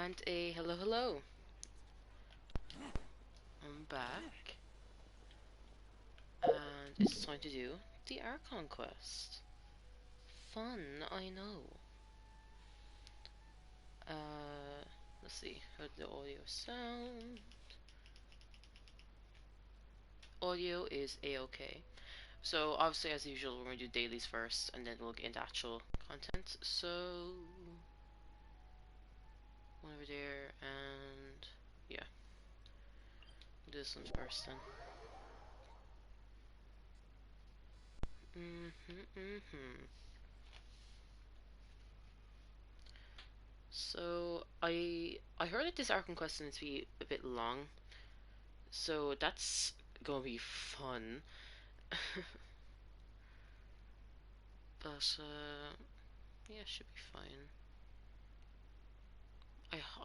And a hello, hello. I'm back, and it's time to do the Archon quest. Fun, I know. Let's see how the audio sound. Audio is a-okay. So obviously, as usual, we're gonna do dailies first, and then we'll get into actual content. So one over there, and yeah, we'll do this one first then. So I heard that this Archon quest needs to be a bit long, so that's gonna be fun. But yeah, should be fine.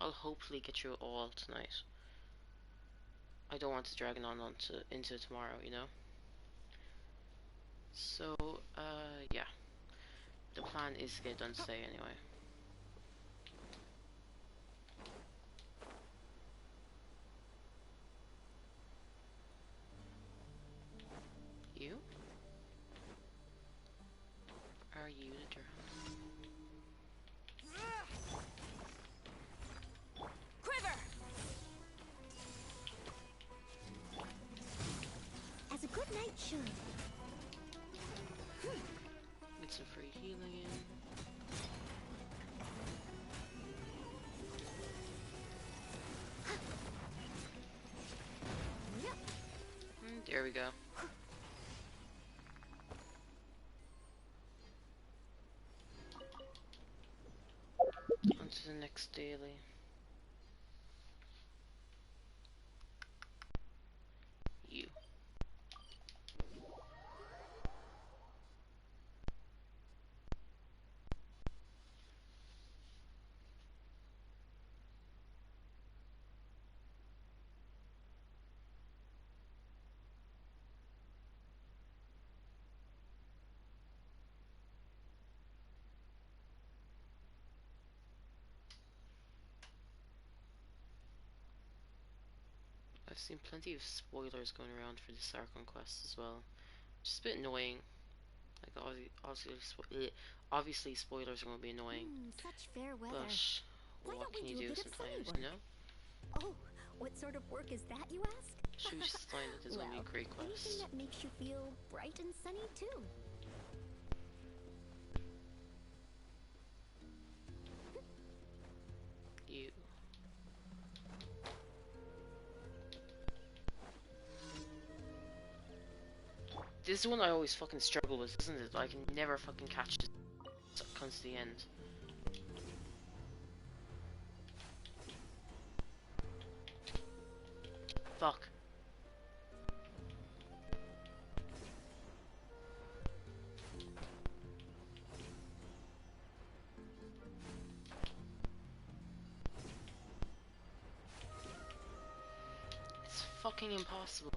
I'll hopefully get through it all tonight. I don't want to drag it on into tomorrow, you know. So yeah, the plan is to get it done today anyway. You? Are you the drown? Quiver! As a good knight should. Get some free healing in. There we go. On to the next daily. You. I've seen plenty of spoilers going around for this Archon quest as well. Just a bit annoying. Like obviously spoilers are going to be annoying, Such fair weather. but Why what don't we can you do a do bit of sunny sometimes, work? you know? Oh, what sort of work is that, you ask? Should we just find that there's Well, going to be a great anything quest? that makes you feel bright and sunny too. You. This is one I always fucking struggle with, isn't it? I can never fucking catch it. It comes to the end. Fuck. It's fucking impossible.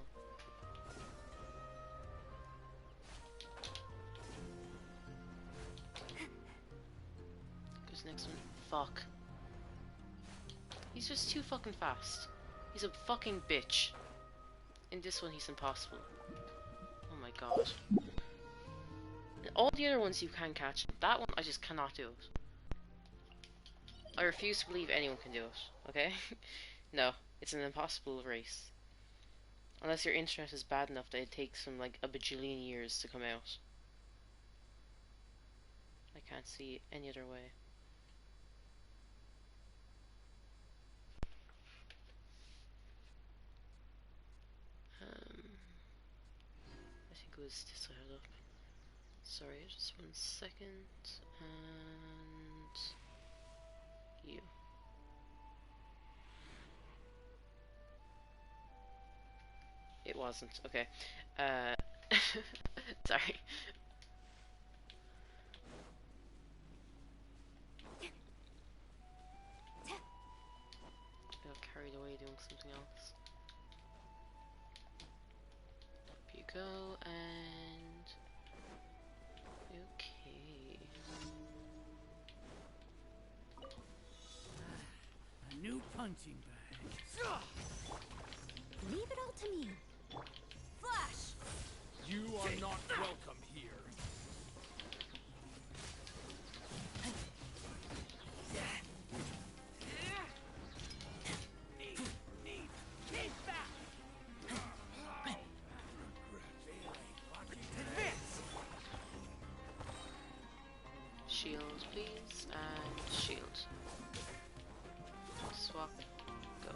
Goes next one. Fuck. He's just too fucking fast. He's a fucking bitch. In this one, he's impossible. Oh my god. And all the other ones you can catch. That one, I just cannot do it. I refuse to believe anyone can do it, okay? No, it's an impossible race. Unless your internet is bad enough that it takes them like a bajillion years to come out. I can't see any other way. I think it was this I had up. Sorry, just 1 second. And you. It wasn't. Okay. Sorry. I got carried away doing something else. Up you go, and okay. punching bag. Leave it all to me. Flash! You are not welcome here. Shield, please, and shield. Swap, go.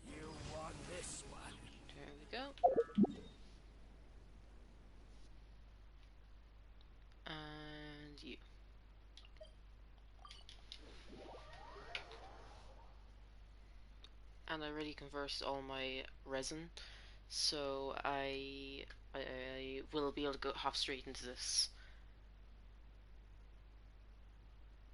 You won this one. There we go. And you. And I already converted all my resin, so I will be able to hop straight into this.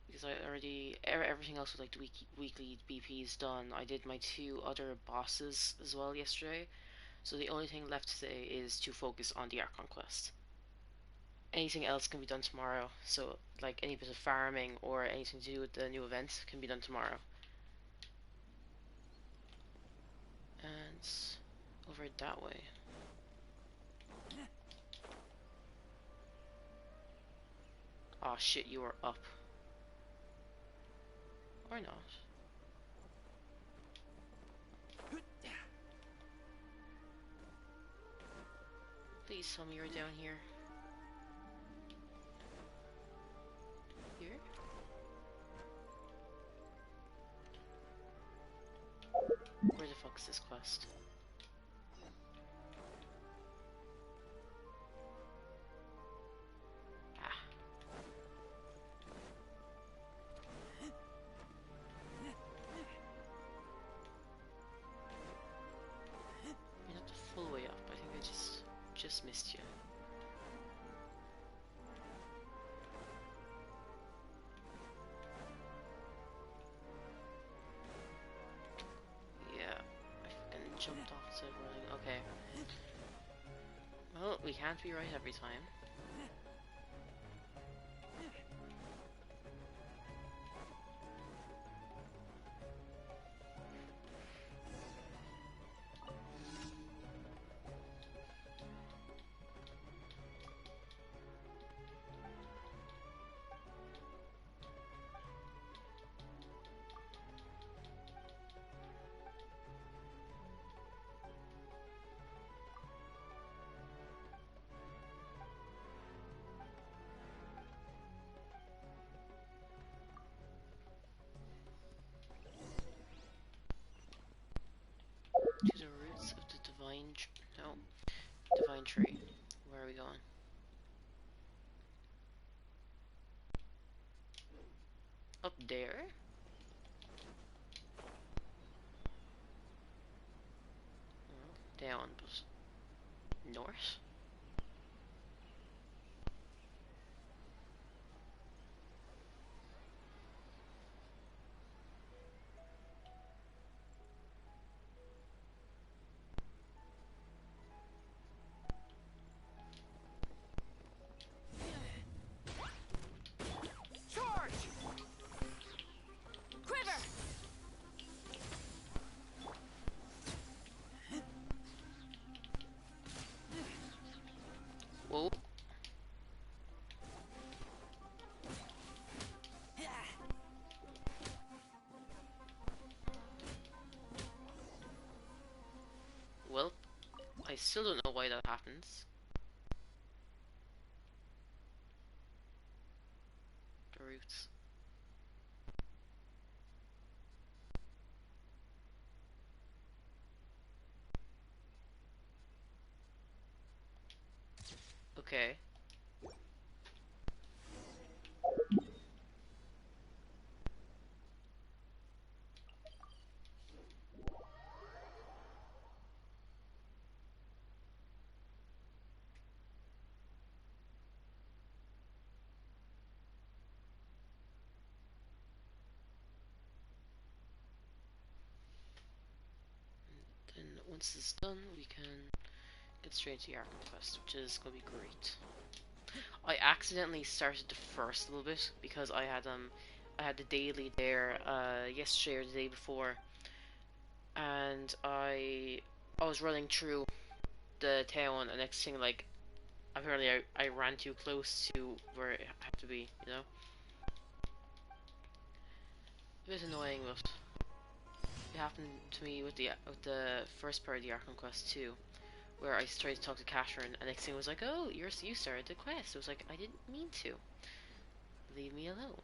Because I already, everything else with like the weekly BPs done. I did my 2 other bosses as well yesterday, so the only thing left today is to focus on the Archon quest. Anything else can be done tomorrow, so like any bit of farming or anything to do with the new event can be done tomorrow. And over that way. Oh shit, you are up. Or not. Please tell me you're down here. Here? Where the fuck is this quest? Ah. You're not the full way up. I think I just missed you. Yeah, I fucking jumped off instead of running. Okay. Well, we can't be right every time. To the roots of the divine tree. Where are we going? Up there? Well, down, but north? Charge! Quiver! Whoa. Well, I still don't know why that happens. The roots. Okay. once this is done, we can get straight to the Arkham quest, which is gonna be great. I accidentally started the first little bit because I had the daily there yesterday or the day before, and I was running through the town, and next thing, like, apparently I ran too close to where it had to be, you know? A bit annoying, but it happened to me with the first part of the Arkham quest too, where I tried to talk to Catherine, and next thing was like, oh, you started the quest. It was like, I didn't mean to. Leave me alone.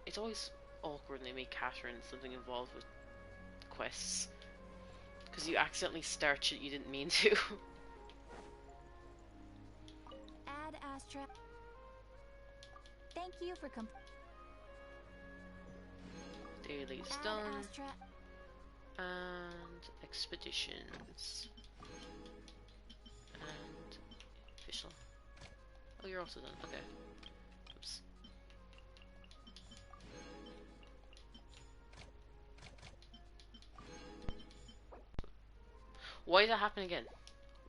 It's always awkward when they make Catherine something involved with quests, because you accidentally start shit you didn't mean to. Add Astra. Thank you for Daily's Add done. Astra. And expeditions. And official. Oh, you're also done. Okay. Oops. Why did that happen again?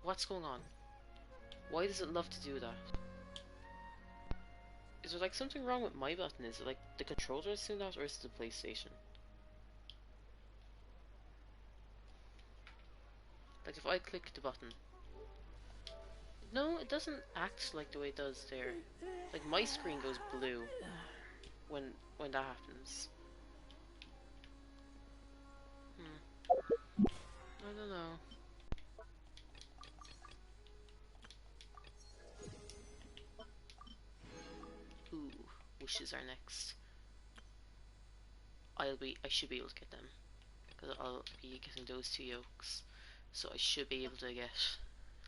What's going on? Why does it love to do that? Is there like something wrong with my button? Is it like the controller that's doing that, or is it the PlayStation? Like if I click the button. No, it doesn't act like the way it does there. Like my screen goes blue when that happens. I don't know. Ooh, wishes are next. I should be able to get them, because I'll be getting those 2 yolks, so I should be able to get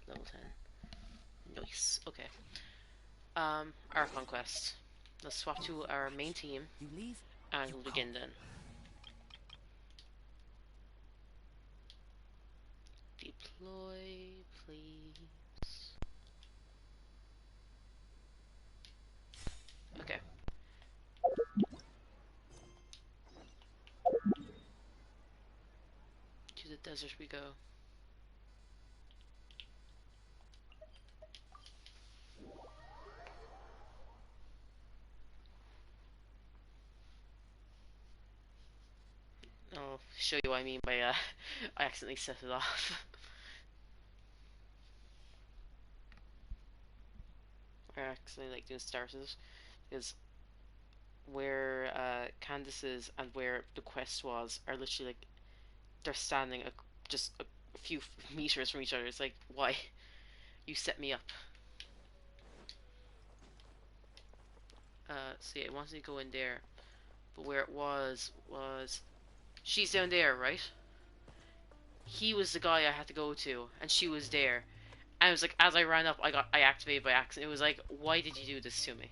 level 10. Nice. Okay. Our conquest. Let's swap to our main team, You leave? and we'll begin then. Deploy, please. Okay. To the desert we go. I'll show you what I mean by I accidentally set it off. I accidentally like doing starters, because where Candace is and where the quest was are literally like they're standing just a few meters from each other. It's like, why? You set me up. So yeah, it wanted to go in there, but where it was she's down there, right? He was the guy I had to go to, and she was there. And it was like, as I ran up, I activated by accident. It was like, why did you do this to me?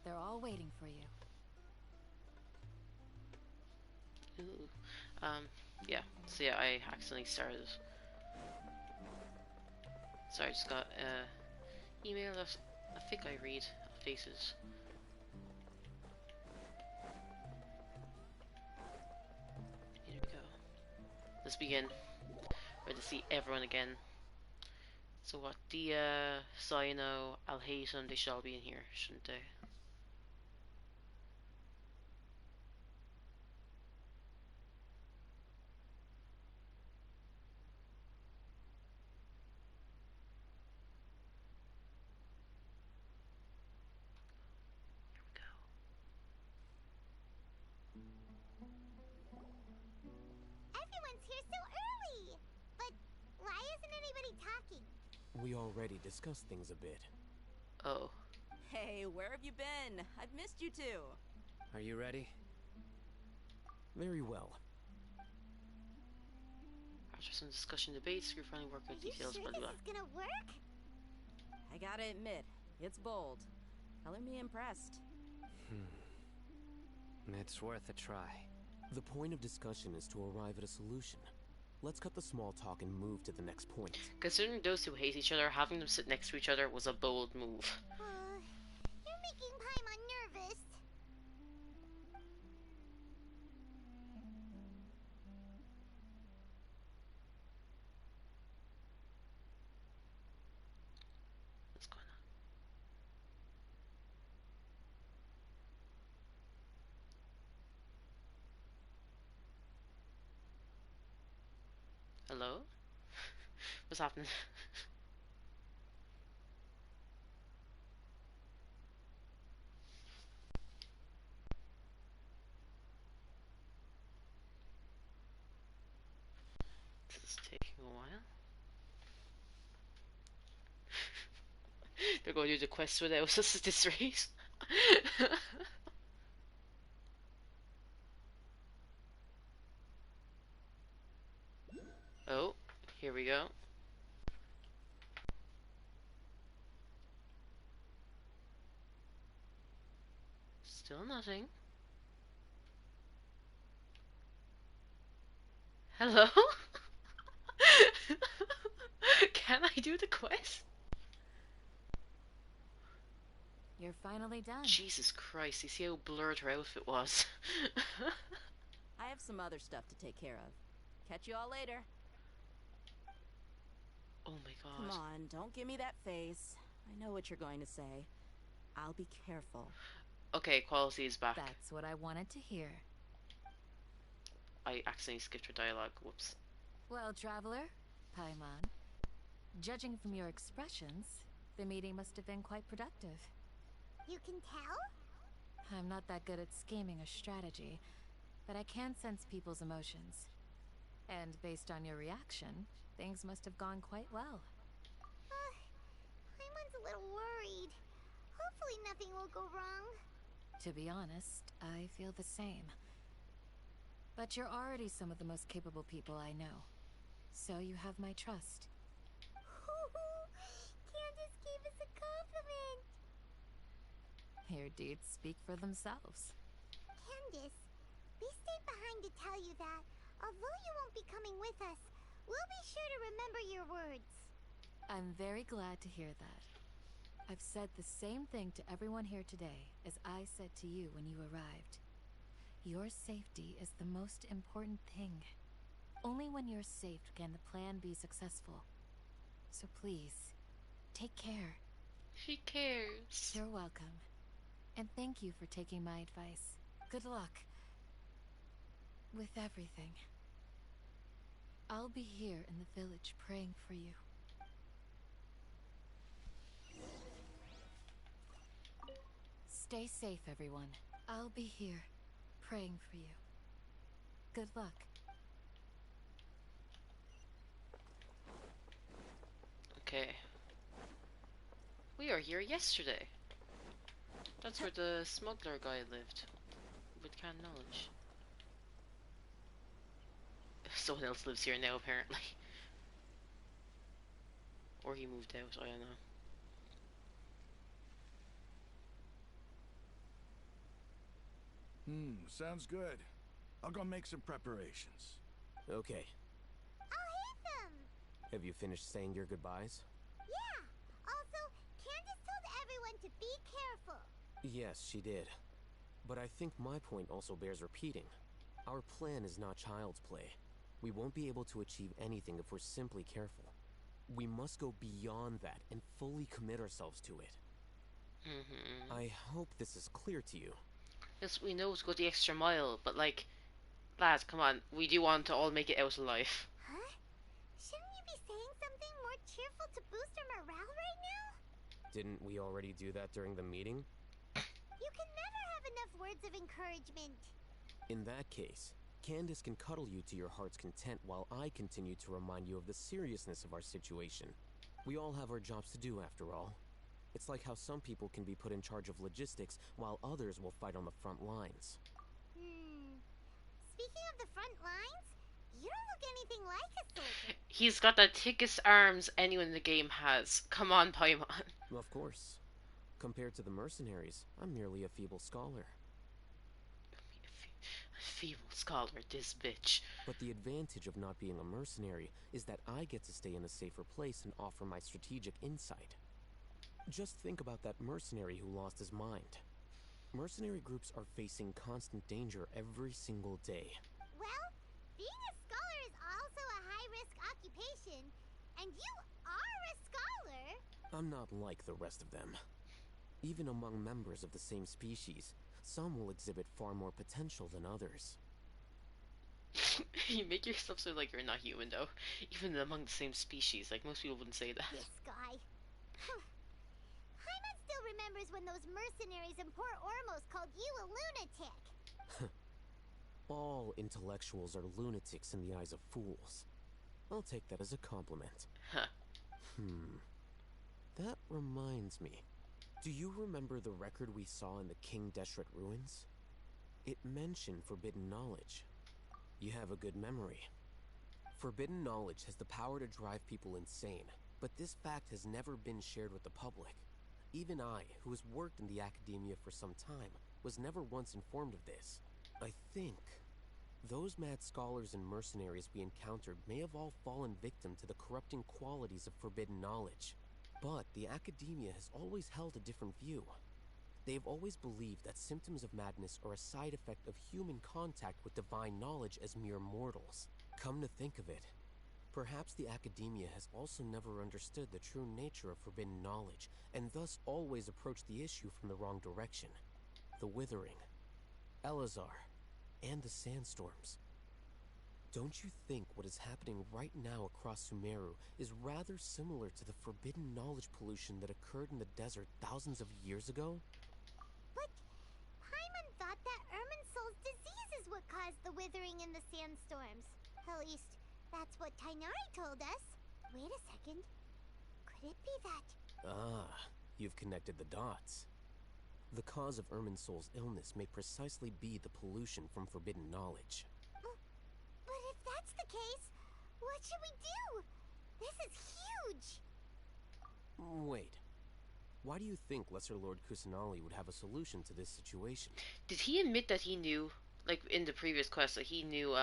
They're all waiting for you. Ooh. Yeah. So yeah, I accidentally started. Sorry, I just got email that I think I read updated. Here we go. Let's begin. We're to see everyone again. So what? Dia, Sino, I'll hate them. They should all be in here, shouldn't they? Everyone's here so early! But why isn't anybody talking? We already discussed things a bit. Oh. Hey, where have you been? I've missed you too. Are you ready? Very well. After some discussion and debates, we're finally working Are out you details, sure blah blah blah. this is gonna work? I gotta admit, it's bold. Color me impressed. It's worth a try. The point of discussion is to arrive at a solution. Let's cut the small talk and move to the next point. Considering those who hate each other, having them sit next to each other was a bold move. You're making Paimon nervous. What's happening? This is taking a while. They're going to do the quest without us at this rate. Oh, here we go. Still nothing. Hello? Can I do the quest? You're finally done. Jesus Christ, you see how blurred her outfit was? I have some other stuff to take care of. Catch you all later. Oh my god. Come on, don't give me that face. I know what you're going to say. I'll be careful. Okay, quality is back. That's what I wanted to hear. I accidentally skipped her dialogue. Whoops. Well, traveler, Paimon, judging from your expressions, the meeting must have been quite productive. You can tell? I'm not that good at scheming or strategy, but I can sense people's emotions. And based on your reaction, things must have gone quite well. Paimon's a little worried. Hopefully nothing will go wrong. To be honest, I feel the same. But you're already some of the most capable people I know. So you have my trust. Candace gave us a compliment. Your deeds speak for themselves. Candace, we stayed behind to tell you that, although you won't be coming with us, we'll be sure to remember your words. I'm very glad to hear that. I've said the same thing to everyone here today as I said to you when you arrived. Your safety is the most important thing. Only when you're safe can the plan be successful. So please, take care. She cares. You're welcome. And thank you for taking my advice. Good luck. With everything. I'll be here in the village praying for you. Stay safe, everyone. I'll be here, praying for you. Good luck. Okay. We are here yesterday. That's where the smuggler guy lived. With canned knowledge. Someone else lives here now, apparently. Or he moved out, I don't know. Sounds good. I'll go make some preparations. Okay. I'll hit them! Have you finished saying your goodbyes? Yeah! Also, Candace told everyone to be careful. Yes, she did. But I think my point also bears repeating. Our plan is not child's play. We won't be able to achieve anything if we're simply careful. We must go beyond that and fully commit ourselves to it. I hope this is clear to you. Yes, we know to go the extra mile, but like, lads, come on, we do want to all make it out alive. Huh? Shouldn't you be saying something more cheerful to boost our morale right now? Didn't we already do that during the meeting? You can never have enough words of encouragement. In that case, Candace can cuddle you to your heart's content while I continue to remind you of the seriousness of our situation. We all have our jobs to do, after all. It's like how some people can be put in charge of logistics while others will fight on the front lines. Speaking of the front lines, you don't look anything like a soldier. He's got the thickest arms anyone in the game has. Come on, Paimon. Of course. Compared to the mercenaries, I'm merely a feeble scholar. Feeble scholar, this bitch. But the advantage of not being a mercenary is that I get to stay in a safer place and offer my strategic insight. Just think about that mercenary who lost his mind. Mercenary groups are facing constant danger every single day. Well, being a scholar is also a high-risk occupation, and you are a scholar. I'm not like the rest of them. Even among members of the same species, some will exhibit far more potential than others. You make yourself sound like you're not human, though. Even among the same species, like most people wouldn't say that. This guy. Paimon still remembers when those mercenaries in Port Ormos called you a lunatic. All intellectuals are lunatics in the eyes of fools. I'll take that as a compliment. Huh. That reminds me. Do you remember the record we saw in the King Deshret ruins? It mentioned forbidden knowledge. You have a good memory. Forbidden knowledge has the power to drive people insane, but this fact has never been shared with the public. Even I, who has worked in the academia for some time, was never once informed of this. I think those mad scholars and mercenaries we encountered may have all fallen victim to the corrupting qualities of forbidden knowledge. But the academia has always held a different view. They have always believed that symptoms of madness are a side effect of human contact with divine knowledge as mere mortals. Come to think of it, perhaps the academia has also never understood the true nature of forbidden knowledge, and thus always approached the issue from the wrong direction. The Withering, Elazar, and the sandstorms. Don't you think what is happening right now across Sumeru is rather similar to the forbidden knowledge pollution that occurred in the desert thousands of years ago? But Paimon thought that Irminsul's disease is what caused the withering in the sandstorms. At least, that's what Tainari told us. Wait a second. Could it be that... Ah, you've connected the dots. The cause of Irminsul's illness may precisely be the pollution from forbidden knowledge. But if that's the case, what should we do? This is huge! Wait. Why do you think Lesser Lord Kusanali would have a solution to this situation? Did he admit that he knew, like in the previous quest, that he knew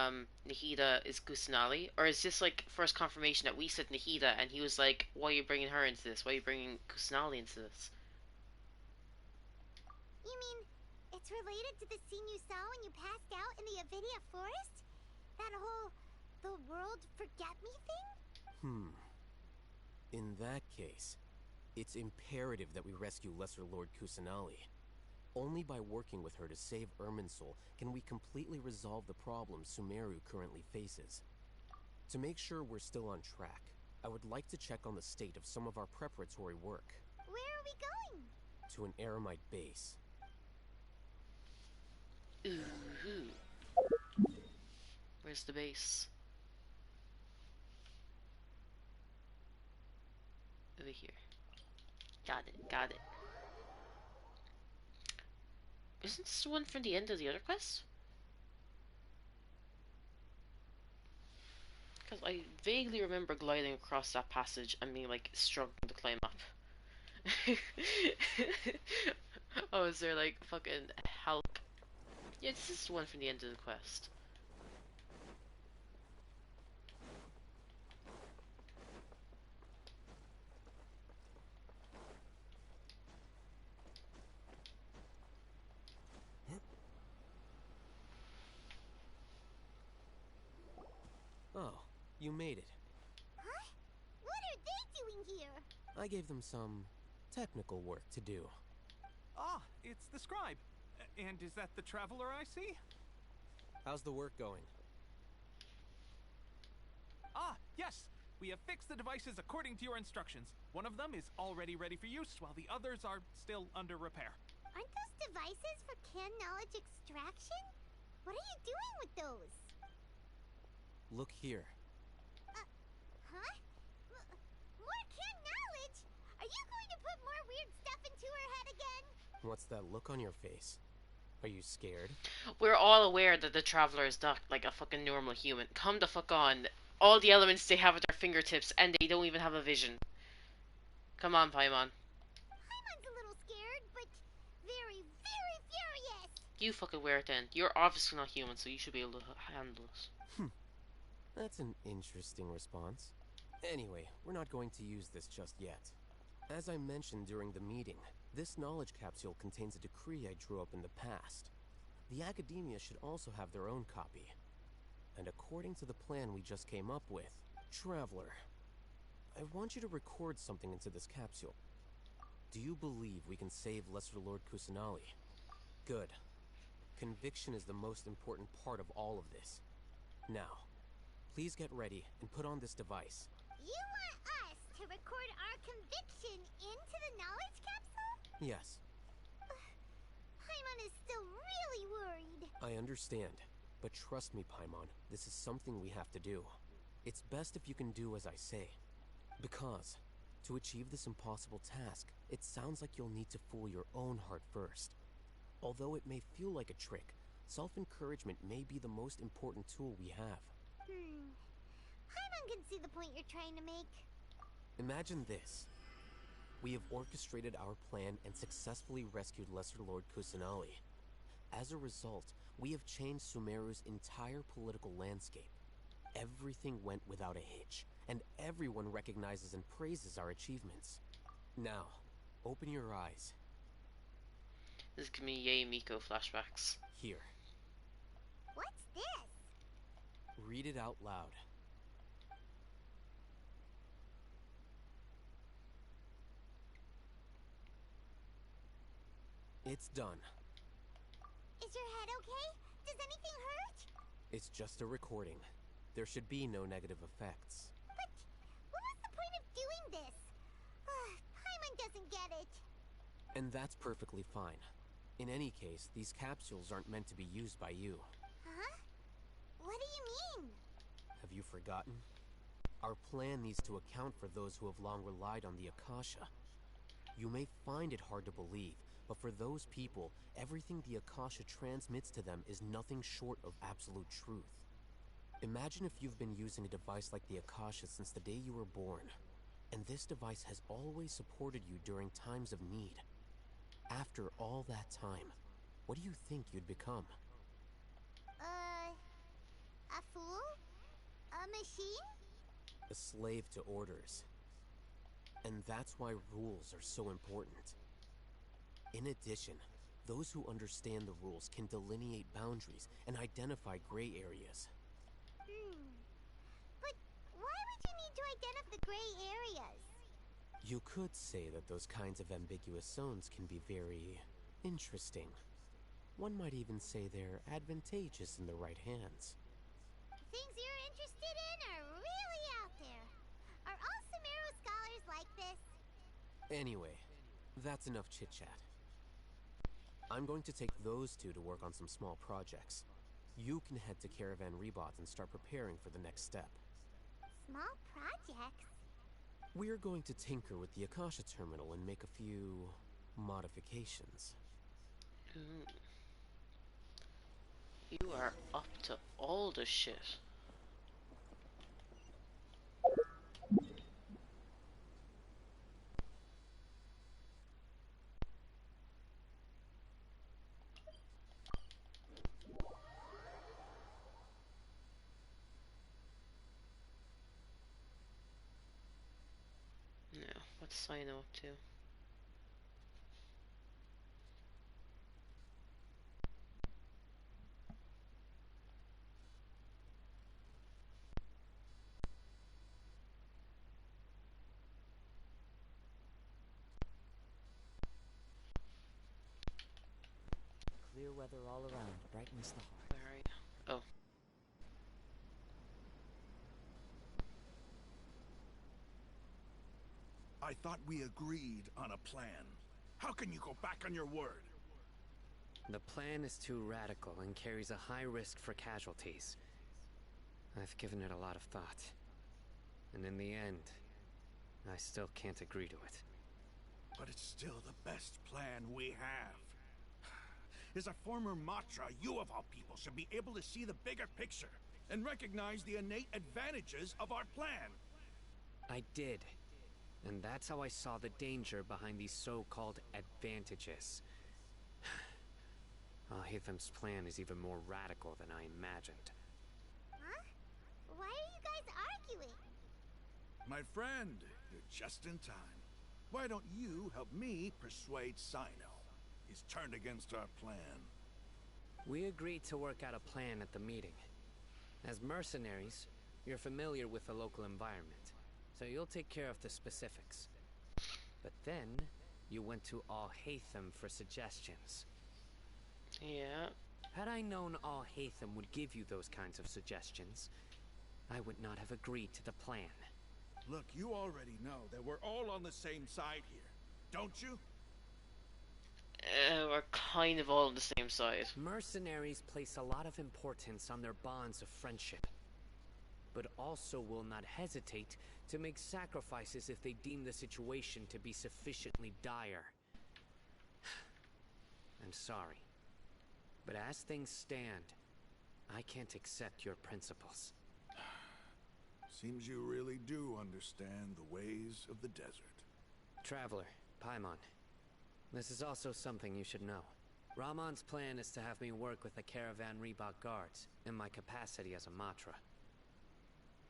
Nahida is Kusanali? Or is this like first confirmation that we said Nahida and he was like, why are you bringing her into this? Why are you bringing Kusanali into this? You mean, it's related to the scene you saw when you passed out in the Avidia forest? That whole, the world forget me thing? In that case, it's imperative that we rescue Lesser Lord Kusanali. Only by working with her to save Irminsul can we completely resolve the problems Sumeru currently faces. To make sure we're still on track, I would like to check on the state of some of our preparatory work. Where are we going? To an Eremite base. Ooh. Where's the base? Over here. Got it, got it. Isn't this the one from the end of the other quest? Because I vaguely remember gliding across that passage and being like struggling to climb up. Oh, is there like fucking help? Yeah, this is the one from the end of the quest. Oh, you made it. Huh? What are they doing here? I gave them some technical work to do. Ah, it's the scribe. And is that the traveler I see? How's the work going? Ah, yes. We have fixed the devices according to your instructions. One of them is already ready for use, while the others are still under repair. Aren't those devices for can knowledge extraction? What are you doing with those? Look here. Huh? More can knowledge? Are you going to put more weird stuff into her head again? What's that look on your face? Are you scared? We're all aware that the Traveler is not like a fucking normal human. Come the fuck on. All the elements they have at their fingertips and they don't even have a vision. Come on, Paimon. Paimon's a little scared, but very, very furious. You fucking wear it then. You're obviously not human, so you should be able to handle it. That's an interesting response. Anyway, we're not going to use this just yet. As I mentioned during the meeting, this knowledge capsule contains a decree I drew up in the past. The academia should also have their own copy. And according to the plan we just came up with, Traveler, I want you to record something into this capsule. Do you believe we can save Lesser Lord Kusanali? Good. Conviction is the most important part of all of this. Now, please get ready and put on this device. You want us to record our conviction into the knowledge capsule? Yes, Paimon is still really worried. I understand. But trust me, Paimon, this is something we have to do. It's best if you can do as I say. Because, to achieve this impossible task, it sounds like you'll need to fool your own heart first. Although it may feel like a trick, self-encouragement may be the most important tool we have. Paimon can see the point you're trying to make. Imagine this. We have orchestrated our plan and successfully rescued Lesser Lord Kusanali. As a result, we have changed Sumeru's entire political landscape. Everything went without a hitch, and everyone recognizes and praises our achievements. Now, open your eyes. This is giving me Yay Miko flashbacks. Here, What's this? read it out loud. It's done. Is your head okay? Does anything hurt? It's just a recording. There should be no negative effects. But what was the point of doing this? Paimon doesn't get it. And that's perfectly fine. In any case, these capsules aren't meant to be used by you. Huh? What do you mean? Have you forgotten? Our plan needs to account for those who have long relied on the Akasha. You may find it hard to believe, but for those people, everything the Akasha transmits to them is nothing short of absolute truth. Imagine if you've been using a device like the Akasha since the day you were born, and this device has always supported you during times of need. After all that time, what do you think you'd become? A fool? A machine? A slave to orders. And that's why rules are so important. In addition, those who understand the rules can delineate boundaries and identify gray areas. But why would you need to identify the gray areas? You could say that those kinds of ambiguous zones can be very interesting. One might even say they're advantageous in the right hands. Things you're interested in are really out there. Are all Sumeru scholars like this? Anyway, that's enough chit-chat. I'm going to take those two to work on some small projects. You can head to Caravan Rebot and start preparing for the next step. Small projects? We're going to tinker with the Akasha terminal and make a few modifications. Ooh. You are up to all the shit. Now, what's Sino up to? Clear weather all around, brightens the heart. Where are you? Oh. I thought we agreed on a plan. How can you go back on your word? The plan is too radical and carries a high risk for casualties. I've given it a lot of thought. And in the end, I still can't agree to it. But it's still the best plan we have. As a former Matra, you of all people should be able to see the bigger picture and recognize the innate advantages of our plan. I did. And that's how I saw the danger behind these so-called advantages. Al-Hitham's plan is even more radical than I imagined. Huh? Why are you guys arguing? My friend, you're just in time. Why don't you help me persuade Sino? He's turned against our plan. We agreed to work out a plan at the meeting. As mercenaries, you're familiar with the local environment, so you'll take care of the specifics. But then, you went to Al-Haytham for suggestions. Yeah. Had I known Al Hatham would give you those kinds of suggestions, I would not have agreed to the plan. Look, you already know that we're all on the same side here, don't you? We're kind of all on the same side. Mercenaries place a lot of importance on their bonds of friendship, but also will not hesitate to make sacrifices if they deem the situation to be sufficiently dire. I'm sorry, but as things stand, I can't accept your principles. Seems you really do understand the ways of the desert. Traveler, Paimon, this is also something you should know. Ramon's plan is to have me work with the Caravan Reebok guards in my capacity as a Matra.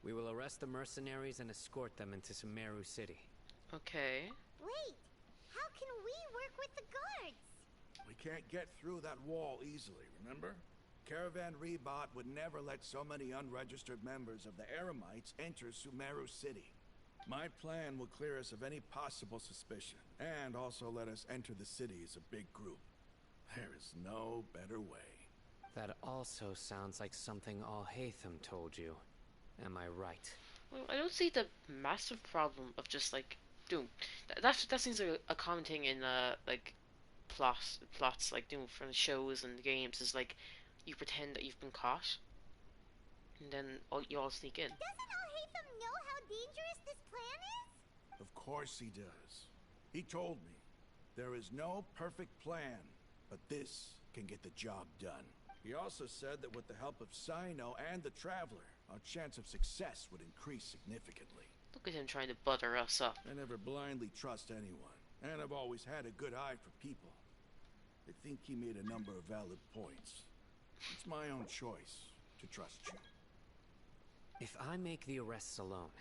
We will arrest the mercenaries and escort them into Sumeru City. Okay. Wait, how can we work with the guards? We can't get through that wall easily, remember? Caravan Reebok would never let so many unregistered members of the Eremites enter Sumeru City. My plan will clear us of any possible suspicion, and also let us enter the city as a big group. There is no better way. That also sounds like something Al Hatham told you. Am I right? Well, I don't see the massive problem of just like doing that. That seems like a common thing in like plots like doing from the shows and the games is like you pretend that you've been caught, and then you all sneak in. Doesn't Al Hatham know how dangerous this plan is? Of course he does. He told me, there is no perfect plan, but this can get the job done. He also said that with the help of Sino and the Traveler, our chance of success would increase significantly. Look at him trying to butter us up. I never blindly trust anyone, and I've always had a good eye for people. I think he made a number of valid points. It's my own choice to trust you. If I make the arrests alone,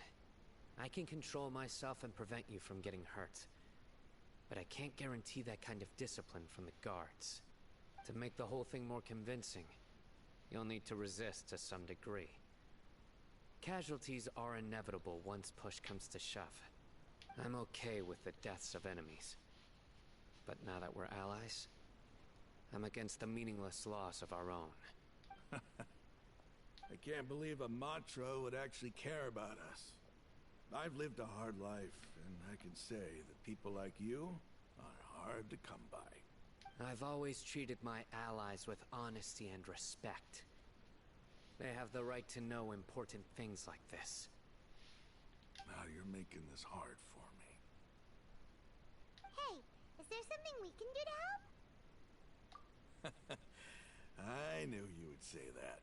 I can control myself and prevent you from getting hurt. But I can't guarantee that kind of discipline from the guards. To make the whole thing more convincing, you'll need to resist to some degree. Casualties are inevitable once push comes to shove. I'm okay with the deaths of enemies. But now that we're allies, I'm against the meaningless loss of our own. I can't believe a Matra would actually care about us. I've lived a hard life, and I can say that people like you are hard to come by. I've always treated my allies with honesty and respect. They have the right to know important things like this. Now you're making this hard for me. Hey, is there something we can do to help? I knew you would say that.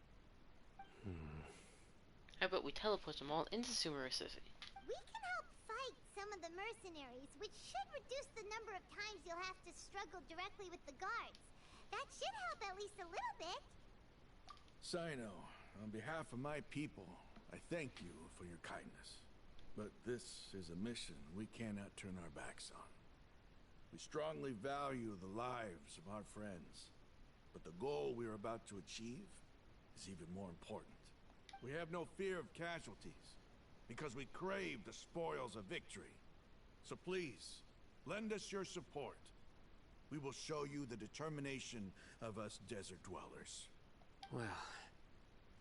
How about we teleport them all into Sumeru City? We can help fight some of the mercenaries, which should reduce the number of times you'll have to struggle directly with the guards. That should help at least a little bit. Sino, on behalf of my people, I thank you for your kindness. But this is a mission we cannot turn our backs on. We strongly value the lives of our friends, but the goal we are about to achieve is even more important. We have no fear of casualties, because we crave the spoils of victory. So please, lend us your support. We will show you the determination of us desert dwellers. Well,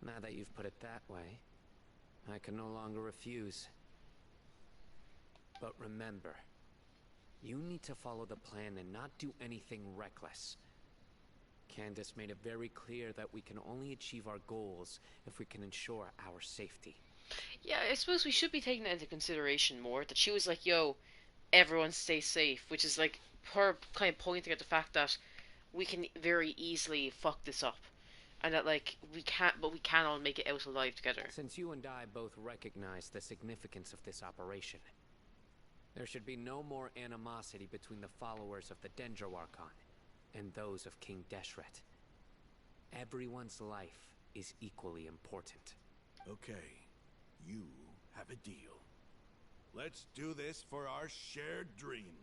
now that you've put it that way, I can no longer refuse. But remember, you need to follow the plan and not do anything reckless. Candace made it very clear that we can only achieve our goals if we can ensure our safety. Yeah, I suppose we should be taking that into consideration more. That she was like, yo, everyone stay safe. Which is like her kind of pointing at the fact that we can very easily fuck this up. And that like, we can't, but we can all make it out alive together. Since you and I both recognize the significance of this operation, there should be no more animosity between the followers of the Dendroarchon and those of King Deshret. Everyone's life is equally important. Okay, you have a deal. Let's do this for our shared dream.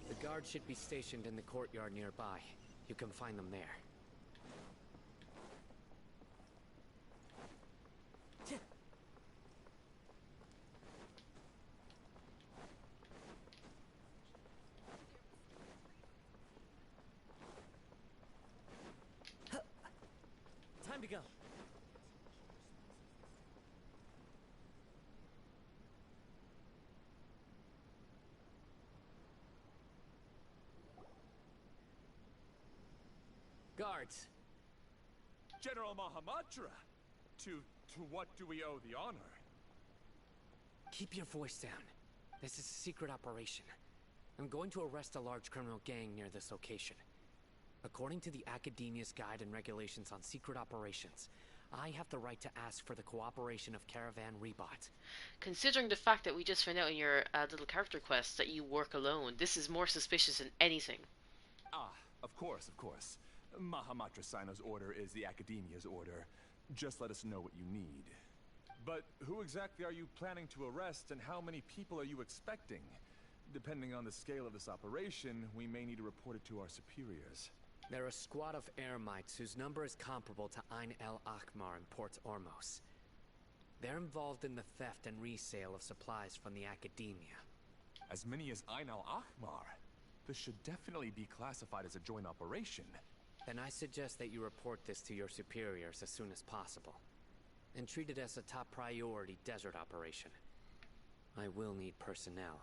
The guards should be stationed in the courtyard nearby. You can find them there. go. Guards! General Mahamatra! To what do we owe the honor? Keep your voice down. This is a secret operation. I'm going to arrest a large criminal gang near this location. According to the Academia's Guide and Regulations on Secret Operations, I have the right to ask for the cooperation of Caravan Rebot. Considering the fact that we just found out in your little character quest that you work alone, this is more suspicious than anything. Ah, of course, of course. Mahamatra Sino's order is the Academia's order. Just let us know what you need. But who exactly are you planning to arrest, and how many people are you expecting? Depending on the scale of this operation, we may need to report it to our superiors. They're a squad of Eremites whose number is comparable to Ain el Akhmar in Port Ormos. They're involved in the theft and resale of supplies from the Academia. As many as Ain el Akhmar? This should definitely be classified as a joint operation. Then I suggest that you report this to your superiors as soon as possible, and treat it as a top priority desert operation. I will need personnel.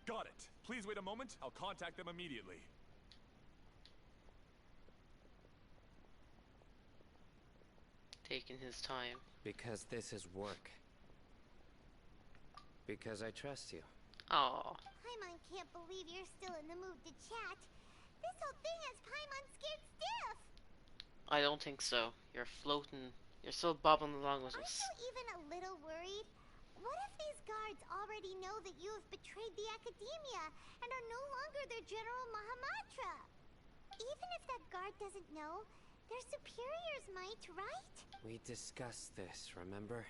Got it. Please wait a moment. I'll contact them immediately. Taking his time. Because this is work. Because I trust you. Aww. Paimon can't believe you're still in the mood to chat. This whole thing has Paimon scared stiff. I don't think so. You're floating. You're still bobbing along with Aren't us. you even a little worried? What if these guards already know that you have betrayed the Academia and are no longer their General Mahamatra? Even if that guard doesn't know, their superiors might, right? We discussed this, remember?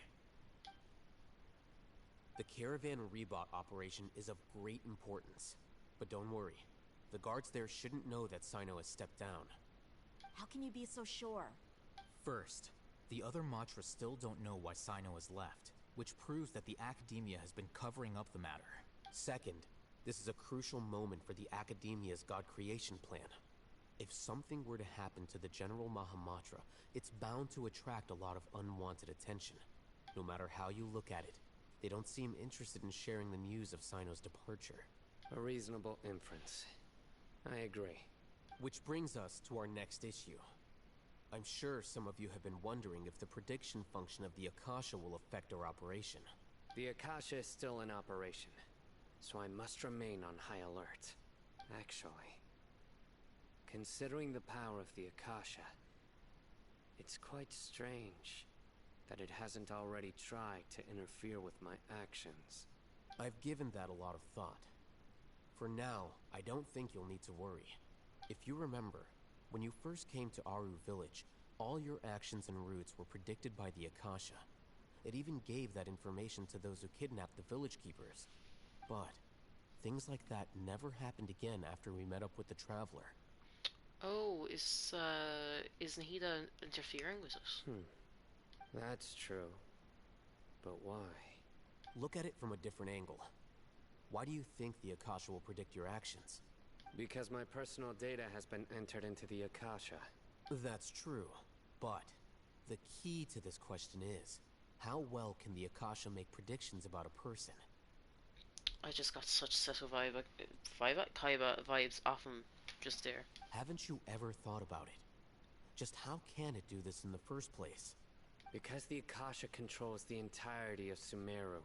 The Caravan Rebot operation is of great importance. But don't worry. The guards there shouldn't know that Sino has stepped down. How can you be so sure? First, the other Matra still don't know why Sino has left, which proves that the Academia has been covering up the matter. Second, this is a crucial moment for the Academia's God creation plan. If something were to happen to the General Mahamatra, it's bound to attract a lot of unwanted attention. No matter how you look at it, they don't seem interested in sharing the news of Sino's departure. A reasonable inference. I agree. Which brings us to our next issue. I'm sure some of you have been wondering if the prediction function of the Akasha will affect our operation. The Akasha is still in operation, so I must remain on high alert. Actually, considering the power of the Akasha, it's quite strange that it hasn't already tried to interfere with my actions. I've given that a lot of thought. For now, I don't think you'll need to worry. If you remember, when you first came to Aru Village, all your actions and routes were predicted by the Akasha. It even gave that information to those who kidnapped the village keepers. But things like that never happened again after we met up with the Traveler. Oh, is Nahida interfering with us? That's true. But why? Look at it from a different angle. Why do you think the Akasha will predict your actions? Because my personal data has been entered into the Akasha. That's true, but the key to this question is, how well can the Akasha make predictions about a person? I just got such Seto Kaiba vibes off him just there. Haven't you ever thought about it? Just how can it do this in the first place? Because the Akasha controls the entirety of Sumeru.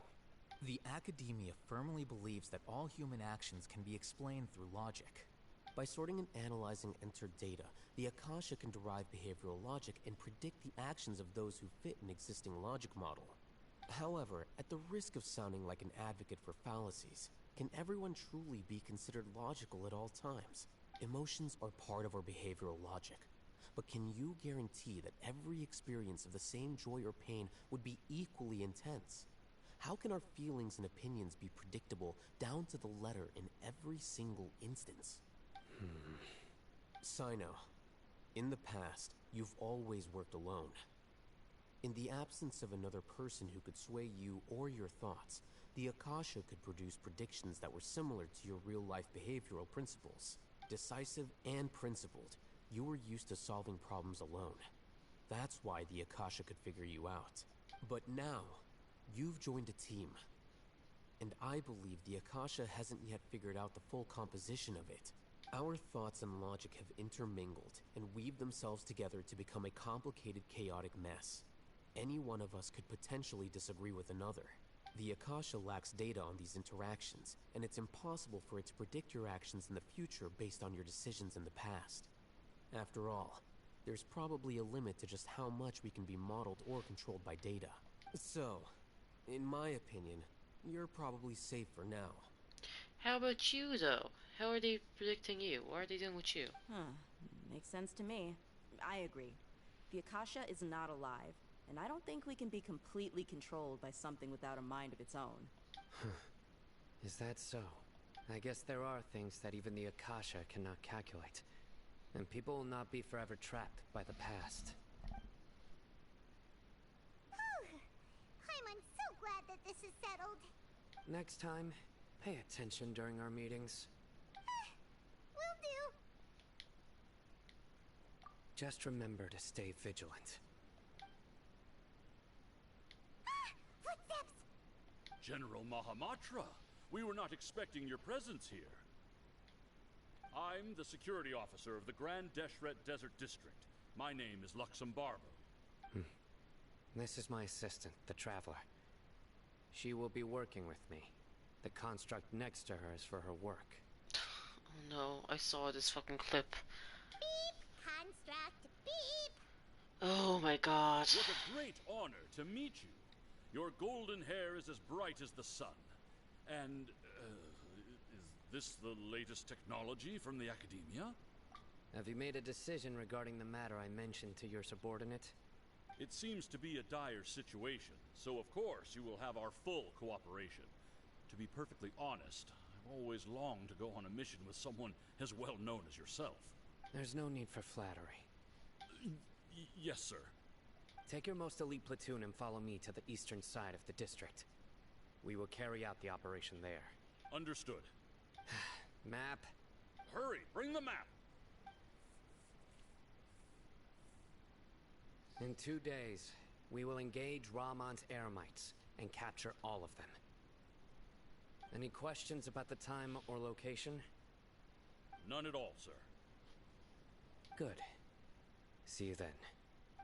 The Academia firmly believes that all human actions can be explained through logic. By sorting and analyzing entered data, the Akasha can derive behavioral logic and predict the actions of those who fit an existing logic model. However, at the risk of sounding like an advocate for fallacies, can everyone truly be considered logical at all times? Emotions are part of our behavioral logic. But can you guarantee that every experience of the same joy or pain would be equally intense? How can our feelings and opinions be predictable down to the letter in every single instance? Sino, in the past, you've always worked alone. In the absence of another person who could sway you or your thoughts, the Akasha could produce predictions that were similar to your real-life behavioral principles. Decisive and principled, you were used to solving problems alone. That's why the Akasha could figure you out. But now, you've joined a team. And I believe the Akasha hasn't yet figured out the full composition of it. Our thoughts and logic have intermingled and weaved themselves together to become a complicated, chaotic mess. Any one of us could potentially disagree with another. The Akasha lacks data on these interactions, and it's impossible for it to predict your actions in the future based on your decisions in the past. After all, there's probably a limit to just how much we can be modeled or controlled by data. So, in my opinion, you're probably safe for now. How about you, though? How are they predicting you? What are they doing with you? Makes sense to me. I agree. The Akasha is not alive, and I don't think we can be completely controlled by something without a mind of its own. Is that so? I guess there are things that even the Akasha cannot calculate. And people will not be forever trapped by the past. I'm so glad that this is settled. Next time, pay attention during our meetings. Will do. Just remember to stay vigilant. Footsteps! General Mahamatra, we were not expecting your presence here. I'm the security officer of the Grand Deshret Desert District. My name is Luxembarbo. This is my assistant, the Traveler. She will be working with me. The construct next to her is for her work. Oh no, I saw this fucking clip. Beep! Construct, beep! Oh my god. What a great honor to meet you. Your golden hair is as bright as the sun. And, is this the latest technology from the Academia? Have you made a decision regarding the matter I mentioned to your subordinate? It seems to be a dire situation, so of course you will have our full cooperation. To be perfectly honest, I've always longed to go on a mission with someone as well known as yourself. There's no need for flattery. Yes, sir. Take your most elite platoon and follow me to the eastern side of the district. We will carry out the operation there. Understood. Map. Hurry, bring the map! In 2 days, we will engage Rahman's Eremites and capture all of them. Any questions about the time or location? None at all, sir. Good. See you then.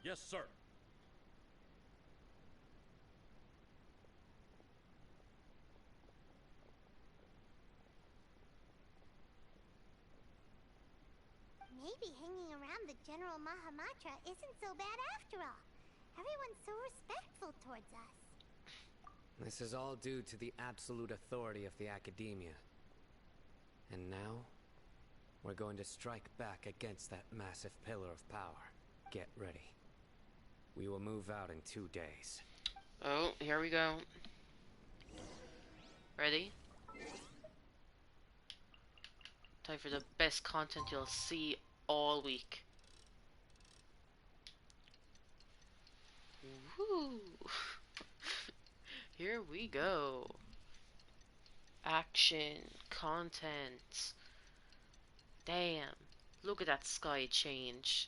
Yes, sir. Maybe hanging around the General Mahamatra isn't so bad after all. Everyone's so respectful towards us. This is all due to the absolute authority of the Academia. And now, we're going to strike back against that massive pillar of power. Get ready. We will move out in 2 days. Oh, here we go. Ready? Time for the best content you'll see all week. Woo! Here we go. Action, content. Damn. Look at that sky change.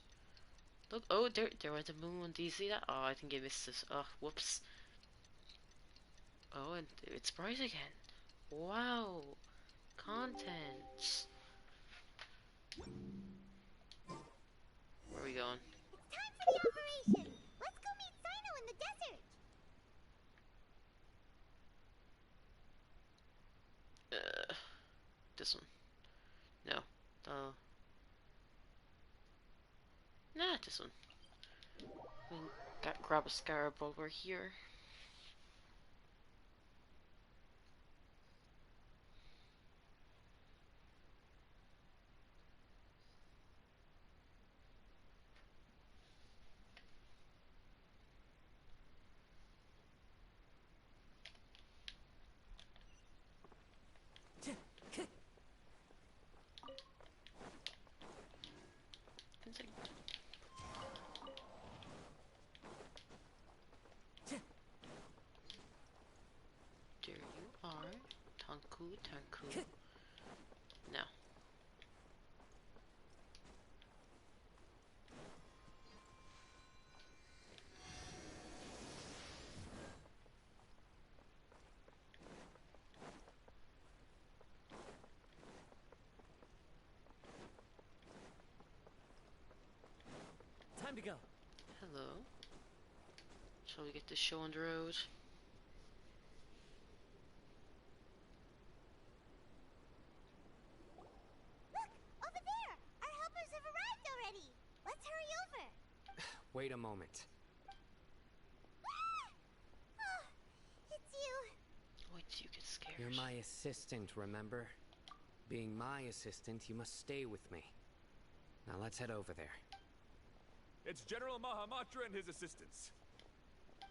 Look, oh, there went the moon. Do you see that? Oh, I think I missed it. Oh, whoops. Oh, and it's bright again. Wow. Content. Where are we going? It's time for the operation! Let's go meet Sino in the desert! This one. No. Nah, this one. We can grab a scarab while we're here. There you are, Tanku. No. Time to go. Hello. Shall we get this show on the road? Look! Over there! Our helpers have arrived already! Let's hurry over! Wait a moment. Oh, it's you! Wait till you get scared. You're my assistant, remember? Being my assistant, you must stay with me. Now let's head over there. It's General Mahamatra and his assistants.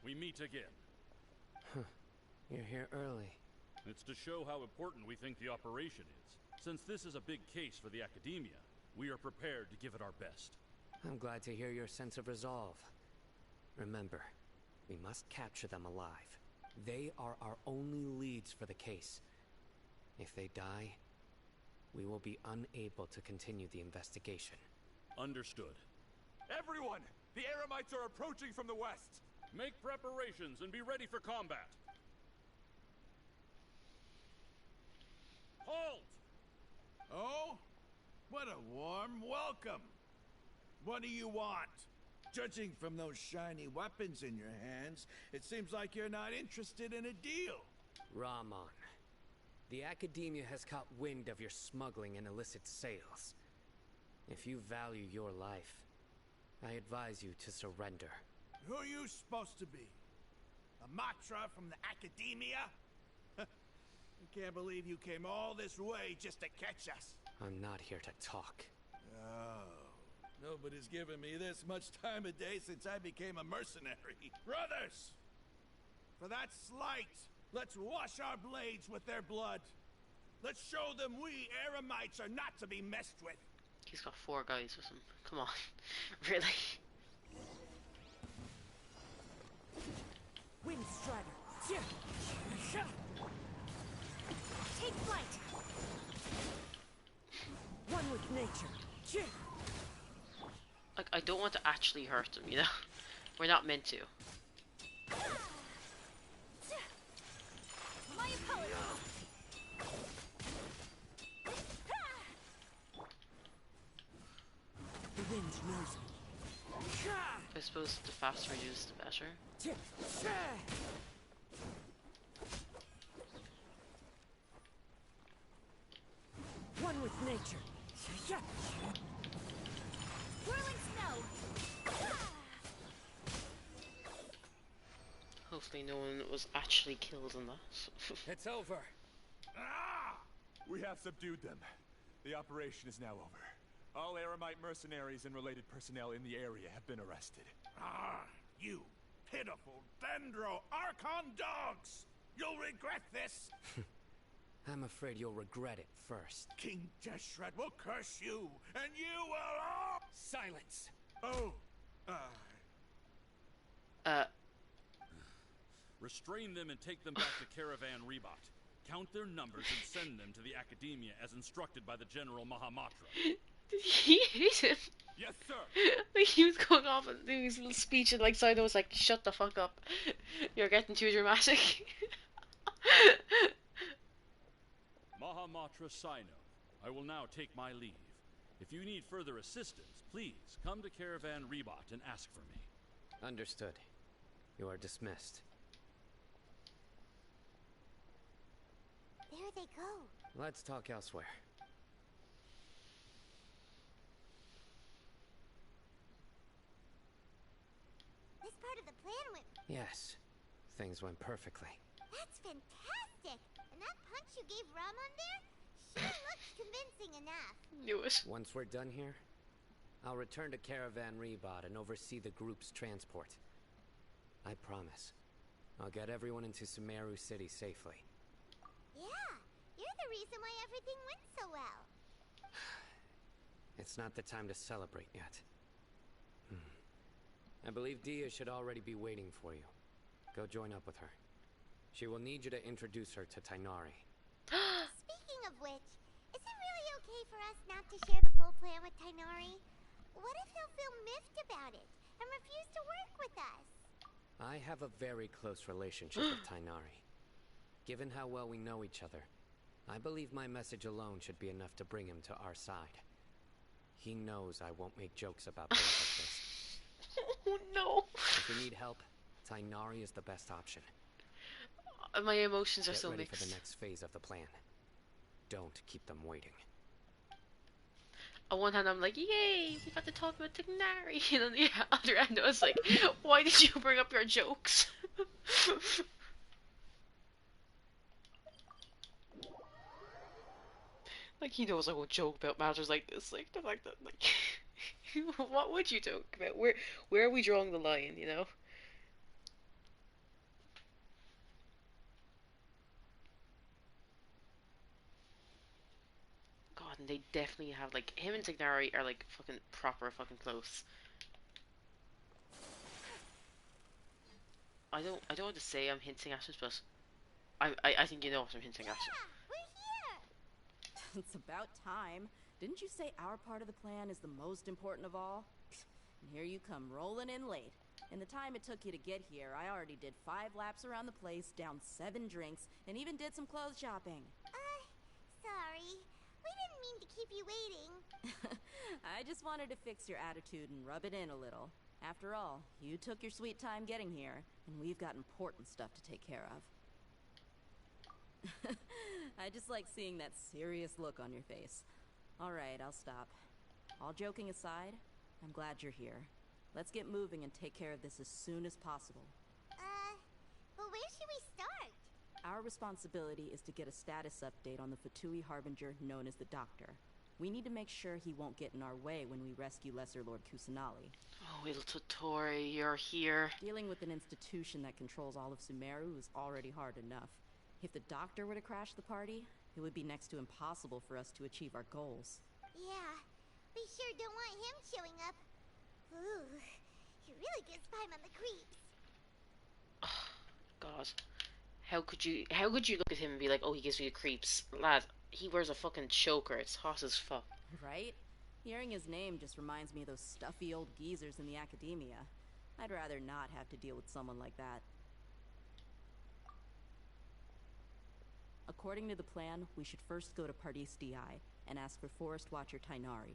We meet again. Huh. You're here early. It's to show how important we think the operation is. Since this is a big case for the Academia, we are prepared to give it our best. I'm glad to hear your sense of resolve. Remember, we must capture them alive. They are our only leads for the case. If they die, we will be unable to continue the investigation. Understood. Everyone! The Eremites are approaching from the west! Make preparations and be ready for combat. Halt! Oh? What a warm welcome! What do you want? Judging from those shiny weapons in your hands, it seems like you're not interested in a deal. Rahman, the Academia has caught wind of your smuggling and illicit sales. If you value your life, I advise you to surrender. Who are you supposed to be? A Matra from the Academia? I can't believe you came all this way just to catch us. I'm not here to talk. Oh, nobody's given me this much time of day since I became a mercenary. Brothers! For that slight, let's wash our blades with their blood. Let's show them we Eremites are not to be messed with. He's got 4 guys with him. Come on. Really? Wind Strider. Take flight! One with nature. Like, I don't want to actually hurt him, you know? We're not meant to. My apologies! The wind knows me. I suppose the faster we use, the better. One with nature. Whirling snow! Hopefully no one was actually killed in that. It's over. Ah! We have subdued them. The operation is now over. All Eremite mercenaries and related personnel in the area have been arrested. Ah, you pitiful Dendro Archon dogs! You'll regret this! I'm afraid you'll regret it first. King Deshret will curse you, and you will all... Silence! Oh, Restrain them and take them back to Caravan Rebot. Count their numbers and send them to the Academia as instructed by the General Mahamatra. Did he hate him? Yes, sir! Like, he was going off and doing his little speech, and like Sino was like, shut the fuck up. You're getting too dramatic. Mahamatra Sino, I will now take my leave. If you need further assistance, please come to Caravan Rebot and ask for me. Understood. You are dismissed. There they go. Let's talk elsewhere. This part of the plan went... Yes. Things went perfectly. That's fantastic! And that punch you gave Ramon there? Sure looks convincing enough. Knew it. Once we're done here, I'll return to Caravan Rebot and oversee the group's transport. I promise. I'll get everyone into Sumeru City safely. Yeah, you're the reason why everything went so well. It's not the time to celebrate yet. I believe Dia should already be waiting for you. Go join up with her. She will need you to introduce her to Tainari. Speaking of which, is it really okay for us not to share the full plan with Tainari? What if he'll feel miffed about it and refuse to work with us? I have a very close relationship with Tainari. Given how well we know each other, I believe my message alone should be enough to bring him to our side. He knows I won't make jokes about things like this. Oh no. If you need help, Tainari is the best option. My emotions are Get so ready mixed. for the next phase of the plan. Don't keep them waiting. On one hand, I'm like, yay, we got to talk about Tignari. And on the other hand, I was like, why did you bring up your jokes? Like, he knows I won't joke about matters like this. Like, the fact that, like, what would you joke about? Where are we drawing the line, you know? God, and they definitely have, like, him and Tignari are, like, fucking proper fucking close. I don't want to say I'm hinting at it, but I think you know what I'm hinting at. It's about time. Didn't you say our part of the plan is the most important of all? And here you come rolling in late. In the time it took you to get here, I already did 5 laps around the place, downed 7 drinks, and even did some clothes shopping. Sorry. We didn't mean to keep you waiting. I just wanted to fix your attitude and rub it in a little. After all, you took your sweet time getting here, and we've got important stuff to take care of. I just like seeing that serious look on your face. Alright, I'll stop. All joking aside, I'm glad you're here. Let's get moving and take care of this as soon as possible. But where should we start? Our responsibility is to get a status update on the Fatui Harbinger known as the Doctor. We need to make sure he won't get in our way when we rescue Lesser Lord Kusanali. Oh, little Totori, you're here. Dealing with an institution that controls all of Sumeru is already hard enough. If the Doctor were to crash the party, it would be next to impossible for us to achieve our goals. Yeah, we sure don't want him showing up. Ooh, he really gives Paimon the creeps. God. How could you look at him and be like, oh, he gives me the creeps? Lad, he wears a fucking choker, it's hot as fuck. Right? Hearing his name just reminds me of those stuffy old geezers in the academia. I'd rather not have to deal with someone like that. According to the plan, we should first go to Pardis Di and ask for Forest Watcher Tainari.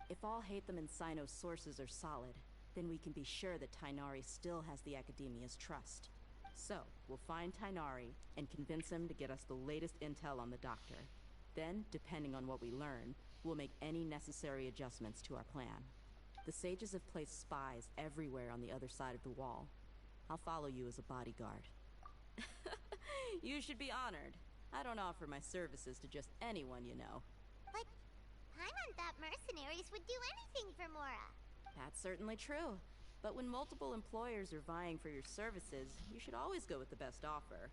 If all Hatham and Sino's sources are solid, then we can be sure that Tainari still has the Academia's trust. So, we'll find Tainari and convince him to get us the latest intel on the Doctor. Then, depending on what we learn, we'll make any necessary adjustments to our plan. The sages have placed spies everywhere on the other side of the wall. I'll follow you as a bodyguard. You should be honored. I don't offer my services to just anyone you know. But Paimon thought mercenaries would do anything for Mora. That's certainly true. But when multiple employers are vying for your services, you should always go with the best offer.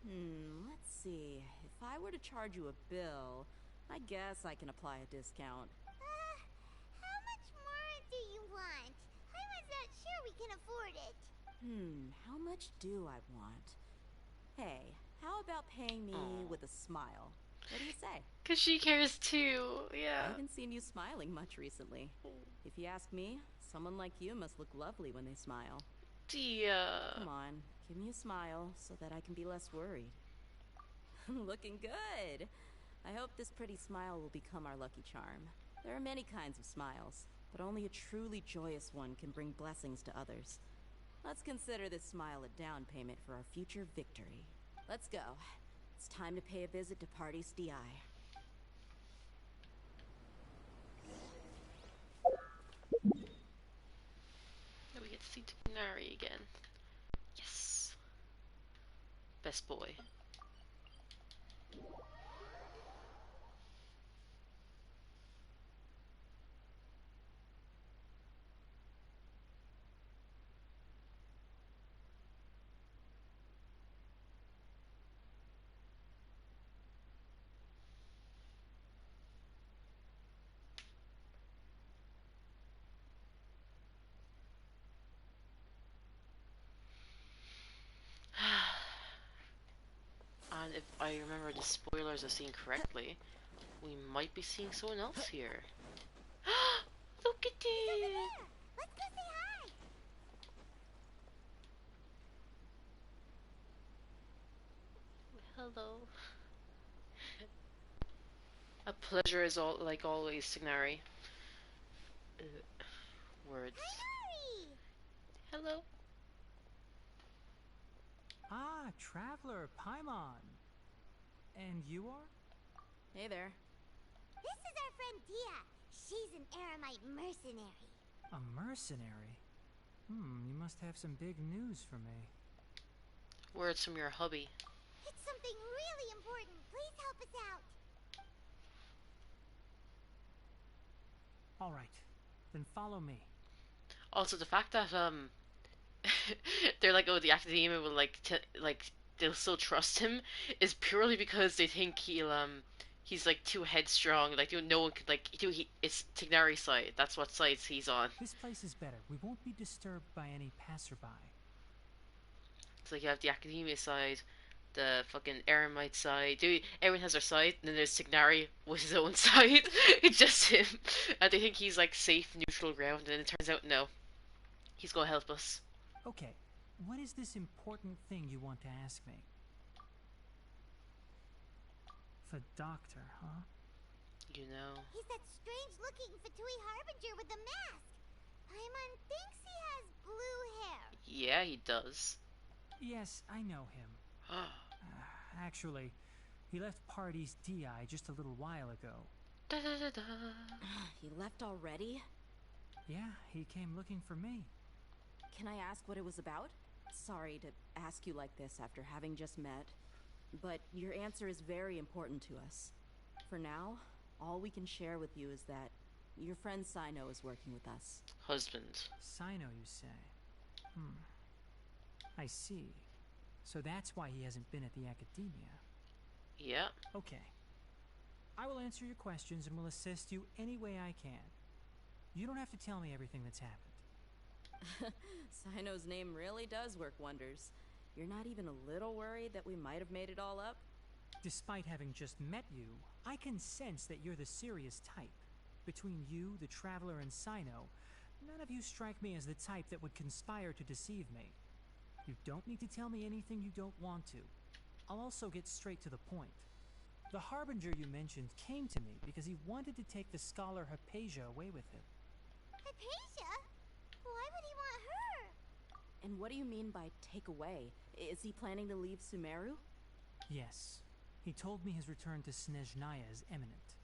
Let's see. If I were to charge you a bill, I guess I can apply a discount. How much more do you want? Paimon's not sure we can afford it. How much do I want? Hey, how about paying me with a smile? What do you say? 'Cause she cares too, yeah. I haven't seen you smiling much recently. If you ask me, someone like you must look lovely when they smile. Dear. Come on, give me a smile so that I can be less worried. Looking good! I hope this pretty smile will become our lucky charm. There are many kinds of smiles, but only a truly joyous one can bring blessings to others. Let's consider this smile a down payment for our future victory. Let's go. It's time to pay a visit to Pardis Di. Now we get to see Tignari again. Yes. Best boy. And if I remember the spoilers I've seen correctly, we might be seeing someone else here. Look at it! Let's go say hi. Hello. A pleasure is all like always, Tignari. Words. Tainari! Hello. Ah, Traveler, Paimon. And you are? Hey there. This is our friend Dia. She's an Aramite mercenary. A mercenary? You must have some big news for me. Words from your hubby. It's something really important. Please help us out. All right, then follow me. Also, the fact that they're like, oh, the academia will they'll still trust him is purely because they think he's like too headstrong. Like no one could it's Tignari's side. That's what side he's on. This place is better. We won't be disturbed by any passerby. It's like you have the academia side, the fucking Eremite side. Everyone has their side, and then there's Tignari with his own side. It's just him, and they think he's like safe, neutral ground, and it turns out no, he's gonna help us. Okay, what is this important thing you want to ask me? The doctor, huh? You know. He's that strange-looking Fatui Harbinger with the mask. Paimon thinks he has blue hair. Yeah, he does. Yes, I know him. Actually, he left Party's DI just a little while ago. Da, da, da, da. He left already? Yeah, he came looking for me. Can I ask what it was about? Sorry to ask you like this after having just met, but your answer is very important to us. For now, all we can share with you is that your friend Sino is working with us. Husband. Sino, you say? I see. So that's why he hasn't been at the academia. Yeah. Okay. I will answer your questions and will assist you any way I can. You don't have to tell me everything that's happened. Sino's name really does work wonders. You're not even a little worried that we might have made it all up? Despite having just met you, I can sense that you're the serious type. Between you, the Traveler, and Sino, none of you strike me as the type that would conspire to deceive me. You don't need to tell me anything you don't want to. I'll also get straight to the point. The Harbinger you mentioned came to me because he wanted to take the scholar Hypatia away with him. Hypatia? Why would he want her? And what do you mean by take away? Is he planning to leave Sumeru? Yes. He told me his return to Snezhnaya is imminent.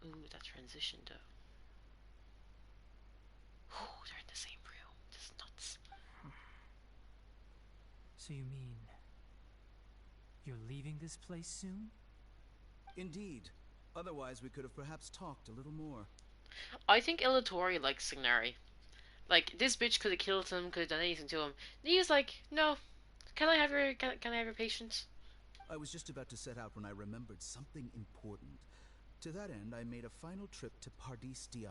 Ooh, that transition though. Ooh, they're in the same room. This is nuts. So you mean you're leaving this place soon? Indeed. Otherwise, we could have perhaps talked a little more. I think Ilatori likes Signari. Like, this bitch could have killed him, could have done anything to him. And he was like, no. Can I have your patience? I was just about to set out when I remembered something important. To that end, I made a final trip to Pardis Di.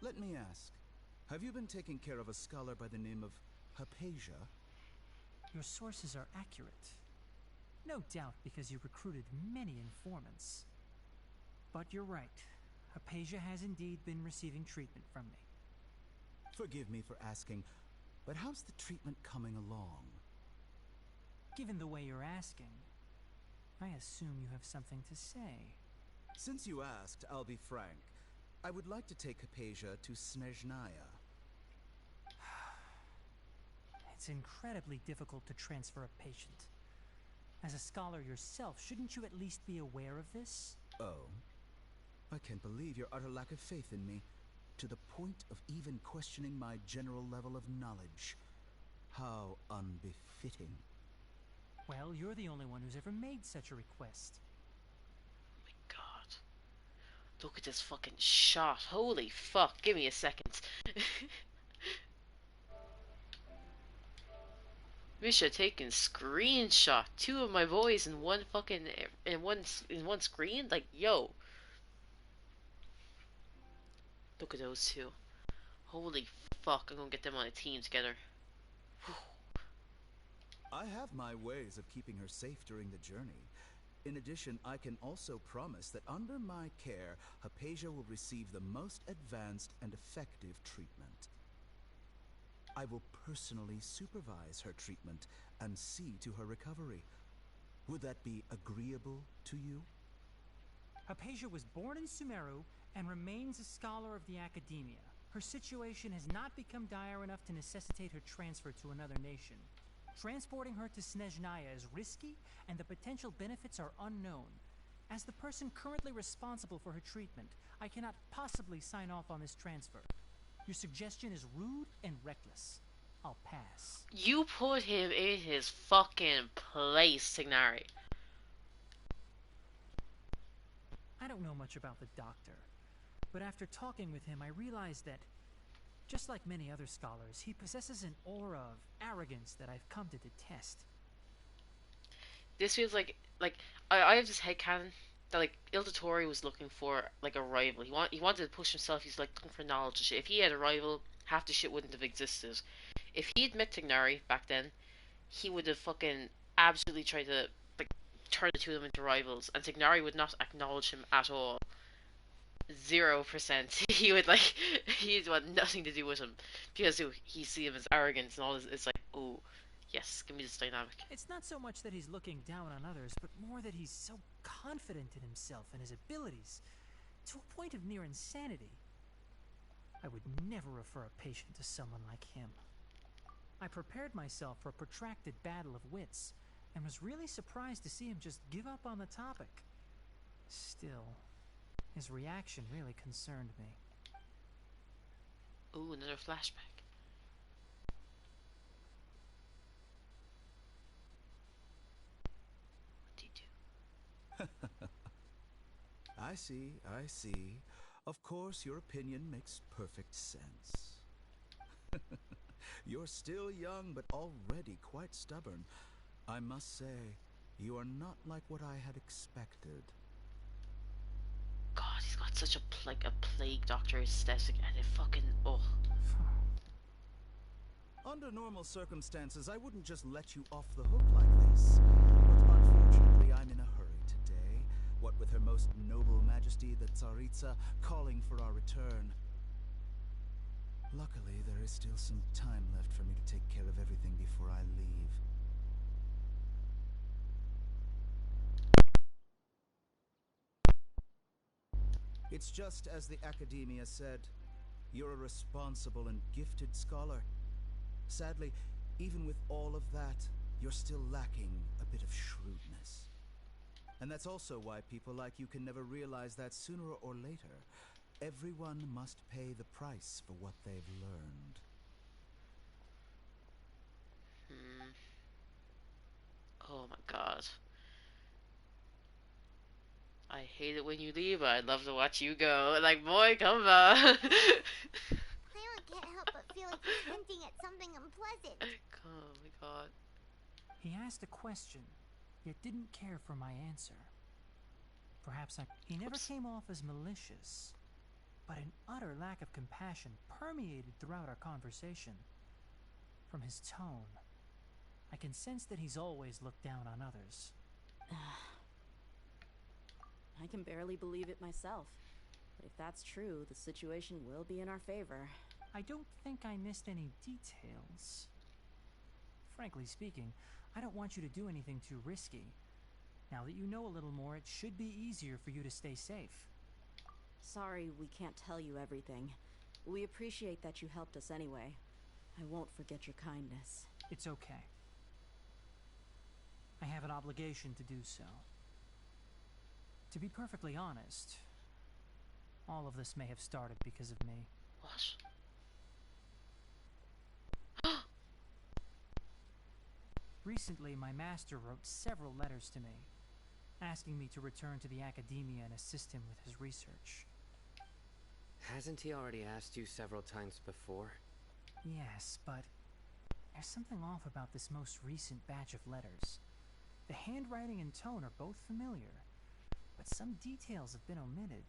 Let me ask, have you been taking care of a scholar by the name of Hypatia? Your sources are accurate. No doubt because you recruited many informants. But you're right. Hypatia has indeed been receiving treatment from me. Forgive me for asking, but how's the treatment coming along? Given the way you're asking, I assume you have something to say. Since you asked, I'll be frank. I would like to take Hypatia to Snezhnaya. It's incredibly difficult to transfer a patient. As a scholar yourself, shouldn't you at least be aware of this? Oh? I can't believe your utter lack of faith in me, to the point of even questioning my general level of knowledge. How unbefitting. Well, you're the only one who's ever made such a request. Oh my god. Look at this fucking shot. Holy fuck. Give me a second. Misha taking screenshot. Two of my boys in one fucking in one screen. Like, yo. Look at those two. Holy fuck. I'm gonna get them on a team together. I have my ways of keeping her safe during the journey. In addition, I can also promise that under my care, Hypatia will receive the most advanced and effective treatment. I will personally supervise her treatment and see to her recovery. Would that be agreeable to you? Hypatia was born in Sumeru and remains a scholar of the Academia. Her situation has not become dire enough to necessitate her transfer to another nation. Transporting her to Snezhnaya is risky, and the potential benefits are unknown. As the person currently responsible for her treatment, I cannot possibly sign off on this transfer. Your suggestion is rude and reckless. I'll pass. You put him in his fucking place, Tignari. I don't know much about the doctor, but after talking with him, I realized that, just like many other scholars, he possesses an aura of arrogance that I've come to detest. This feels like I have this headcanon that like Ildatori was looking for like a rival. He wanted to push himself. He's like looking for knowledge and shit. If he had a rival, half the shit wouldn't have existed. If he'd met Tignari back then, he would have fucking absolutely tried to like turn the two of them into rivals, and Tignari would not acknowledge him at all. 0%. He would like he'd want nothing to do with him because he see him as arrogance and all this. It's like, oh yes, give me this dynamic. It's not so much that he's looking down on others, but more that he's so confident in himself and his abilities, to a point of near insanity. I would never refer a patient to someone like him. I prepared myself for a protracted battle of wits, and was really surprised to see him just give up on the topic. Still, his reaction really concerned me. Ooh, another flashback. What do you do? I see. Of course, your opinion makes perfect sense. You're still young, but already quite stubborn. I must say, you are not like what I had expected. God, he's got such a plague doctor aesthetic, and it fucking Under normal circumstances, I wouldn't just let you off the hook like this. But unfortunately, I'm in a hurry today. What with Her Most Noble Majesty the Tsaritsa calling for our return. Luckily, there is still some time left for me to take care of everything before I leave. It's just as the Academia said. You're a responsible and gifted scholar. Sadly, even with all of that, you're still lacking a bit of shrewdness. And that's also why people like you can never realize that sooner or later, everyone must pay the price for what they've learned. Oh my god. I hate it when you leave, but I'd love to watch you go. Like, boy, come on. I can't help but feel like he's hinting at something unpleasant. Oh my god. He asked a question, yet didn't care for my answer. Perhaps he never came off as malicious, but an utter lack of compassion permeated throughout our conversation. From his tone, I can sense that he's always looked down on others. I can barely believe it myself. But if that's true, the situation will be in our favor. I don't think I missed any details. Frankly speaking, I don't want you to do anything too risky. Now that you know a little more, it should be easier for you to stay safe. Sorry we can't tell you everything. We appreciate that you helped us anyway. I won't forget your kindness. It's okay. I have an obligation to do so. To be perfectly honest, all of this may have started because of me. What? Recently, my master wrote several letters to me, asking me to return to the Academia and assist him with his research. Hasn't he already asked you several times before? Yes, but there's something off about this most recent batch of letters. The handwriting and tone are both familiar, but some details have been omitted.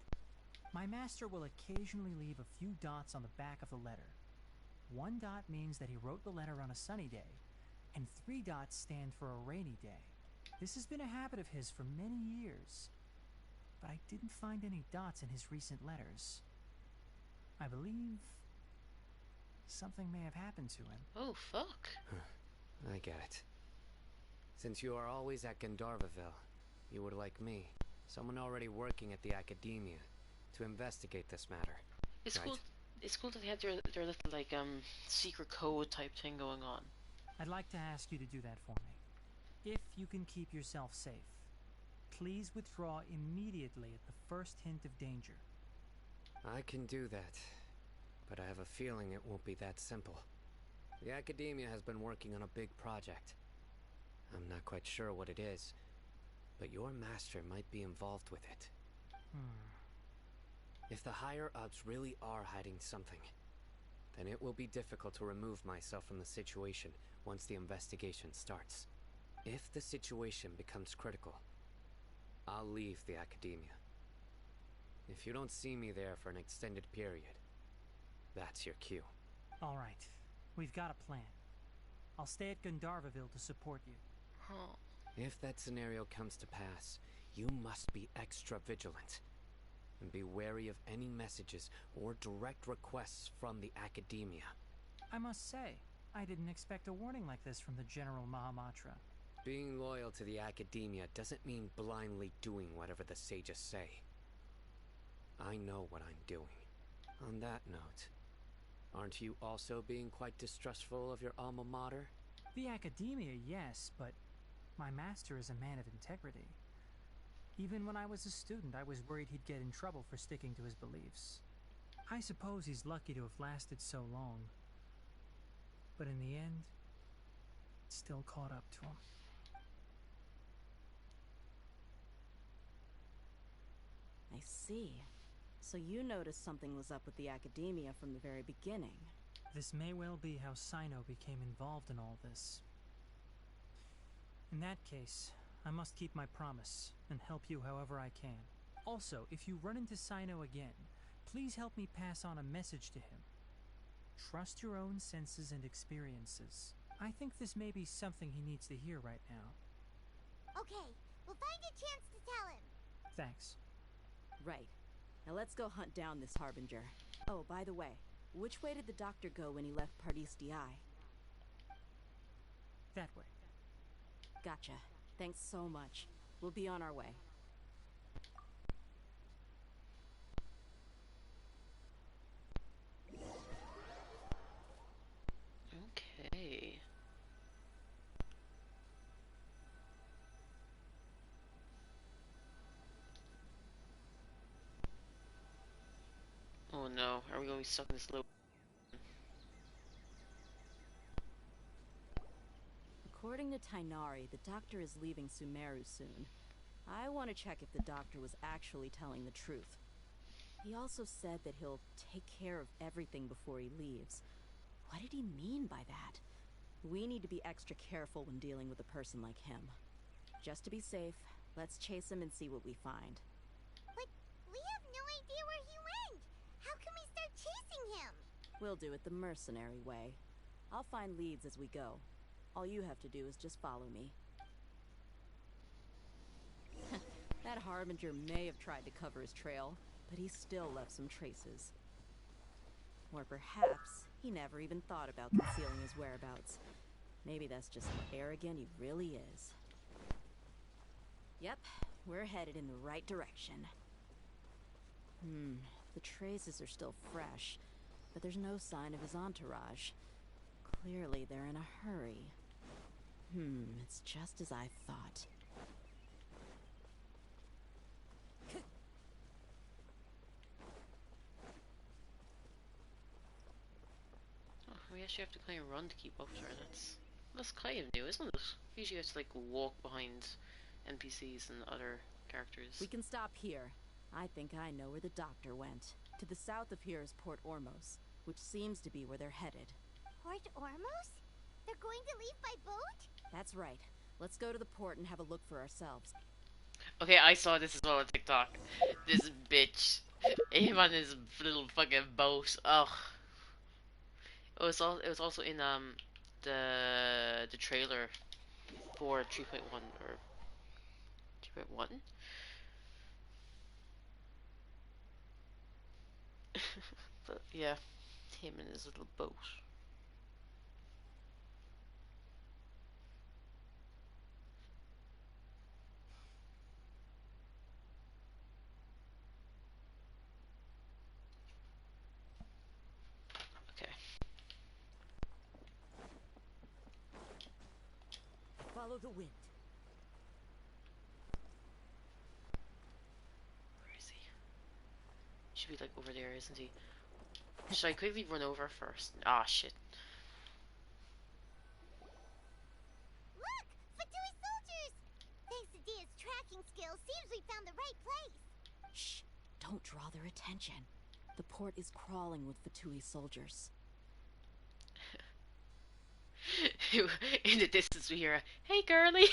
My master will occasionally leave a few dots on the back of the letter. 1 dot means that he wrote the letter on a sunny day, and 3 dots stand for a rainy day. This has been a habit of his for many years, but I didn't find any dots in his recent letters. I believe something may have happened to him. Oh, fuck. I get it. Since you are always at Gandharvaville, you would like me. Someone already working at the academia to investigate this matter. It's right? cool. It's cool that they had their little like secret code type thing going on. I'd like to ask you to do that for me. If you can keep yourself safe, please withdraw immediately at the first hint of danger. I can do that, but I have a feeling it won't be that simple. The academia has been working on a big project. I'm not quite sure what it is, but your master might be involved with it. If the higher-ups really are hiding something, then it will be difficult to remove myself from the situation once the investigation starts. If the situation becomes critical, I'll leave the academia. If you don't see me there for an extended period, that's your cue. All right, we've got a plan. I'll stay at Gandharvaville to support you. Huh. If that scenario comes to pass, you must be extra vigilant. And be wary of any messages or direct requests from the academia. I must say, I didn't expect a warning like this from the General Mahamatra. Being loyal to the academia doesn't mean blindly doing whatever the sages say. I know what I'm doing. On that note, aren't you also being quite distrustful of your alma mater? The academia, yes, but my master is a man of integrity. Even when I was a student, I was worried he'd get in trouble for sticking to his beliefs. I suppose he's lucky to have lasted so long. But in the end, it still caught up to him. I see. So you noticed something was up with the academia from the very beginning. This may well be how Sino became involved in all this. In that case, I must keep my promise and help you however I can. Also, if you run into Sino again, please help me pass on a message to him. Trust your own senses and experiences. I think this may be something he needs to hear right now. Okay, we'll find a chance to tell him. Thanks. Right. Now let's go hunt down this Harbinger. Oh, by the way, which way did the doctor go when he left Pardis Di? That way. Gotcha. Thanks so much. We'll be on our way. Okay. Oh no, are we going to be stuck in this loop? According to Tainari, the doctor is leaving Sumeru soon. I want to check if the doctor was actually telling the truth. He also said that he'll take care of everything before he leaves. What did he mean by that? We need to be extra careful when dealing with a person like him. Just to be safe, let's chase him and see what we find. But we have no idea where he went. How can we start chasing him? We'll do it the mercenary way. I'll find leads as we go. All you have to do is just follow me. That Harbinger may have tried to cover his trail, but he still left some traces. Or perhaps he never even thought about concealing his whereabouts. Maybe that's just how arrogant he really is. Yep, we're headed in the right direction. The traces are still fresh, but there's no sign of his entourage. Clearly they're in a hurry. It's just as I thought. Oh, we actually have to kind of run to keep up to her. That's kind of new, isn't it? Usually you have to like walk behind NPCs and other characters. We can stop here. I think I know where the doctor went. To the south of here is Port Ormos, which seems to be where they're headed. Port Ormos? They're going to leave by boat? That's right. Let's go to the port and have a look for ourselves. Okay, I saw this as well on TikTok. This bitch. Him on his little fucking boat. Ugh. It was also in the trailer for 3.1 or 3.1. But yeah, him and his little boat. follow the wind. Where is he? He should be like over there, isn't he? Should I quickly run over first? Ah, shit. Look! Fatui soldiers! Thanks to Dia's tracking skills, seems we found the right place. Shh! Don't draw their attention. The port is crawling with Fatui soldiers. In the distance we hear a, "Hey girly!"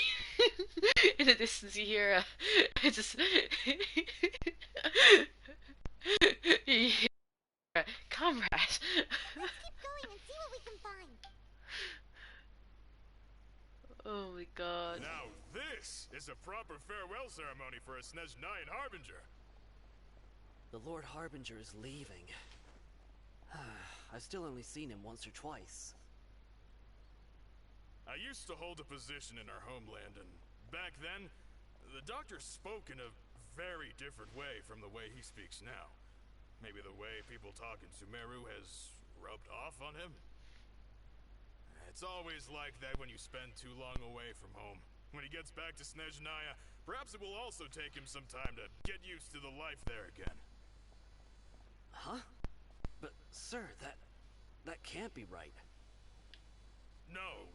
In the distance you hear a, it's just you hear a, "Comrade!" Let's keep going and see what we can find. Oh my god. Now this is a proper farewell ceremony for a Snezhnayan Harbinger. The Lord Harbinger is leaving. I've still only seen him once or twice. I used to hold a position in our homeland, and back then, the doctor spoke in a very different way from the way he speaks now. Maybe the way people talk in Sumeru has rubbed off on him? It's always like that when you spend too long away from home. When he gets back to Snezhnaya, perhaps it will also take him some time to get used to the life there again. Huh? But, sir, that can't be right.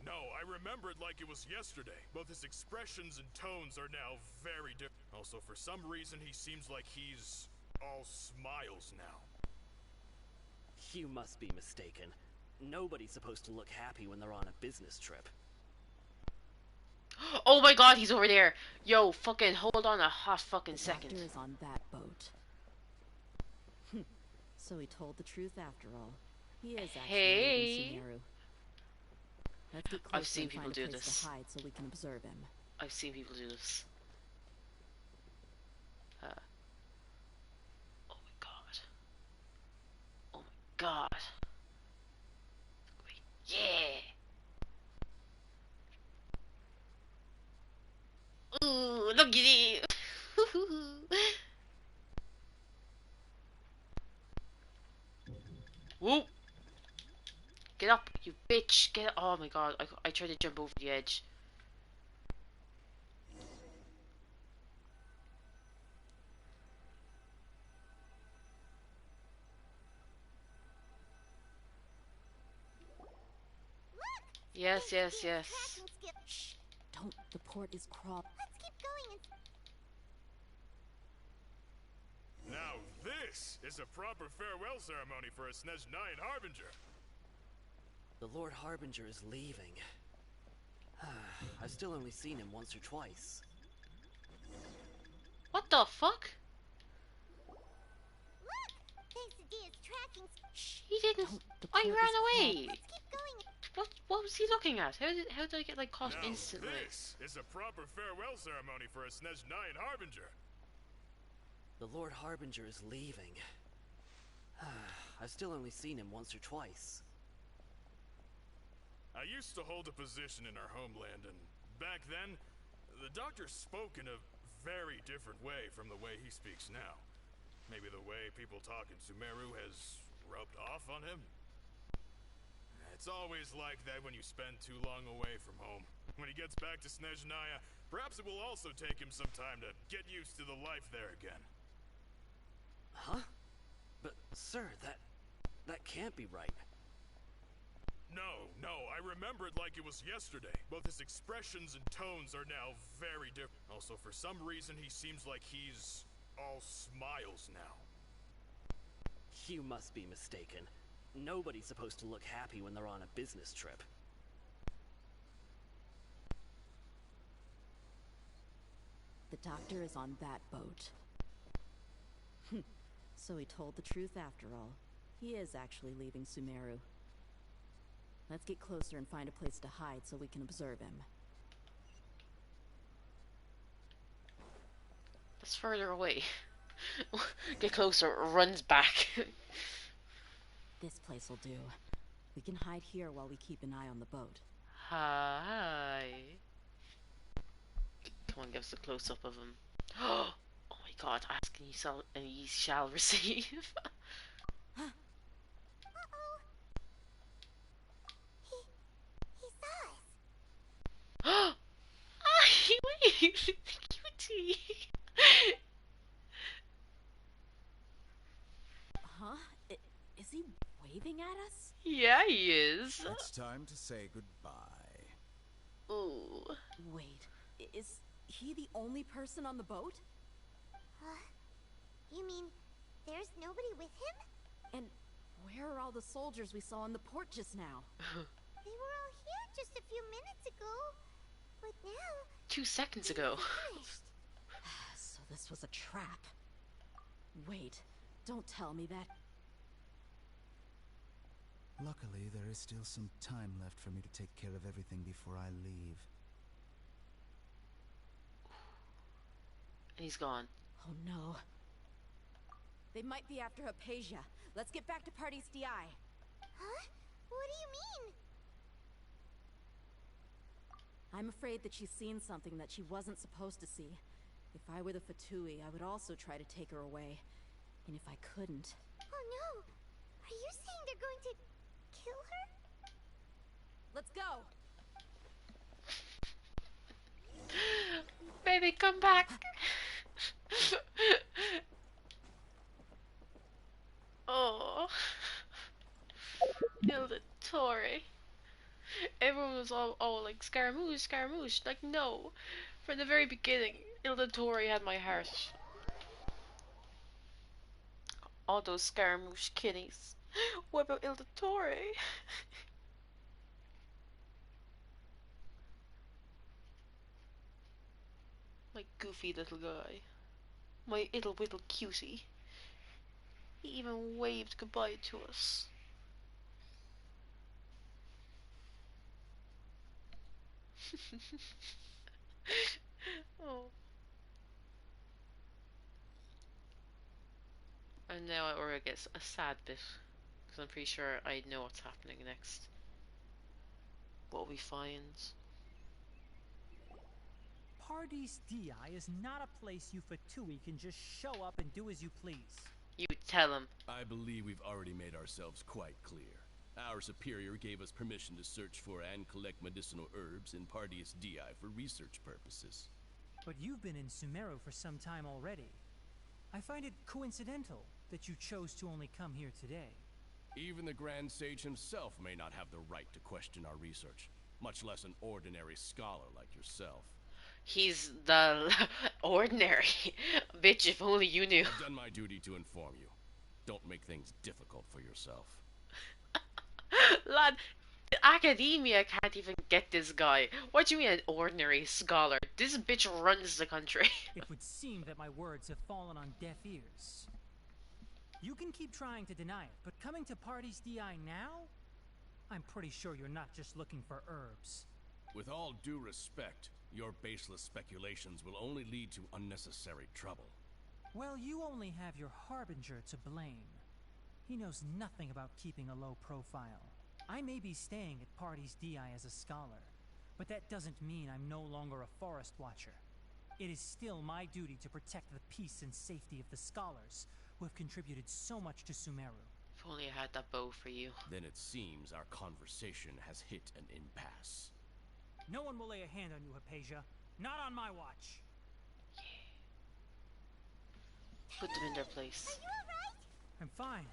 No, I remember it like it was yesterday. Both his expressions and tones are now very different. Also, for some reason, he seems like he's all smiles now. You must be mistaken. Nobody's supposed to look happy when they're on a business trip. Oh my god, he's over there. Yo, fucking hold on a hot fucking second. The doctor is on that boat. So he told the truth after all. He is actually leaving Sumeru. Let's get closer. I've seen people do this. To hide so we can observe him. I've seen people do this. Oh my god. Oh my god. Yeah. Ooh, look at you. Whoop. Get up, you bitch. Get up. Oh my god, I tried to jump over the edge. Yes. Shh! Don't. The port is crawling. Let's keep going and... Now this is a proper farewell ceremony for a Snezhnayan Harbinger. The Lord Harbinger is leaving. I've still only seen him once or twice. What the fuck? Look! Thanks to Dia's tracking... Shh, he didn't... I ran away! Let's keep going. What was he looking at? How did I get like caught now instantly? This is a proper farewell ceremony for a Snezhnayan Harbinger. The Lord Harbinger is leaving. I've still only seen him once or twice. I used to hold a position in our homeland, and back then, the doctor spoke in a very different way from the way he speaks now. Maybe the way people talk in Sumeru has rubbed off on him? It's always like that when you spend too long away from home. When he gets back to Snezhnaya, perhaps it will also take him some time to get used to the life there again. Huh? But, sir, that can't be right. No, I remember it like it was yesterday. Both his expressions and tones are now very different. Also, for some reason, he seems like he's all smiles now. You must be mistaken. Nobody's supposed to look happy when they're on a business trip. The doctor is on that boat. So he told the truth after all. He is actually leaving Sumeru. Let's get closer and find a place to hide so we can observe him. That's further away. Get closer, runs back. This place will do. We can hide here while we keep an eye on the boat. Hi. Come on, give us a close-up of him. Oh my god, ask and ye shall receive. Uh-oh. He saw us. Cutie. Huh? Is he waving at us? Yeah, he is. It's time to say goodbye. Ooh. Wait, is he the only person on the boat? You mean there's nobody with him? And where are all the soldiers we saw in the port just now? They were all here just a few minutes ago. But now... 2 seconds ago. So this was a trap. Wait, don't tell me that... Luckily, there is still some time left for me to take care of everything before I leave. And he's gone. Oh no. They might be after Hypatia. Let's get back to Party's DI. Huh? What do you mean? I'm afraid that she's seen something that she wasn't supposed to see. If I were the Fatui, I would also try to take her away. And if I couldn't... Oh no! Are you saying they're going to kill her? Let's go! Baby, come back! Oh. Hilda Torre. Everyone was all like, Scaramouche, Scaramouche. Like, no. From the very beginning, Hilda Torre had my heart. All those Scaramouche kitties. What about Hilda Torre? My goofy little guy. My little whittle cutie. He even waved goodbye to us. Oh. And now Aura gets a sad bit. Because I'm pretty sure I know what's happening next. What we find. Party's DI is not a place you Fatui can just show up and do as you please. You tell him. I believe we've already made ourselves quite clear. Our superior gave us permission to search for and collect medicinal herbs in Pardeus DI for research purposes. But you've been in Sumeru for some time already. I find it coincidental that you chose to only come here today. Even the Grand Sage himself may not have the right to question our research, much less an ordinary scholar like yourself. He's the ordinary. Bitch, if only you knew. I've done my duty to inform you. Don't make things difficult for yourself. Lad, academia can't even get this guy. What do you mean an ordinary scholar? This bitch runs the country. It would seem that my words have fallen on deaf ears. You can keep trying to deny it, but coming to Party's DI now? I'm pretty sure you're not just looking for herbs. With all due respect, your baseless speculations will only lead to unnecessary trouble. Well, you only have your Harbinger to blame. He knows nothing about keeping a low profile. I may be staying at Party's DI as a scholar, but that doesn't mean I'm no longer a forest watcher. It is still my duty to protect the peace and safety of the scholars who have contributed so much to Sumeru. If only I had that bow for you. Then it seems our conversation has hit an impasse. No one will lay a hand on you, Hypatia. Not on my watch. Put them in their place. Are you alright? I'm fine.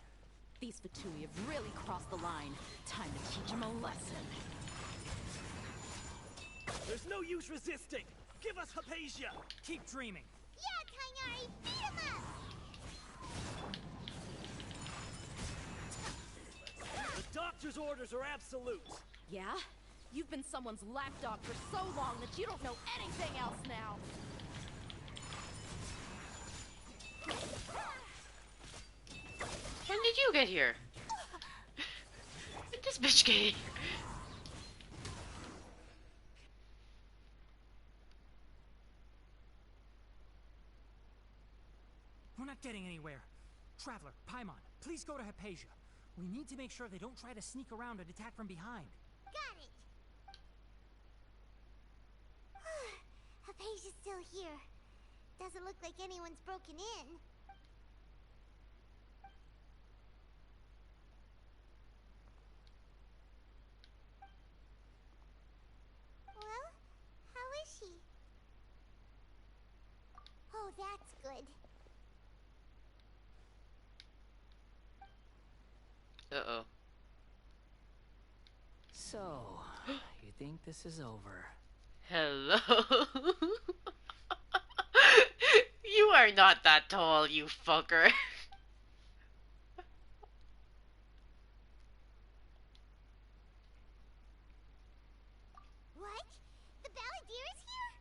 These Fatui have really crossed the line. Time to teach them a lesson. There's no use resisting! Give us Hypatia! Keep dreaming. Yeah, Tainari, beat him up! The doctor's orders are absolute! Yeah? You've been someone's lapdog for so long that you don't know anything else now! When did you get here? When did this bitch get here? We're not getting anywhere. Traveler, Paimon, please go to Hypatia. We need to make sure they don't try to sneak around and attack from behind. Got it! Hypatia's still here. Doesn't look like anyone's broken in. Well, how is she? That's good. Uh-oh. So, you think this is over? Hello? You are not that tall, you fucker. What? The Balladeer's here?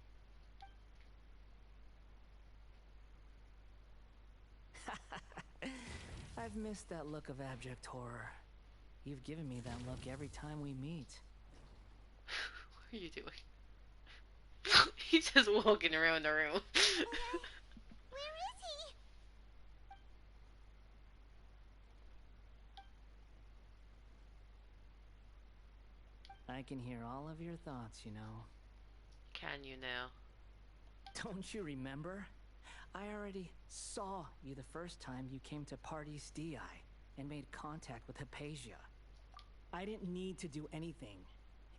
I've missed that look of abject horror. You've given me that look every time we meet. What are you doing? He's just walking around the room. Where is he? I can hear all of your thoughts, you know. Can you now? Don't you remember? I already saw you the first time you came to Party's DI and made contact with Hypatia. I didn't need to do anything.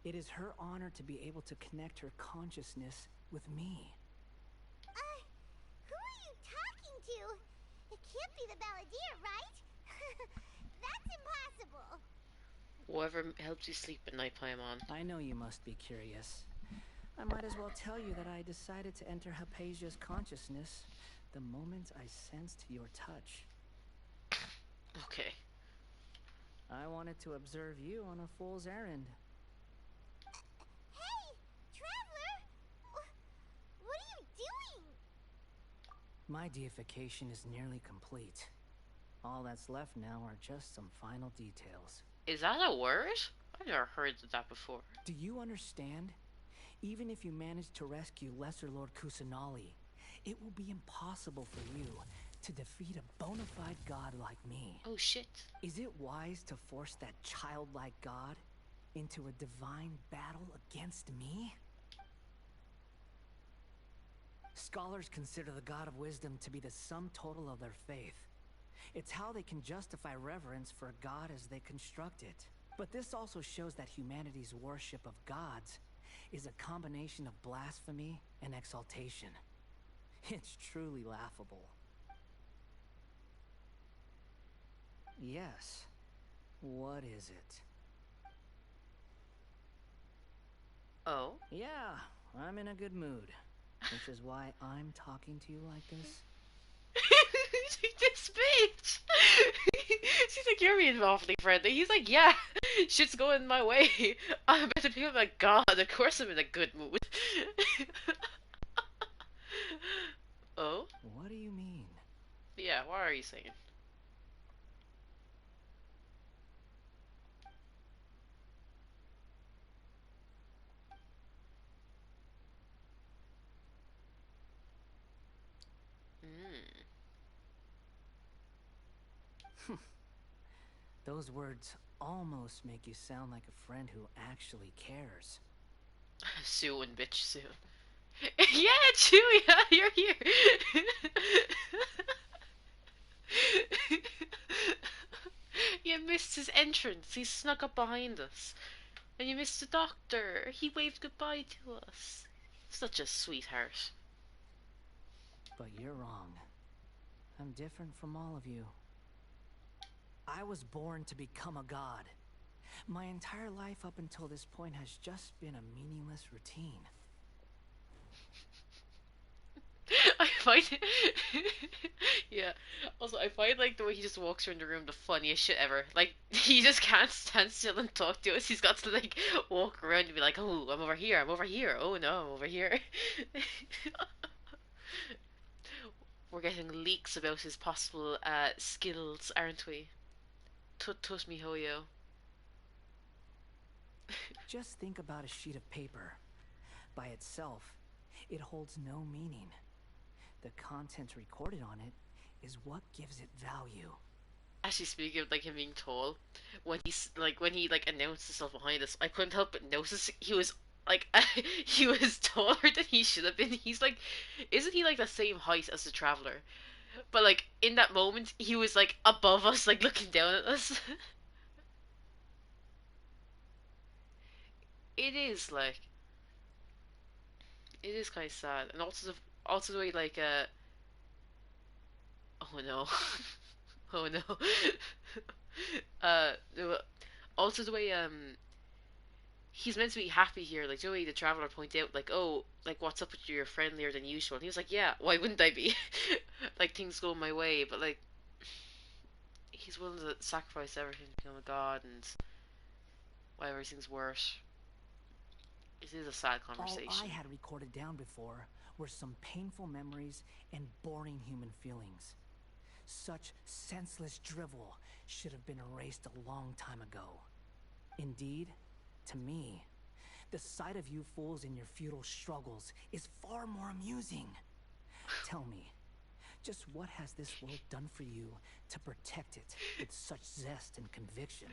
It is her honor to be able to connect her consciousness with me. Who are you talking to? It can't be the Balladeer, right? That's impossible. Whatever helps you sleep at night, Paimon. I know you must be curious. I might as well tell you that I decided to enter Hypatia's consciousness the moment I sensed your touch. Okay. I wanted to observe you on a fool's errand. Hey, Traveler! What are you doing? My deification is nearly complete. All that's left now are just some final details. Is that a word? I've never heard of that before. Do you understand? Even if you manage to rescue Lesser Lord Kusanali, it will be impossible for you to defeat a bona fide god like me. Oh shit. Is it wise to force that childlike god into a divine battle against me? Scholars consider the god of wisdom to be the sum total of their faith. It's how they can justify reverence for a god as they construct it. But this also shows that humanity's worship of gods is a combination of blasphemy and exaltation. It's truly laughable. Yes. What is it? Oh? Yeah, I'm in a good mood. Which is why I'm talking to you like this. This bitch! She's like, you're being awfully friendly. He's like, yeah, shit's going my way. I'm about to be my god. Of course I'm in a good mood. Oh? What do you mean? Yeah, what are you saying? Those words almost make you sound like a friend who actually cares. Soon, bitch, soon. Yeah, Chewie, you're here. You missed his entrance. He snuck up behind us. And you missed the doctor. He waved goodbye to us. Such a sweetheart. But you're wrong. I'm different from all of you. I was born to become a god. My entire life up until this point has just been a meaningless routine. I find it... Yeah. Also, I find, like, the way he just walks around the room the funniest shit ever. Like, he just can't stand still and talk to us. He's got to, like, walk around and be like, oh, I'm over here, I'm over here. Oh, no, I'm over here. We're getting leaks about his possible skills, aren't we? Tut me hoyo. Just think about a sheet of paper. By itself, it holds no meaning. The content recorded on it is what gives it value. Actually, speaking of, like, him being tall, when he announced himself behind us, I couldn't help but notice he was like he was taller than he should have been. He's like, isn't he like the same height as the Traveler? But like in that moment, he was like above us, like looking down at us. It is it is kind of sad, and also the way like Oh no. Oh no. Also the way he's meant to be happy here. Like Joey, the traveler, pointed out, like, oh, like what's up with you? You're friendlier than usual. And he was like, yeah, why wouldn't I be? Like things go my way, but like he's willing to sacrifice everything to become a god, and why everything's worse. It is a sad conversation. All I had recorded down before were some painful memories and boring human feelings. Such senseless drivel should have been erased a long time ago. Indeed, to me, the sight of you fools in your futile struggles is far more amusing. Tell me, just what has this world done for you to protect it with such zest and conviction?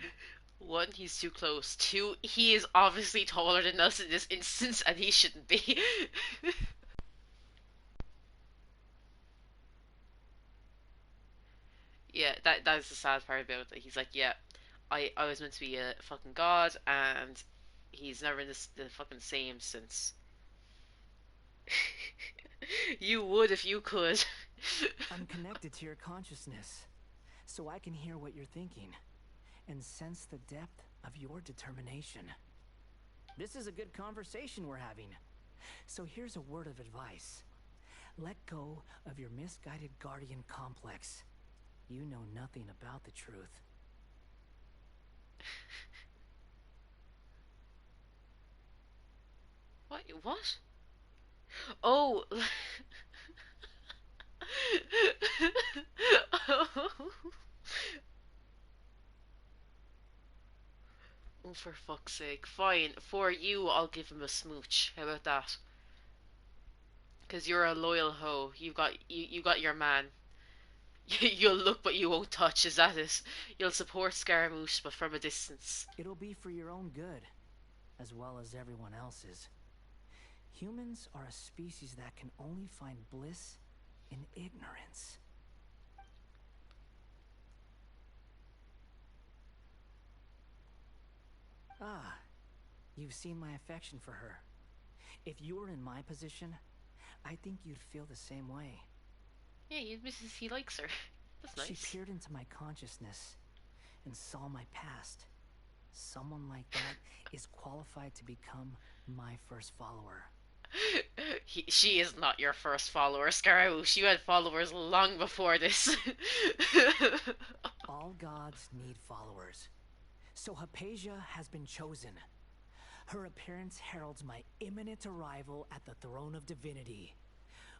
One, he's too close. Two, he is obviously taller than us in this instance, and he shouldn't be. Yeah, that is the sad part about it. He's like, yeah, I was meant to be a fucking god, and he's never the fucking same since. You would if you could. I'm connected to your consciousness, so I can hear what you're thinking, and sense the depth of your determination. This is a good conversation we're having. So here's a word of advice. Let go of your misguided guardian complex. You know nothing about the truth. What? Oh. Oh, for fuck's sake. Fine. For you, I'll give him a smooch. How about that? Because you're a loyal hoe. You got your man. You'll look but you won't touch, is that it? You'll support Scaramouche, but from a distance. It'll be for your own good, as well as everyone else's. Humans are a species that can only find bliss in ignorance. Ah, you've seen my affection for her. If you were in my position, I think you'd feel the same way. Yeah, he likes her. That's nice. She peered into my consciousness and saw my past. Someone like that is qualified to become my first follower. She is not your first follower, Scaramouche. You had followers long before this. All gods need followers. So Hypatia has been chosen. Her appearance heralds my imminent arrival at the throne of divinity,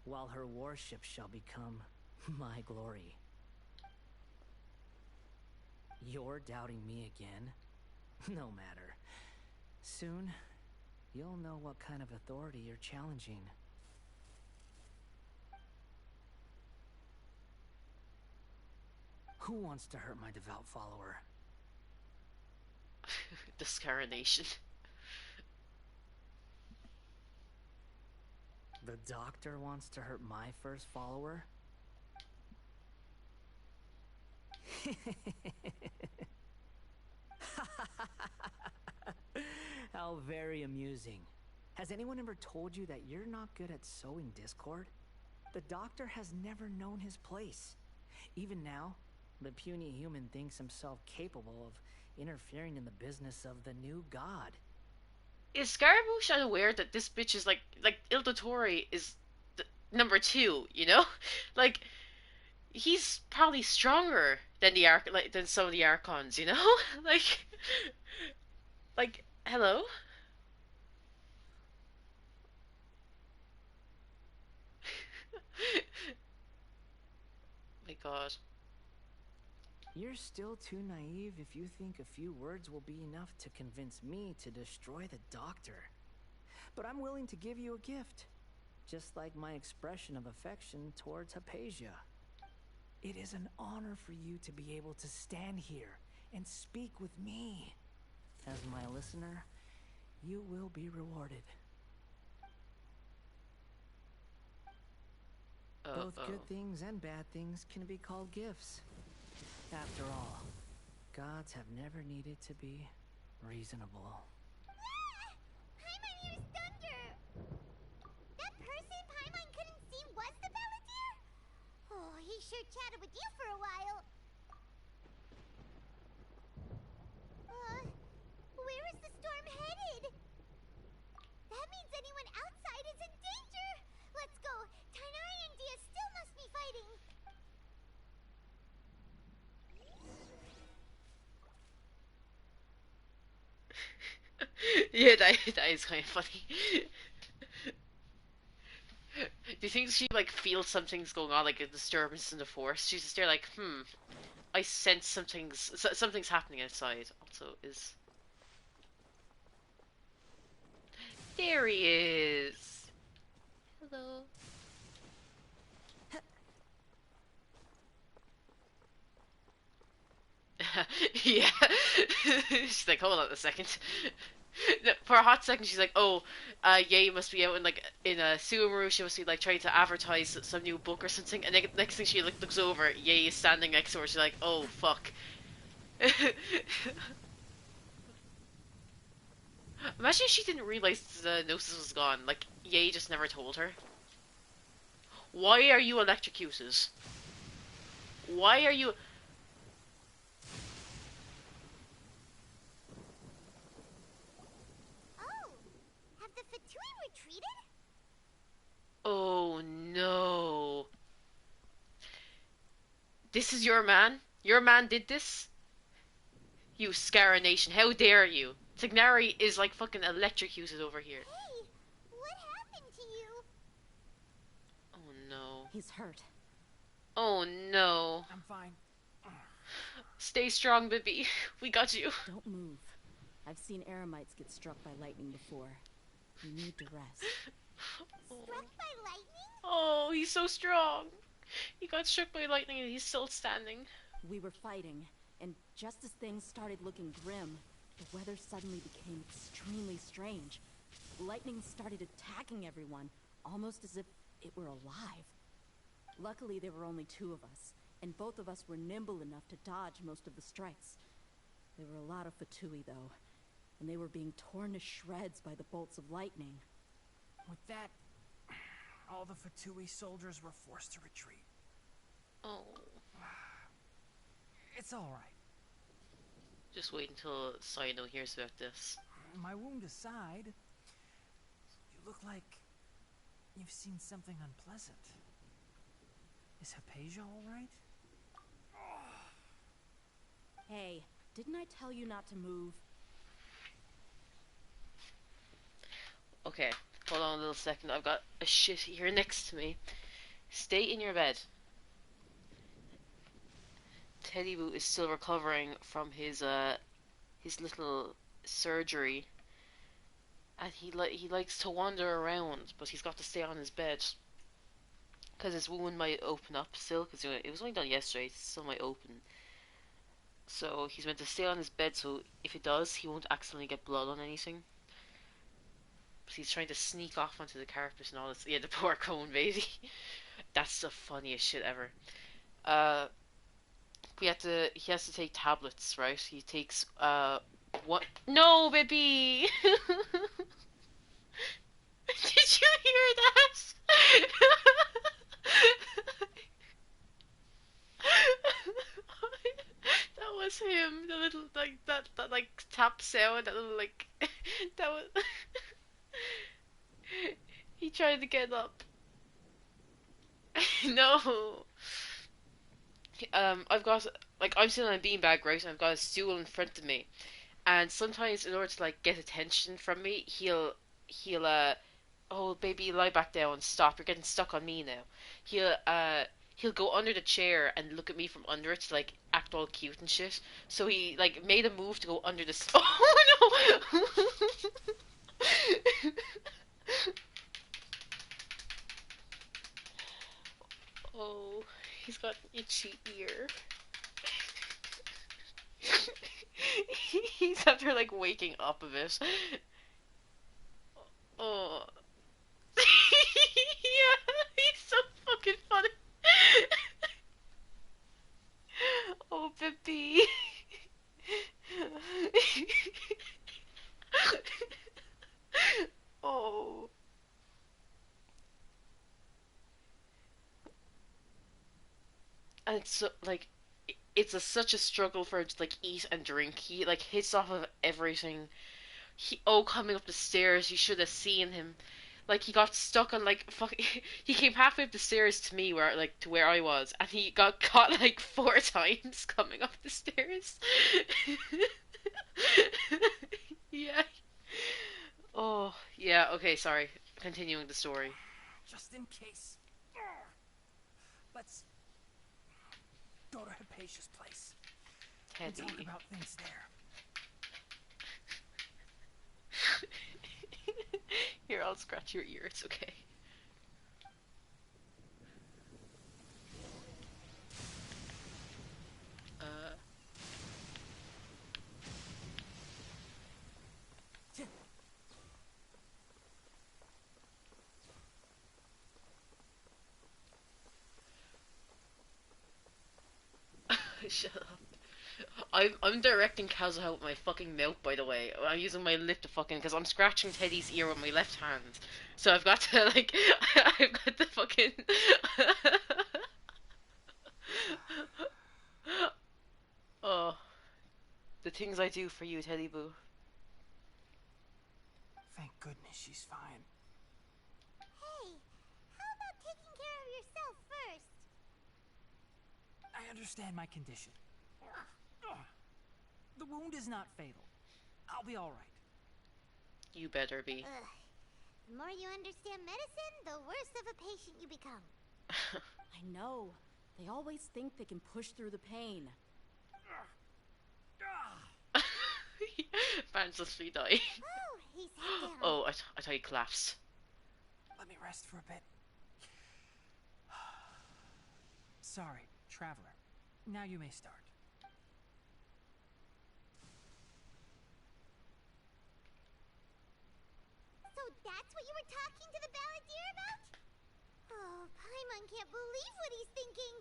while her worship shall become my glory. You're doubting me again? No matter. Soon, you'll know what kind of authority you're challenging. Who wants to hurt my devout follower? Discarnation. The doctor wants to hurt my first follower? How very amusing. Has anyone ever told you that you're not good at sowing discord? The doctor has never known his place. Even now, the puny human thinks himself capable of interfering in the business of the new god. Is Scaramouche unaware that this bitch is like Il Dottore is number 2, you know? Like, he's probably stronger than than some of the Archons, you know? like, hello? My god. You're still too naive if you think a few words will be enough to convince me to destroy the doctor. But I'm willing to give you a gift, just like my expression of affection towards Hypatia. It is an honor for you to be able to stand here and speak with me. As my listener, you will be rewarded. Both good things and bad things can be called gifts. After all, gods have never needed to be reasonable. Paimon hears thunder! That person Paimon couldn't see was the Balladeer? Oh, he sure chatted with you for a while. Where is the storm headed? That means anyone outside is in danger! Let's go! Tainari and Dia still must be fighting! Yeah, that is kind of funny. Do you think she like feels something's going on, like a disturbance in the force? She's just there like, I sense something's happening outside. Also, is there he is. Hello. Yeah. She's like, hold on a second. For a hot second, she's like, "Oh, Ye must be out in a Subaru. She must be like trying to advertise some new book or something." And then next thing she looks over, Ye is standing next to her. She's like, "Oh fuck." Imagine if she didn't realize the Gnosis was gone. Like Ye just never told her. Why are you electrocuted? Why are you? Have the Fatui retreated? Oh no. This is your man? Your man did this? You Scara Nation, how dare you? Tignari is like fucking electrocuted over here. Hey, what happened to you? Oh no. He's hurt. Oh no. I'm fine. Stay strong, baby. We got you. Don't move. I've seen Eremites get struck by lightning before. You need to rest. Struck by lightning? Oh, he's so strong. He got struck by lightning and he's still standing. We were fighting, and just as things started looking grim, the weather suddenly became extremely strange. Lightning started attacking everyone, almost as if it were alive. Luckily, there were only two of us, and both of us were nimble enough to dodge most of the strikes. There were a lot of Fatui, though, and they were being torn to shreds by the bolts of lightning. With that, all the Fatui soldiers were forced to retreat. Oh. It's alright. Just wait until Sino hears about this. My wound aside, you look like you've seen something unpleasant. Is Hypatia alright? Hey, didn't I tell you not to move? Okay, hold on a little second. I've got a shit here next to me. Stay in your bed. Teddy Boo is still recovering from his little surgery, and he likes to wander around, but he's got to stay on his bed because his wound might open up still. Because it was only done yesterday, it still might open. So he's meant to stay on his bed, so if it does, he won't accidentally get blood on anything. But he's trying to sneak off onto the carpet and all this. Yeah, the poor cone baby. That's the funniest shit ever. He has to take tablets, right? He takes what? No, baby. Did you hear that? That was him. The little that like tap sound. That little like that was. He tried to get up. No. I've got I'm sitting on a beanbag, right? And I've got a stool in front of me, and sometimes in order to like get attention from me, he'll oh baby, lie back down, stop, you're getting stuck on me now. He'll go under the chair and look at me from under it to like act all cute and shit. So he like made a move to go under the oh no. Oh, he's got an itchy ear. He's after like waking up a bit. Oh. Yeah, he's so fucking funny. Oh, baby. Oh. and it's so, like it's such a struggle for him to like eat and drink. He like hits off of everything. Coming up the stairs, you should have seen him. Like he got stuck on like fuck. He came halfway up the stairs to me where I was, and he got caught like 4 times coming up the stairs. Yeah. Oh yeah. Okay. Sorry. Continuing the story. Just in case. Let's go to Hypatia's place. And Teddy. talk about things there. Here, I'll scratch your ear. It's okay. Shut up. I'm directing Kazuha with my fucking mouth, by the way. I'm using my lip to fucking, because I'm scratching Teddy's ear with my left hand. So I've got to, like, I've got to fucking... Oh. The things I do for you, Teddy Boo. Thank goodness she's fine. Hey, how about taking care of yourself first? I understand my condition. The wound is not fatal. I'll be alright. You better be. The more you understand medicine, the worse of a patient you become. I know. They always think they can push through the pain. Man's literally dying. Oh, he's down. Oh, I thought he collapsed. Let me rest for a bit. Sorry, traveler. Now you may start. So that's what you were talking to the balladeer about? Oh, Paimon can't believe what he's thinking.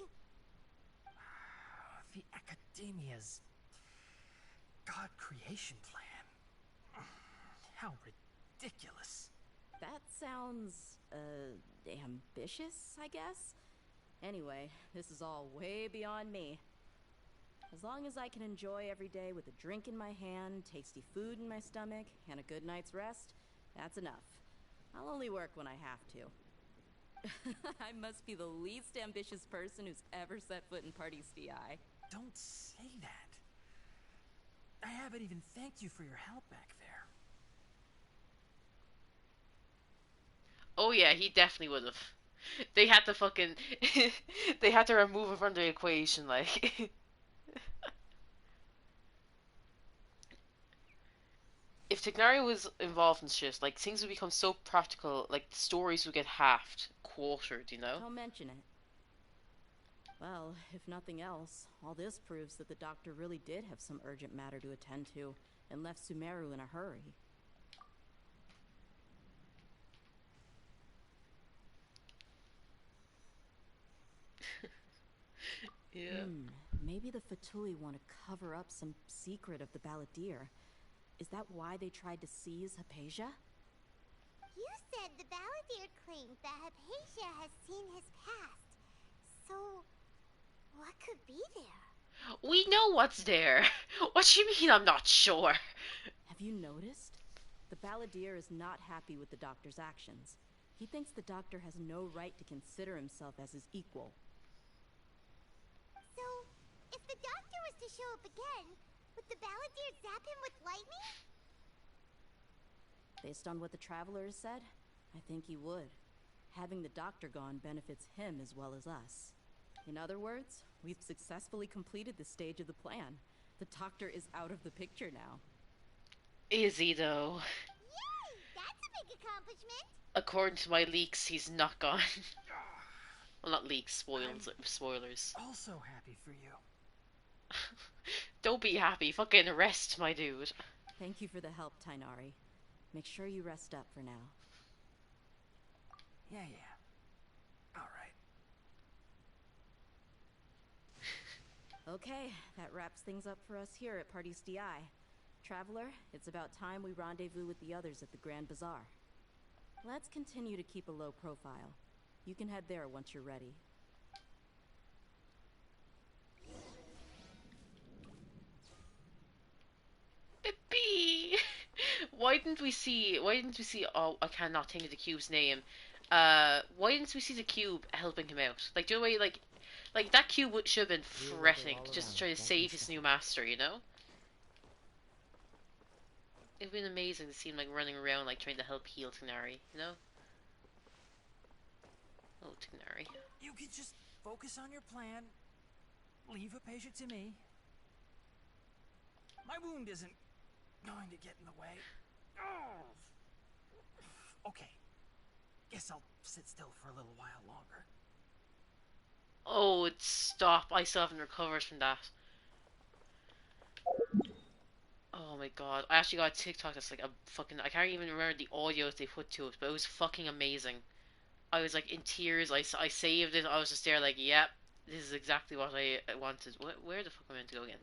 The Academia's God creation plan. How ridiculous. That sounds, ambitious, I guess? Anyway, this is all way beyond me. As long as I can enjoy every day with a drink in my hand, tasty food in my stomach, and a good night's rest, that's enough. I'll only work when I have to. I must be the least ambitious person who's ever set foot in Party DI. Don't say that. I haven't even thanked you for your help back there. Oh yeah, he definitely would have. They had to fucking... they had to remove him from the equation, like... If Tignari was involved in shit, like, things would become so practical, like, the stories would get halved, quartered, you know? Don't mention it. Well, if nothing else, all this proves that the doctor really did have some urgent matter to attend to, and left Sumeru in a hurry. Yeah. Maybe the Fatui want to cover up some secret of the balladeer. Is that why they tried to seize Hypatia? You said the balladeer claimed that Hypatia has seen his past. So, what could be there? We know what's there. What do you mean I'm not sure? Have you noticed? The balladeer is not happy with the doctor's actions. He thinks the doctor has no right to consider himself as his equal. So, if the doctor was to show up again, would the balladeer zap him with lightning? Based on what the traveler has said, I think he would. Having the doctor gone benefits him as well as us. In other words, we've successfully completed this stage of the plan. The doctor is out of the picture now. Is he, though? Yay! That's a big accomplishment! According to my leaks, he's not gone. Well, not leaks, spoilers. Also happy for you. Don't be happy, fucking rest, my dude. Thank you for the help, Tainari. Make sure you rest up for now. Yeah. Alright. Okay, that wraps things up for us here at Party's DI. Traveler, it's about time we rendezvous with the others at the Grand Bazaar. Let's continue to keep a low profile. You can head there once you're ready. didn't we see? Why didn't we see? Oh, I cannot think of the cube's name. Why didn't we see the cube helping him out? Like, do you know, like that cube should have been fretting to just try to save his new master. You know? It'd been amazing to see him like running around, like trying to help heal Tighnari. You know? Oh, Tighnari. You can just focus on your plan. Leave Hypatia to me. My wound isn't going to get in the way. Oh. Okay. Guess I'll sit still for a little while longer. Oh, stop. I still haven't recovered from that. Oh my god. I actually got a TikTok that's like a fucking... I can't even remember the audio they put to it, but it was fucking amazing. I was like in tears. I saved it. I was just there like, yep, this is exactly what I wanted. Where the fuck am I meant to go again?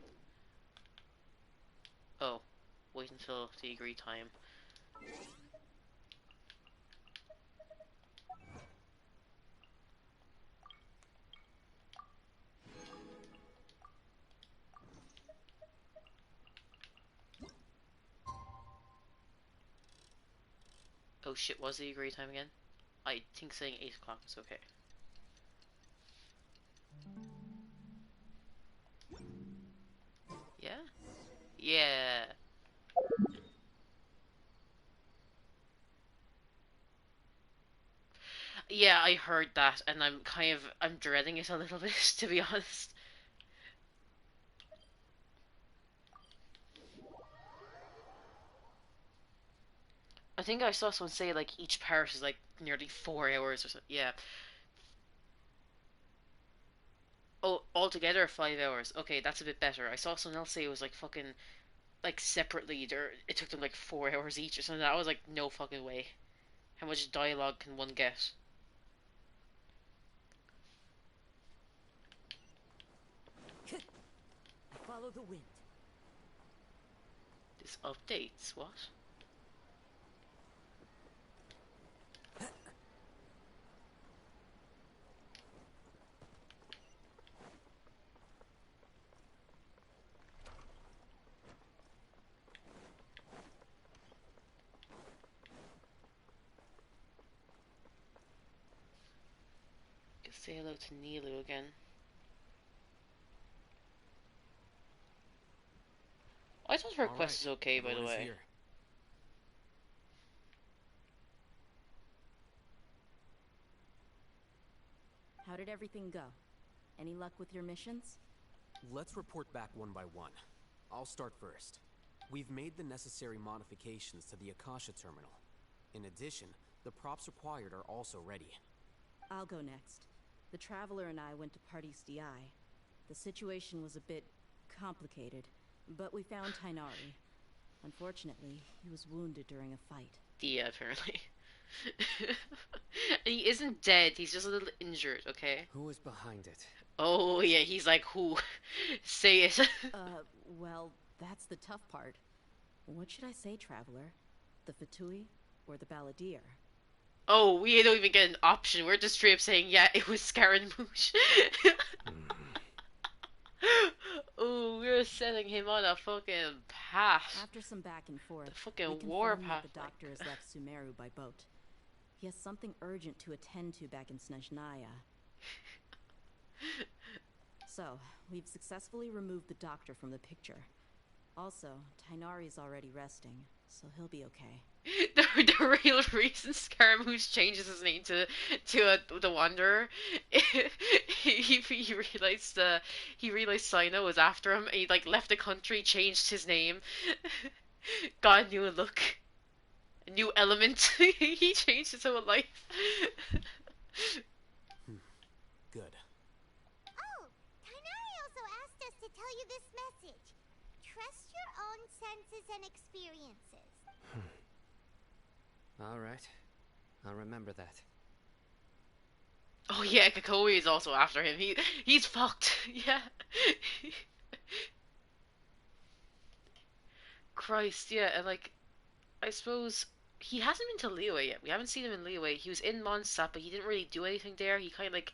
Oh, wait until the agreed time. Oh shit, was the agreed time again? I think saying 8 o'clock is okay. Yeah? Yeah. Yeah, I heard that, and I'm dreading it a little bit, to be honest. I think I saw someone say, like, each part is, like, nearly 4 hours or so. Yeah. Oh, altogether 5 hours. Okay, that's a bit better. I saw someone else say it was, like, fucking, like, separately, it took them, like, 4 hours each or something. I was like, no fucking way. How much dialogue can one get? Follow the wind. This updates, what? Say hello to Nilu again. I thought her quest is okay, by the way. Here. How did everything go? Any luck with your missions? Let's report back one by one. I'll start first. We've made the necessary modifications to the Akasha terminal. In addition, the props required are also ready. I'll go next. The Traveler and I went to Party's DI. The situation was a bit complicated, but we found Tighnari. Unfortunately, he was wounded during a fight. Yeah, apparently. And he isn't dead, he's just a little injured, okay? Who was behind it? Oh, yeah, he's like, who? Say it. Well, that's the tough part. What should I say, Traveler? The Fatui or the Balladeer? Oh, we don't even get an option. We're just straight up saying, yeah, it was Scaramouche. Oh, we're setting him on a fucking path. After some back and forth, the fucking we war confirmed path. that the doctor has left Sumeru by boat. He has something urgent to attend to back in Snezhnaya. So, we've successfully removed the doctor from the picture. Also, Tighnari's already resting, so he'll be okay. The real reason Scaramouche changes his name to the Wanderer, he realized Sino was after him. And he like left the country, changed his name, got a new look, a new element. He changed his whole life. Good. Oh, Tighnari also asked us to tell you this message. Trust your own senses and experiences. Alright. I'll remember that. Oh yeah, Kakoi is also after him. He's fucked. Yeah. Christ, yeah, and like, I suppose he hasn't been to Liyue yet. We haven't seen him in Liyue. He was in Mondstadt, but he didn't really do anything there. He kind of like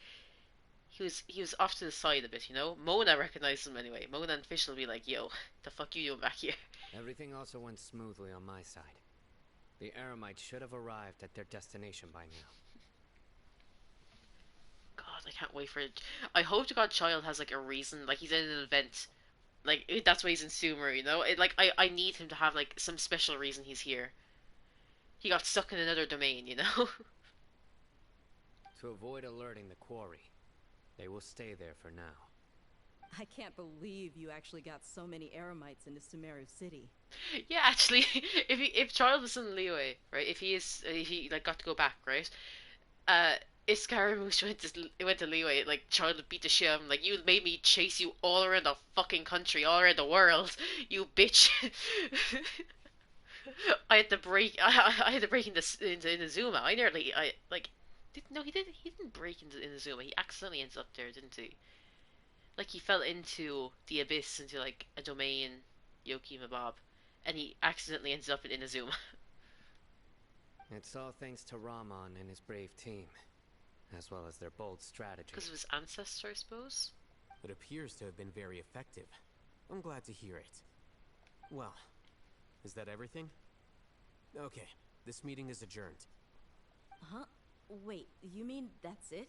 he was off to the side a bit, you know. Mona recognized him anyway. Mona and Fish will be like, "Yo, the fuck you doing back here?" Everything also went smoothly on my side. The Eremites should have arrived at their destination by now. God, I can't wait for it. I hope to God Child has like a reason, like he's in an event. Like that's why he's in Sumer, you know? I need him to have like some special reason he's here. He got stuck in another domain, you know? To avoid alerting the quarry, they will stay there for now. I can't believe you actually got so many Eremites into Sumeru City. Yeah, actually, if Child was in Liyue, right? If he like got to go back, right? If Scaramouche went to Liyue, like Child would beat the shit out of him. Like, you made me chase you all around the fucking country, all around the world, you bitch. I had to break. I had to break into Inazuma. He didn't break into Inazuma. He accidentally ends up there, didn't he? Like he fell into the abyss, into like a domain, Yoki Mabob, and he accidentally ends up in Inazuma. It's all thanks to Ramon and his brave team, as well as their bold strategy. Because of his ancestor, I suppose? It appears to have been very effective. I'm glad to hear it. Well, is that everything? Okay, this meeting is adjourned. Huh? Wait, you mean that's it?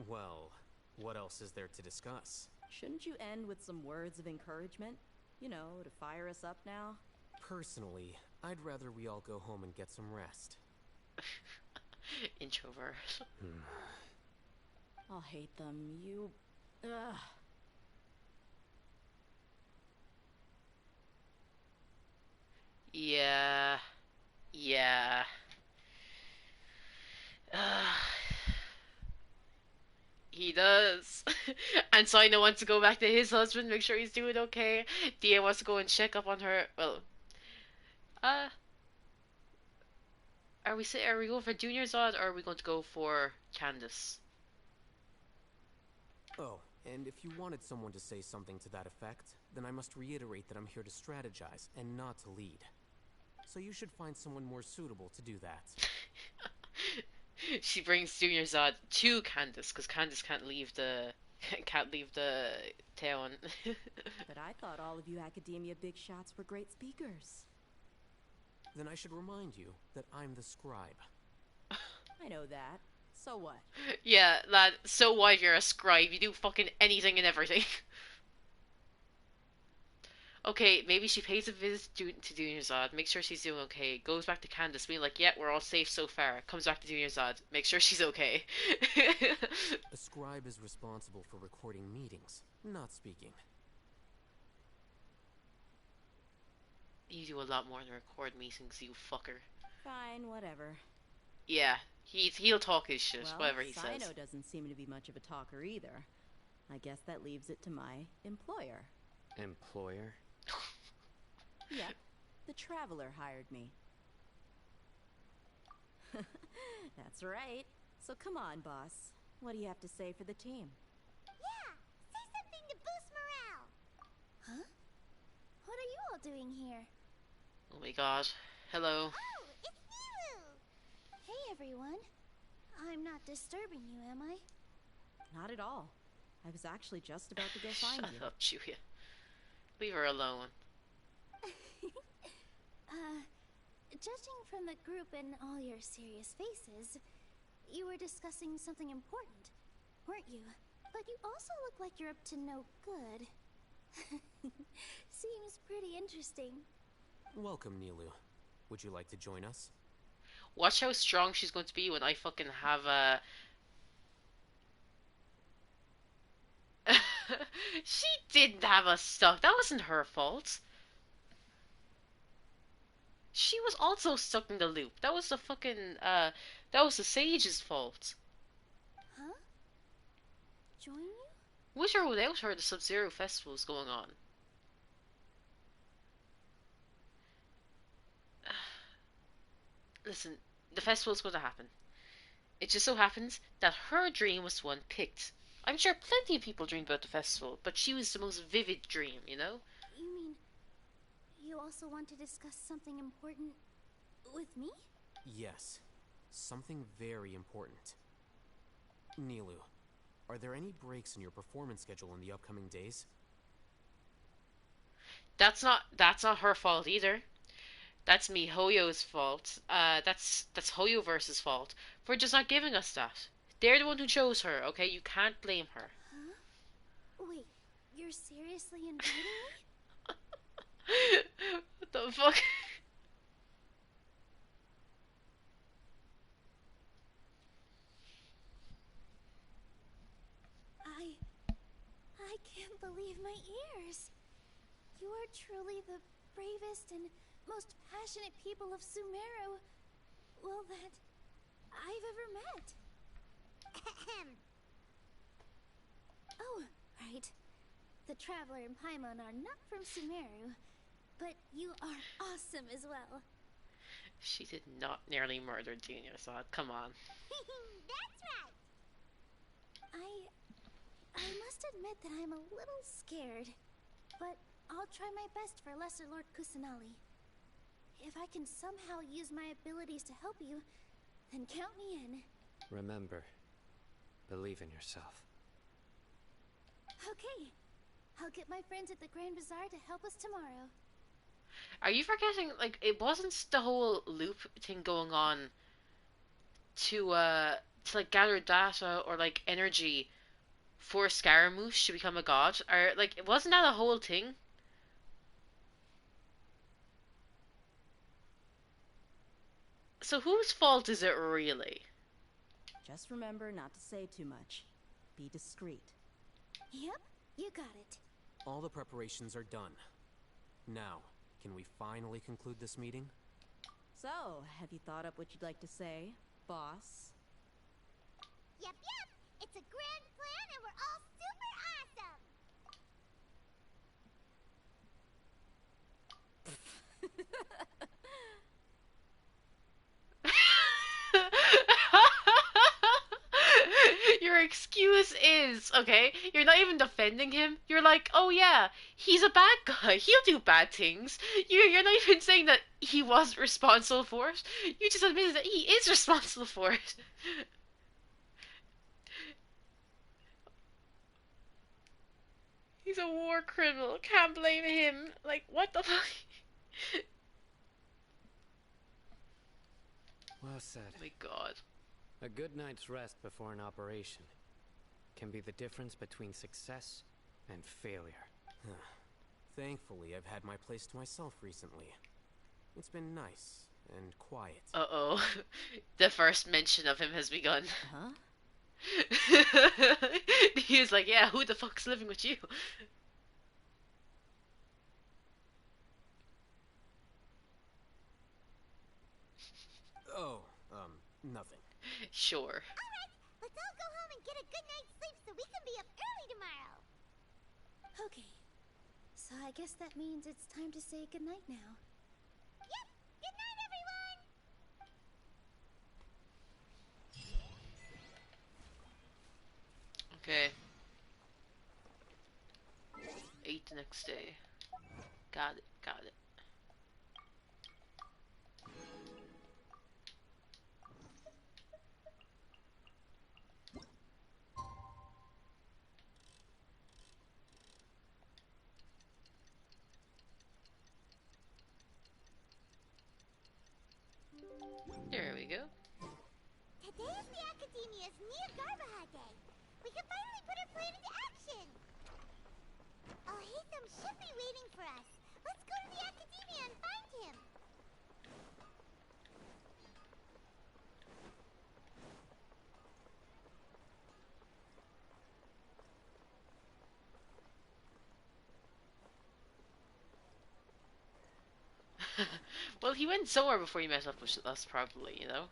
Well, what else is there to discuss? Shouldn't you end with some words of encouragement? You know, to fire us up now? Personally, I'd rather we all go home and get some rest. Introvert. I'll hate them. You... Ugh. Yeah. Yeah. He does. And Saina wants to go back to his husband, make sure he's doing okay. Dia wants to go and check up on her. Well, are we going for Junior Zod or are we going to go for Candace? Oh, and if you wanted someone to say something to that effect, then I must reiterate that I'm here to strategize and not to lead. So you should find someone more suitable to do that. She brings Junior Zod to Candace because Candace can't leave the town. But I thought all of you academia big shots were great speakers. Then I should remind you that I'm the scribe. I know that. So what? Yeah, lad, so what if you're a scribe? You do fucking anything and everything. Okay, maybe she pays a visit to Junior Zod, makes sure she's doing okay, goes back to Candace, being like, yeah, we're all safe so far, comes back to Junior Zod, makes sure she's okay. A scribe is responsible for recording meetings, not speaking. You do a lot more than record meetings, you fucker. Fine, whatever. Yeah, he'll talk his shit, well, whatever he Sino says. Doesn't seem to be much of a talker either. I guess that leaves it to my employer. Employer? Yep, the Traveler hired me. That's right. So come on, boss. What do you have to say for the team? Yeah, say something to boost morale. Huh? What are you all doing here? Oh my god. Hello. Oh, it's Nilu! Hey everyone. I'm not disturbing you, am I? Not at all. I was actually just about to go find you. Shut up, Julia. Leave her alone. Judging from the group and all your serious faces, you were discussing something important, weren't you? But you also look like you're up to no good. Seems pretty interesting. Welcome, Nilu. Would you like to join us? Watch how strong she's going to be when I fucking have a... She didn't have us stuck. That wasn't her fault. She was also stuck in the loop. That was the fucking, that was the Sage's fault. Huh? Join you? With or without her, the Sub-Zero Festival is going on. Listen, the festival's going to happen. It just so happens that her dream was the one picked. I'm sure plenty of people dreamed about the festival, but she was the most vivid dream, you know? You mean you also want to discuss something important with me? Yes, something very important. Nilu, are there any breaks in your performance schedule in the upcoming days? That's not her fault either. That's me, Hoyo's fault. That's Hoyoverse's fault for just not giving us that. They're the one who chose her, okay? You can't blame her. Huh? Wait, you're seriously inviting me? What the fuck? I can't believe my ears. You are truly the bravest and most passionate people of Sumeru, well, that I've ever met. Oh, right. The Traveler and Paimon are not from Sumeru, but you are awesome as well. She did not nearly murder Junior, so come on. That's right. I must admit that I'm a little scared, but I'll try my best for Lesser Lord Kusanali. If I can somehow use my abilities to help you, then count me in. Remember, believe in yourself. Okay. I'll get my friends at the Grand Bazaar to help us tomorrow. Are you forgetting, like, it wasn't the whole loop thing going on to like, gather data or, like, energy for Scaramouche to become a god? Or, like, wasn't that a whole thing? So whose fault is it really? Just remember not to say too much. Be discreet. Yep, you got it. All the preparations are done. Now, can we finally conclude this meeting? So, have you thought up what you'd like to say, boss? Yep. It's a grand plan and we're all super awesome. Your excuse is, okay, you're not even defending him. You're like, oh yeah, he's a bad guy. He'll do bad things. You're not even saying that he was responsible for it. You just admitted that he is responsible for it. He's a war criminal. Can't blame him. Like, what the fuck? Well said. Oh my god. A good night's rest before an operation can be the difference between success and failure. Thankfully, I've had my place to myself recently. It's been nice and quiet. Uh-oh. The first mention of him has begun. Huh? He was like, yeah, who the fuck's living with you? Oh, nothing. Sure. Alright, let's all go home and get a good night's sleep so we can be up early tomorrow. Okay, so I guess that means it's time to say goodnight now. Yep, good night everyone! Okay. 8 the next day. Got it. There we go. Today is the Academia's Niagarbaha Day. We can finally put our plan into action. Alhaitham should be waiting for us. Let's go to the Academia and find him. Well, he went somewhere before he met up with us, probably, you know?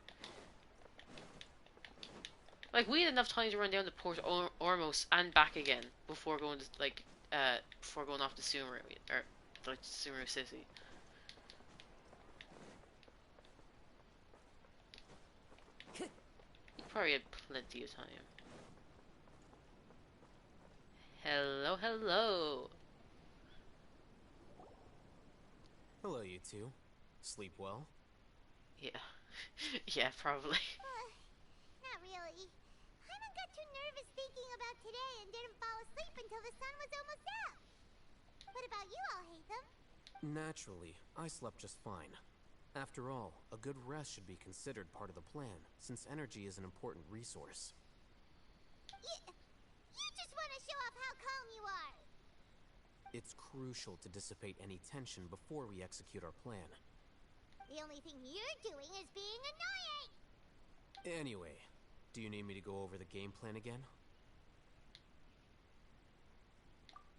Like, we had enough time to run down to Port Ormos and back again before going to, like, before going off to Sumeru, or, like, Sumeru City. He probably had plenty of time. Hello. Hello, you two. Sleep well? Yeah. Yeah, probably. Not really. Paimon got too nervous thinking about today and didn't fall asleep until the sun was almost out. What about you, Alhaitham? Naturally, I slept just fine. After all, a good rest should be considered part of the plan, since energy is an important resource. You just want to show off how calm you are. It's crucial to dissipate any tension before we execute our plan. The only thing you're doing is being annoying. Anyway, do you need me to go over the game plan again?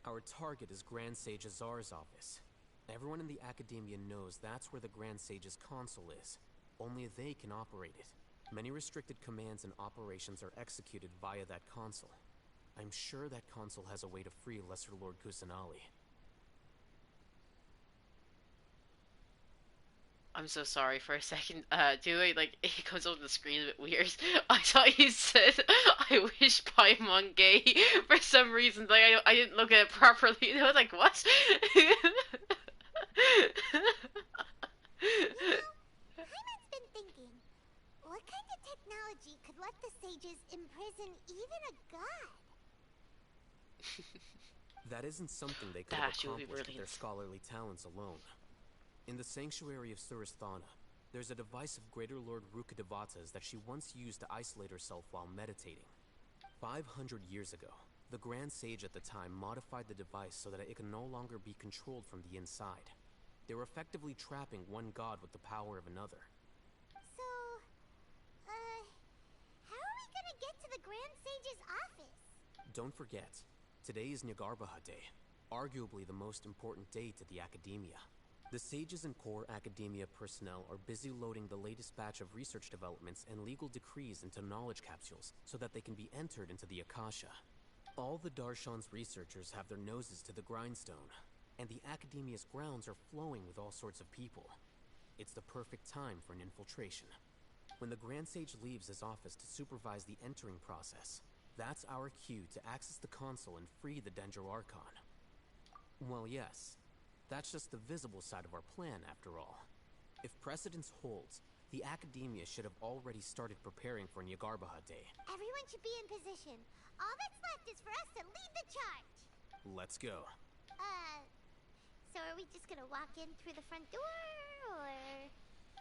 Our target is Grand Sage Azar's office. Everyone in the Academia knows that's where the Grand Sage's console is. Only they can operate it. Many restricted commands and operations are executed via that console. I'm sure that console has a way to free Lesser Lord Kusanali. I'm so sorry for a second. Doing like it comes up on the screen a bit weird. I thought you said I wish Paimon gay for some reason. Like I didn't look at it properly. I was like, what? Paimon's been thinking, what kind of technology could let the sages imprison even a god? That isn't something they could have accomplished with their scholarly talents alone. In the sanctuary of Suristhana, there's a device of Greater Lord Rukkhadevata's that she once used to isolate herself while meditating. 500 years ago, the Grand Sage at the time modified the device so that it could no longer be controlled from the inside. They were effectively trapping one god with the power of another. So, how are we gonna get to the Grand Sage's office? Don't forget, today is Nyargarbaha Day, arguably the most important day to the Academia. The sages and core Academia personnel are busy loading the latest batch of research developments and legal decrees into knowledge capsules so that they can be entered into the Akasha. All the Darshan's researchers have their noses to the grindstone, and the Academia's grounds are flowing with all sorts of people. It's the perfect time for an infiltration. When the Grand Sage leaves his office to supervise the entering process, that's our cue to access the console and free the Dendro Archon. Well, yes. That's just the visible side of our plan, after all. If precedence holds, the Academia should have already started preparing for Nyargarbaha Day. Everyone should be in position. All that's left is for us to lead the charge. Let's go. So are we just gonna walk in through the front door, or...?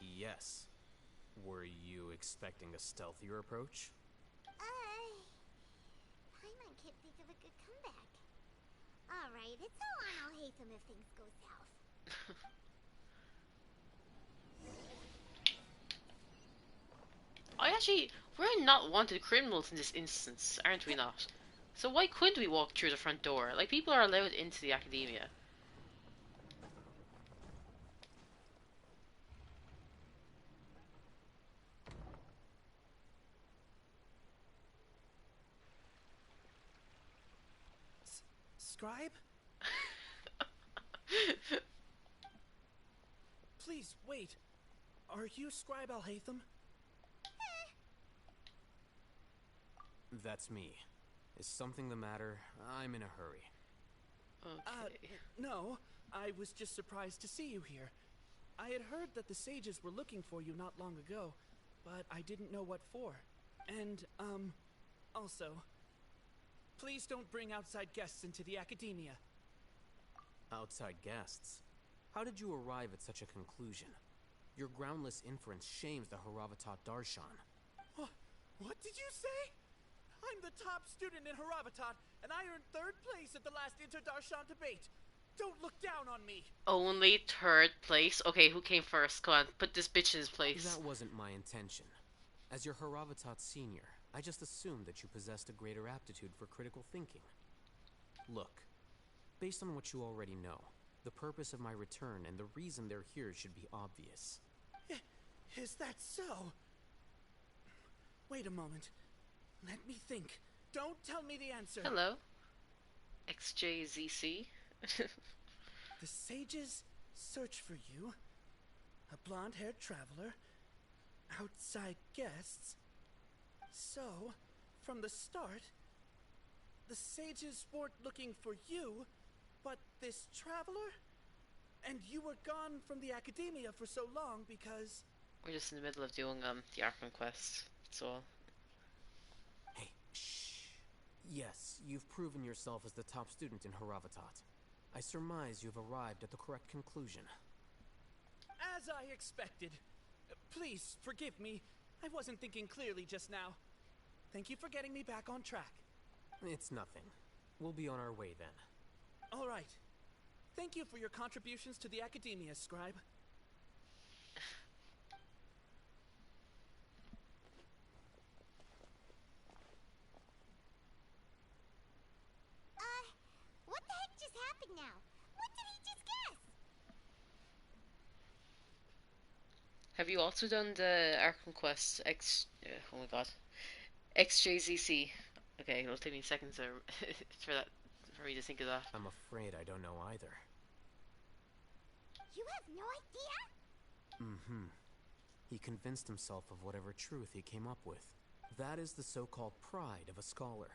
Yes. Were you expecting a stealthier approach? Paimon can't think of a good comeback. Alright, it's all on Alhaitham if things go south. We're not wanted criminals in this instance, aren't we not? So why couldn't we walk through the front door? Like, people are allowed into the Academia. Scribe? Please, wait. Are you Scribe Alhaitham? That's me. Is something the matter? I'm in a hurry. Okay. No. I was just surprised to see you here. I had heard that the sages were looking for you not long ago, but I didn't know what for. And, also, please don't bring outside guests into the Academia. Outside guests? How did you arrive at such a conclusion? Your groundless inference shames the Haravatat Darshan. What did you say? I'm the top student in Haravatat, and I earned 3rd place at the last Inter-Darshan debate. Don't look down on me. Only 3rd place? Okay, who came first? Come on, put this bitch in his place. That wasn't my intention. As your Haravatat senior, I just assumed that you possessed a greater aptitude for critical thinking. Look, based on what you already know, the purpose of my return and the reason they're here should be obvious. Is that so? Wait a moment. Let me think. Don't tell me the answer. Hello. XJZC. The sages search for you. A blonde-haired traveler. Outside guests. So, from the start, the sages weren't looking for you, but this traveler? And you were gone from the Academia for so long because... We're just in the middle of doing the Arkham quest, that's all. Hey, shh. Yes, you've proven yourself as the top student in Haravatat. I surmise you've arrived at the correct conclusion. As I expected. Please forgive me. I wasn't thinking clearly just now. Thank you for getting me back on track. It's nothing. We'll be on our way then. All right. Thank you for your contributions to the Academia, Scribe. What the heck just happened now? What did he just guess? Have you also done the Arkham Quest oh my god. XJZC. Okay, it'll take me seconds for me to think of that. I'm afraid I don't know either. You have no idea? Mm-hmm. He convinced himself of whatever truth he came up with. That is the so-called pride of a scholar.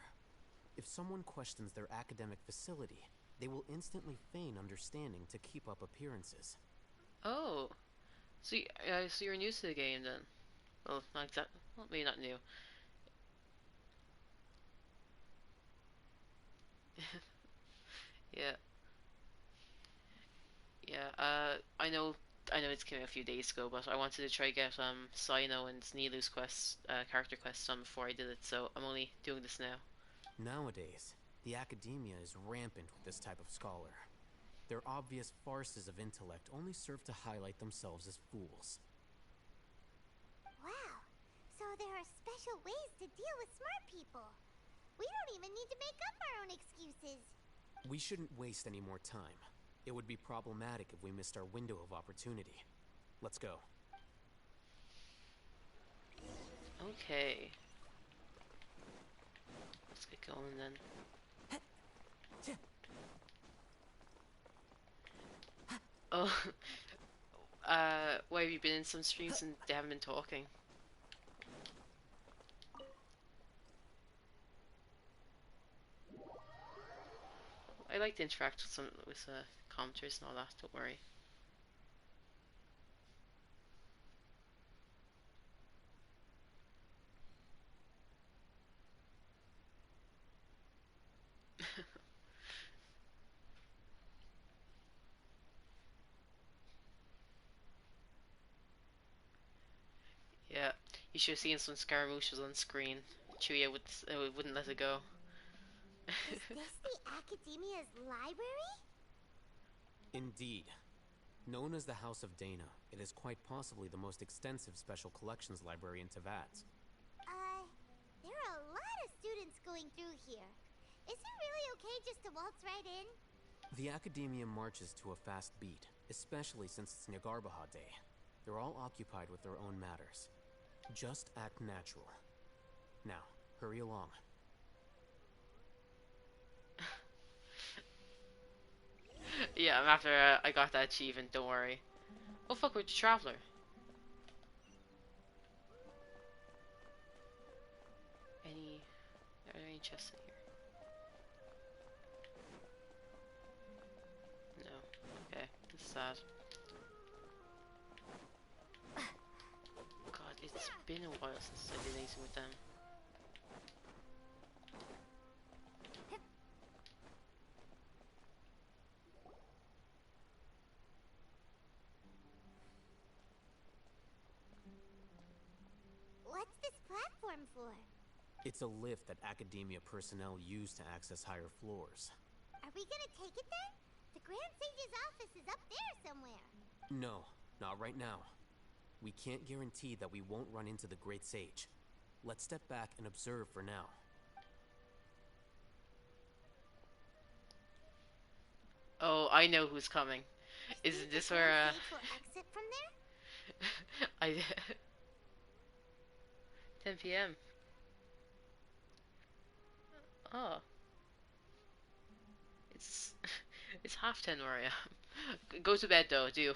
If someone questions their academic facility, they will instantly feign understanding to keep up appearances. Oh. So you're new to the game then? Well, not exactly. Well, maybe not new. Yeah. Yeah, I know it's came out a few days ago, but I wanted to try get Sino and Nilu's character quests done before I did it, so I'm only doing this now. Nowadays, the academia is rampant with this type of scholar. Their obvious farces of intellect only serve to highlight themselves as fools. Wow. So there are special ways to deal with smart people. We don't even need to make up our own excuses. We shouldn't waste any more time. It would be problematic if we missed our window of opportunity. Let's go. Okay. Let's get going then. Oh, why have you been in some streams and they haven't been talking? I like to interact with commenters and all that, don't worry. Yeah, you should have seen some skirmishes on screen. Chuya wouldn't let it go. Is this the Academia's library? Indeed. Known as the House of Dana, it is quite possibly the most extensive special collections library in Teyvat. There are a lot of students going through here. Is it really okay just to waltz right in? The Academia marches to a fast beat, especially since it's Nagarbaha Day. They're all occupied with their own matters. Just act natural. Now, hurry along. Yeah, after I got that achievement, don't worry. Oh fuck, we're the Traveler. Are there any chests in here? No. Okay, that's sad. God, it's been a while since I did anything with them. What's this platform for? It's a lift that Academia personnel use to access higher floors. Are we gonna take it then? The Grand Sage's office is up there somewhere. No, not right now. We can't guarantee that we won't run into the Great Sage. Let's step back and observe for now. Oh, I know who's coming. Is this where Will exit from there? I 10 p.m. Oh. It's half 10 where I am. Go to bed though, do.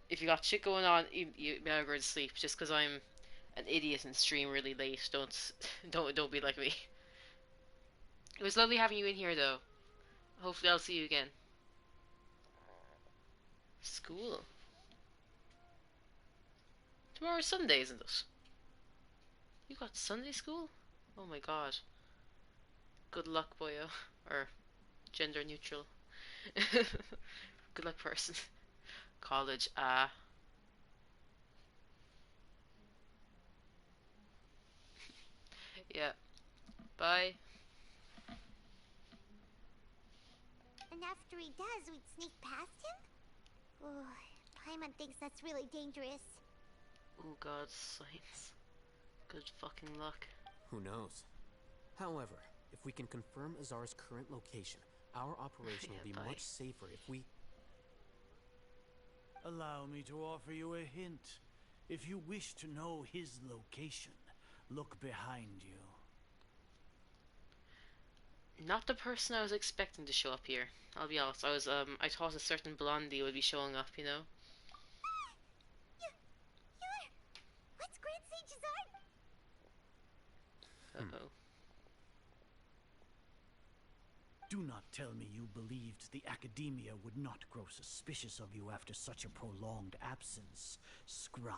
If you got shit going on, you better go to sleep. Just because I'm an idiot and stream really late, don't be like me. It was lovely having you in here though. Hopefully I'll see you again. School. Tomorrow's Sunday, isn't it? You got Sunday school? Oh my god. Good luck, boyo. Or gender neutral. Good luck, person. College, Yeah. Bye. And after he does, we'd sneak past him? Oh, Paimon thinks that's really dangerous. Oh god, science. Good fucking luck. Who knows? However, if we can confirm Azar's current location, our operation will be bye. much safer if we... Allow me to offer you a hint. If you wish to know his location, look behind you. Not the person I was expecting to show up here. I'll be honest. I thought a certain blondie would be showing up, you know? You're... What's Grand Sage's art? Uh-oh. Do not tell me you believed the Academia would not grow suspicious of you after such a prolonged absence, scribe.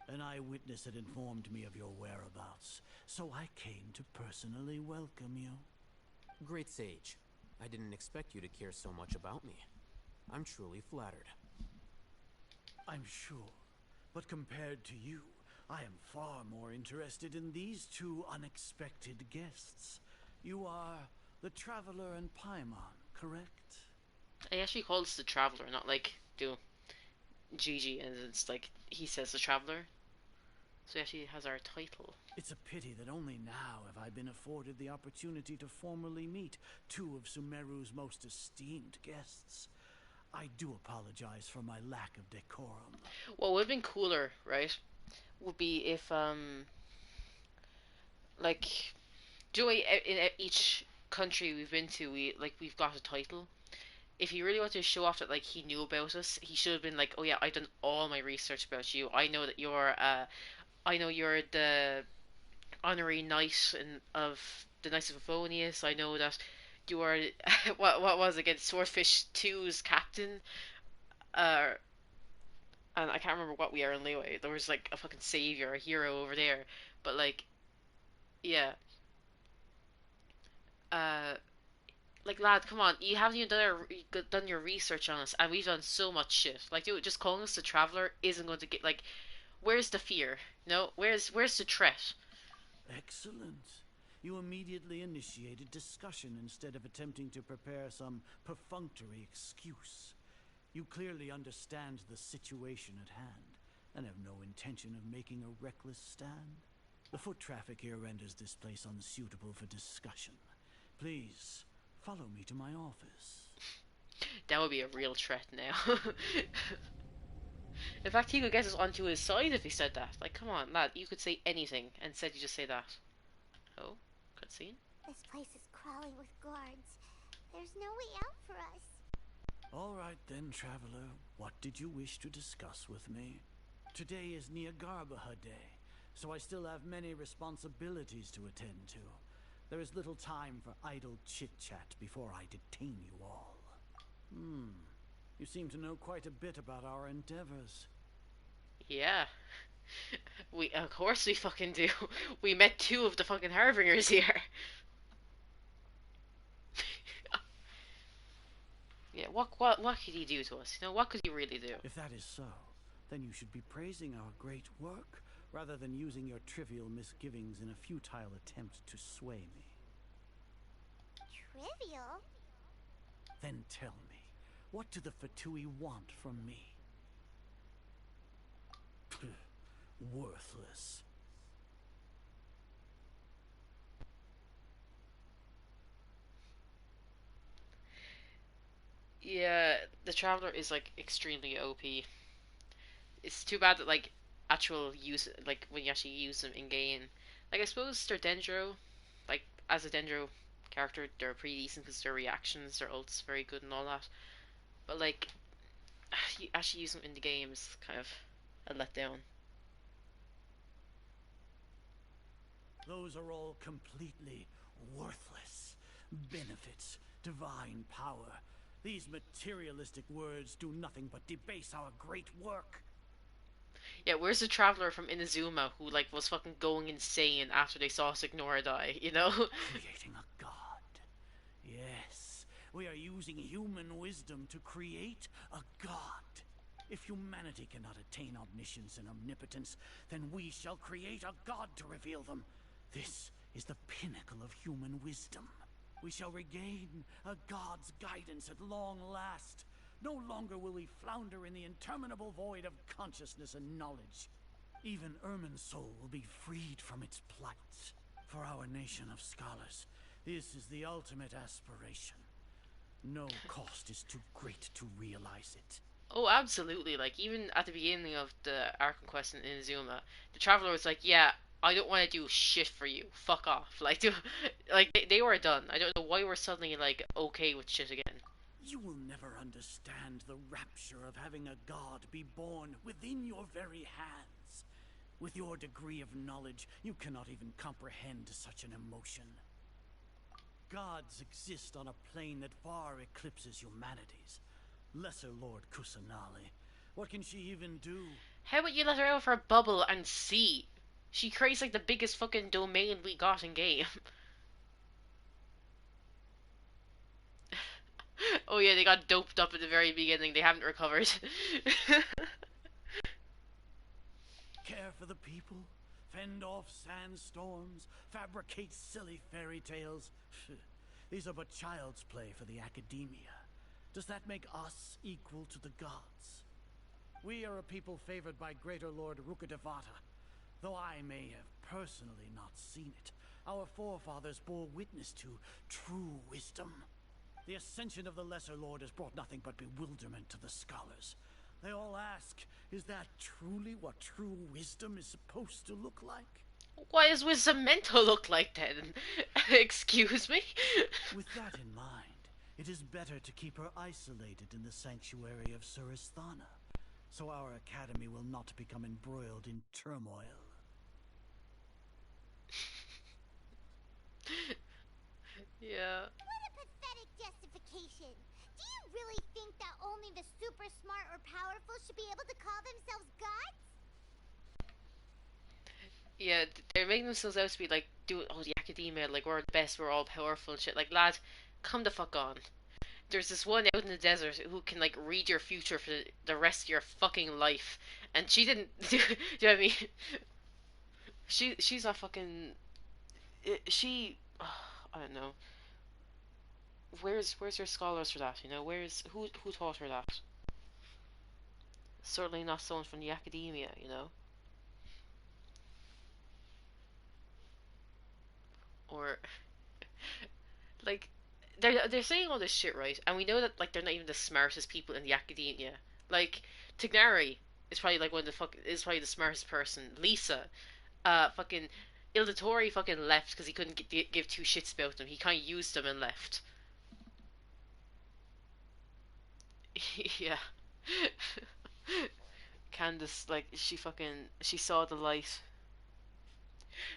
An eyewitness had informed me of your whereabouts, so I came to personally welcome you. Great Sage, I didn't expect you to care so much about me. I'm truly flattered. I'm sure, but compared to you, I am far more interested in these two unexpected guests. You are the Traveler and Paimon, correct? He actually calls the Traveler, not like do Gigi, and it's like he says the Traveler. So he actually has our title. It's a pity that only now have I been afforded the opportunity to formally meet two of Sumeru's most esteemed guests. I do apologize for my lack of decorum. What would have been cooler, right, would be if, like, in each country we've been to, we've got a title. If he really wanted to show off that, like, he knew about us, he should have been like, oh yeah, I've done all my research about you. I know that you're the honorary knight of the Knights of Favonius. I know that you are, what was it again, Swordfish 2's captain. And I can't remember what we are in Liyue. There was like a fucking savior, a hero over there. But like, yeah. Uh, like lad, come on, you haven't even done your research on us, and we've done so much shit. Like, dude, just calling us the Traveler isn't going to get like. Where's the fear? No, where's the threat? Excellent. You immediately initiated discussion instead of attempting to prepare some perfunctory excuse. You clearly understand the situation at hand, and have no intention of making a reckless stand. The foot traffic here renders this place unsuitable for discussion. Please, follow me to my office. That would be a real threat now. In fact, he could get us onto his side if he said that. Like, come on, lad, you could say anything, and instead you just say that. Oh, cutscene? This place is crawling with guards. There's no way out for us. All right then, Traveler. What did you wish to discuss with me? Today is Niagarbaha Day, so I still have many responsibilities to attend to. There is little time for idle chit-chat before I detain you all. You seem to know quite a bit about our endeavors. Yeah. Of course we fucking do. We met two of the fucking Harbingers here. Yeah, what could he do to us? You know, what could he really do? If that is so, then you should be praising our great work, rather than using your trivial misgivings in a futile attempt to sway me. Trivial? Then tell me, what do the Fatui want from me? Worthless. Yeah, the Traveler is like extremely OP. It's too bad that like actual use, like when you actually use them in game, like I suppose their Dendro, like as a Dendro character, they're pretty decent because their reactions, their ults, very good and all that. But like, you actually use them in the game is kind of a letdown. Those are all completely worthless. Benefits, divine power. These materialistic words do nothing but debase our great work. Yeah, where's the Traveler from Inazuma who like was fucking going insane after they saw Signora die, you know? Creating a god. Yes, we are using human wisdom to create a god. If humanity cannot attain omniscience and omnipotence, then we shall create a god to reveal them. This is the pinnacle of human wisdom. We shall regain a god's guidance at long last. No longer will we flounder in the interminable void of consciousness and knowledge. Even Irminsul will be freed from its plight. For our nation of scholars, this is the ultimate aspiration. No cost is too great to realize it. Oh, absolutely. Like, even at the beginning of the Arkham quest in Inazuma, the Traveler was like, yeah, I don't want to do shit for you. Fuck off. Like, they were done. I don't know why we're suddenly, like, okay with shit again. You will never understand the rapture of having a god be born within your very hands. With your degree of knowledge, you cannot even comprehend such an emotion. Gods exist on a plane that far eclipses humanity's. Lesser Lord Kusanali, what can she even do? How about you let her out of her bubble and see? She creates like the biggest fucking domain we got in game. Oh yeah, they got doped up at the very beginning. They haven't recovered. Care for the people, fend off sandstorms, fabricate silly fairy tales. These are but child's play for the academia. Does that make us equal to the gods? We are a people favored by Greater Lord Rukkhadevata. Though I may have personally not seen it, our forefathers bore witness to true wisdom. The ascension of the Lesser Lord has brought nothing but bewilderment to the scholars. They all ask, is that truly what true wisdom is supposed to look like? What is wisdom meant to look like then? Excuse me? With that in mind, it is better to keep her isolated in the sanctuary of Surasthana, so our academy will not become embroiled in turmoil. Yeah. What a pathetic justification. Do you really think that only the super smart or powerful should be able to call themselves gods? Yeah, they're making themselves out to be like, the academia, like, we're the best, we're all powerful and shit. Like, lad, come the fuck on. There's this one out in the desert who can, like, read your future for the rest of your fucking life. And she didn't, do you know what I mean? She's a fucking, I don't know. Where's your scholars for that, you know? Who taught her that? Certainly not someone from the academia, you know? Or, like, they're saying all this shit, right? And we know that, like, they're not even the smartest people in the academia. Like, Tignari is probably like is probably the smartest person. Lisa, fucking Ildatori fucking left because he couldn't give two shits about them. He kind of used them and left. Yeah. Candace, like, she saw the light.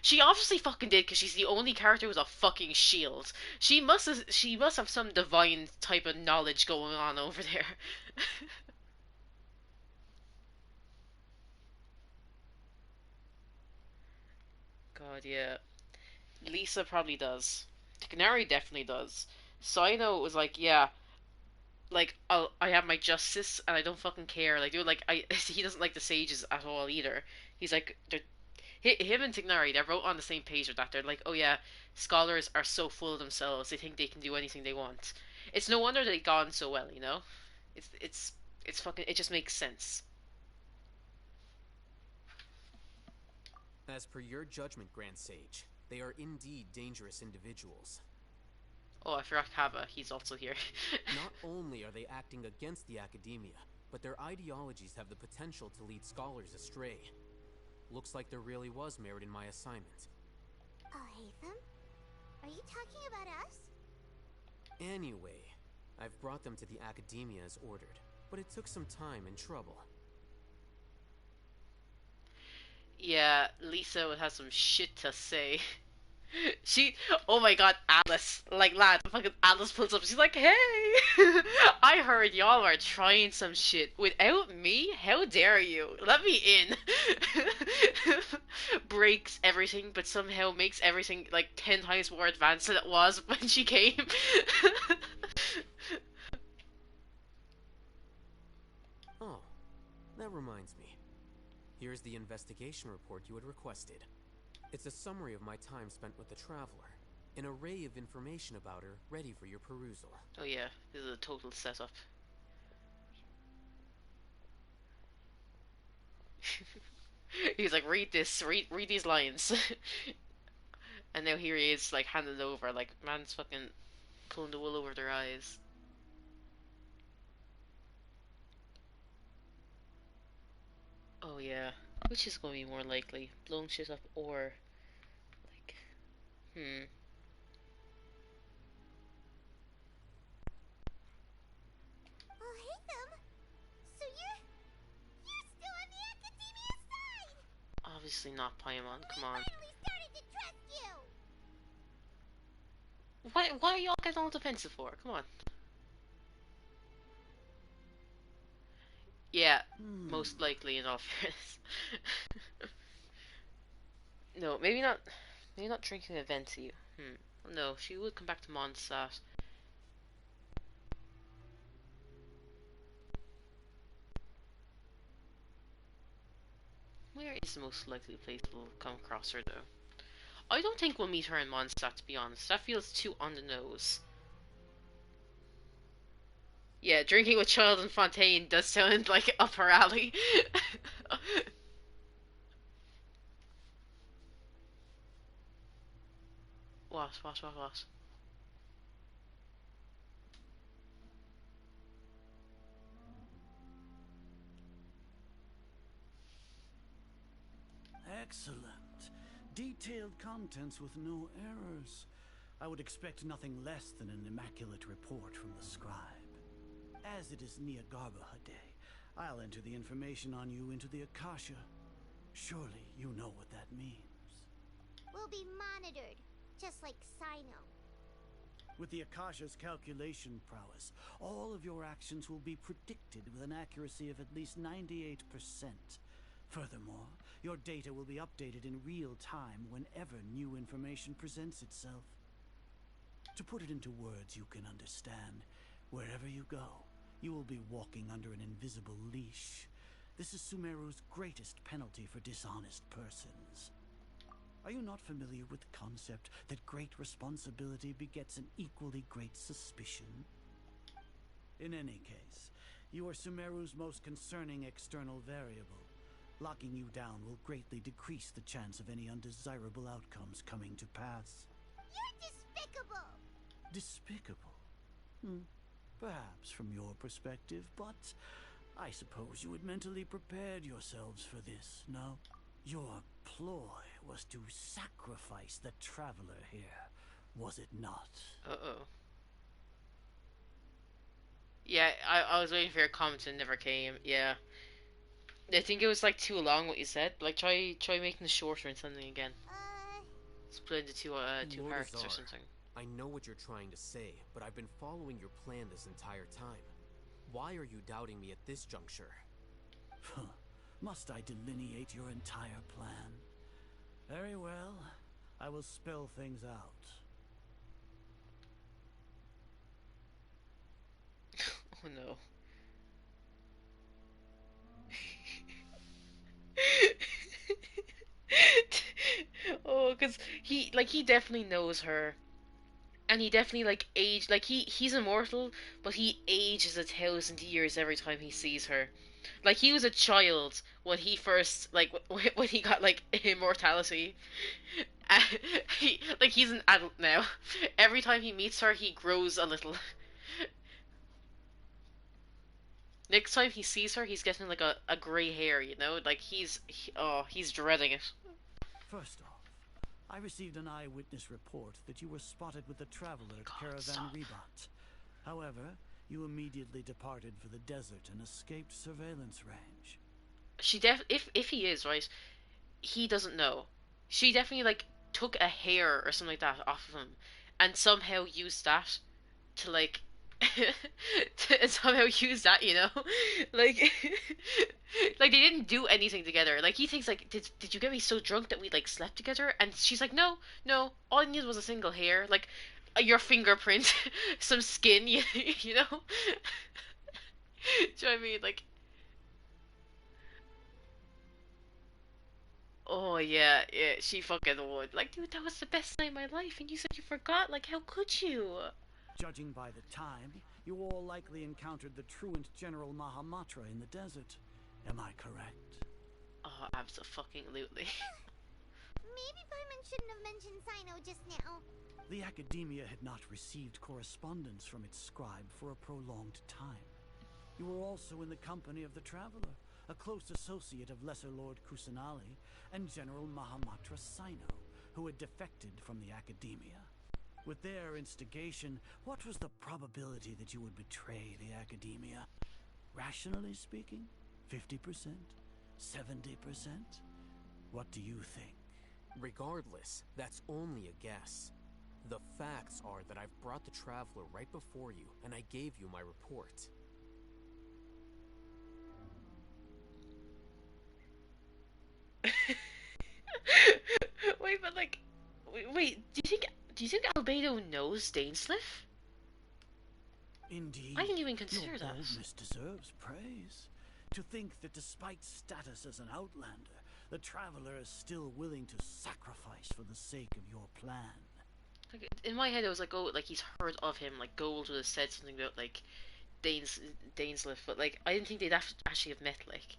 She obviously fucking did because she's the only character with a fucking shield. She must have some divine type of knowledge going on over there. God, yeah. Lisa probably does. Canary definitely does. Sino was like, yeah, like I have my justice and I don't fucking care. Like, dude, like he doesn't like the sages at all either. He's like, him and Tignari, they wrote on the same page with that. They're like, oh yeah, scholars are so full of themselves. They think they can do anything they want. It's no wonder they've gone so well, you know. It's fucking. It just makes sense. As per your judgment, Grand Sage, they are indeed dangerous individuals. Oh, I forgot Kava. He's also here. Not only are they acting against the academia, but their ideologies have the potential to lead scholars astray. Looks like there really was merit in my assignment. Oh, Hatham? Are you talking about us? Anyway, I've brought them to the academia as ordered, but it took some time and trouble. Yeah, Lisa would have some shit to say. Oh my god, Alice. Like, lad, fucking Alice pulls up. She's like, hey, I heard y'all are trying some shit without me. How dare you? Let me in. Breaks everything, but somehow makes everything like 10 times more advanced than it was when she came. Oh, that reminds me. Here's the investigation report you had requested. It's a summary of my time spent with the Traveler. An array of information about her, ready for your perusal. Oh yeah, this is a total setup. He's like, read this, read these lines. And now here he is, like, handing it over, like, man's fucking pulling the wool over their eyes. Oh yeah, which is going to be more likely? Blowing shit up or, like, Oh, hey them! So you're still on the Academia side! Obviously not Paimon, come on. Finally started to trust you! Why are y'all getting all defensive for? Come on. Yeah, most likely in all fairness. No, maybe not drinking a Venti. No, she would come back to Mondstadt. Where is the most likely place we'll come across her, though? I don't think we'll meet her in Mondstadt, to be honest. That feels too on the nose. Yeah, drinking with Child and Fontaine does sound like up her alley. What? Excellent. Detailed contents with no errors. I would expect nothing less than an immaculate report from the scribe. As it is Niagarbaha Day, I'll enter the information on you into the Akasha. Surely you know what that means. We'll be monitored, just like Sino. With the Akasha's calculation prowess, all of your actions will be predicted with an accuracy of at least 98%. Furthermore, your data will be updated in real time whenever new information presents itself. To put it into words you can understand, wherever you go, you will be walking under an invisible leash. This is Sumeru's greatest penalty for dishonest persons. Are you not familiar with the concept that great responsibility begets an equally great suspicion? In any case, you are Sumeru's most concerning external variable. Locking you down will greatly decrease the chance of any undesirable outcomes coming to pass. You're despicable! Despicable? Perhaps from your perspective, but I suppose you had mentally prepared yourselves for this, no? Your ploy was to sacrifice the Traveler here, was it not? Uh-oh. Yeah, I was waiting for your comment and it never came. Yeah. I think it was like too long what you said. Like try making it shorter and something again. Split into two Lord parts Azar, or something. I know what you're trying to say, but I've been following your plan this entire time. Why are you doubting me at this juncture? Must I delineate your entire plan? Very well. I will spell things out. Oh no. Oh, because he definitely knows her. And he definitely like aged, like he's immortal, but he ages 1,000 years every time he sees her. Like he was a child when he first when he got like immortality. Uh, he's an adult now. Every time he meets her, he grows a little. Next time he sees her, he's getting like a gray hair, you know? Like he's dreading it. First off, I received an eyewitness report that you were spotted with the Traveler at Caravan Rebat. However, you immediately departed for the desert and escaped surveillance range. If he is, right, he doesn't know. She definitely like took a hair or something like that off of him and somehow used that to like to somehow use that, you know? Like like they didn't do anything together. Like he thinks like did you get me so drunk that we like slept together? And she's like, no, all I needed was a single hair, like your fingerprint, some skin, you know? Do you know what I mean? Like, Oh yeah, yeah, she fucking would. Like, dude, that was the best night of my life, and you said you forgot. Like, how could you? Judging by the time, you all likely encountered the truant General Mahamatra in the desert. Am I correct? Oh, abso-fucking-lutely. Maybe Paimon shouldn't have mentioned Sino just now. The Academia had not received correspondence from its scribe for a prolonged time. You were also in the company of the Traveler, a close associate of Lesser Lord Kusanali and General Mahamatra Sino, who had defected from the Academia. With their instigation, what was the probability that you would betray the Academia? Rationally speaking, 50%? 70%? What do you think? Regardless, that's only a guess. The facts are that I've brought the Traveler right before you, and I gave you my report. Wait, but like, wait, do you think Albedo knows Dainsliff? Indeed, I didn't even consider your that. boldness deserves praise. To think that despite status as an outlander, the Traveler is still willing to sacrifice for the sake of your plan. Like, in my head, I was like, oh, like he's heard of him. Like Gold would have said something about like Dainsliff, but like I didn't think they'd actually have met. Like,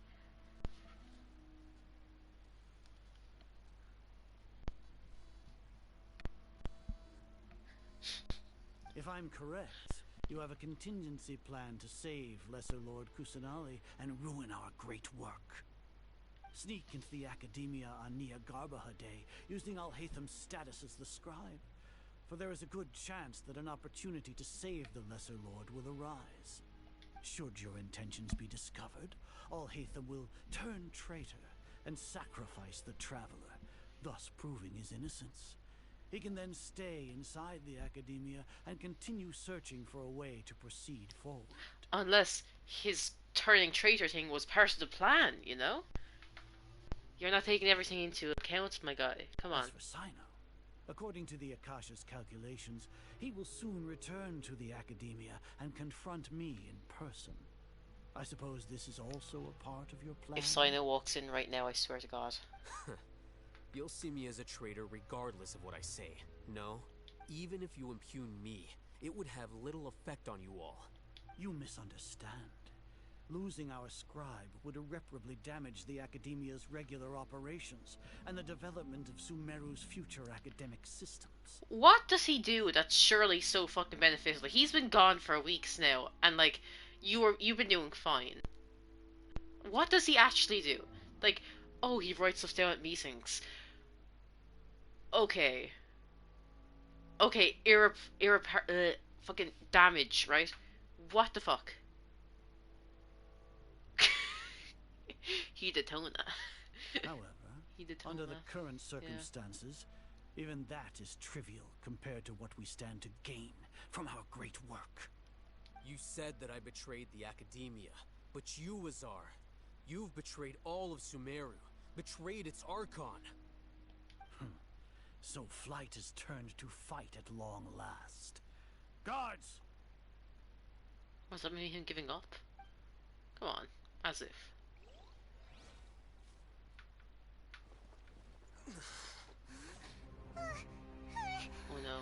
If I'm correct, you have a contingency plan to save Lesser Lord Kusanali and ruin our great work. Sneak into the Academia on Nia Garbaha Day, using Alhaitham's status as the scribe. For there is a good chance that an opportunity to save the Lesser Lord will arise. Should your intentions be discovered, Alhaitham will turn traitor and sacrifice the Traveler, thus proving his innocence. He can then stay inside the Academia and continue searching for a way to proceed forward. unless his turning traitor thing was part of the plan, you know? You're not taking everything into account, my guy. Come on. As for Sino, according to the Akasha's calculations, he will soon return to the Academia and confront me in person. I suppose this is also a part of your plan? If Sino walks in right now, I swear to God. You'll see me as a traitor regardless of what I say. No, even if you impugn me, it would have little effect on you all. You misunderstand. Losing our scribe would irreparably damage the Academia's regular operations and the development of Sumeru's future academic systems. What does he do that's surely so fucking beneficial? Like, he's been gone for weeks now, and like, you've been doing fine. What does he actually do? Like, oh, he writes stuff down at meetings. Okay. Okay, fucking damage, right? What the fuck? He detona. However, under the current circumstances, even that is trivial compared to what we stand to gain from our great work. You said that I betrayed the Academia, but you, Azar, you've betrayed all of Sumeru, betrayed its Archon. So flight has turned to fight at long last. Guards! Was that maybe him giving up? Come on, as if. Oh no.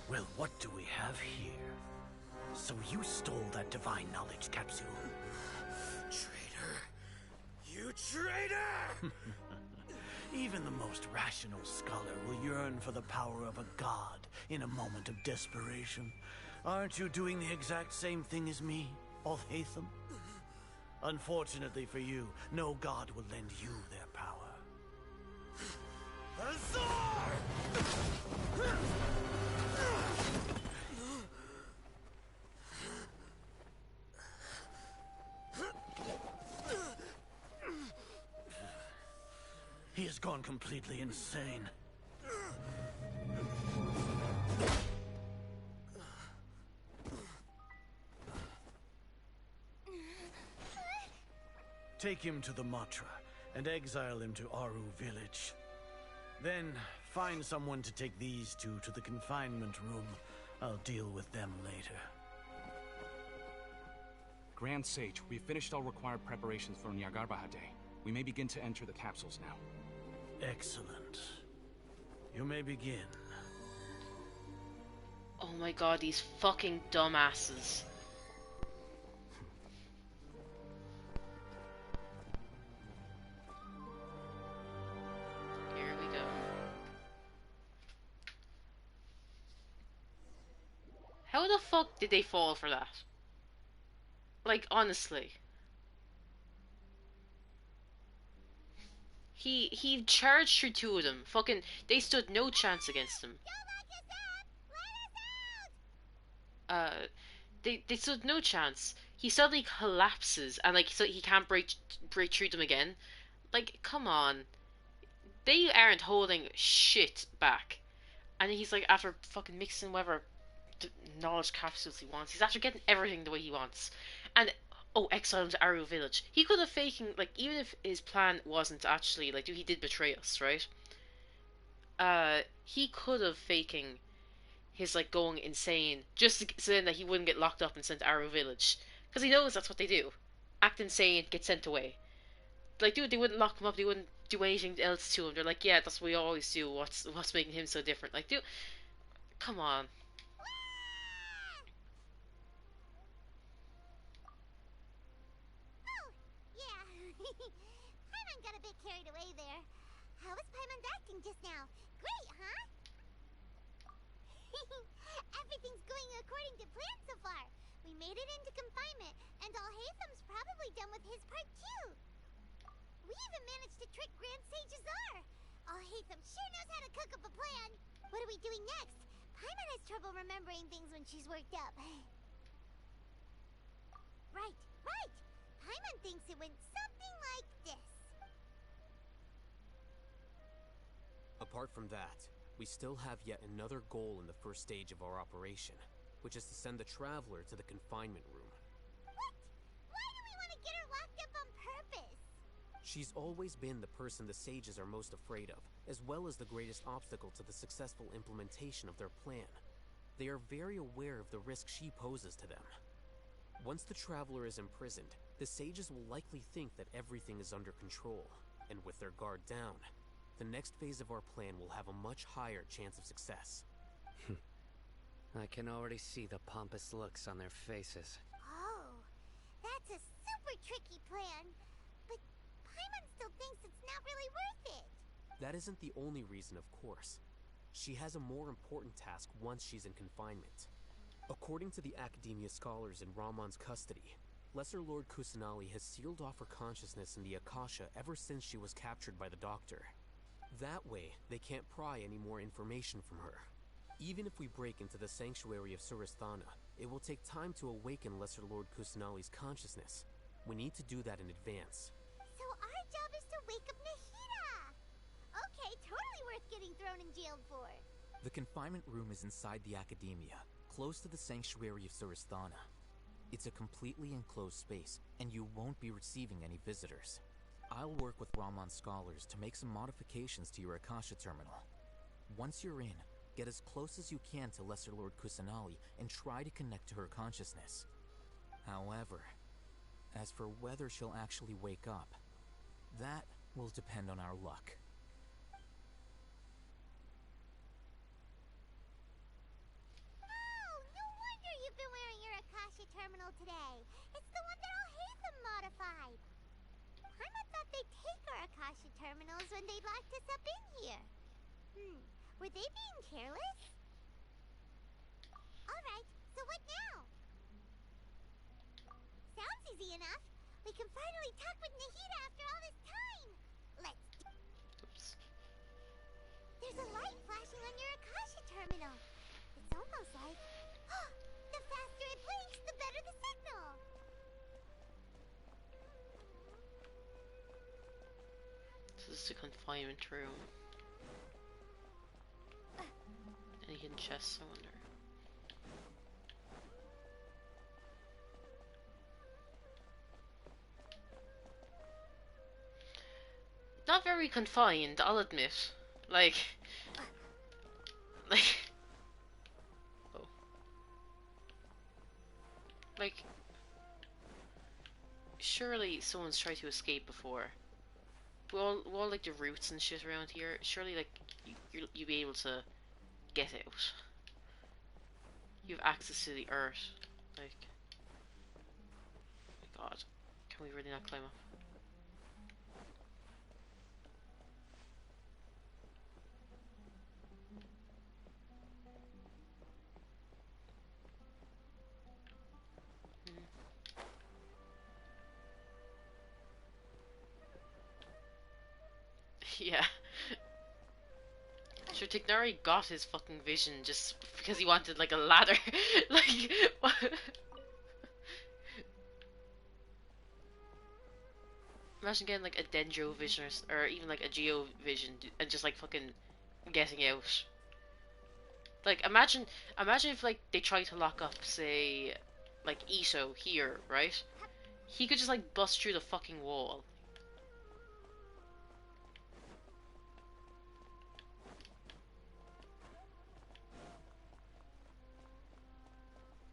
Well, what do we have here? So you stole that divine knowledge capsule. Traitor! You traitor! Even the most rational scholar will yearn for the power of a god in a moment of desperation. Aren't you doing the exact same thing as me, Alhaitham? Unfortunately for you, no god will lend you their power. Azar! He has gone completely insane. Take him to the Matra and exile him to Aru village. Then find someone to take these two to the confinement room. I'll deal with them later. Grand Sage, we've finished all required preparations for Nyargarbahade. We may begin to enter the capsules now. Excellent. You may begin. Oh my god, these fucking dumbasses. Here we go. How the fuck did they fall for that? Like, honestly. He charged through two of them. Fucking, they stood no chance against him. They stood no chance. He suddenly collapses and like so he can't break through them again. Like, come on. They aren't holding shit back. And he's like, after fucking mixing whatever knowledge capsules he wants, he's after getting everything the way he wants. And oh, exile him to Aru village. He could have faking, like, even if his plan wasn't actually like, he did betray us, right? He could have faking his like going insane just so then that he wouldn't get locked up and sent to Arrow Village, because he knows that's what they do. Act insane, get sent away. Like, dude, they wouldn't lock him up. They wouldn't do anything else to him. They're like, yeah, that's what we always do. What's making him so different? Like, dude, come on. Oh, yeah. Paimon got a bit carried away there. How was Paimon's acting just now? Great, huh? Everything's going according to plan so far. We made it into confinement, and Alhaitham's probably done with his part too. We even managed to trick Grand Sage Azar. Alhaitham sure knows how to cook up a plan. What are we doing next? Paimon has trouble remembering things when she's worked up. Right. Paimon thinks it went something like this. Apart from that, we still have yet another goal in the first stage of our operation, which is to send the Traveler to the confinement room. What? Why do we want to get her locked up on purpose? She's always been the person the sages are most afraid of, as well as the greatest obstacle to the successful implementation of their plan. They are very aware of the risk she poses to them. Once the Traveler is imprisoned, the sages will likely think that everything is under control, and with their guard down, the next phase of our plan will have a much higher chance of success. I can already see the pompous looks on their faces. Oh, that's a super tricky plan. But Paimon still thinks it's not really worth it. That isn't the only reason, of course. She has a more important task once she's in confinement. According to the Academia scholars in Ramon's custody, Lesser Lord Kusanali has sealed off her consciousness in the Akasha ever since she was captured by the Doctor. That way, they can't pry any more information from her. Even if we break into the sanctuary of Surasthana, it will take time to awaken Lesser Lord Kusanali's consciousness. We need to do that in advance. So our job is to wake up Nahida! Okay, totally worth getting thrown in jail for. The confinement room is inside the Academia, close to the sanctuary of Surasthana. It's a completely enclosed space, and you won't be receiving any visitors. I'll work with Ramon's scholars to make some modifications to your Akasha terminal. Once you're in, get as close as you can to Lesser Lord Kusanali and try to connect to her consciousness. However, as for whether she'll actually wake up, that will depend on our luck. Oh, no wonder you've been wearing your Akasha terminal today. It's the one that Alhaitham modified. Paimon thought they'd take our Akasha terminals when they locked us up in here. Were they being careless? Alright, so what now? Sounds easy enough. We can finally talk with Nahida after all this time. Let's... There's a light flashing on your Akasha terminal. It's almost like... the faster it blinks, the better the signal. This is the confinement room. Any hidden chests, I wonder. not very confined, I'll admit. Like, like, oh, like, surely someone's tried to escape before. We all like the roots and shit around here. Surely, like, you'll be able to get out. You have access to the earth. Like, oh my god, can we really not climb up? Yeah. Sure, Tignari got his fucking vision just because he wanted, like, a ladder. Like, what? Imagine getting, like, a Dendro vision or even, like, a Geo vision and just, like, fucking getting out. Like, imagine if, like, they tried to lock up, say, like, Ito here, right? He could just, like, bust through the fucking wall.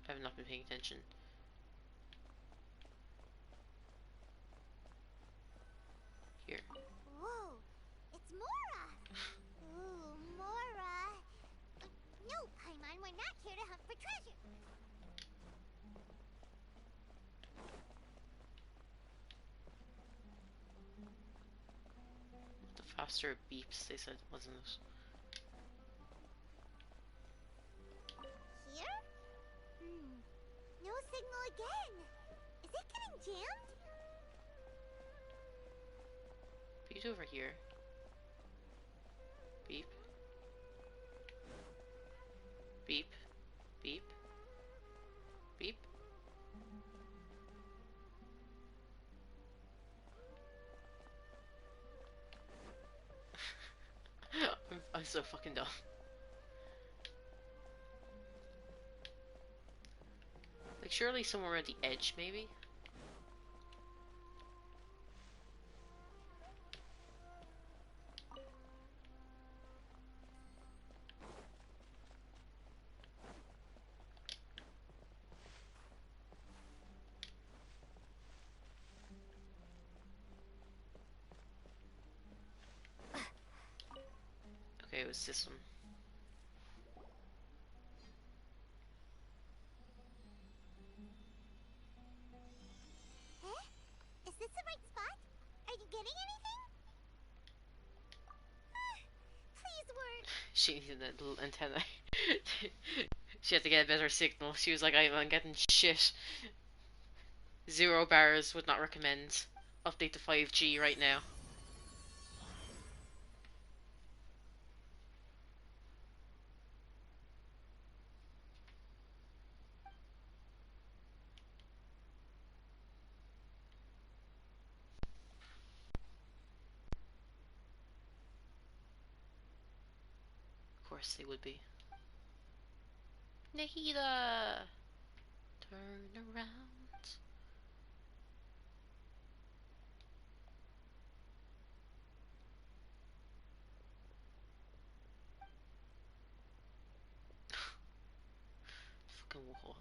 I have not been paying attention. Here. Whoa, it's Mora! Ooh, Mora! No, Paimon, we're not here to hunt for treasure! The faster beeps, they said, wasn't it? Here? No signal again! Is it getting jammed? Beep's over here. Beep. Beep. Beep. Beep. I'm so fucking dumb. Like, surely somewhere at the edge, maybe? Okay, it was this one. Eh? Is this the right spot? Are you getting anything? Please work! She needed that little antenna. She had to get a better signal. She was like, I'm getting shit. 0 bars, would not recommend. Update to 5G right now. Of course they would be. Nahida! Turn around. Fucking wall.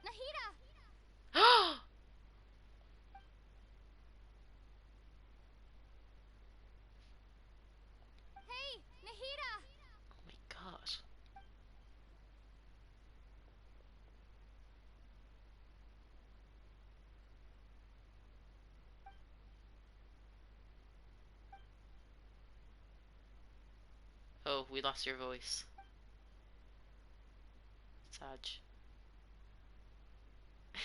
Nahida! Hey, Nahida! Oh my god. Oh, we lost your voice. Sad.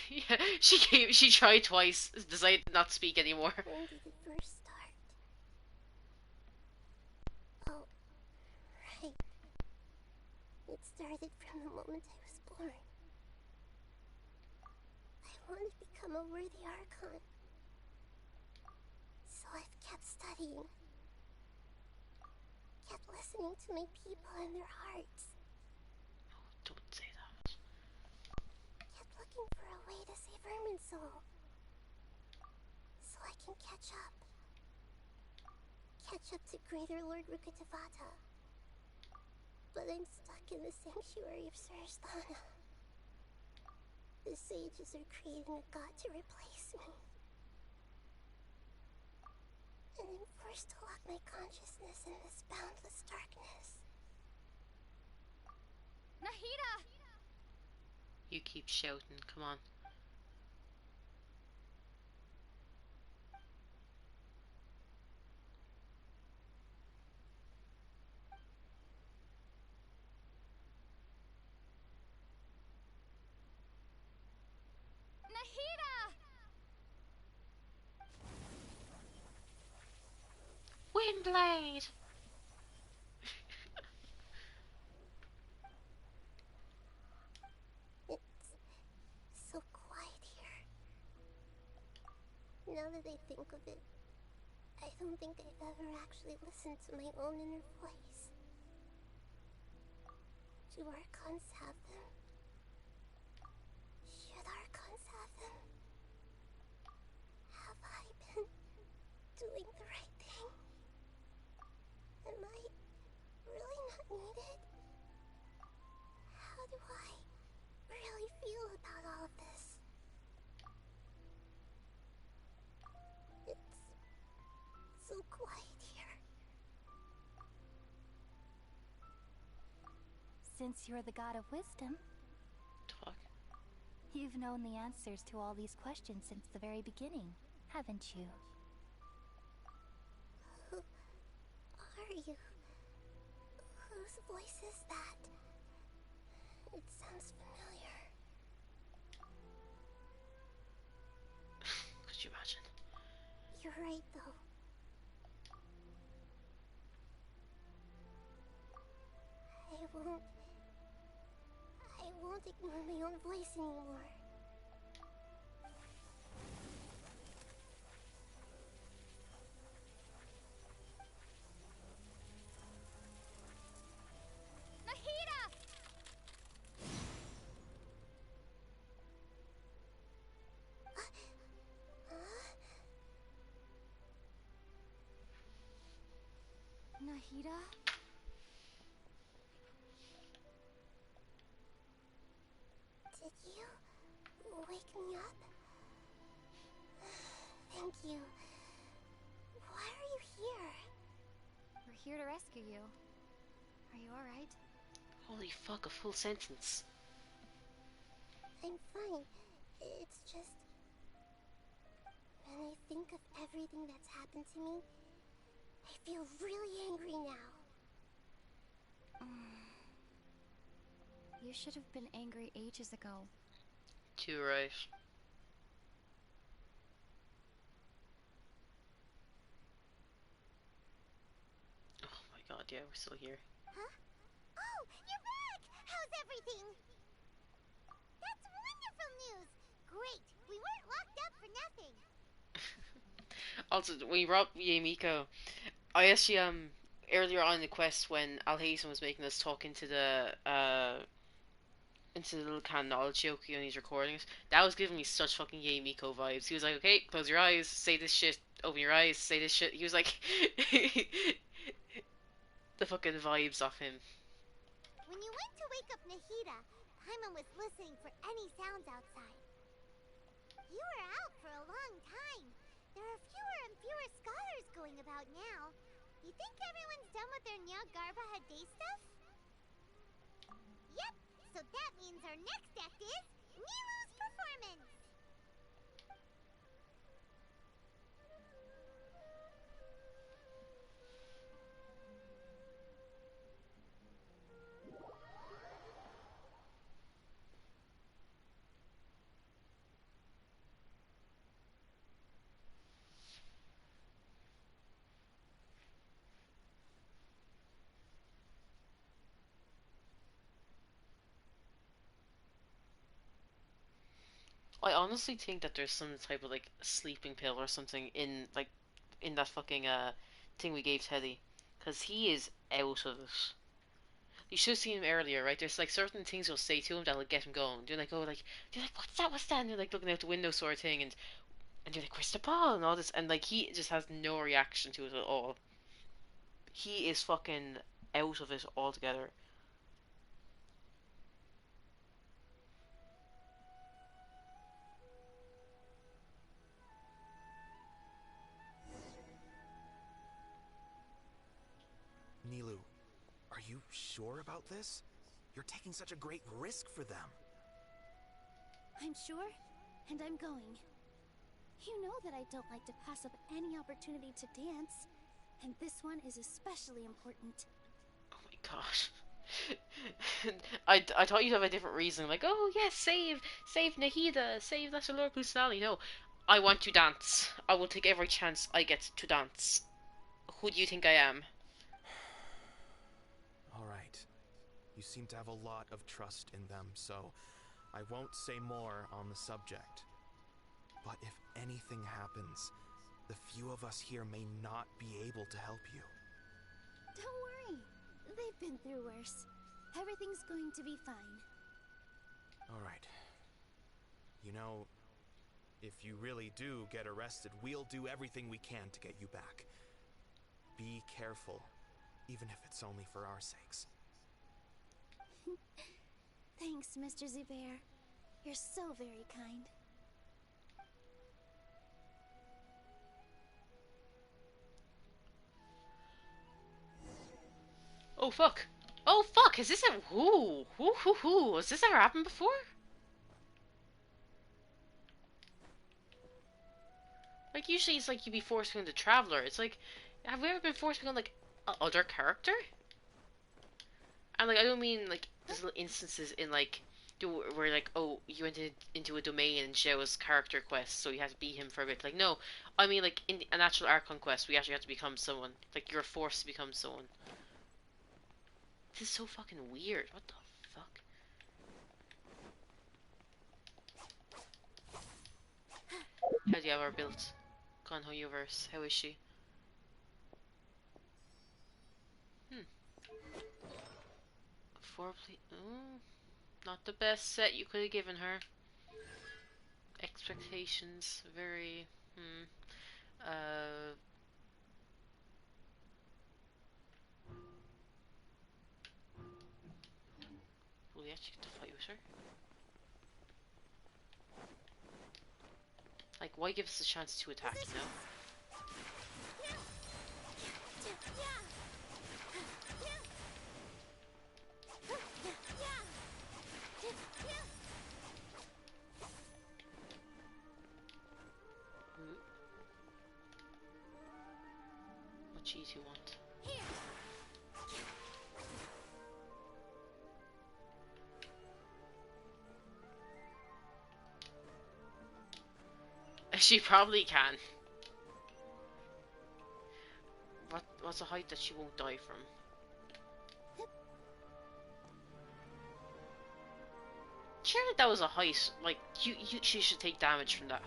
Yeah, she tried twice, decided not to speak anymore. When did it first start? Oh, right. It started from the moment I was born. I want to become a worthy Archon. So I've kept studying. Kept listening to my people and their hearts. Oh, don't say that. Kept looking for a way to save Irminsul. So I can catch up. Catch up to Greater Lord Rukkhadevata. But I'm stuck in the sanctuary of Surasthana. The sages are creating a god to replace me. And I'm forced to lock my consciousness in this boundless darkness. Nahida! You keep shouting, come on. Nahida! Windblade! It's so quiet here. Now that I think of it, I don't think I've ever actually listened to my own inner voice. Do Archons have them? Should Archons have them? Have I been doing the right thing? Am I really not needed? How do I really feel about all of this? It's so quiet here. Since you're the god of wisdom, Talk. You've known the answers to all these questions since the very beginning, haven't you? Who are you? Whose voice is that? It sounds familiar. Could you imagine? You're right, though. I won't ignore my own voice anymore. Nahida! Nahida? Did you wake me up? Thank you. Why are you here? We're here to rescue you. Are you alright? Holy fuck, a full sentence. I'm fine. It's just... when I think of everything that's happened to me, I feel really angry now. You should have been angry ages ago. Too right. Oh my god, yeah, we're still here. Huh? Oh, you're back! How's everything? That's wonderful news! Great! We weren't locked up for nothing! Also, when you brought up Yamiko, I actually, earlier on in the quest when Alhazen was making us talk into the little kind of knowledge Yoki on these recordings, that was giving me such fucking Yamiko vibes. He was like, okay, close your eyes, say this shit, open your eyes, say this shit. He was like, the fucking vibes off him. When you went to wake up Nahida, Paimon was listening for any sounds outside. You were out for a long time. There are fewer and fewer scholars going about now. You think everyone's done with their Nyagarbha day stuff? Yep, so that means our next act is Milu's performance! I honestly think that there's some type of like sleeping pill or something in that fucking thing we gave Teddy, because he is out of it. You should have seen him earlier, right? There's like certain things you'll say to him that'll get him going. They're like, oh, like, they're like, what's that? What's that? And they're like looking out the window, sort of thing, and they're like, where's the ball? And all this, and like he just has no reaction to it at all. He is fucking out of it altogether. Nilu, are you sure about this? You're taking such a great risk for them. I'm sure, and I'm going. You know that I don't like to pass up any opportunity to dance, and this one is especially important. Oh my gosh. I thought you'd have a different reason, like, oh yes, save Nahida, save that Lord Kusali. No, I want to dance. I will take every chance I get to dance. Who do you think I am? Alright. You seem to have a lot of trust in them, so I won't say more on the subject. But if anything happens, the few of us here may not be able to help you. Don't worry. They've been through worse. Everything's going to be fine. Alright. You know, if you really do get arrested, we'll do everything we can to get you back. Be careful, even if it's only for our sakes. Thanks, Mr. Zubair. You're so very kind. Oh fuck! Oh fuck! Has this ever? Has this ever happened before? Like usually it's like you be forced on the Traveler. It's like, have we ever been forced on like other character? And like I don't mean like there's little instances in like where like, oh, you went into a domain and shows character quests, so you have to beat him for a bit. Like no, I mean like in a natural Archon quest, we actually have to become someone. Like you're forced to become someone. This is so fucking weird. What the fuck? How do you have her built? Conho Universe. How is she? Not the best set you could have given her. Expectations very. Will we actually get to fight with her? Like, why give us a chance to attack, you know? What cheese you want? She probably can. What's a height that she won't die from? Sure, that was a height. Like she should take damage from that.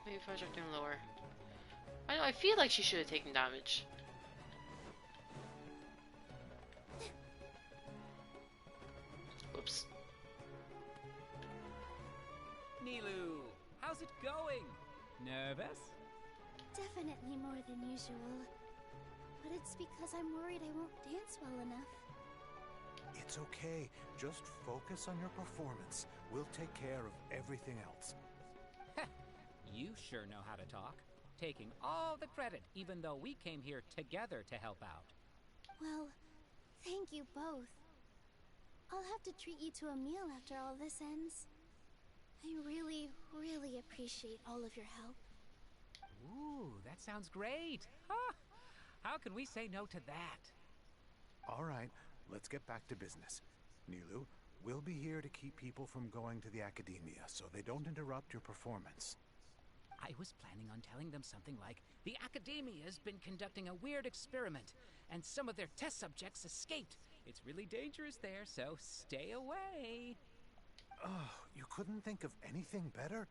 Maybe if I drop down lower. I know, I feel like she should have taken damage. Whoops. Nilu, how's it going? Nervous? Definitely more than usual. But it's because I'm worried I won't dance well enough. It's okay. Just focus on your performance. We'll take care of everything else. You sure know how to talk. Taking all the credit, even though we came here together to help out. Well, thank you both. I'll have to treat you to a meal after all this ends. I really, really appreciate all of your help. Ooh, that sounds great. Huh? How can we say no to that? All right, let's get back to business. Nilu, we'll be here to keep people from going to the academia so they don't interrupt your performance. I I was planning on telling them something like, the Academia's been conducting a weird experiment, and some of their test subjects escaped. It's really dangerous there, so stay away. Oh, you couldn't think of anything better?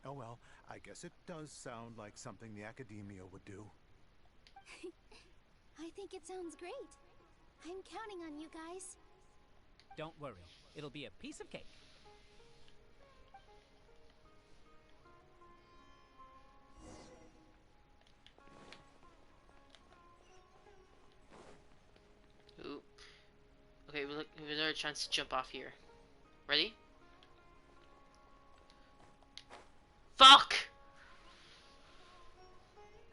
Oh well, I guess it does sound like something the Academia would do. I think it sounds great. I'm counting on you guys. Don't worry, it'll be a piece of cake. Ooh. Okay, we have another chance to jump off here. Ready? Fuck!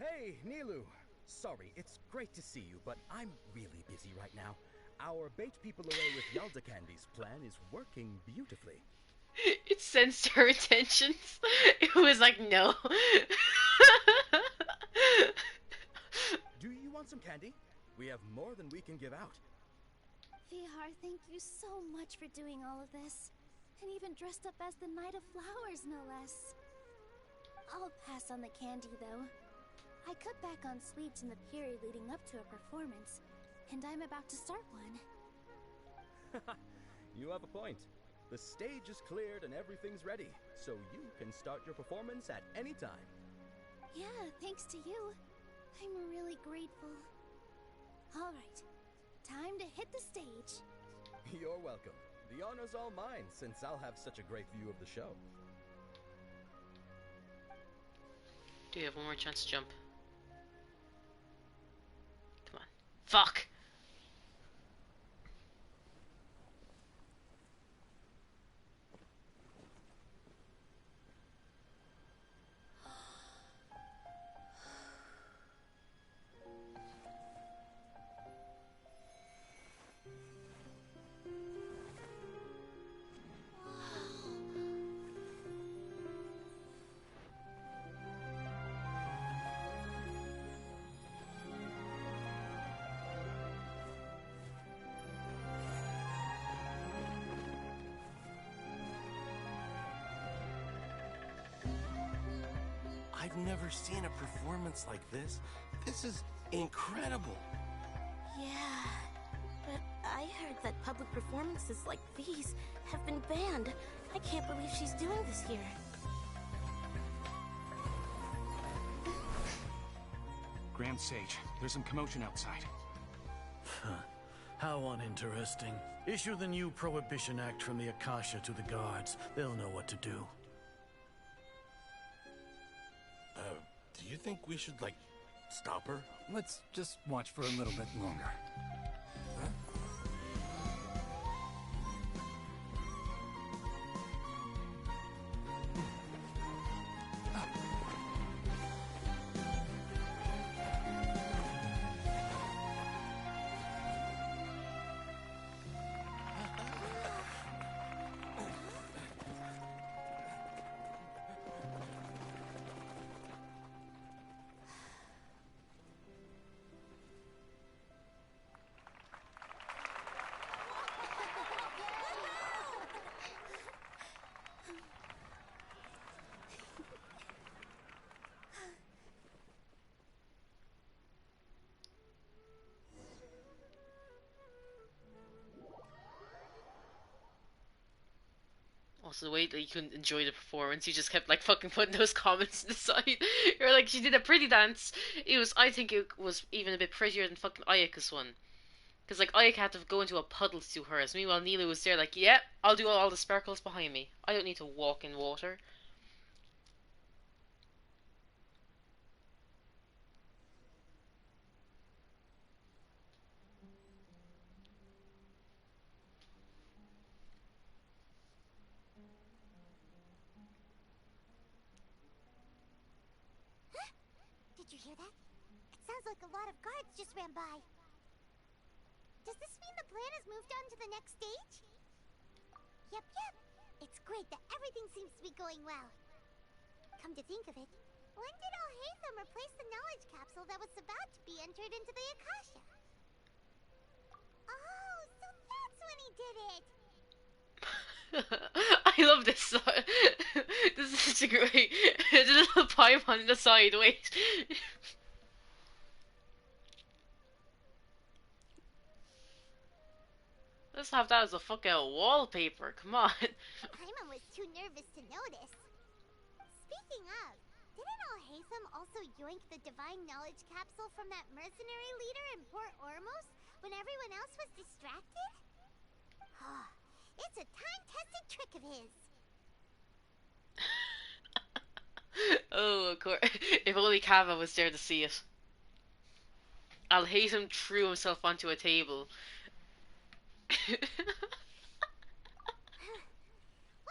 Hey, Nilu. Sorry, it's great to see you, but I'm really busy right now. Our bait people away with Yalda Candy's plan is working beautifully. It sensed her intentions. It was like, no. Do you want some candy? We have more than we can give out. Vihar, thank you so much for doing all of this. And even dressed up as the Knight of Flowers, no less. I'll pass on the candy, though. I cut back on sweets in the period leading up to a performance, and I'm about to start one. You have a point. The stage is cleared and everything's ready, so you can start your performance at any time. Yeah, thanks to you. I'm really grateful. All right, time to hit the stage. You're welcome. The honor's all mine, since I'll have such a great view of the show. Do you have one more chance to jump? Come on. Fuck! I've never seen a performance like this. This is incredible. Yeah, but I heard that public performances like these have been banned. I can't believe she's doing this here. Grand Sage, there's some commotion outside. How uninteresting. Issue the new Prohibition Act from the Akasha to the guards. They'll know what to do. Do you think we should, like, stop her? Let's just watch for a little bit longer. Also, the way that you couldn't enjoy the performance, you just kept like fucking putting those comments to the side. You're like, she did a pretty dance. I think it was even a bit prettier than fucking Ayaka's one. Because like Ayaka had to go into a puddle to do hers. Meanwhile, Neela was there like, yep, I'll do all the sparkles behind me. I don't need to walk in water. Did you hear that? It sounds like a lot of guards just ran by. Does this mean the plan has moved on to the next stage? Yep. It's great that everything seems to be going well. Come to think of it, when did Alhaitham replace the knowledge capsule that was about to be entered into the Akasha? Oh, so that's when he did it! I I love this. This is such a great. There's a little pipe on the side. Wait. Let's have that as a fucking wallpaper. Come on. Paimon was too nervous to notice. Speaking of, didn't Alhaitham also yoink the divine knowledge capsule from that mercenary leader in Port Ormos when everyone else was distracted? It's a time-tested trick of his. Oh, of course. If only Kava was there to see it. Alhaitham threw himself onto a table. Why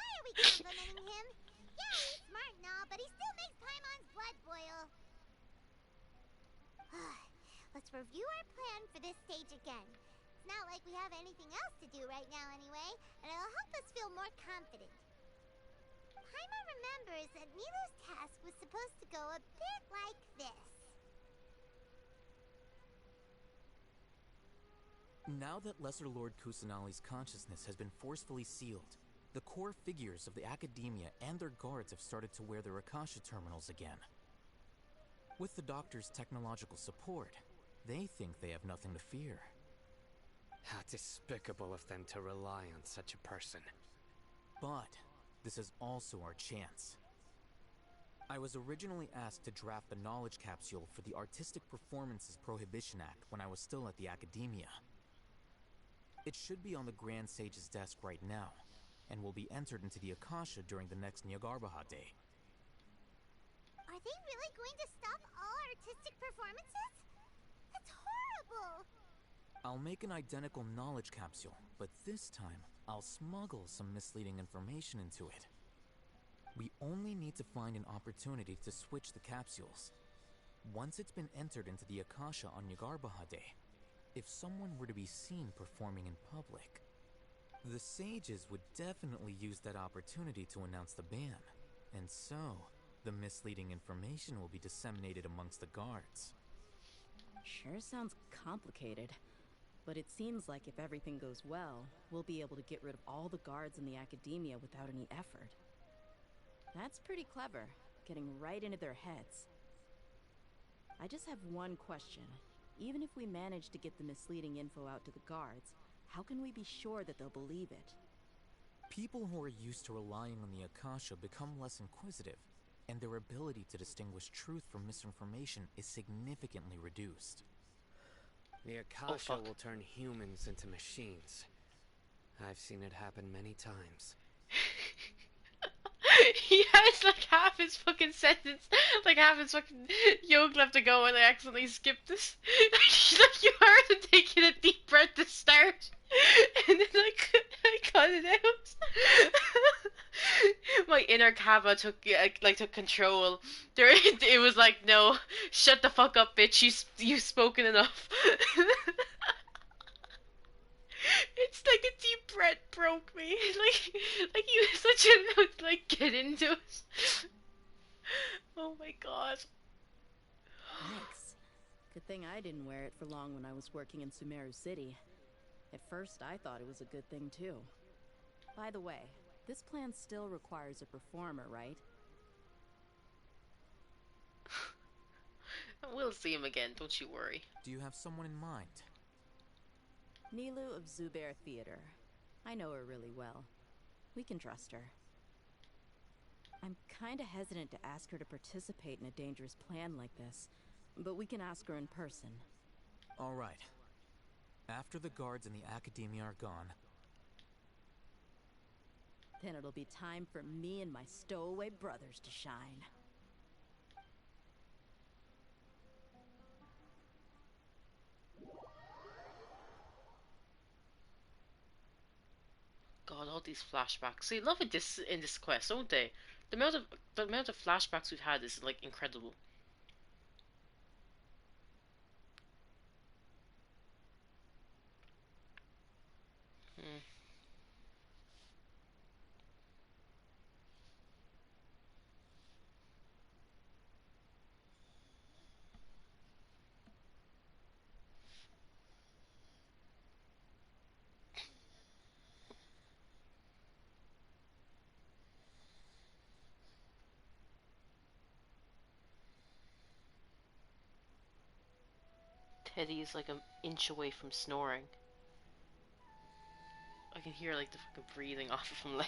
are we complimenting him? Yeah, he's smart and all, but he still makes Paimon's blood boil. Let's review our plan for this stage again. It's not like we have anything else to do right now anyway, and it'll help us feel more confident. Paimon remembers that Nilu's task was supposed to go a bit like this. Now that Lesser Lord Kusanali's consciousness has been forcefully sealed, the core figures of the Academia and their guards have started to wear their Akasha terminals again. With the Doctor's technological support, they think they have nothing to fear. How despicable of them to rely on such a person. But this is also our chance. I was originally asked to draft the knowledge capsule for the Artistic Performances Prohibition Act when I was still at the Academia. It should be on the Grand Sage's desk right now, and will be entered into the Akasha during the next Nyargarbaha Day. Are they really going to stop all artistic performances? That's horrible! I'll make an identical knowledge capsule, but this time, I'll smuggle some misleading information into it. We only need to find an opportunity to switch the capsules. Once it's been entered into the Akasha on Nyargarbaha Day, if someone were to be seen performing in public, the sages would definitely use that opportunity to announce the ban, and so the misleading information will be disseminated amongst the guards. Sure sounds complicated, but it seems like if everything goes well, we'll be able to get rid of all the guards in the Academia without any effort. That's pretty clever, getting right into their heads. I just have one question. Even if we manage to get the misleading info out to the guards, how can we be sure that they'll believe it? People who are used to relying on the Akasha become less inquisitive, and their ability to distinguish truth from misinformation is significantly reduced. The Akasha will turn humans into machines. I've seen it happen many times. He has like half his fucking sentence, like half his fucking yoke left to go, and I accidentally skipped this. Like you heard him taking a deep breath to start, and then I cut it out. My inner Kava took took control. It was like, no, shut the fuck up, bitch. You've spoken enough. It's like a deep breath broke me. Like you such a like get into it. Oh my god. Thanks. Good thing I didn't wear it for long when I was working in Sumeru City. At first, I thought it was a good thing too. By the way, this plan still requires a performer, right? We'll see him again, don't you worry. Do you have someone in mind? Nilu of Zubair Theater. I know her really well. We can trust her. I'm kinda hesitant to ask her to participate in a dangerous plan like this, but we can ask her in person. Alright. After the guards in the Academia are gone, then it'll be time for me and my stowaway brothers to shine. God, all these flashbacks. They love it this in this quest, don't they? The amount of flashbacks we've had is like incredible. Teddy is like an inch away from snoring. I can hear like the fucking breathing off of him, like.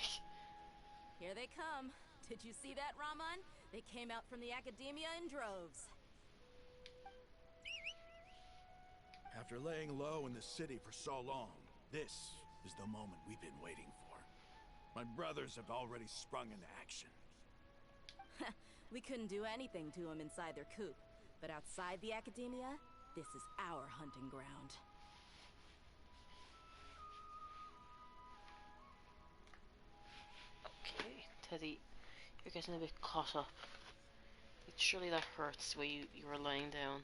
Here they come. Did you see that, Raman? They came out from the academia in droves. After laying low in the city for so long, this is the moment we've been waiting for. My brothers have already sprung into action. We couldn't do anything to them inside their coop, but outside the academia, this is our hunting ground. Okay, Teddy, you're getting a bit caught up. Surely that hurts the way you were lying down.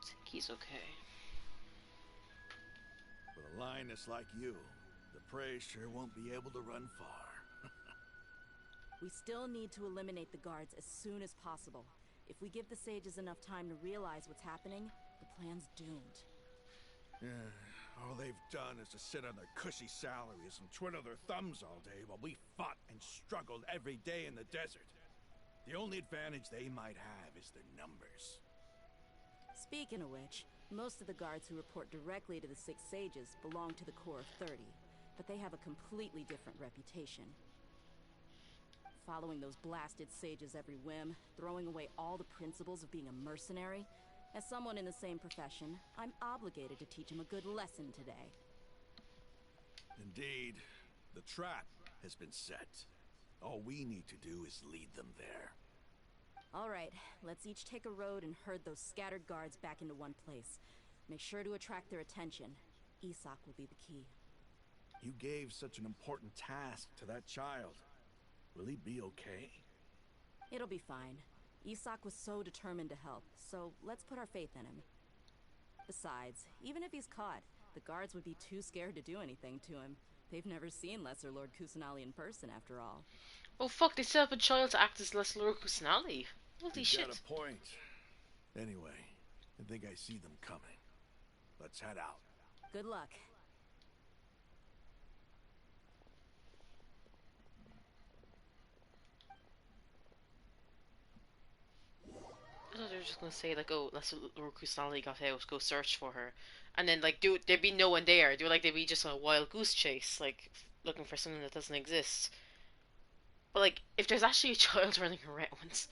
I think he's okay. With a lioness like you, the prey sure won't be able to run far. We still need to eliminate the guards as soon as possible. If we give the sages enough time to realize what's happening, the plan's doomed. Yeah, all they've done is to sit on their cushy salaries and twiddle their thumbs all day while we fought and struggled every day in the desert. The only advantage they might have is their numbers. Speaking of which, most of the guards who report directly to the Six Sages belong to the Corps of 30, but they have a completely different reputation. Following those blasted sages every whim, throwing away all the principles of being a mercenary. As someone in the same profession, I'm obligated to teach them a good lesson today. Indeed, the trap has been set. All we need to do is lead them there. All right, let's each take a road and herd those scattered guards back into one place. Make sure to attract their attention. Isak will be the key. You gave such an important task to that child. Will he be okay? It'll be fine. Isak was so determined to help, so let's put our faith in him. Besides, even if he's caught, the guards would be too scared to do anything to him. They've never seen Lesser Lord Kusanali in person, after all. Oh fuck, they set up a child to act as Lesser Lord Kusanali. Holy shit. Got a point. Anyway, I think I see them coming. Let's head out. Good luck. I thought they were just gonna say like, oh, Lesser Lord Kusanali got out, go search for her. And then like, there'd be no one there. They'd be just a wild goose chase, like, looking for something that doesn't exist. But like, if there's actually a child running around,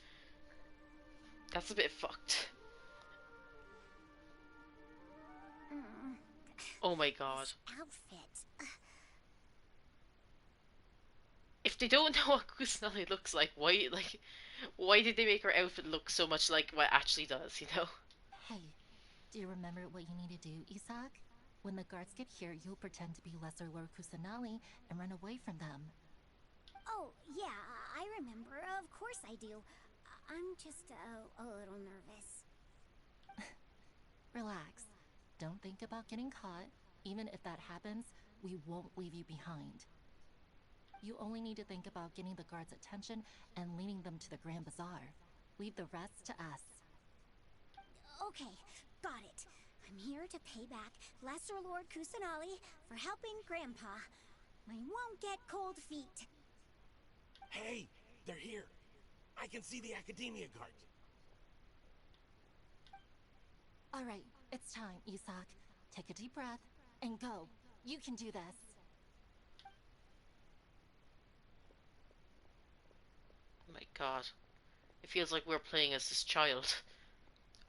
that's a bit fucked. Oh my god. Outfit. If they don't know what Kusanali looks like, why did they make her outfit look so much like what it actually does, you know? Hey, do you remember what you need to do, Isak? When the guards get here, you'll pretend to be Lesser Lord Kusanali and run away from them. Oh, yeah, I remember. Of course I do. I'm just a little nervous. Relax. Don't think about getting caught. Even if that happens, we won't leave you behind. You only need to think about getting the guards' attention and leading them to the Grand Bazaar. Leave the rest to us. Okay, got it. I'm here to pay back Lesser Lord Kusanali for helping Grandpa. I won't get cold feet. Hey, they're here. I can see the Academia guard. All right, it's time, Isak. Take a deep breath and go. You can do this. Oh my god. It feels like we're playing as this child.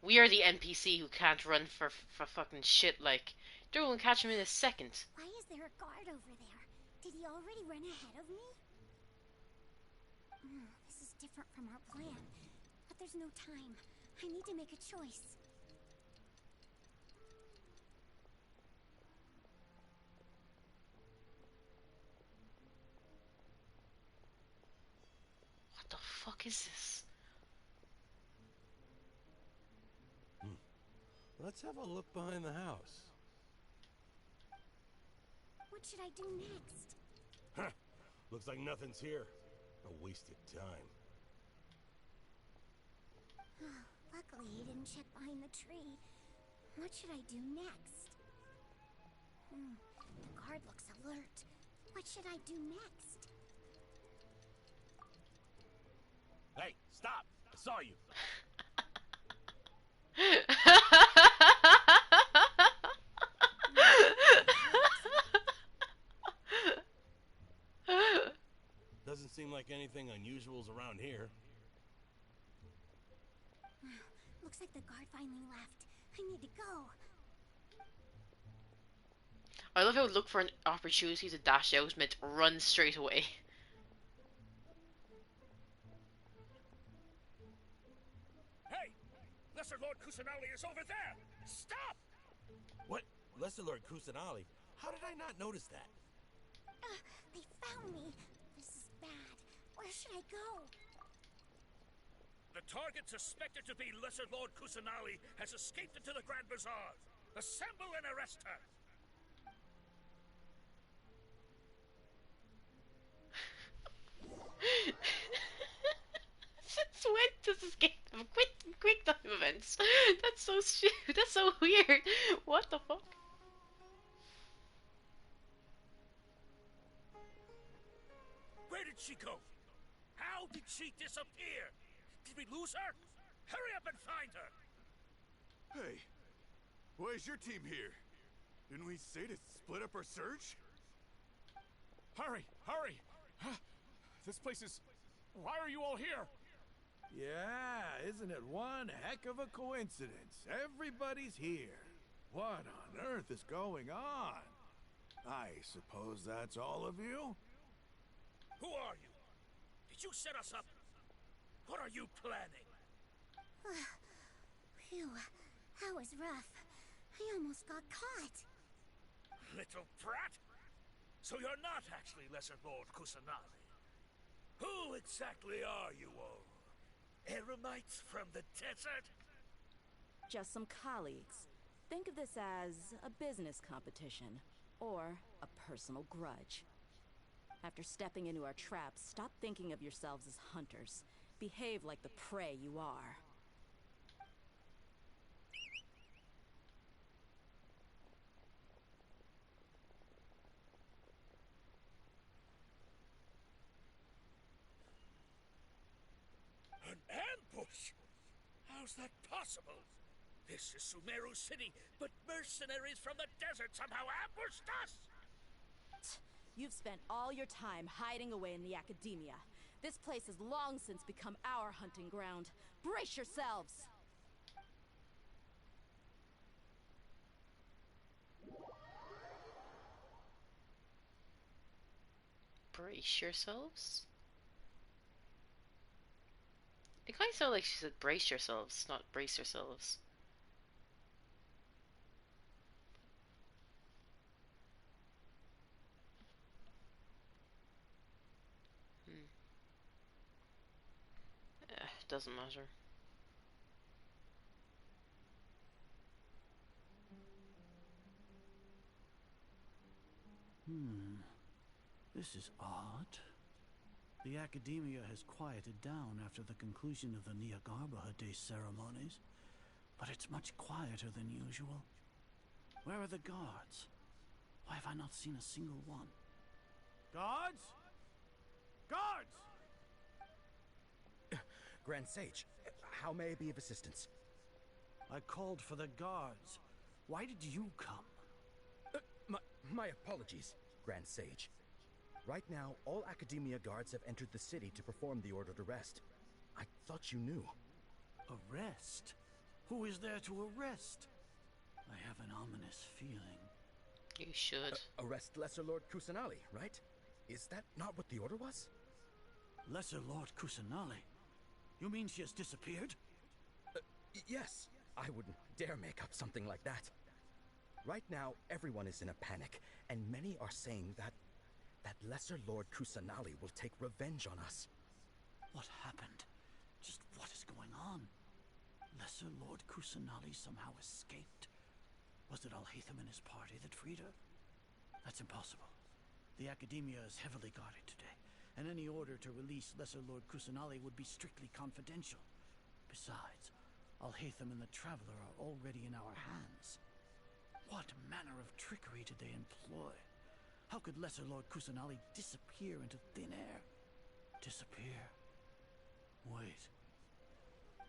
We are the NPC who can't run for fucking shit, like, they're gonna catch him in a second. Why is there a guard over there? Did he already run ahead of me? This is different from our plan. But there's no time. I need to make a choice. What the fuck is this? Let's have a look behind the house. What should I do next? Huh. Looks like nothing's here. A wasted time. Luckily, he didn't check behind the tree. What should I do next? The guard looks alert. What should I do next? Hey, stop! I saw you. Doesn't seem like anything unusual's around here. Looks like the guard finally left. I need to go. I love how look for an opportunity to dash out meant run straight away. Hey! Lesser Lord Kusanali is over there! Stop! What? Lesser Lord Kusanali? How did I not notice that? They found me. This is bad. Where should I go? The target suspected to be Lesser Lord Kusanali has escaped into the Grand Bazaar. Assemble and arrest her! Since when does this game have quick time events? That's so stupid. That's so weird. What the fuck? Where did she go? How did she disappear? Did we lose her? Hurry up and find her! Hey, why is your team here? Didn't we say to split up our search? Hurry! Hurry! This place is... Why are you all here? Yeah, isn't it one heck of a coincidence? Everybody's here. What on earth is going on? I suppose that's all of you? Who are you? Did you set us up? What are you planning? Phew, that was rough. I almost got caught. Little brat! So you're not actually Lesser Lord Kusanali. Who exactly are you all? Eremites from the desert? Just some colleagues. Think of this as a business competition, or a personal grudge. After stepping into our traps, stop thinking of yourselves as hunters. Behave like the prey you are. An ambush? How's that possible? This is Sumeru City, but mercenaries from the desert somehow ambushed us! You've spent all your time hiding away in the academia. This place has long since become our hunting ground. Brace yourselves! Brace yourselves? It kind of sounded like she said brace yourselves, not brace yourselves. Doesn't matter. This is odd. The academia has quieted down after the conclusion of the Nyagarbha Day ceremonies, but it's much quieter than usual. Where are the guards? Why have I not seen a single one? Guards? Guards! Grand Sage, how may I be of assistance? I called for the guards. Why did you come? My apologies, Grand Sage. Right now, all Academia guards have entered the city to perform the ordered arrest. I thought you knew. Arrest? Who is there to arrest? I have an ominous feeling. You should. Arrest Lesser Lord Kusanali, right? Is that not what the order was? Lesser Lord Kusanali? You mean she has disappeared? Yes. I wouldn't dare make up something like that. Right now, everyone is in a panic, and many are saying that Lesser Lord Kusanali will take revenge on us. What happened? Just what is going on? Lesser Lord Kusanali somehow escaped? Was it Alhaitham and his party that freed her? That's impossible. The Academia is heavily guarded today, and any order to release Lesser Lord Kusanali would be strictly confidential. Besides, Alhaitham and the Traveler are already in our hands. What manner of trickery did they employ? How could Lesser Lord Kusanali disappear into thin air? Disappear? Wait.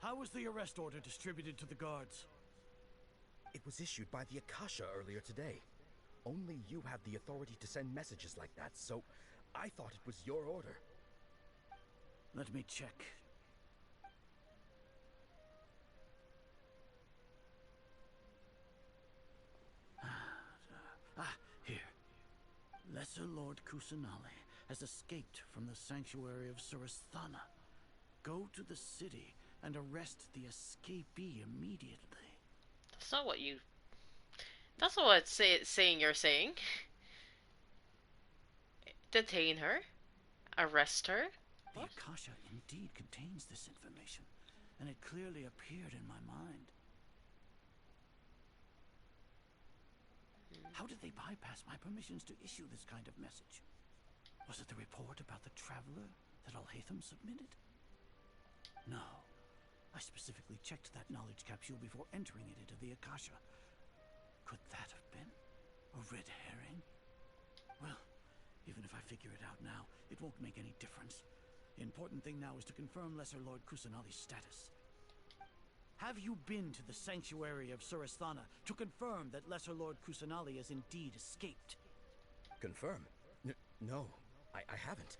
How was the arrest order distributed to the guards? It was issued by the Akasha earlier today. Only you have the authority to send messages like that, so I thought it was your order. Let me check. Here. Lesser Lord Kusanali has escaped from the sanctuary of Surasthana. Go to the city and arrest the escapee immediately. That's not what you... That's not what it's saying you're saying. Detain her? Arrest her? What? The Akasha indeed contains this information, and it clearly appeared in my mind. How did they bypass my permissions to issue this kind of message? Was it the report about the traveler that Alhaitham submitted? No. I specifically checked that knowledge capsule before entering it into the Akasha. Could that have been a red herring? Well, even if I figure it out now, it won't make any difference. The important thing now is to confirm Lesser Lord Kusanali's status. Have you been to the sanctuary of Surasthana to confirm that Lesser Lord Kusanali has indeed escaped? Confirm? No, I haven't.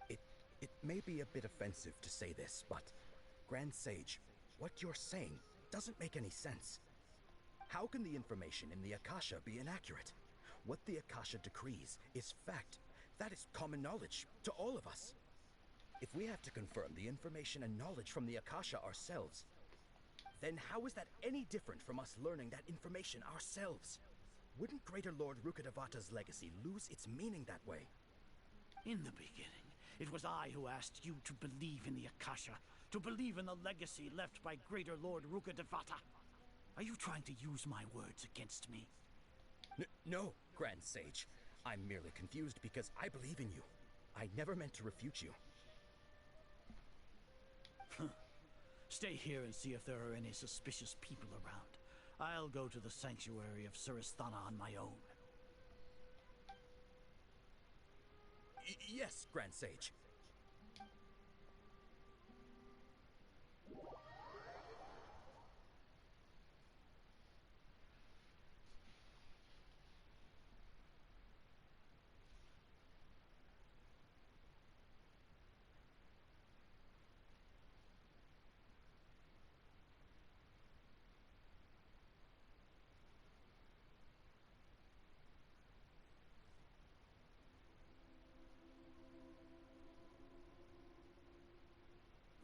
It may be a bit offensive to say this, but Grand Sage, what you're saying doesn't make any sense. How can the information in the Akasha be inaccurate? What the Akasha decrees is fact. That is common knowledge to all of us. If we have to confirm the information and knowledge from the Akasha ourselves, then how is that any different from us learning that information ourselves? Wouldn't Greater Lord Rukkhadevata's legacy lose its meaning that way? In the beginning, it was I who asked you to believe in the Akasha, to believe in the legacy left by Greater Lord Rukkhadevata. Are you trying to use my words against me? No, Grand Sage. I'm merely confused because I believe in you. I never meant to refute you. Stay here and see if there are any suspicious people around. I'll go to the sanctuary of Surasthana on my own. Yes, Grand Sage.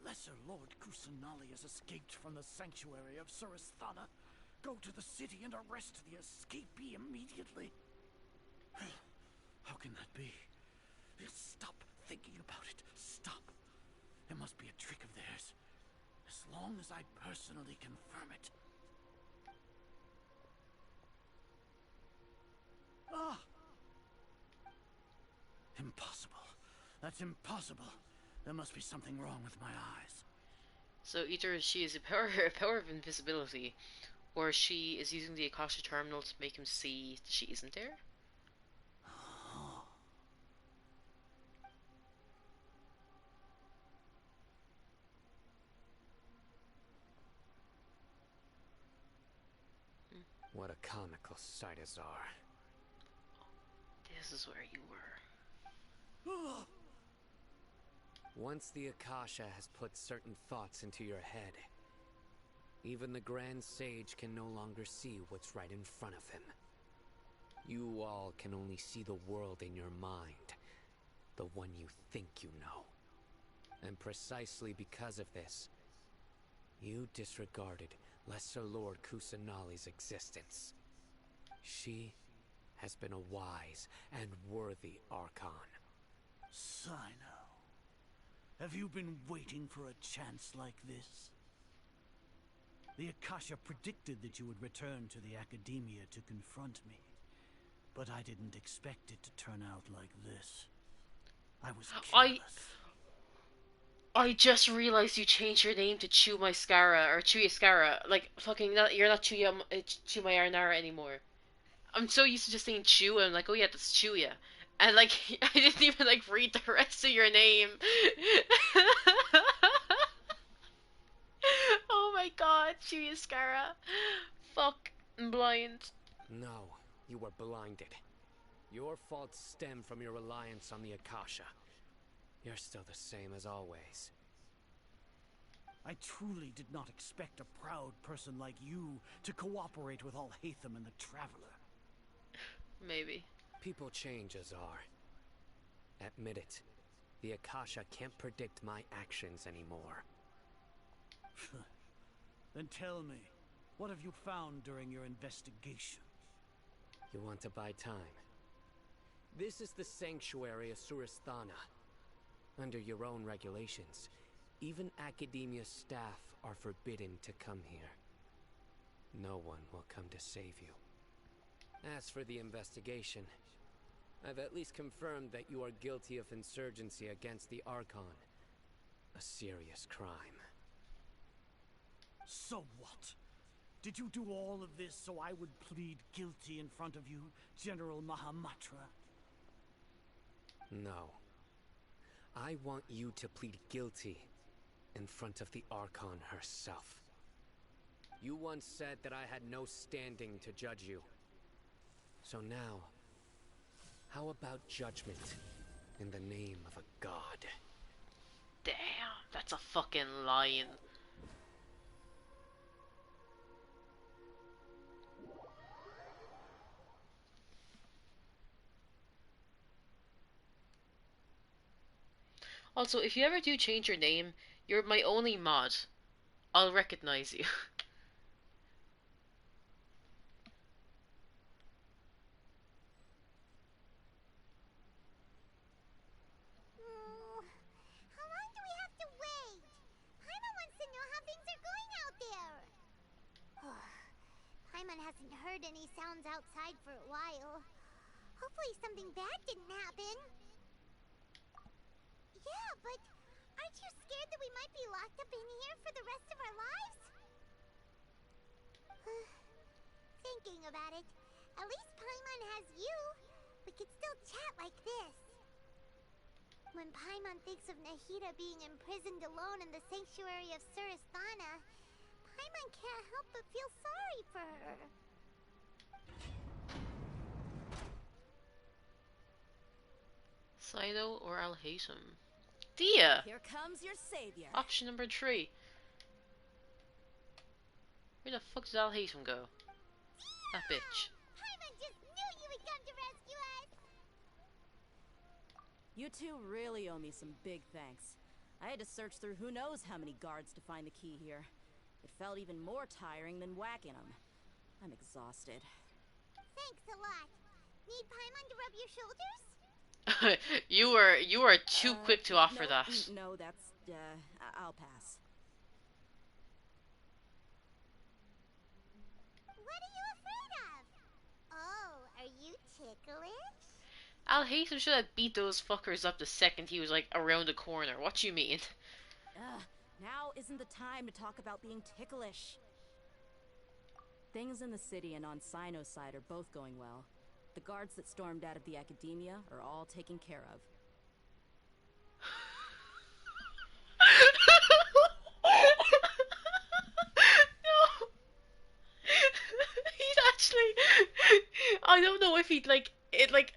Lesser Lord Kusanali has escaped from the sanctuary of Surasthana. Go to the city and arrest the escapee immediately. How can that be? Stop thinking about it. Stop. It must be a trick of theirs. As long as I personally confirm it. Ah! Impossible. That's impossible. There must be something wrong with my eyes. So either she is a power of invisibility, or she is using the Akasha terminal to make him see that she isn't there? What a comical sight, Azar. This is where you were. Once the Akasha has put certain thoughts into your head, even the Grand Sage can no longer see what's right in front of him. You all can only see the world in your mind, the one you think you know. And precisely because of this, you disregarded Lesser Lord Kusanali's existence. She has been a wise and worthy Archon. Sino, have you been waiting for a chance like this? The Akasha predicted that you would return to the Academia to confront me. But I didn't expect it to turn out like this. I was careless. I just realized you changed your name to Chumaskara or Chuyaskara. Like, fucking, you're not Chumayaranara anymore. I'm so used to just saying Chew, and I'm like, oh yeah, that's Chuya. And like, I didn't even like read the rest of your name. my god, Shuyascara. Fuck, I'm blind. No, you were blinded. Your faults stem from your reliance on the Akasha. You're still the same as always. I truly did not expect a proud person like you to cooperate with Alhaitham and the Traveler. Maybe. People change, Azar. Admit it. The Akasha can't predict my actions anymore. Then tell me, what have you found during your investigation? You want to buy time? This is the sanctuary of Surasthana. Under your own regulations, even Academia staff are forbidden to come here. No one will come to save you. As for the investigation, I've at least confirmed that you are guilty of insurgency against the Archon. A serious crime. So what? Did you do all of this so I would plead guilty in front of you, General Mahamatra? No. I want you to plead guilty in front of the Archon herself. You once said that I had no standing to judge you. So now, how about judgment in the name of a god? Damn, that's a fucking line. Also, if you ever do change your name, you're my only mod. I'll recognize you. How long do we have to wait? Paimon wants to know how things are going out there. Paimon hasn't heard any sounds outside for a while. Hopefully something bad didn't happen. Yeah, but aren't you scared that we might be locked up in here for the rest of our lives? Thinking about it, at least Paimon has you. We could still chat like this. When Paimon thinks of Nahida being imprisoned alone in the sanctuary of Surasthana, Paimon can't help but feel sorry for her. Saito or Alhaitham? Dia! Here comes your savior. Option number 3. Where the fuck did Alhaitham go? That bitch. Paimon just knew you would come to rescue us! You two really owe me some big thanks. I had to search through who knows how many guards to find the key here. It felt even more tiring than whacking them. I'm exhausted. Thanks a lot. Need Paimon to rub your shoulders? you were too quick to offer no, that. No, that's, I'll pass. What are you afraid of? Oh, are you ticklish? Alhaitham should have beat those fuckers up the second he was like around the corner. What you mean? Now isn't the time to talk about being ticklish. Things in the city and on Sino's side are both going well. The guards that stormed out of the Academia are all taken care of. No. He'd actually... I don't know if he'd like... It like...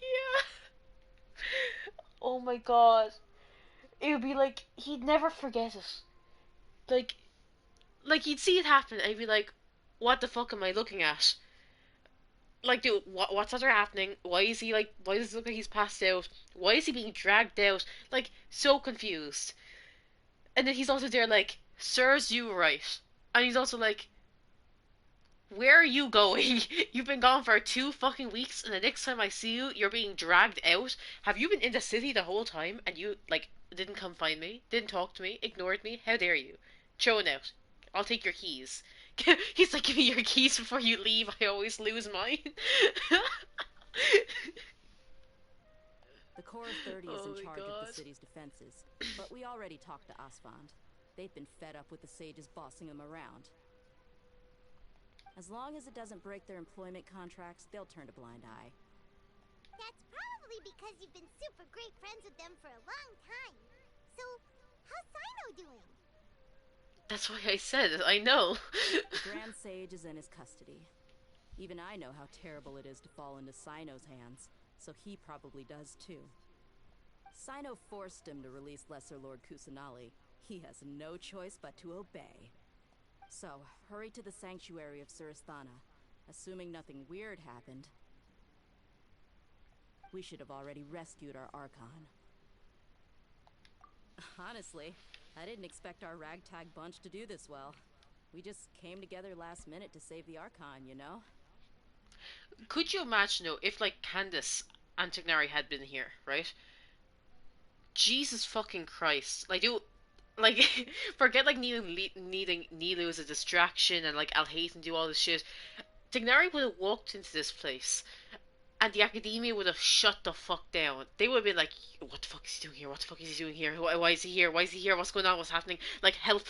Yeah. Oh my god. It would be like, he'd never forget it. Like he'd see it happen and he'd be like, what the fuck am I looking at? Like, dude, what's other happening? Why is he like, why does it look like he's passed out? Why is he being dragged out? Like, so confused. And then he's also there like, serves you right. And he's also like, where are you going? You've been gone for 2 fucking weeks, and the next time I see you, you're being dragged out? Have you been in the city the whole time, and you, like, didn't come find me? Didn't talk to me? Ignored me? How dare you? Throw it out. I'll take your keys. He's like, give me your keys before you leave. I always lose mine. The Corps of 30 is in charge of the city's defenses, but we already talked to Asfand. They've been fed up with the sages bossing them around. As long as it doesn't break their employment contracts, they'll turn a blind eye. That's probably because you've been super great friends with them for a long time. So, how's Sino doing? That's why I said it, I know. The Grand Sage is in his custody. Even I know how terrible it is to fall into Sino's hands, so he probably does too. Sino forced him to release Lesser Lord Kusanali. He has no choice but to obey. So, hurry to the sanctuary of Surasthana. Assuming nothing weird happened, we should have already rescued our Archon. Honestly, I didn't expect our ragtag bunch to do this well. We just came together last minute to save the Archon, you know? Could you imagine, though, if, like, Candace and Tignari had been here, right? Jesus fucking Christ. Like, forget, like, needing Nilu as a distraction and, like, Alhazen do all this shit. Tignari would have walked into this place and the academia would have shut the fuck down. They would have been like, what the fuck is he doing here? What the fuck is he doing here? Why is he here? Why is he here? What's going on? What's happening? Like, help.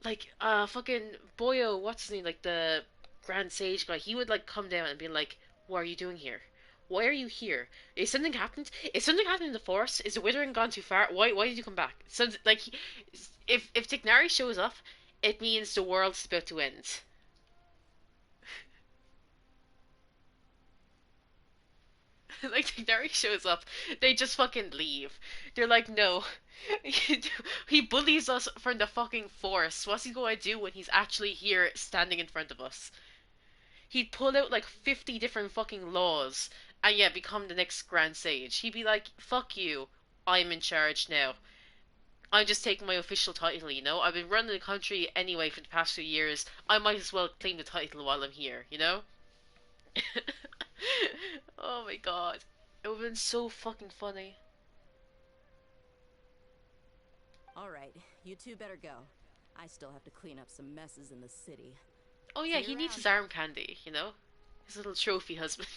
Like, fucking Boyo, what's his name? Like, the Grand Sage guy. He would, like, come down and be like, what are you doing here? Why are you here? Is something happened? Is something happening in the forest? Is the withering gone too far? Why did you come back? So, like, if Tignari shows up, it means the world's about to end. Like, Tignari shows up, they just fucking leave. They're like, no. He bullies us from the fucking forest. What's he going to do when he's actually here standing in front of us? He'd pull out like 50 different fucking laws and yeah, become the next Grand Sage. He'd be like, fuck you, I'm in charge now. I'm just taking my official title, you know? I've been running the country anyway for the past few years. I might as well claim the title while I'm here, you know? Oh my god. It would have been so fucking funny. Alright, you two better go. I still have to clean up some messes in the city. Oh yeah, he needs his arm candy, you know? His little trophy husband.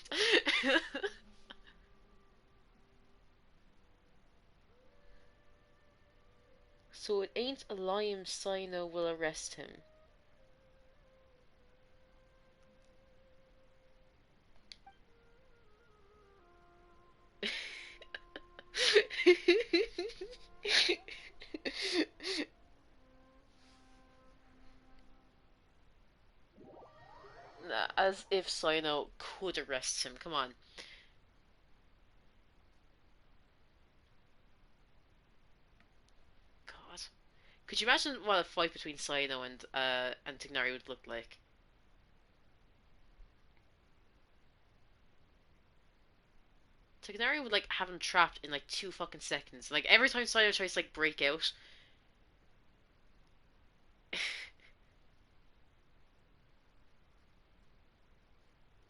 So it ain't a lion Sino will arrest him. Nah, as if Sino could arrest him, come on. God. Could you imagine what a fight between Sino and Tignari would look like? Tignari would like have him trapped in like 2 fucking seconds. Like every time Sino tries to like break out.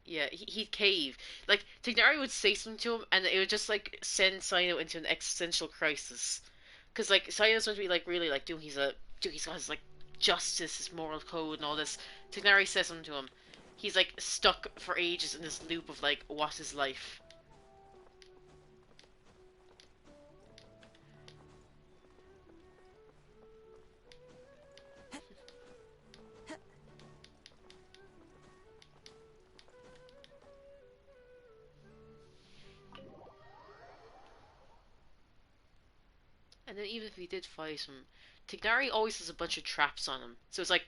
Yeah, he'd cave. Like, Tignari would say something to him, and it would just, like, send Sino into an existential crisis. Because, like, Sino's going to be, like, really, like, he's got his, like, justice, his moral code, and all this. Tignari says something to him. He's, like, stuck for ages in this loop of, like, what is life? And then even if he did fight him, Tignari always has a bunch of traps on him. So it's like,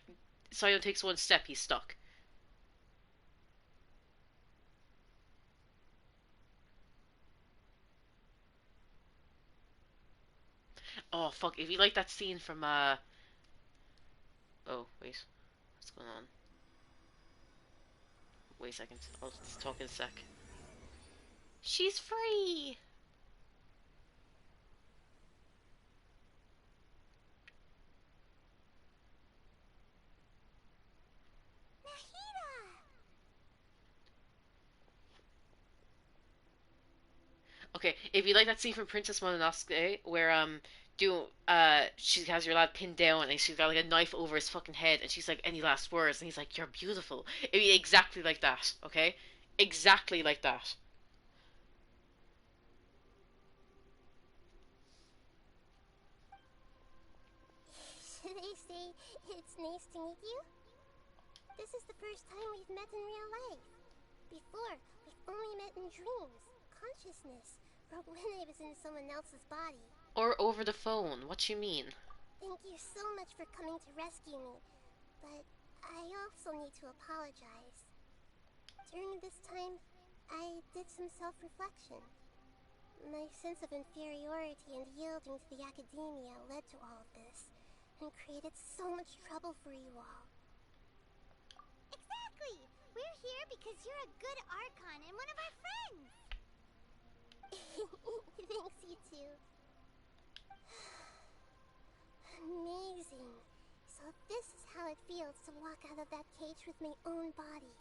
Sino takes one step, he's stuck. Oh, fuck, if you like that scene from, oh, wait. What's going on? Wait a second, I'll talk in a sec. She's free! Okay, if you like that scene from Princess Mononosuke, where she has your lad pinned down and she's got like a knife over his fucking head and she's like, any last words? And he's like, you're beautiful. It'd be exactly like that, okay? Exactly like that. Should I say it's nice to meet you? This is the first time we've met in real life. Before, we've only met in dreams, consciousness, But when I was in someone else's body. Or over the phone, what you mean? Thank you so much for coming to rescue me, but I also need to apologize. During this time, I did some self-reflection. My sense of inferiority and yielding to the academia led to all of this, and created so much trouble for you all. Exactly! We're here because you're a good Archon and one of our friends! Thanks, you two. Amazing. So this is how it feels to walk out of that cage with my own body.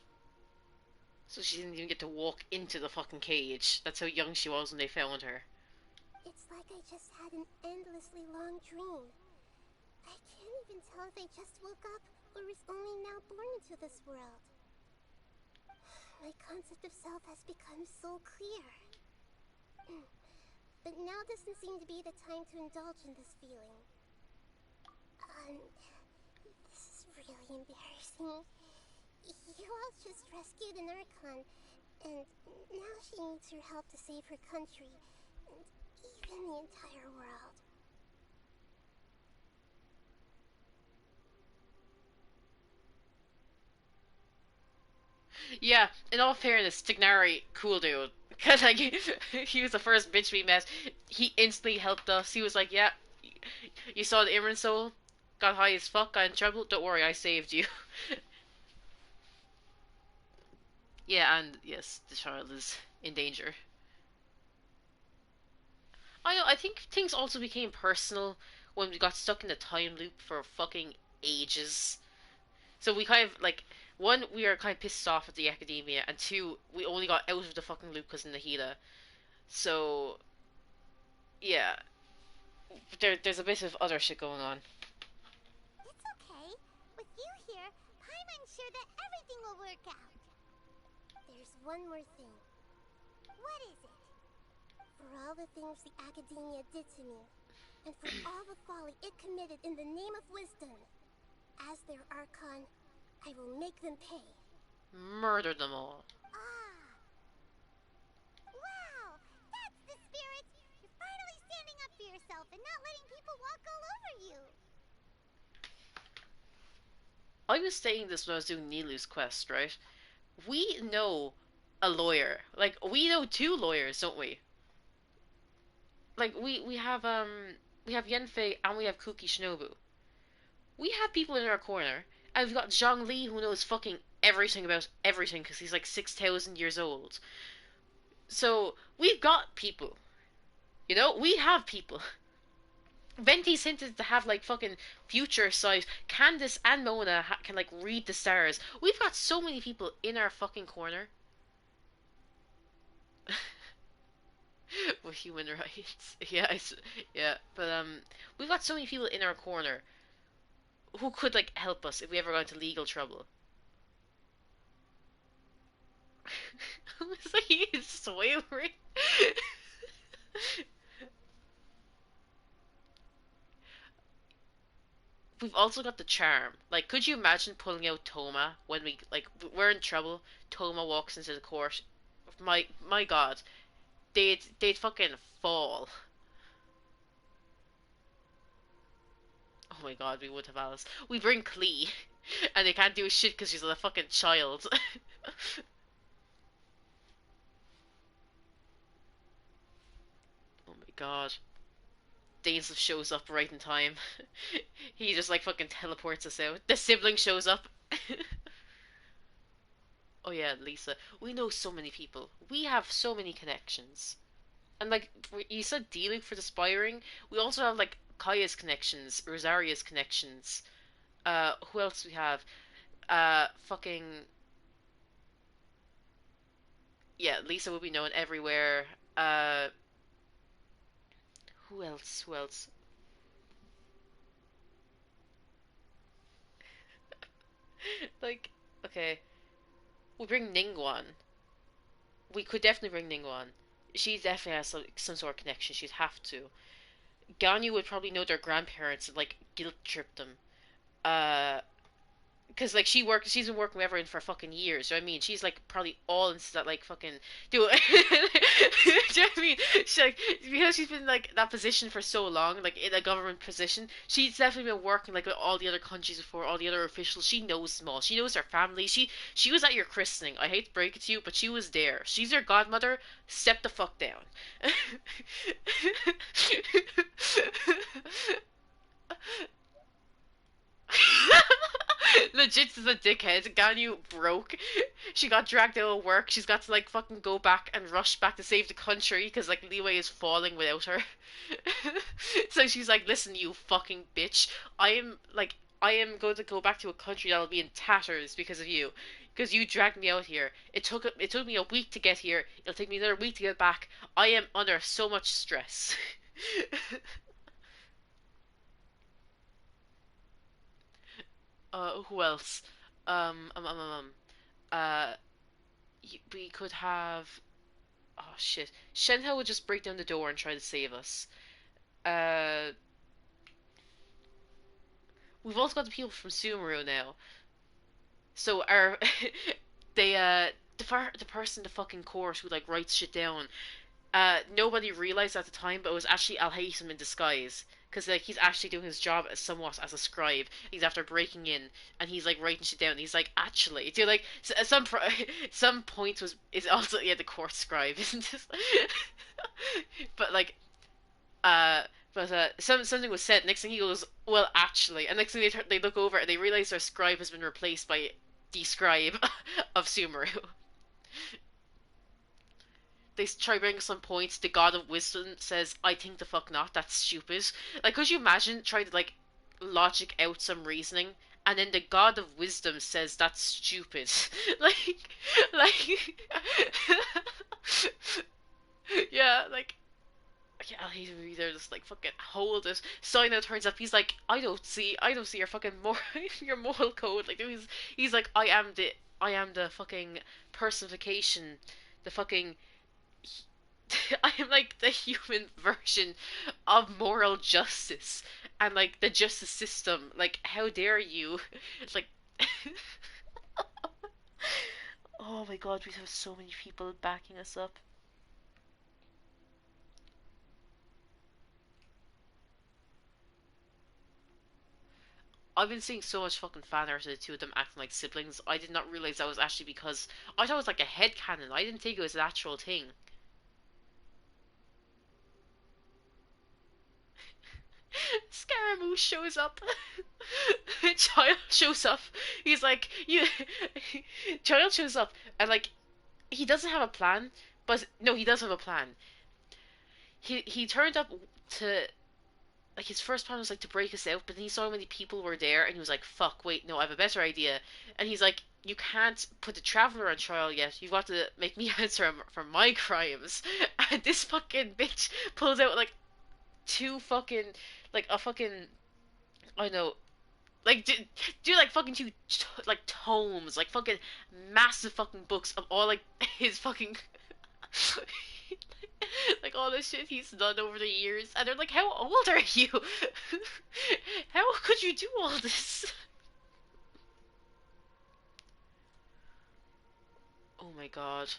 So she didn't even get to walk into the fucking cage. That's how young she was when they found her. It's like I just had an endlessly long dream. I can't even tell if I just woke up or was only now born into this world. My concept of self has become so clear. But now doesn't seem to be the time to indulge in this feeling. This is really embarrassing. You all just rescued an Archon, and now she needs your help to save her country, and even the entire world. Yeah, in all fairness, Tignari, cool dude. Because, like, he was the first bitch we met. He instantly helped us. He was like, yeah, you saw the Imran Soul? Got high as fuck, got in trouble? Don't worry, I saved you. Yeah, and yes, the child is in danger. I know, I think things also became personal when we got stuck in the time loop for fucking ages. So we kind of, like, one, we are kind of pissed off at the academia, and two, we only got out of the fucking loop because of Nahida. So, yeah, there's a bit of other shit going on. It's okay. With you here, Paimon's sure that everything will work out. There's one more thing. What is it? For all the things the academia did to me, and for all the folly it committed in the name of wisdom, as their Archon, I will make them pay. Murder them all. Wow! That's the spirit! You're finally standing up for yourself and not letting people walk all over you! I was saying this when I was doing Nilu's quest, right? We know a lawyer. Like, we know two lawyers, don't we? Like, we have Yenfei and we have Kuki Shinobu. We have people in our corner, and we've got Zhang Li who knows fucking everything about everything because he's like 6,000 years old. So, we've got people. You know, we have people. Venti's hinted to have like fucking future sight. Candace and Mona can like read the stars. We've got so many people in our fucking corner. With human rights. Yeah, yeah, but we've got so many people in our corner who could like help us if we ever got into legal trouble. It's like he's swearing. We've also got the charm. Like, could you imagine pulling out Toma when we're in trouble? Toma walks into the court. My God, they'd fucking fall. Oh my God, we would have Alice. We bring Klee, and they can't do shit because she's a fucking child. Oh my God. Dainsleif shows up right in time. He just like fucking teleports us out. The sibling shows up. Oh yeah, Lisa. We know so many people. We have so many connections. And like you said, D-Luke for the spiring. We also have like Kaya's connections, Rosaria's connections. Who else we have? Fucking yeah, Lisa will be known everywhere. Who else? Who else? Like, okay, we bring Ningguan. We could definitely bring Ningguan. She definitely has some sort of connection. She'd have to. Ganyu would probably know their grandparents and like guilt trip them. Uh, Because like she's been working with everyone for fucking years. Do you know what I mean? She's like probably all into that like fucking do it. Do you know what I mean? She like because she's been like that position for so long, like in a government position. She's definitely been working like with all the other countries before, all the other officials. She knows them all. She knows their family. She was at your christening. I hate to break it to you, but she was there. She's your godmother. Step the fuck down. Legit is a dickhead. Ganyu broke. She got dragged out of work. She's got to like fucking go back and rush back to save the country because like Leeway is falling without her. So she's like, "Listen, you fucking bitch. I am going to go back to a country that'll be in tatters because of you. Because you dragged me out here. It took me a week to get here. It'll take me another week to get back. I am under so much stress." Who else? Um, um, um, um, um. Uh, we could have. Oh shit. Shenhe would just break down the door and try to save us. Uh, we've also got the people from Sumeru now. So our the person the fucking course who like writes shit down. Nobody realized at the time, but it was actually Al Haytham in disguise. Because like he's actually doing his job as somewhat as a scribe. He's after breaking in, and he's like writing shit down. And he's like, actually, do like some point was is also the court scribe, isn't it? But like uh. But something was said. Next thing he goes, well, actually, and next thing they look over and they realize their scribe has been replaced by the scribe of Sumeru. They try bringing some points. The God of Wisdom says, "I think the fuck not. That's stupid." Like, could you imagine trying to like logic out some reasoning, and then the God of Wisdom says that's stupid? like, like, yeah, like. Yeah, I'll hate him either. Just like fucking hold it. Sino turns up. He's like, I don't see your fucking your moral code. Like he's like, I am the fucking personification, the fucking I am like the human version of moral justice and like the justice system. Like, how dare you? Like, oh my god, we have so many people backing us up. I've been seeing so much fucking fan art of the two of them acting like siblings. I did not realize that was actually because I thought it was like a headcanon. I didn't think it was an actual thing. Scaramouche shows up. Child shows up. He's like, you. Child shows up, and like, he doesn't have a plan, but no, he does have a plan. He turned up to like his first plan was like to break us out, but then he saw how many people were there, and he was like, "Fuck, wait, no, I have a better idea." And he's like, "You can't put the traveler on trial yet. You've got to make me answer for my crimes." And this fucking bitch pulls out like two fucking like a fucking I don't know like do like fucking two like tomes like fucking massive fucking books of all like his fucking like all the shit he's done over the years, and they're like, "How old are you? How could you do all this?" Oh my god.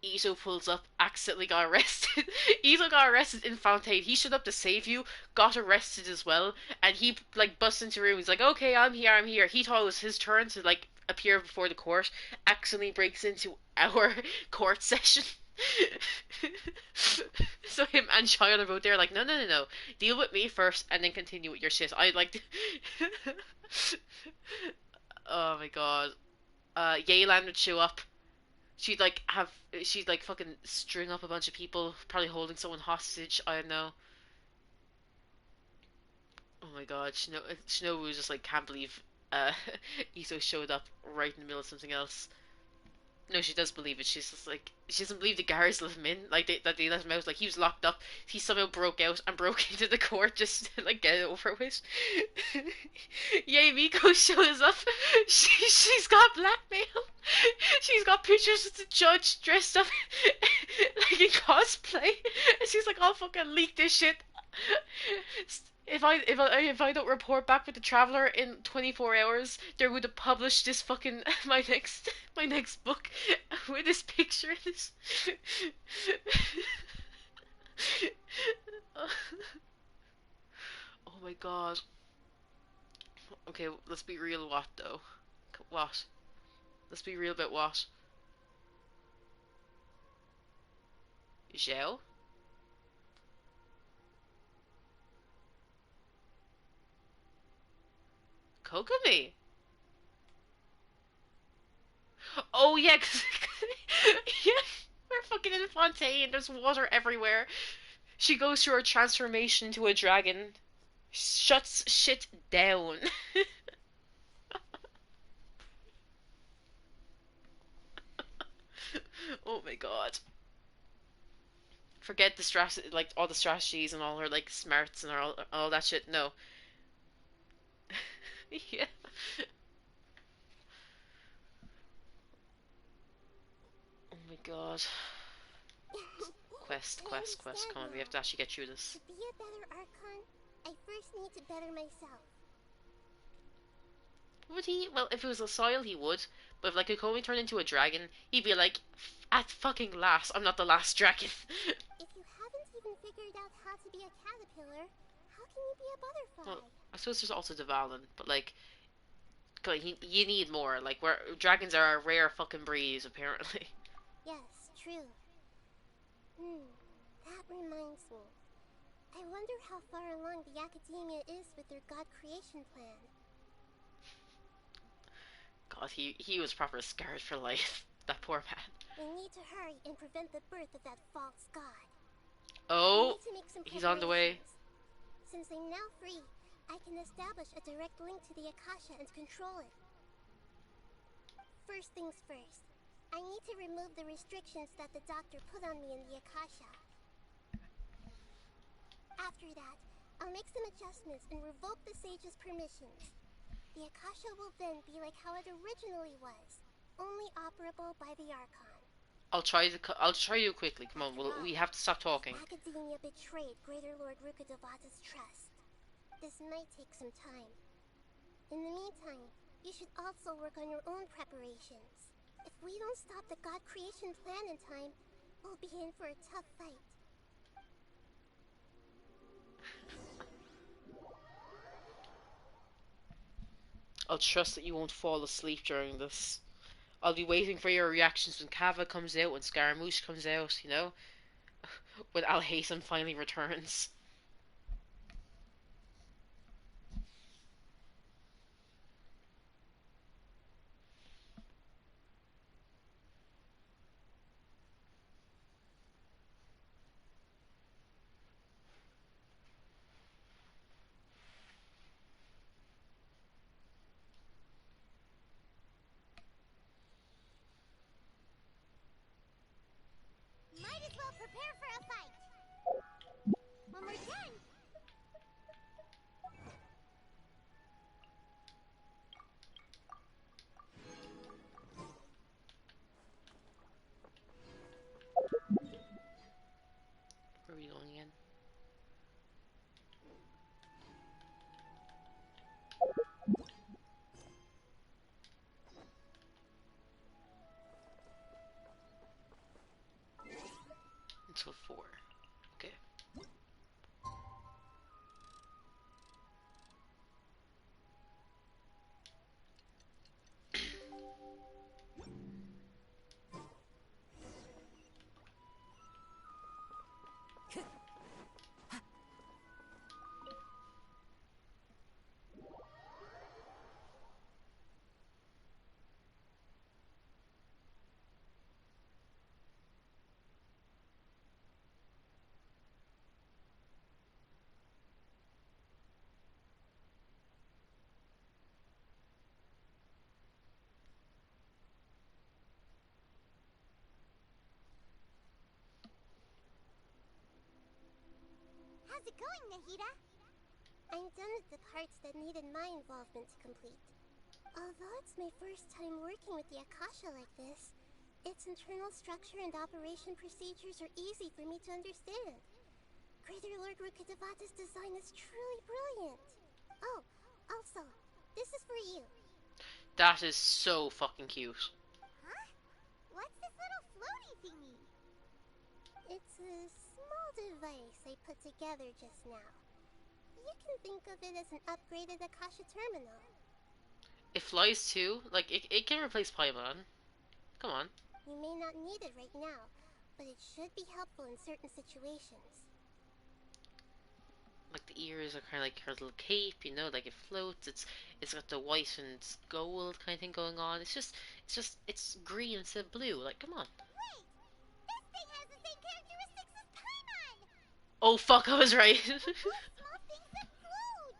Ito pulls up, accidentally got arrested. Ito got arrested in Fontaine. He showed up to save you, got arrested as well, and he like busts into the room. He's like, "Okay, I'm here, I'm here." He thought it was his turn to like appear before the court. Accidentally breaks into our court session. So him and Child are both there, like, no, no, no, no. Deal with me first, and then continue with your shit. I like. Oh my god. Yaylan would show up. She'd like fucking string up a bunch of people, probably holding someone hostage. I don't know. Oh my god, Shinobu just like can't believe Ito showed up right in the middle of something else. No, she does believe it. She's just like she doesn't believe the guards let him in. Like that they let him out. Like he was locked up. He somehow broke out and broke into the court just to like get it over with. Yay, Miko shows up. She's got blackmail. She's got pictures of the judge dressed up like in cosplay. And she's like, "I'll fucking leak this shit." if I don't report back with the Traveler in 24 hours, they're going to publish this fucking my next book with this picture in this. Oh my god. Okay, let's be real. What though? What? Let's be real about what? Zhao? Kokomi? Oh yeah, yeah, we're fucking in Fontaine. There's water everywhere. She goes through her transformation into a dragon. Shuts shit down. Oh my god. Forget the like all the strategies and all her like smarts and all that shit. No. Yeah. Oh my god. Quest. Come on, we have to actually get through this. To be a better Archon, I first need to better myself. Would he? Well, if it was a soil, he would. But if like Kokomi turned into a dragon, he'd be like, at fucking last, I'm not the last dragon. If you haven't even figured out how to be a caterpillar, how can you be a butterfly? Well, I suppose there's also Dvalin, but like, you need more. Like, where dragons are a rare fucking breed, apparently. Yes, true. That reminds me. I wonder how far along the Academia is with their god creation plan. God, he was proper scarred for life. That poor man. We need to hurry and prevent the birth of that false god. Oh, he's on the way. Since I'm now free, I can establish a direct link to the Akasha and control it. First things first, I need to remove the restrictions that the doctor put on me in the Akasha. After that, I'll make some adjustments and revoke the sage's permissions. The Akasha will then be like how it originally was, only operable by the Archon. I'll try you quickly. Come on, we have to stop talking. Academia betrayed Greater Lord Rukkhadevata's trust. This might take some time. In the meantime, you should also work on your own preparations. If we don't stop the god creation plan in time, we'll be in for a tough fight. I'll trust that you won't fall asleep during this. I'll be waiting for your reactions when Kava comes out, when Scaramouche comes out, you know? When Alhazen finally returns. Might as well prepare for a fight. When we're done. Where are we going again? Until 4. Okay. How's it going, Nahida? I'm done with the parts that needed my involvement to complete. Although it's my first time working with the Akasha like this, its internal structure and operation procedures are easy for me to understand. Greater Lord Rukkhadevata's design is truly brilliant. Oh, also, this is for you. That is so fucking cute. Huh? What's this little floaty thingy? It's a small device I put together just now. You can think of it as an upgraded Akasha terminal. It flies too? Like, it can replace Paimon. Come on. You may not need it right now, but it should be helpful in certain situations. Like, the ears are kind of like her little cape, you know, like it floats. It's got the white and gold kind of thing going on. It's green instead of blue. Like, come on. Wait! This thing has the same characteristics as Paimon! Oh fuck, I was right. Small things that float!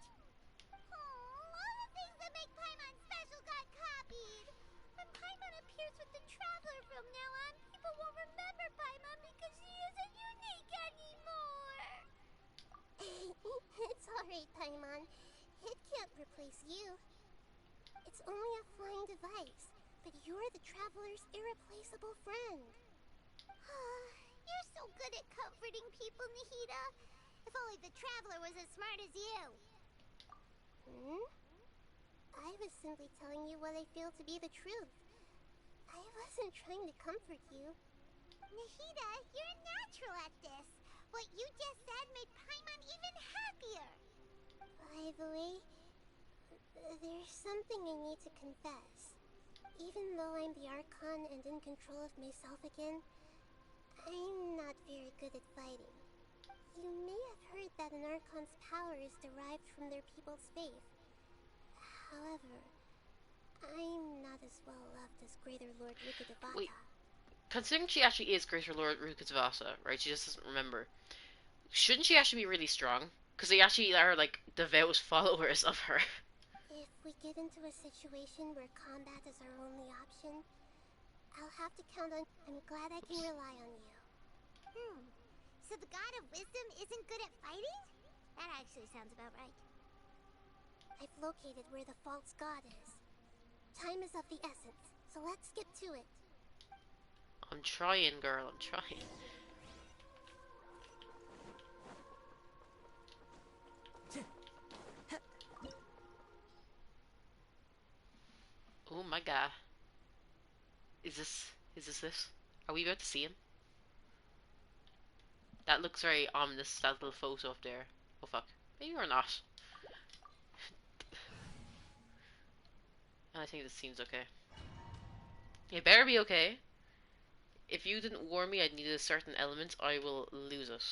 Oh, all the things that make Paimon special got copied! When Paimon appears with the Traveler from now on, people won't remember Paimon because she isn't unique anymore! It's alright, Paimon. It can't replace you. It's only a flying device, but you're the Traveler's irreplaceable friend. You're so good at comforting people, Nahida. If only the Traveler was as smart as you. I was simply telling you what I feel to be the truth. I wasn't trying to comfort you. Nahida, you're a natural at this. What you just said made Paimon even happier. By the way, there's something I need to confess. Even though I'm the Archon and in control of myself again, I'm not very good at fighting. You may have heard that an Archon's power is derived from their people's faith. However, I'm not as well loved as Greater Lord Rukkhadevata. Wait, considering she actually is Greater Lord Rukkhadevata, right? She just doesn't remember. Shouldn't she actually be really strong? Because they actually are like devout followers of her. If we get into a situation where combat is our only option, I'll have to count on... I'm glad I can rely on you. So the God of Wisdom isn't good at fighting? That actually sounds about right. I've located where the false god is. Time is of the essence, so let's get to it. I'm trying, girl, I'm trying. Oh my god. Is this it? Are we about to see him? That looks very ominous, that little photo up there. Oh fuck. Maybe or not. I think this seems okay. It better be okay. If you didn't warn me I needed a certain element, I will lose it.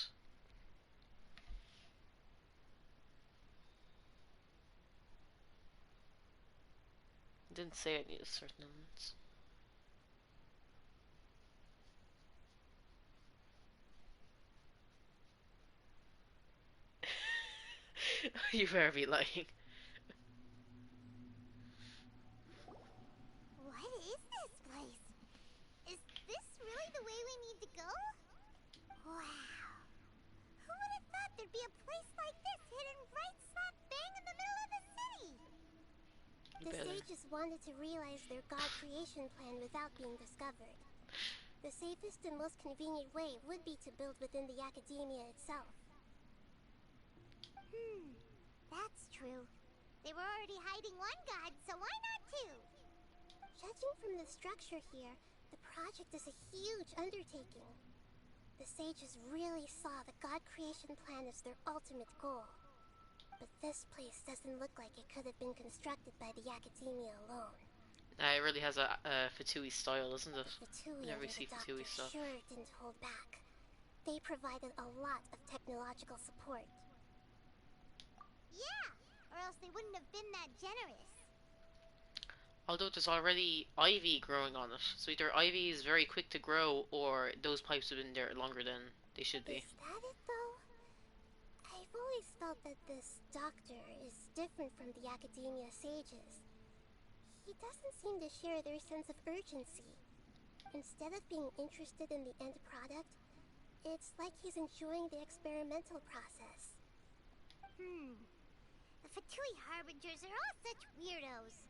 It didn't say I needed certain elements. You better be lying. What is this place? Is this really the way we need to go? Wow. Who would have thought there'd be a place like this hidden right slap bang in the middle of the city? The sages wanted to realize their god creation plan without being discovered. The safest and most convenient way would be to build within the academia itself. That's true. They were already hiding one god, so why not two? Judging from the structure here, the project is a huge undertaking. The sages really saw the god creation plan as their ultimate goal. But this place doesn't look like it could have been constructed by the academia alone. It really has a Fatui style, doesn't it? The Fatui Whenever under we see the Fatui doctor stuff. sure didn't hold back. They provided a lot of technological support. Yeah, or else they wouldn't have been that generous. Although there's already ivy growing on it, so either ivy is very quick to grow, or those pipes have been there longer than they should be. Is that it, though? I've always felt that this doctor is different from the academia sages. He doesn't seem to share their sense of urgency. Instead of being interested in the end product, it's like he's enjoying the experimental process. The Fatui Harbingers are all such weirdos.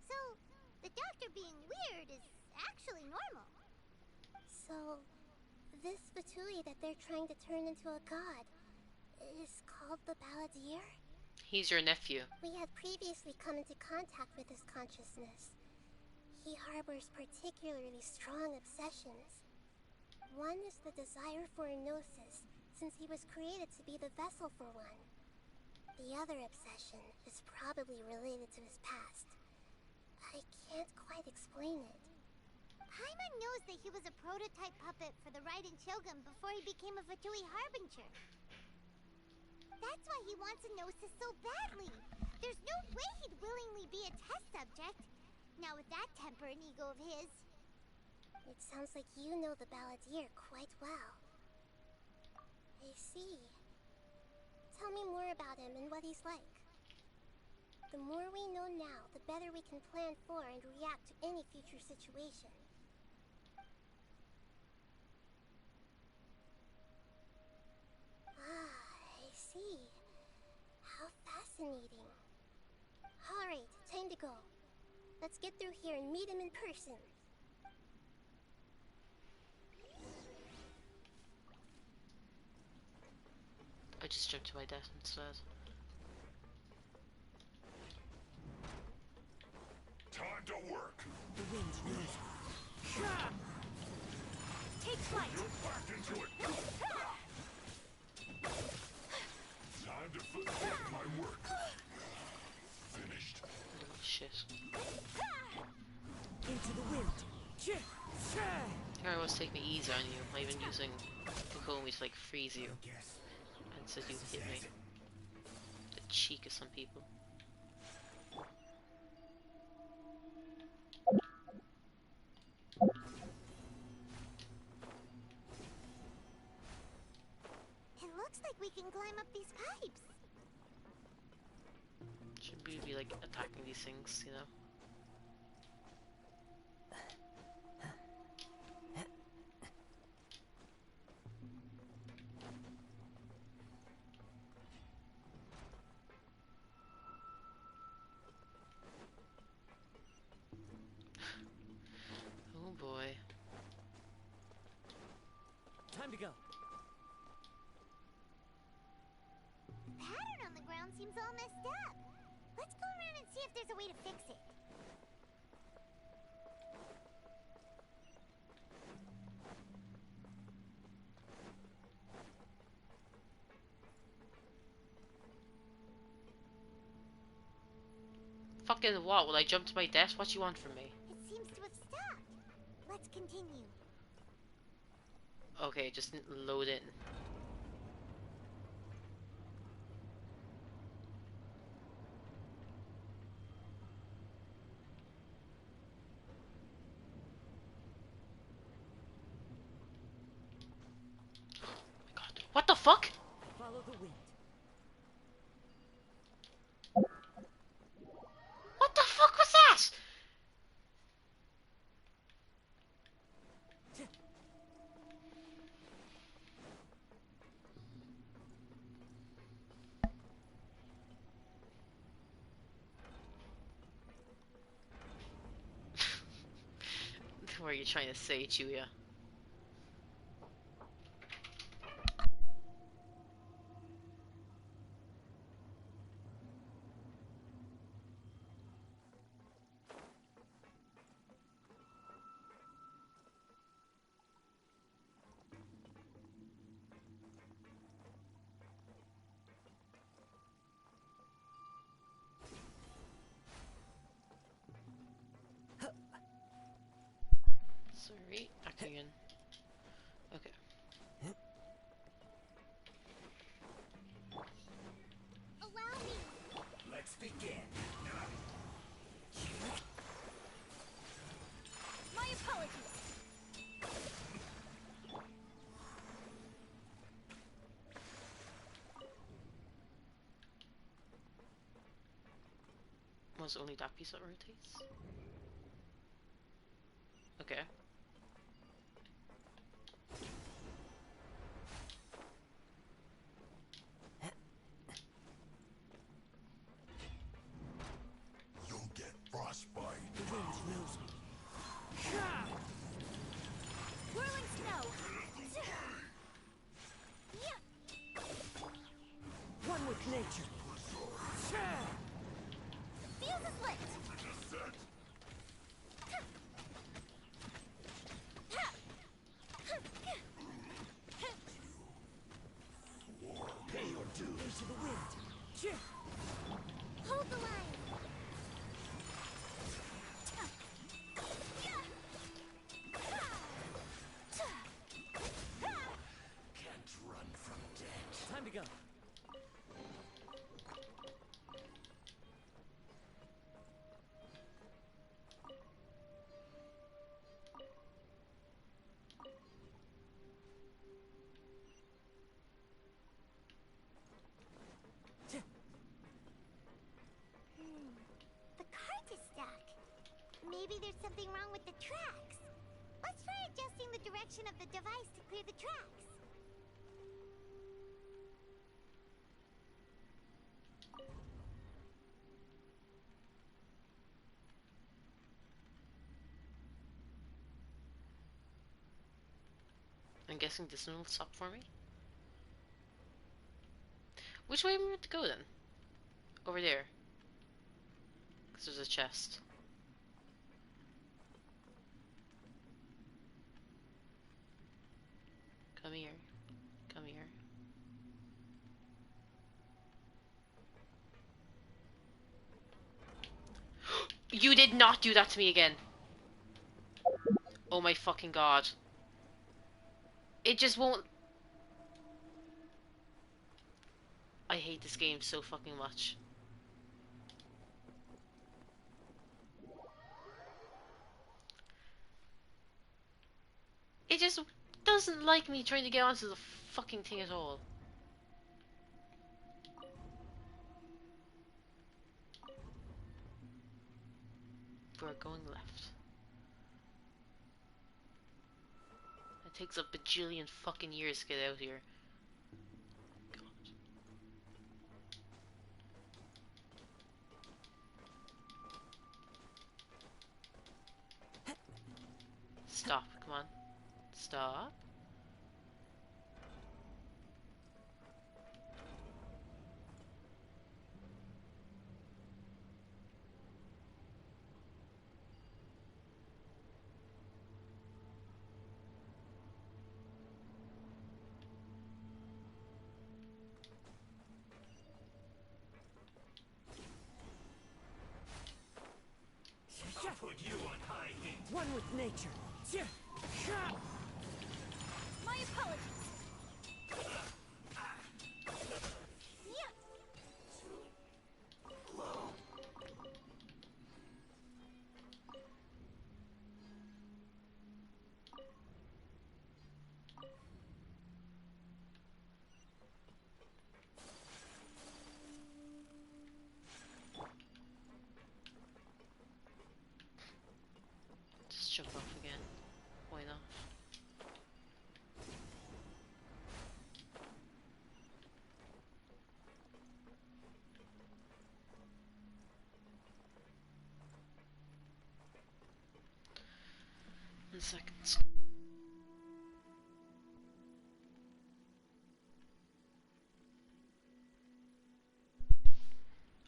So, the doctor being weird is actually normal. So, this Fatui that they're trying to turn into a god, is called the Balladeer? He's your nephew. We had previously come into contact with his consciousness. He harbors particularly strong obsessions. One is the desire for a gnosis, since he was created to be the vessel for one. The other obsession is probably related to his past. I can't quite explain it. Paimon knows that he was a prototype puppet for the Raiden Shogun before he became a Fatui Harbinger. That's why he wants a gnosis so badly. There's no way he'd willingly be a test subject. Now with that temper and ego of his. It sounds like you know the Balladeer quite well. I see. Tell me more about him and what he's like. The more we know now, the better we can plan for and react to any future situation. I see. How fascinating. Alright, time to go. Let's get through here and meet him in person. I just jumped to my death instead. Time to work. The wind's rose. Take flight. You're back into it. Time to put my work. Finished. Oh, shit. Into the wind. Here I was taking it easy on you. I'm even using Kokomi to like freeze you. And so you hit me. The cheek of some people. It looks like we can climb up these pipes. Should we be like attacking these things, you know? Oh boy. Time to go. The pattern on the ground seems all messed up. Let's go around and see if there's a way to fix it. Fucking what? Will I jump to my death? What you want from me? It seems to have stopped. Let's continue. Okay, just load in. Oh my god. What the fuck? Follow the wind. What the fuck was that? What are you trying to say, Julia? Sorry, back again. Okay. Allow me. Let's begin. My apologies. Was it only that piece that rotates? Okay. You'll get frostbite. The wind's rose. Whirling snow. tracks. Let's try adjusting the direction of the device to clear the tracks. I'm guessing this one will stop for me. Which way are we meant to go then? Over there. Because there's a chest. Come here. Come here. You did not do that to me again. Oh my fucking god. It just won't... I hate this game so fucking much. It just doesn't like me trying to get onto the fucking thing at all. We're going left. It takes a bajillion fucking years to get out here. God. Stop, come on. Stop. I'll put you on high heat. One with nature. My apologies. Just jump off again. Why not? In seconds.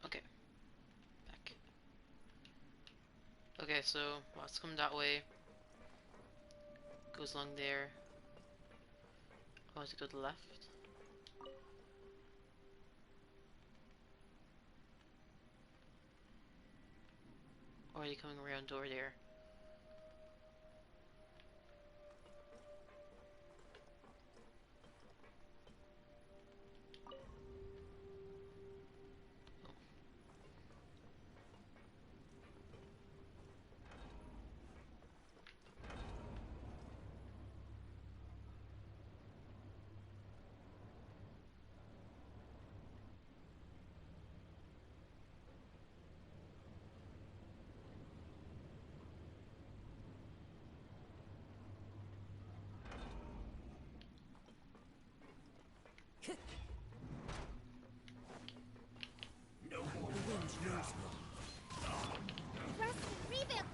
Okay. Back. Okay, so let's come that way. Goes along there. I want to go to the left. Or are you coming around over there? No more. The wind knows me. Rest and revamp.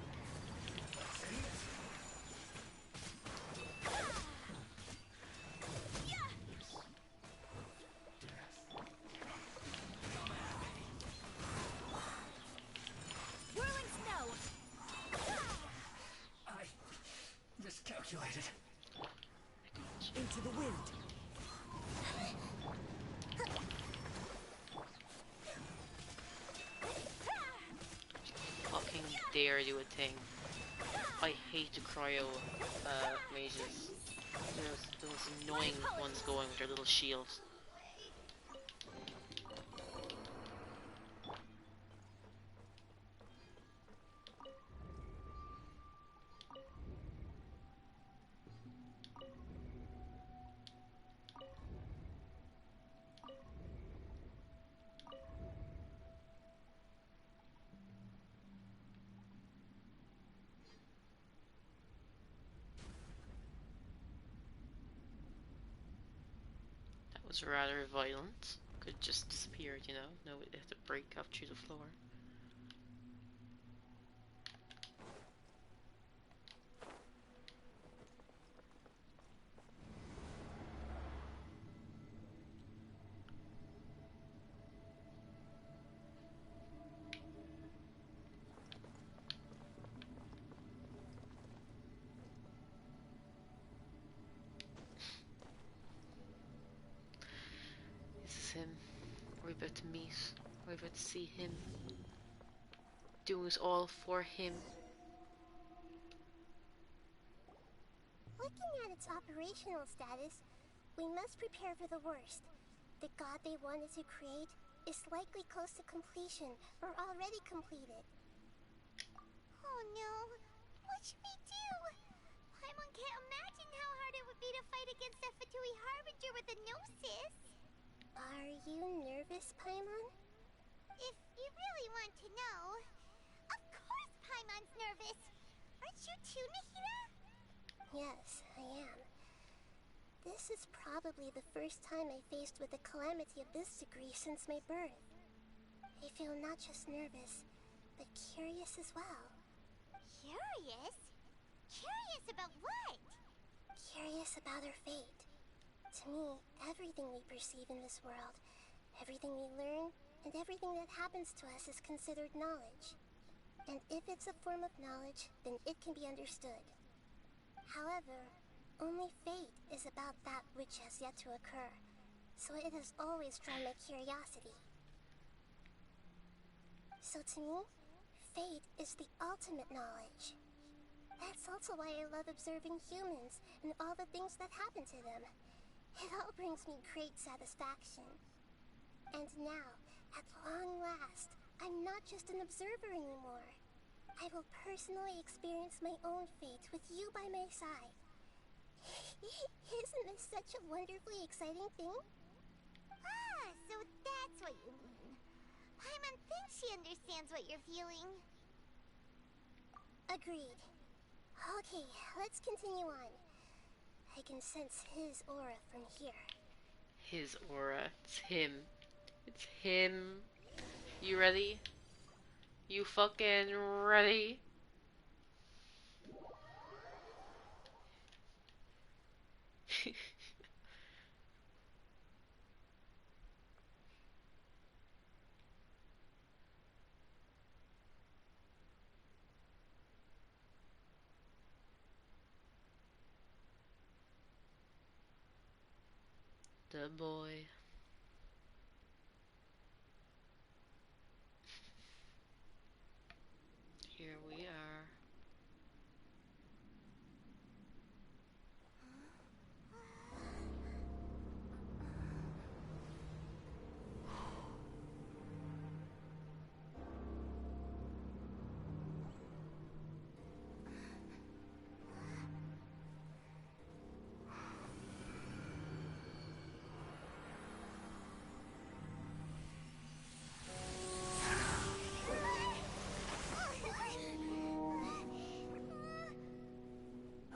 Whirling snow. I miscalculated. Into the wind. Fucking dare do a thing. I hate the cryo mages. Those annoying ones going with their little shields. was rather violent. Could just disappeared, you know? No, it had to break up through the floor. This is him. We're about to meet. We're about to see him. Doing it all for him. Looking at its operational status, we must prepare for the worst. The god they wanted to create is likely close to completion or already completed. Oh no! What should we do? Paimon can't imagine how hard it would be to fight against that Fatui Harbinger with a Gnosis. Are you nervous, Paimon? If you really want to know, of course Paimon's nervous! Aren't you too, Nahida? Yes, I am. This is probably the first time I faced with a calamity of this degree since my birth. I feel not just nervous, but curious as well. Curious? Curious about what? Curious about our fate. To me, everything we perceive in this world, everything we learn, and everything that happens to us is considered knowledge. And if it's a form of knowledge, then it can be understood. However, only fate is about that which has yet to occur, so it has always drawn my curiosity. So to me, fate is the ultimate knowledge. That's also why I love observing humans and all the things that happen to them. It all brings me great satisfaction. And now, at long last, I'm not just an observer anymore. I will personally experience my own fate with you by my side. Isn't this such a wonderfully exciting thing? Ah, so that's what you mean. Paimon thinks she understands what you're feeling. Agreed. Okay, let's continue on. I can sense his aura from here. His aura. It's him. It's him. You ready? You fucking ready? The boy. Here we are.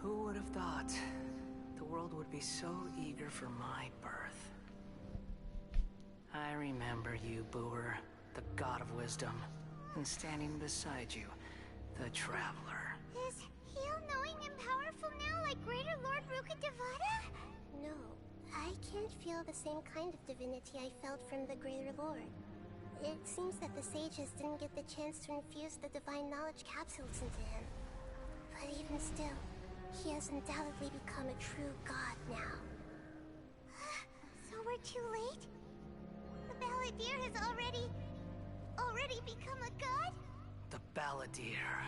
Who would have thought the world would be so eager for my birth? I remember you, Booer, the god of wisdom, and standing beside you, the traveler. Is he all-knowing and powerful now like Greater Lord Rukkhadevata? No, I can't feel the same kind of divinity I felt from the Greater Lord. It seems that the sages didn't get the chance to infuse the divine knowledge capsules into him. But even still, he has undoubtedly become a true god now. So we're too late? The Balladeer has already become a god? The Balladeer.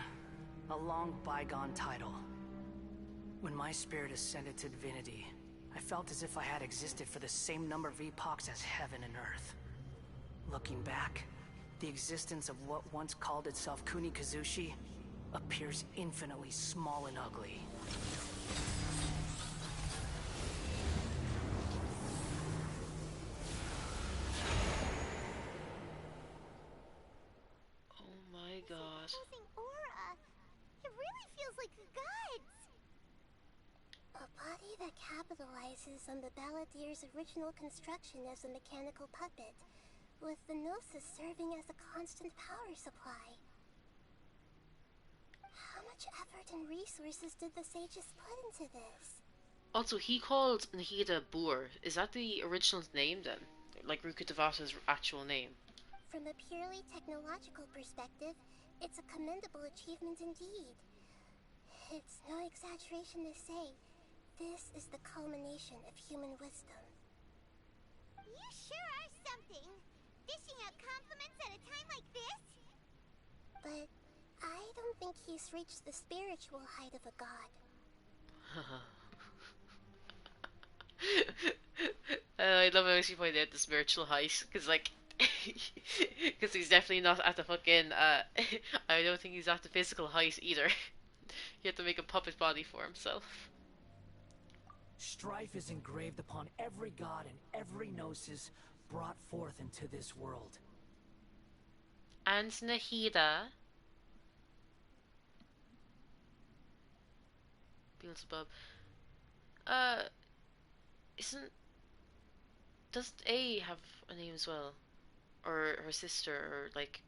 A long bygone title. When my spirit ascended to divinity, I felt as if I had existed for the same number of epochs as heaven and earth. Looking back, the existence of what once called itself Kunikazushi appears infinitely small and ugly. Oh my god. Aura. It really feels like a god's. A body that capitalizes on the Balladeer's original construction as a mechanical puppet, with the Gnosis serving as a constant power supply. How much effort and resources did the sages put into this? Also, he called Nahida Boor. Is that the original name then? Like Rukkhadevata's actual name? From a purely technological perspective, it's a commendable achievement indeed. It's no exaggeration to say, this is the culmination of human wisdom. You sure are something! Dishing out compliments at a time like this? But I don't think he's reached the spiritual height of a god. I love how she pointed out the spiritual height, because like, because he's definitely not at the fucking, I don't think he's at the physical height either. He had to make a puppet body for himself. Strife is engraved upon every god and every gnosis brought forth into this world. And Nahida. Beelzebub. Doesn't A have a name as well? Or her sister, or like,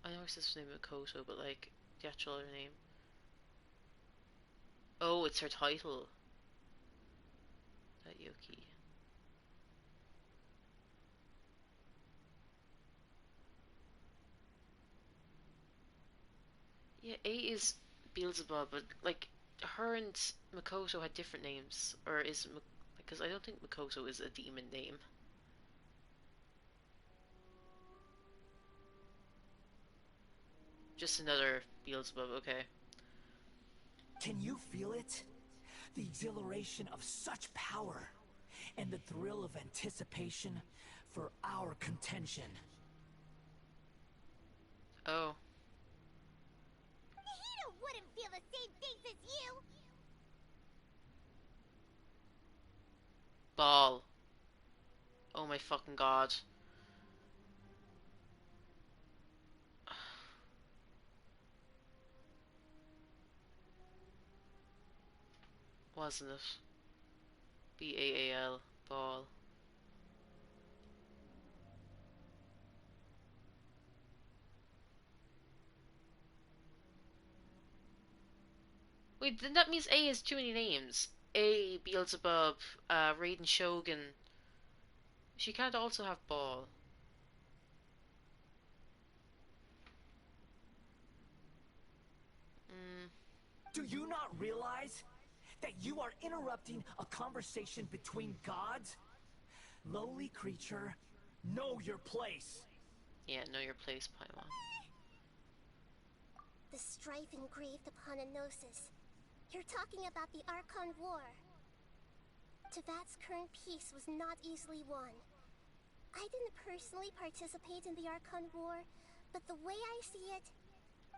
I know her sister's name is Makoto, but like, the actual other name. Oh, it's her title. That Yoki. Yeah, A is Beelzebub, but like, her and Makoto had different names, or is because I don't think Makoto is a demon name. Just another Beelzebub, okay. Can you feel it? The exhilaration of such power, and the thrill of anticipation for our contention. Oh. Nahida wouldn't feel the same things as you! Ball. Oh my fucking god. Wasn't it? B-A-A-L. Ball. Wait, then that means A has too many names. A, Beelzebub, Raiden Shogun. She can't also have Ball. Do you not realize that you are interrupting a conversation between gods? Lowly creature, know your place. Yeah, know your place, Paimon. The strife engraved upon a Gnosis. You're talking about the Archon War. Tevat's current peace was not easily won. I didn't personally participate in the Archon War, but the way I see it,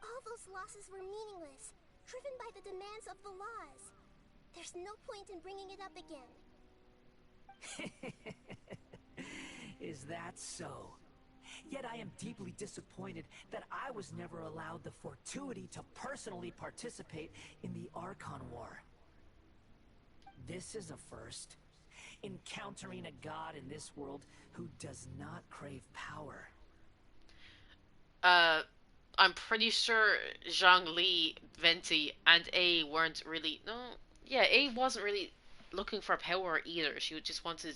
all those losses were meaningless, driven by the demands of the laws. There's no point in bringing it up again. Is that so? Yet I am deeply disappointed that I was never allowed the fortuity to personally participate in the Archon War. This is a first. Encountering a god in this world who does not crave power. I'm pretty sure Zhang Li, Venti, and A weren't really... No, yeah, A wasn't really looking for power either. She just wanted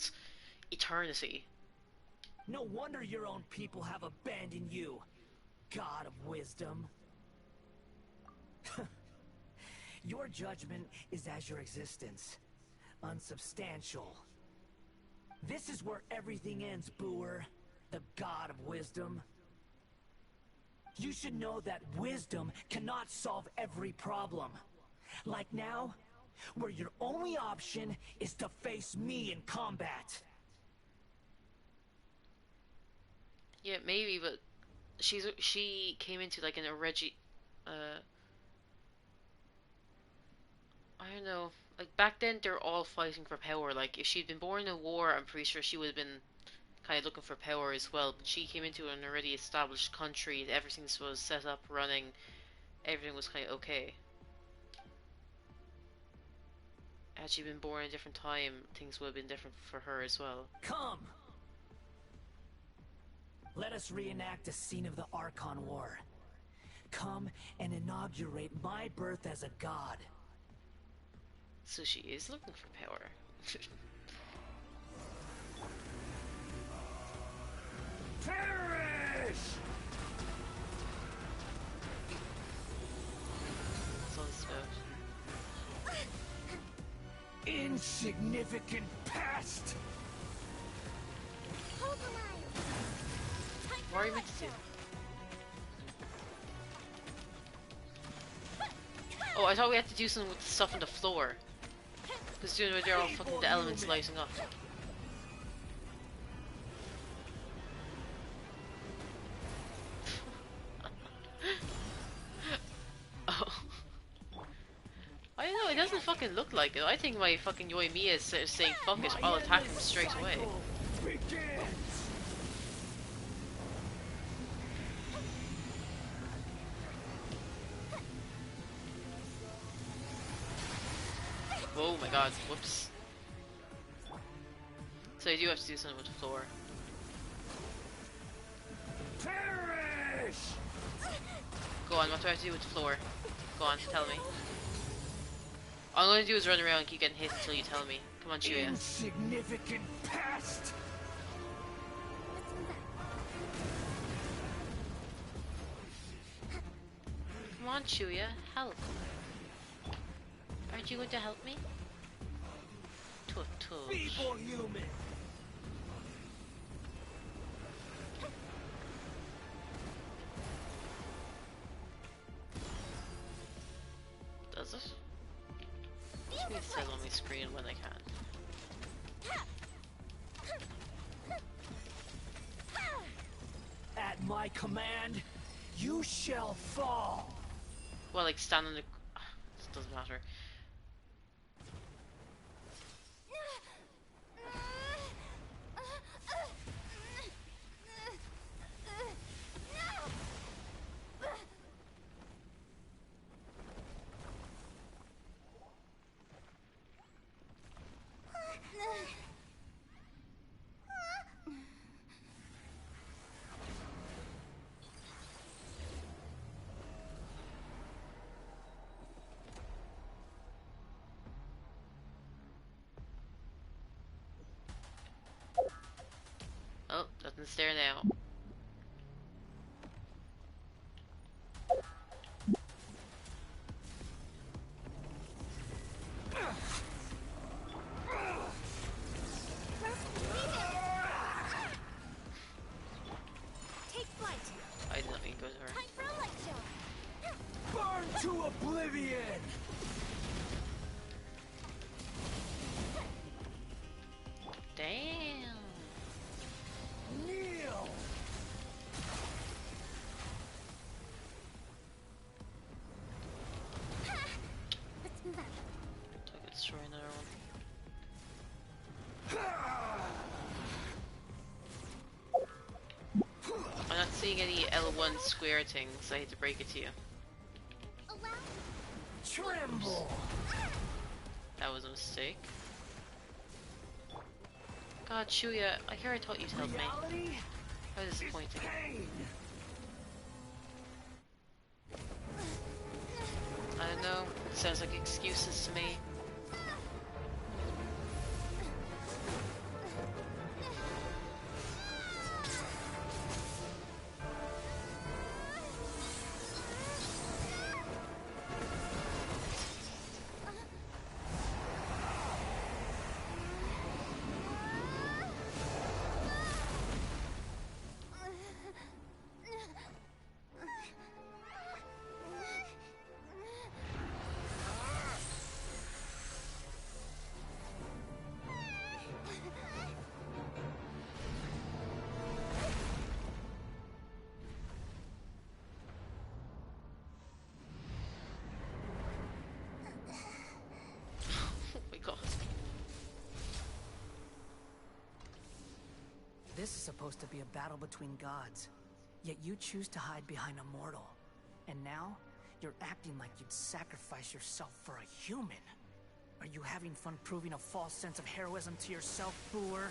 eternity. No wonder your own people have abandoned you, god of wisdom. Your judgment is as your existence, unsubstantial. This is where everything ends, Boor, the god of wisdom. You should know that wisdom cannot solve every problem. Like now, where your only option is to face me in combat. Yeah, maybe, but she came into like I don't know. Like back then, they're all fighting for power. Like if she'd been born in a war, I'm pretty sure she would have been kind of looking for power as well. But she came into an already established country. Everything was set up, running. Everything was kind of okay. had she been born at a different time, things would have been different for her as well. Come! Let us reenact a scene of the Archon War. Come and inaugurate my birth as a god. So she is looking for power. Perish! That's all this about. Insignificant pest! Hold the line. What are you meant to do? Oh, I thought we had to do something with the stuff on the floor. Because doing it, they're all fucking the elements lighting up. Oh. I don't know, it doesn't fucking look like it. I think my fucking Yoimiya is saying fuck it, I'll attack him straight away. Oh my god, whoops. So I do have to do something with the floor. Perish! Go on, what do I have to do with the floor? Go on, tell me. All I'm gonna do is run around and keep getting hit until you tell me. Come on, Chuya. Insignificant pest! Come on, Chuya, help. Aren't you going to help me? Tut tut. Feeble human! Does it? Just need to set on my screen when I can. At my command, you shall fall! Well, like stand on the... This doesn't matter. Oh, nothing's there now. Take flight. I did not mean to go to her. Time for a light show. Burn to oblivion! Damn. Kneel! Let's move out. So I could destroy another one. I'm not seeing any L1 square things, I hate to break it to you. Tremble! That was a mistake. God, Chuya, I hear I thought you'd help me. How disappointing. I don't know, it sounds like excuses to me. This is supposed to be a battle between gods, yet you choose to hide behind a mortal. And now, you're acting like you'd sacrifice yourself for a human. Are you having fun proving a false sense of heroism to yourself, Boor?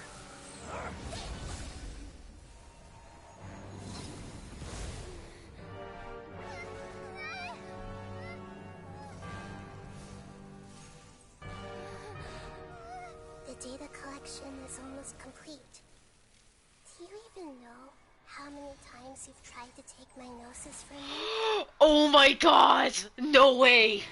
The data collection is almost complete. Do you even know how many times you've tried to take my gnosis from me? Oh my god! No way!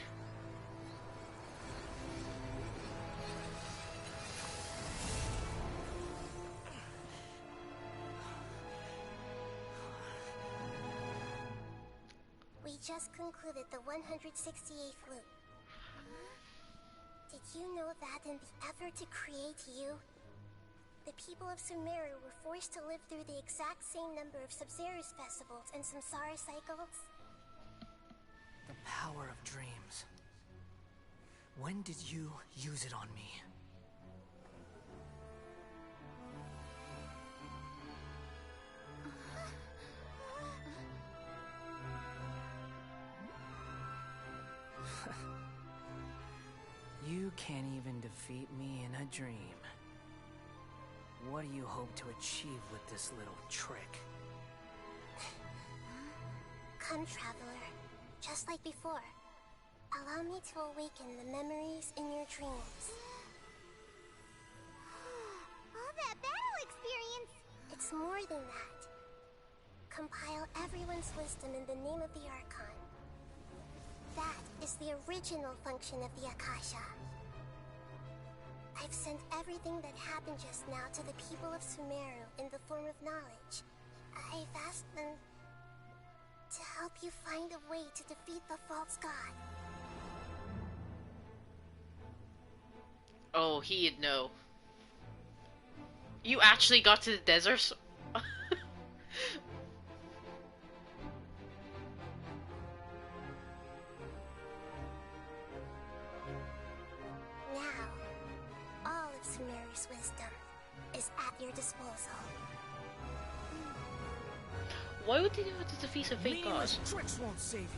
We just concluded the 168th loop. Did you know that in the effort to create you, the people of Sumeru were forced to live through the exact same number of Sub-Zerus festivals and Samsara cycles? The power of dreams. When did you use it on me? You can't even defeat me in a dream. What do you hope to achieve with this little trick? Come, Traveler. Just like before. Allow me to awaken the memories in your dreams. All that battle experience! It's more than that. Compile everyone's wisdom in the name of the Archon. That is the original function of the Akasha. I've sent everything that happened just now to the people of Sumeru in the form of knowledge. I've asked them to help you find a way to defeat the false god. Oh, he'd know. You actually got to the desert? Now, all of Sumeru's wisdom is at your disposal. Why would they do it to defeat a fake god? Meaningless tricks won't save you.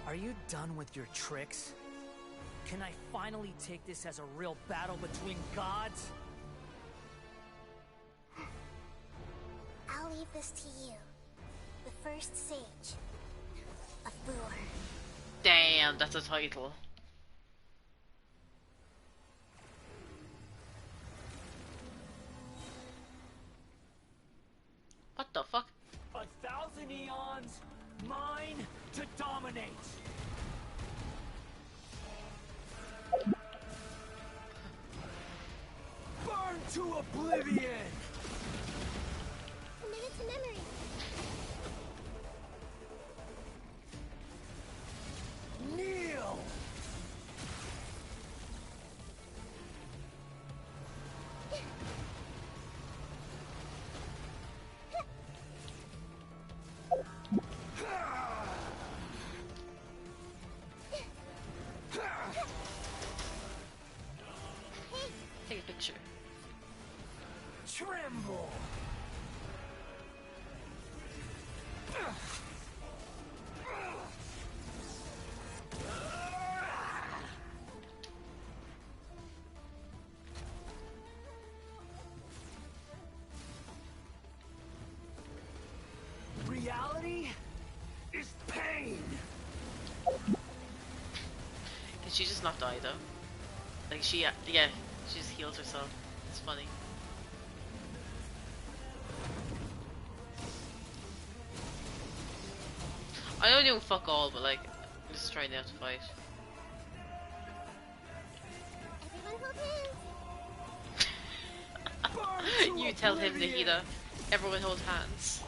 Are you done with your tricks? Can I finally take this as a real battle between gods? I'll leave this to you. The first sage of Boor. Damn, that's a title. What the fuck? 1,000 eons, mine to dominate. Burn to oblivion. Commit it to memory. Kneel. Take a picture. Tremble. Reality is pain. Did she just not die though? Like she, yeah, she just heals herself. It's funny. I know doing fuck all, but like, I'm just trying not to fight. You tell him, Nahida. Everyone hold hands.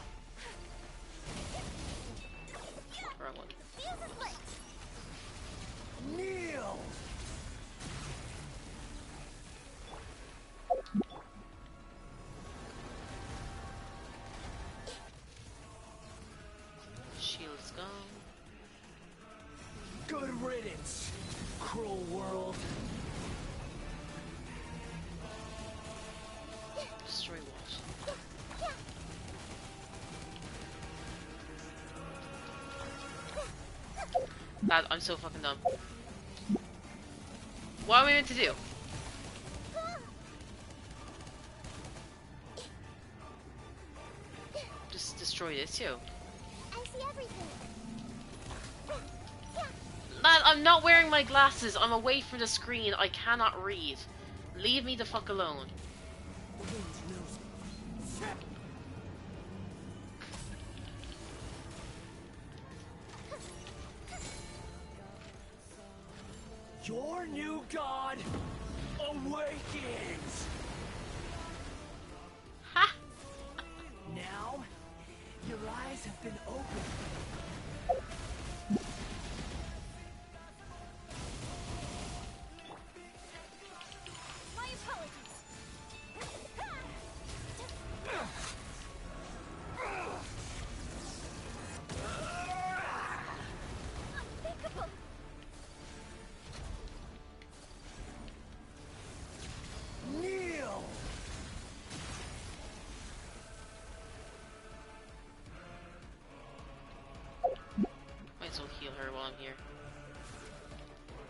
Wrong one. fuse is lit! Kneel! Shield's gone. Good riddance, cruel world. Destroy what? Lad, I'm so fucking dumb. What am I meant to do? Just destroy this too. I see everything. Lad, I'm not wearing my glasses. I'm away from the screen. I cannot read. Leave me the fuck alone. Your new god awakens! Ha! Now, your eyes have been opened. My apologies. Unthinkable. Kneel! Might as well heal her while I'm here.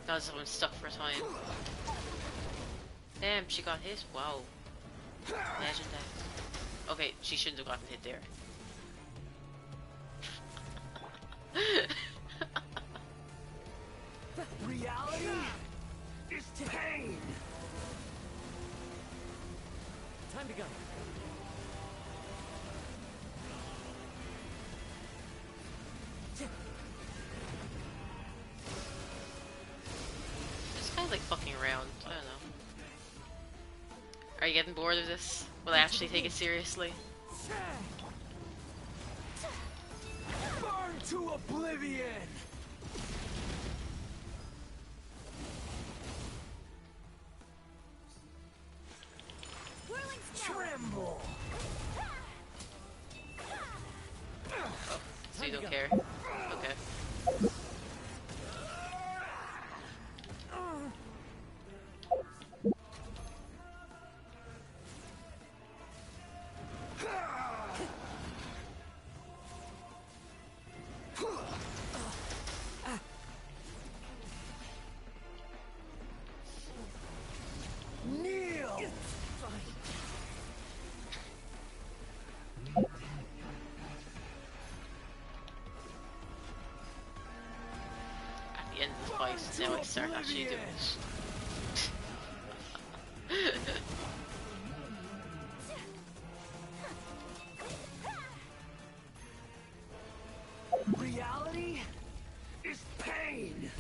Now that I'm stuck for time. Damn, she got hit? Wow. Legendary. Okay, she shouldn't have gotten hit there. Reality is pain! Time to go. Just kind of like fucking around. I don't know. Are you getting bored of this? Will I actually take it seriously? Burn to oblivion! Tremble! So you don't care? Okay. Kneel! At the end of the fight, now I start actually doing it. Reality is pain!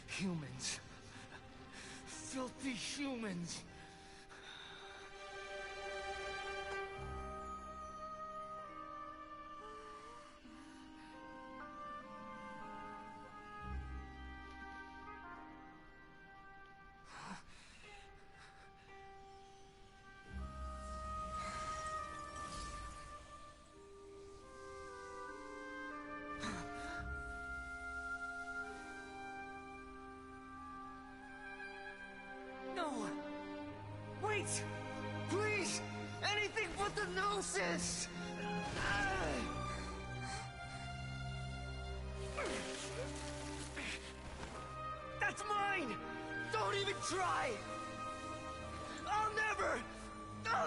Humans. Filthy humans. No! Wait! Please! Anything but the Gnosis! That's mine! Don't even try! I'll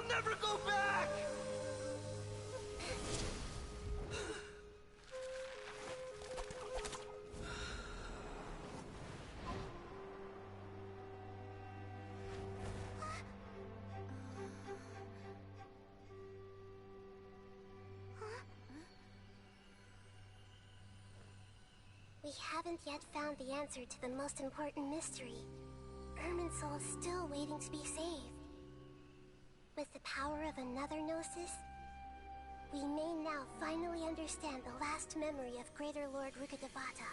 never go back! We haven't yet found the answer to the most important mystery. Irminsul is still waiting to be saved. With the power of another Gnosis, we may now finally understand the last memory of Greater Lord Rukkhadevata.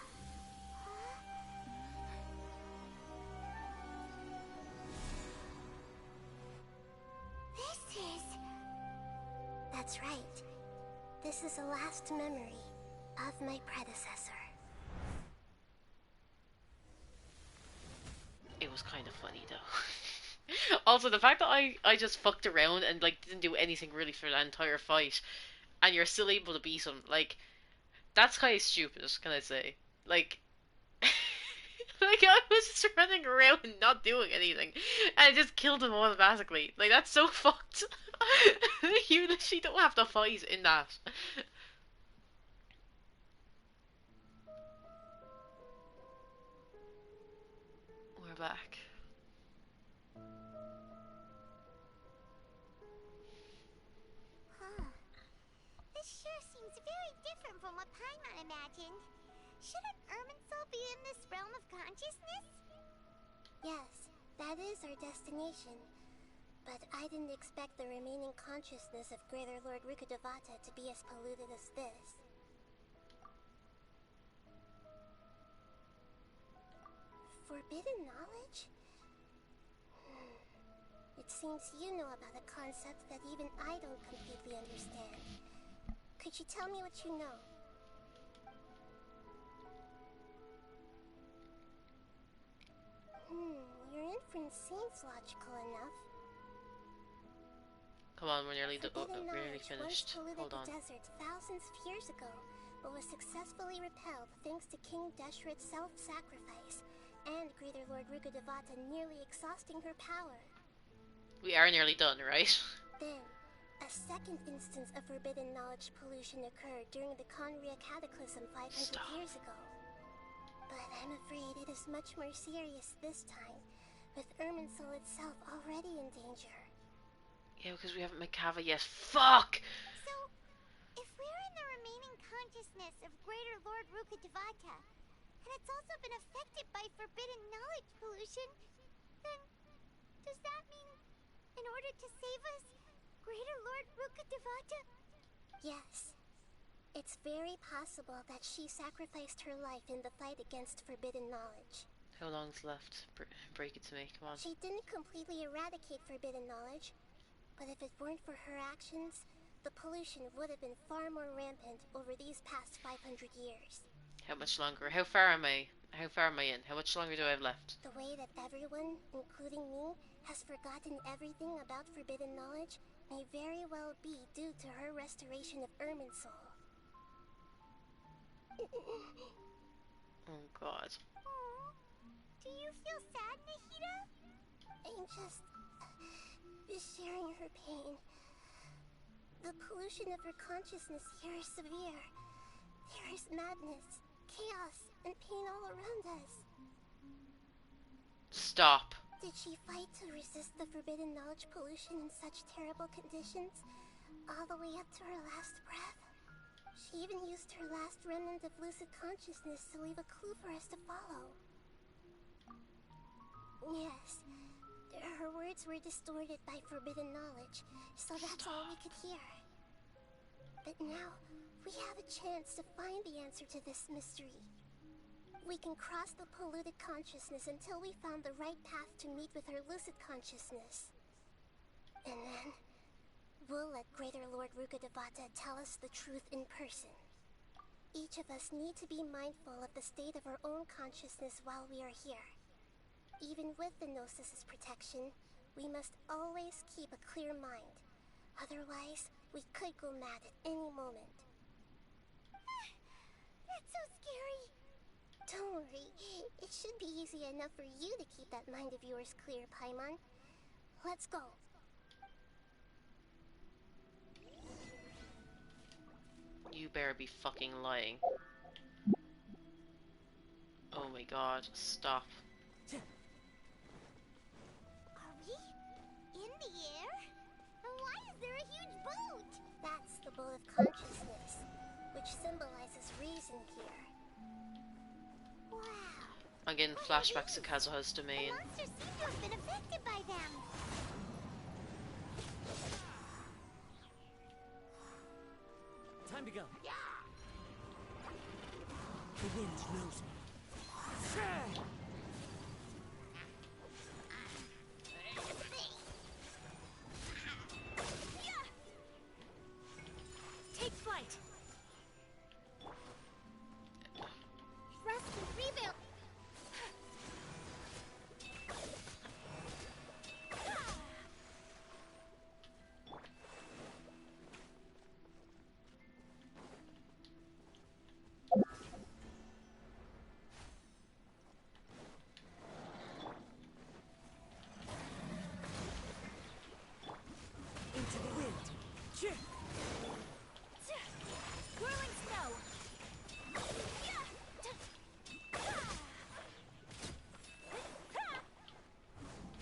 This is... That's right. This is the last memory of my predecessor. It was kind of funny though. Also, the fact that I just fucked around and like didn't do anything really for that entire fight, and you're still able to beat him, like, that's kind of stupid, can I say? Like, like I was just running around and not doing anything, and I just killed him automatically. Like, that's so fucked. You literally don't have to fight in that. We're back. Huh. This sure seems very different from what Paimon imagined. Shouldn't Irminsul be in this realm of consciousness? Yes, that is our destination. But I didn't expect the remaining consciousness of Greater Lord Rukkhadevata to be as polluted as this. Forbidden knowledge? It seems you know about a concept that even I don't completely understand. Could you tell me what you know? Your inference seems logical enough. Come on, we're nearly Once finished. polluted Hold the on. desert thousands of years ago, but was successfully repelled thanks to King Deshret's self-sacrifice, and Greater Lord Rukkhadevata nearly exhausting her power. We are nearly done, right? Then, a second instance of forbidden knowledge pollution occurred during the Conria Cataclysm 500 years ago. But I'm afraid it is much more serious this time, with Irminsul itself already in danger. Yeah, because we haven't met Kava yet. Fuck! So, if we're in the remaining consciousness of Greater Lord Rukkhadevata, and it's also been affected by forbidden knowledge pollution, then does that mean, in order to save us, Greater Lord Rukkhadevata? Yes. It's very possible that she sacrificed her life in the fight against forbidden knowledge. How long's left? Break it to me, come on. She didn't completely eradicate forbidden knowledge, but if it weren't for her actions, the pollution would have been far more rampant over these past 500 years. How much longer? How far am I? How far am I in? How much longer do I have left? The way that everyone, including me, has forgotten everything about forbidden knowledge may very well be due to her restoration of Irminsul. Oh god. Aww. Do you feel sad, Nahida? I'm just sharing her pain. The pollution of her consciousness here is severe. There is madness, chaos, and pain all around us. Stop. Did she fight to resist the forbidden knowledge pollution in such terrible conditions, all the way up to her last breath? She even used her last remnant of lucid consciousness to leave a clue for us to follow. Yes, her words were distorted by forbidden knowledge, so that's all we could hear. But now, we have a chance to find the answer to this mystery. We can cross the polluted consciousness until we found the right path to meet with her lucid consciousness. And then, we'll let Greater Lord Rukkhadevata tell us the truth in person. Each of us need to be mindful of the state of our own consciousness while we are here. Even with the Gnosis' protection, we must always keep a clear mind. Otherwise, we could go mad at any moment. That's so scary. Don't worry, it should be easy enough for you to keep that mind of yours clear, Paimon. Let's go. You better be fucking lying. Oh my god, stop. Are we in the air? And why is there a huge boat? That's the boat of consciousness, which symbolizes reason here. Wow. I'm getting flashbacks to Kazuha's domain. The monsters seem to have been affected by them. Time to go. The wind knows me. Take flight. Rest and rebuild. Into the wind. Whirling snow.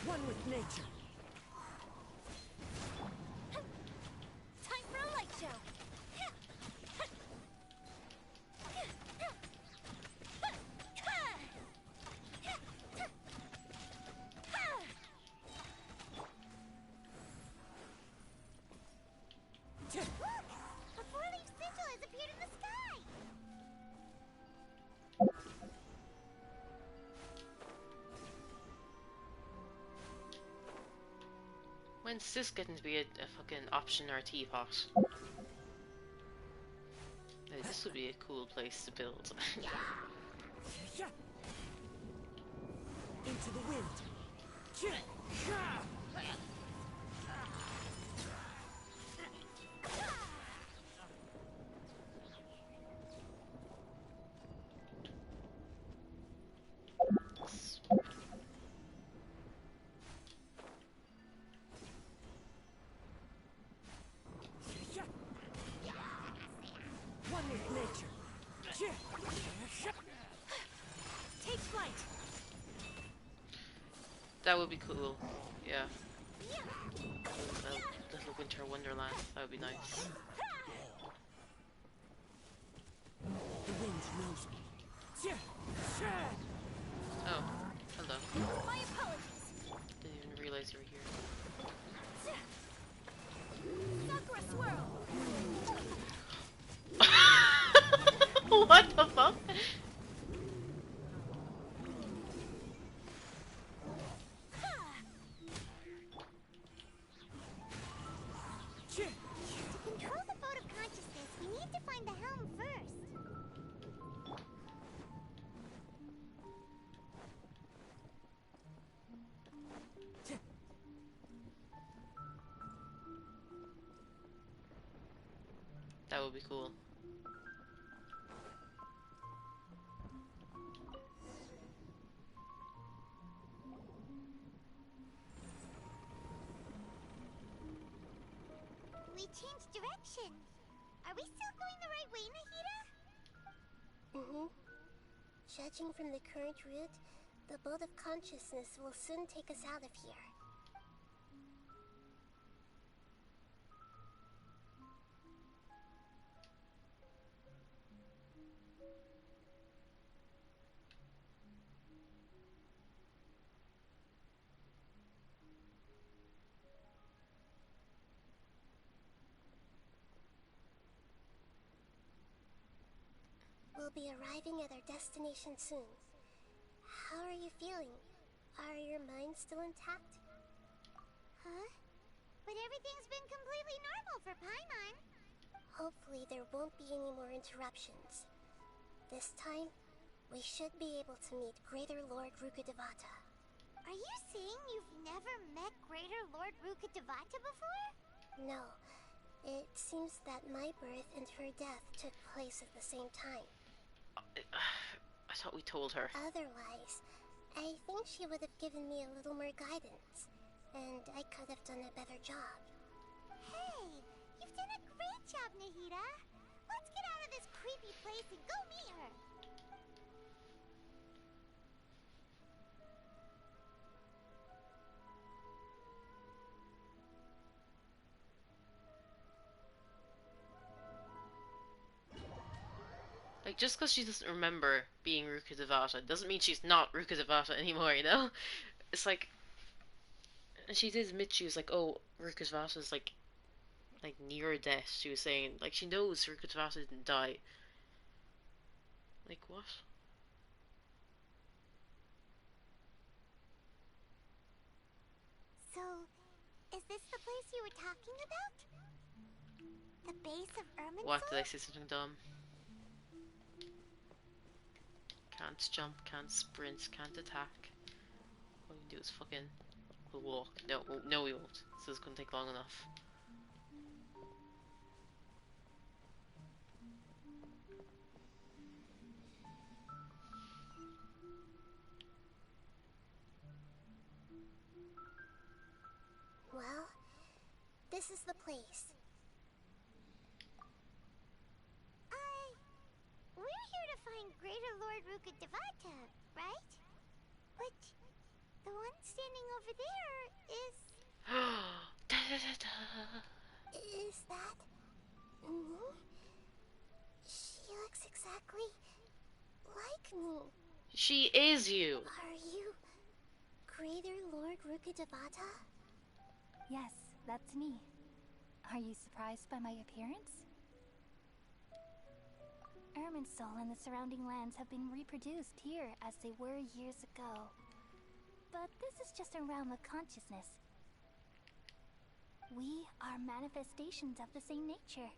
One with nature. Time for a light show. Look! A four-leaf sigil has appeared in the sky! When's this getting to be a fucking option or a teapot? Hey, this would be a cool place to build. Into the wind. One with nature. Take flight! That would be cool. Yeah. A little winter wonderland. That would be nice. The wind knows me. Oh, hello. My apologies. Didn't even realize you were here. Sakura swirl! What the fuck? To control the boat of consciousness, we need to find the helm first. That would be cool. We changed direction. Are we still going the right way, Nahida? Mm-hmm. Judging from the current route, the boat of consciousness will soon take us out of here. We'll be arriving at our destination soon. How are you feeling? Are your minds still intact? Huh? But everything's been completely normal for Paimon. Hopefully there won't be any more interruptions. This time, we should be able to meet Greater Lord Rukkhadevata. Are you saying you've never met Greater Lord Rukkhadevata before? No. It seems that my birth and her death took place at the same time. I thought we told her. Otherwise, I think she would have given me a little more guidance, and I could have done a better job. Hey, you've done a great job, Nahida. Let's get out of this creepy place and go meet her. Like, Like, just because she doesn't remember being Rukkhadevata doesn't mean she's not Rukkhadevata anymore, you know? It's like, and she did admit, she was like, oh, Rukkhadevata's like near death, she was saying. Like, she knows Rukkhadevata didn't die. Like, what? So, is this the place you were talking about? The base of Irminsul? What, did I say something dumb? Can't jump, can't sprint, can't attack. All we can do is fucking walk. No, no we won't. This is gonna take long enough. Well, this is the place. We're here to find Greater Lord Rukkhadevata, right? But the one standing over there is... Da, da, da, da. Is that me? She looks exactly like me. She is you. Are you Greater Lord Rukkhadevata? Yes, that's me. Are you surprised by my appearance? Irminsul and the surrounding lands have been reproduced here as they were years ago. But this is just a realm of consciousness. We are manifestations of the same nature.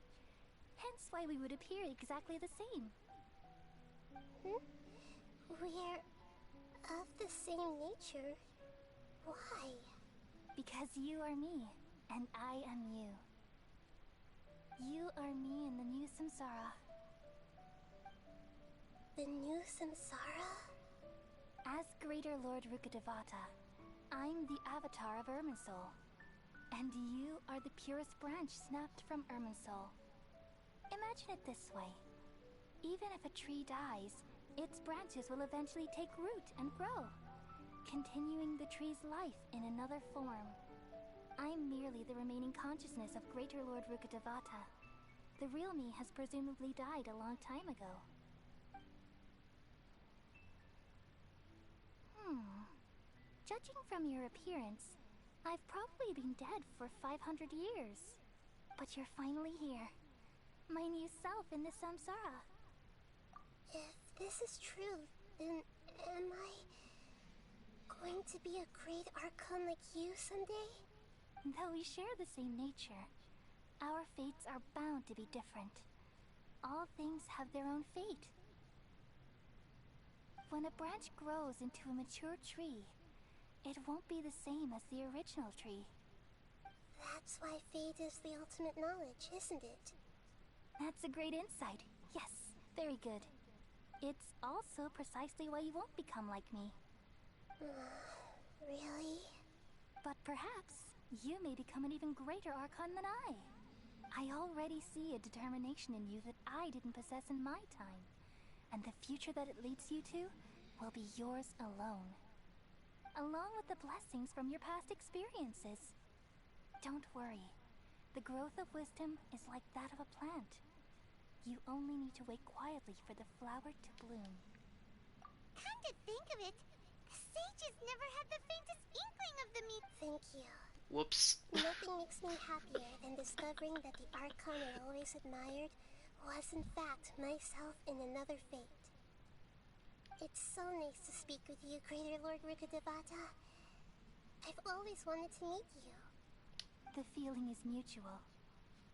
Hence why we would appear exactly the same. We're of the same nature? Why? Because you are me, and I am you. You are me in the new samsara. The new samsara? As Greater Lord Rukkhadevata, I'm the avatar of Irminsul. And you are the purest branch snapped from Irminsul. Imagine it this way. Even if a tree dies, its branches will eventually take root and grow, continuing the tree's life in another form. I'm merely the remaining consciousness of Greater Lord Rukkhadevata. The real me has presumably died a long time ago. Judging from your appearance, I've probably been dead for 500 years. But you're finally here. My new self in the samsara. If this is true, then am I going to be a great Archon like you someday? Though we share the same nature, our fates are bound to be different. All things have their own fate. When a branch grows into a mature tree, it won't be the same as the original tree. That's why fate is the ultimate knowledge, isn't it? That's a great insight. Yes, very good. It's also precisely why you won't become like me. Really? But perhaps you may become an even greater Archon than I. I already see a determination in you that I didn't possess in my time. And the future that it leads you to will be yours alone. Along with the blessings from your past experiences. Don't worry. The growth of wisdom is like that of a plant. You only need to wait quietly for the flower to bloom. Come to think of it, the sages never had the faintest inkling of the meat. Thank you. Whoops. Nothing makes me happier than discovering that the Archon I always admired was in fact myself in another fate. It's so nice to speak with you, Greater Lord Rukkhadevata. I've always wanted to meet you. The feeling is mutual.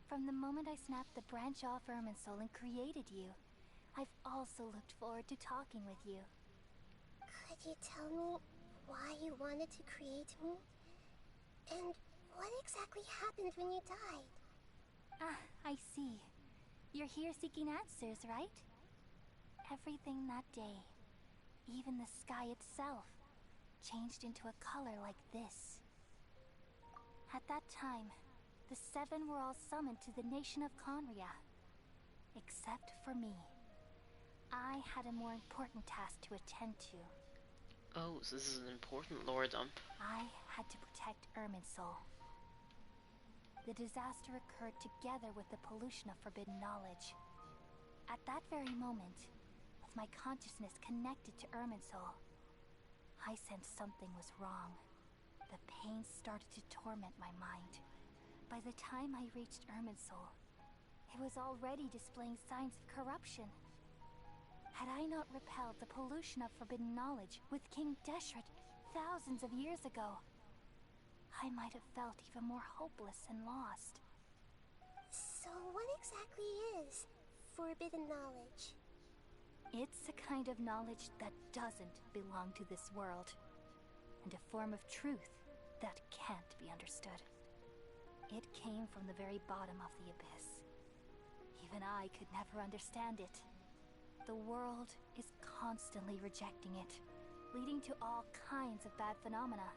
From the moment I snapped the branch off Irminsul and created you, I've also looked forward to talking with you. Could you tell me why you wanted to create me? And what exactly happened when you died? Ah, I see. You're here seeking answers, right? Everything that day, even the sky itself, changed into a color like this. At that time, the seven were all summoned to the nation of Conria. Except for me. I had a more important task to attend to. Oh, so this is an important lore dump. I had to protect Irminsul. The disaster occurred together with the pollution of forbidden knowledge. At that very moment, with my consciousness connected to Irminsul. I sensed something was wrong. The pain started to torment my mind. By the time I reached Irminsul, it was already displaying signs of corruption. Had I not repelled the pollution of forbidden knowledge with King Deshret thousands of years ago, I might have felt even more hopeless and lost. So what exactly is forbidden knowledge? It's a kind of knowledge that doesn't belong to this world, and a form of truth that can't be understood. It came from the very bottom of the abyss. Even I could never understand it. The world is constantly rejecting it, leading to all kinds of bad phenomena.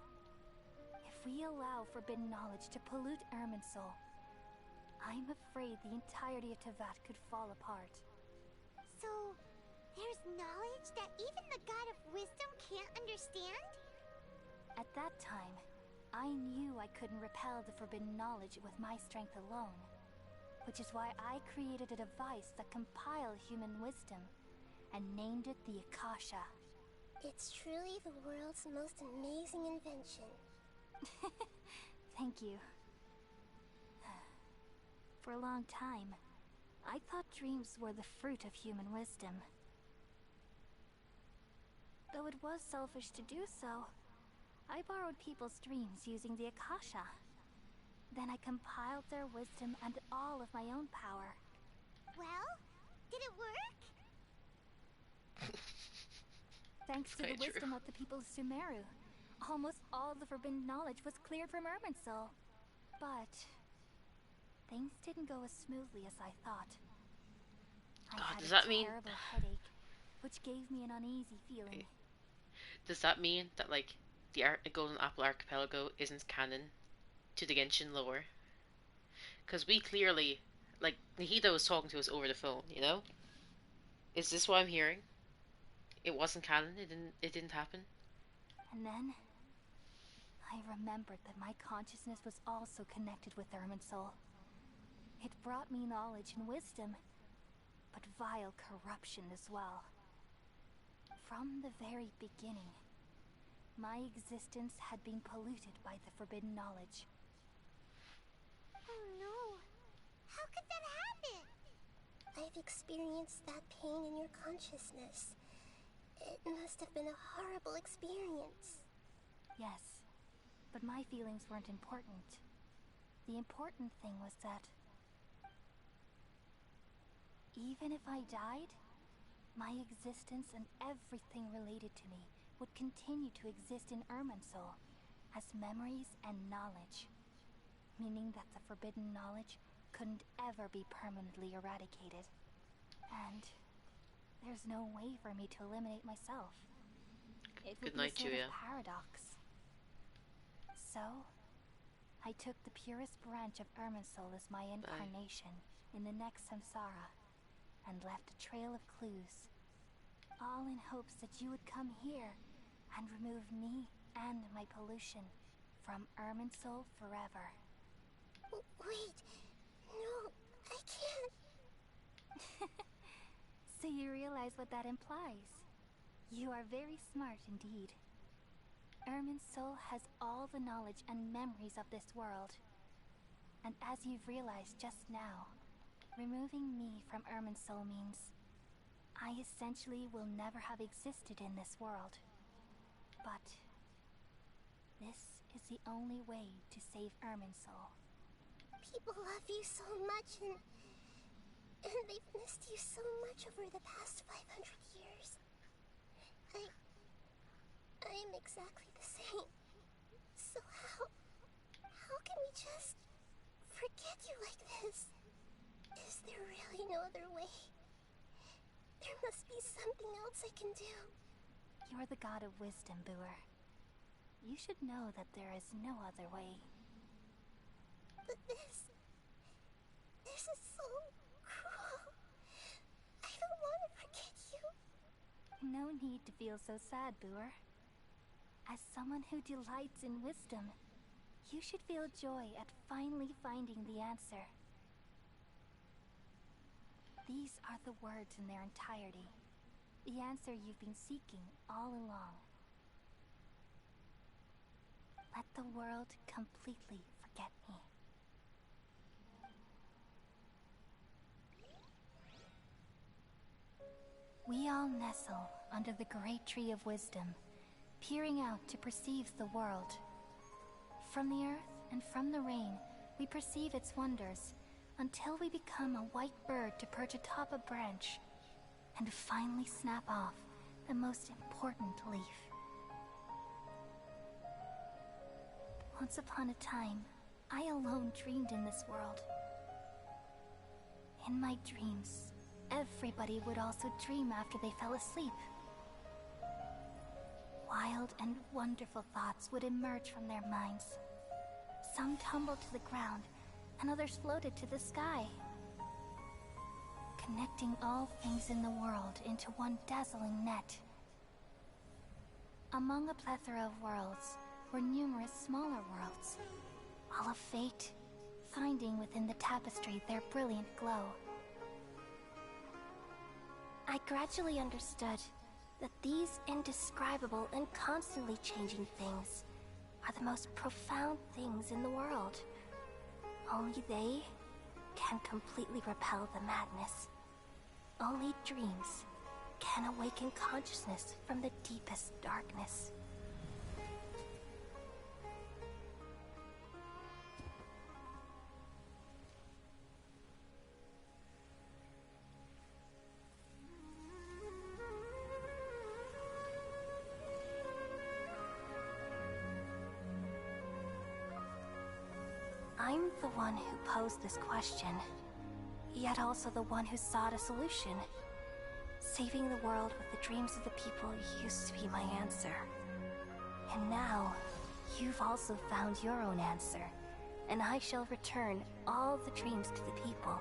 If we allow forbidden knowledge to pollute Irminsul, I'm afraid the entirety of Teyvat could fall apart. So, there's knowledge that even the God of Wisdom can't understand? At that time, I knew I couldn't repel the forbidden knowledge with my strength alone, which is why I created a device that compiled human wisdom and named it the Akasha. It's truly the world's most amazing invention. Thank you. For a long time, I thought dreams were the fruit of human wisdom. Though it was selfish to do so, I borrowed people's dreams using the Akasha. Then I compiled their wisdom and all of my own power. Well, did it work? Thanks to the wisdom of the people of Sumeru, almost all the forbidden knowledge was cleared from Irminsul. But things didn't go as smoothly as I thought. I had a terrible headache, which gave me an uneasy feeling. Does that mean that, like, the Golden Apple Archipelago isn't canon to the Genshin lore? Because we clearly, like, Nihida was talking to us over the phone, you know? Is this what I'm hearing? It wasn't canon? It didn't happen? And then I remembered that my consciousness was also connected with Irminsul. It brought me knowledge and wisdom, but vile corruption as well. From the very beginning, my existence had been polluted by the forbidden knowledge. Oh no! How could that happen? I've experienced that pain in your consciousness. It must have been a horrible experience. Yes, but my feelings weren't important. The important thing was that even if I died, my existence and everything related to me would continue to exist in Irminsul as memories and knowledge, meaning that the forbidden knowledge couldn't ever be permanently eradicated. And there's no way for me to eliminate myself. It would be a sort of paradox. So, I took the purest branch of Irminsul as my incarnation in the next samsara, and left a trail of clues, all in hopes that you would come here and remove me and my pollution from Irminsul forever. Wait, no, I can't. So you realize what that implies? You are very smart indeed. Irminsul has all the knowledge and memories of this world. And as you've realized just now, removing me from Irminsul means I essentially will never have existed in this world. But this is the only way to save Irminsul. People love you so much, and they've missed you so much over the past 500 years. I'm exactly the same. So how can we just forget you like this? Is there really no other way? There must be something else I can do. You're the god of wisdom, Buer. You should know that there is no other way. But this is so cruel. I don't want to forget you. No need to feel so sad, Buer. As someone who delights in wisdom, you should feel joy at finally finding the answer. These are the words in their entirety. The answer you've been seeking all along. Let the world completely forget me. We all nestle under the great tree of wisdom, peering out to perceive the world. From the earth and from the rain, we perceive its wonders, until we become a white bird to perch atop a branch, and finally snap off the most important leaf. Once upon a time, I alone dreamed in this world. In my dreams, everybody would also dream after they fell asleep. Wild and wonderful thoughts would emerge from their minds. Some tumbled to the ground, and others floated to the sky, connecting all things in the world into one dazzling net. Among a plethora of worlds were numerous smaller worlds, all of fate, finding within the tapestry their brilliant glow. I gradually understood that these indescribable and constantly changing things are the most profound things in the world. Only they can completely repel the madness. Only dreams can awaken consciousness from the deepest darkness. I'm the one who posed this question, yet also the one who sought a solution. Saving the world with the dreams of the people used to be my answer. And now, you've also found your own answer, and I shall return all the dreams to the people.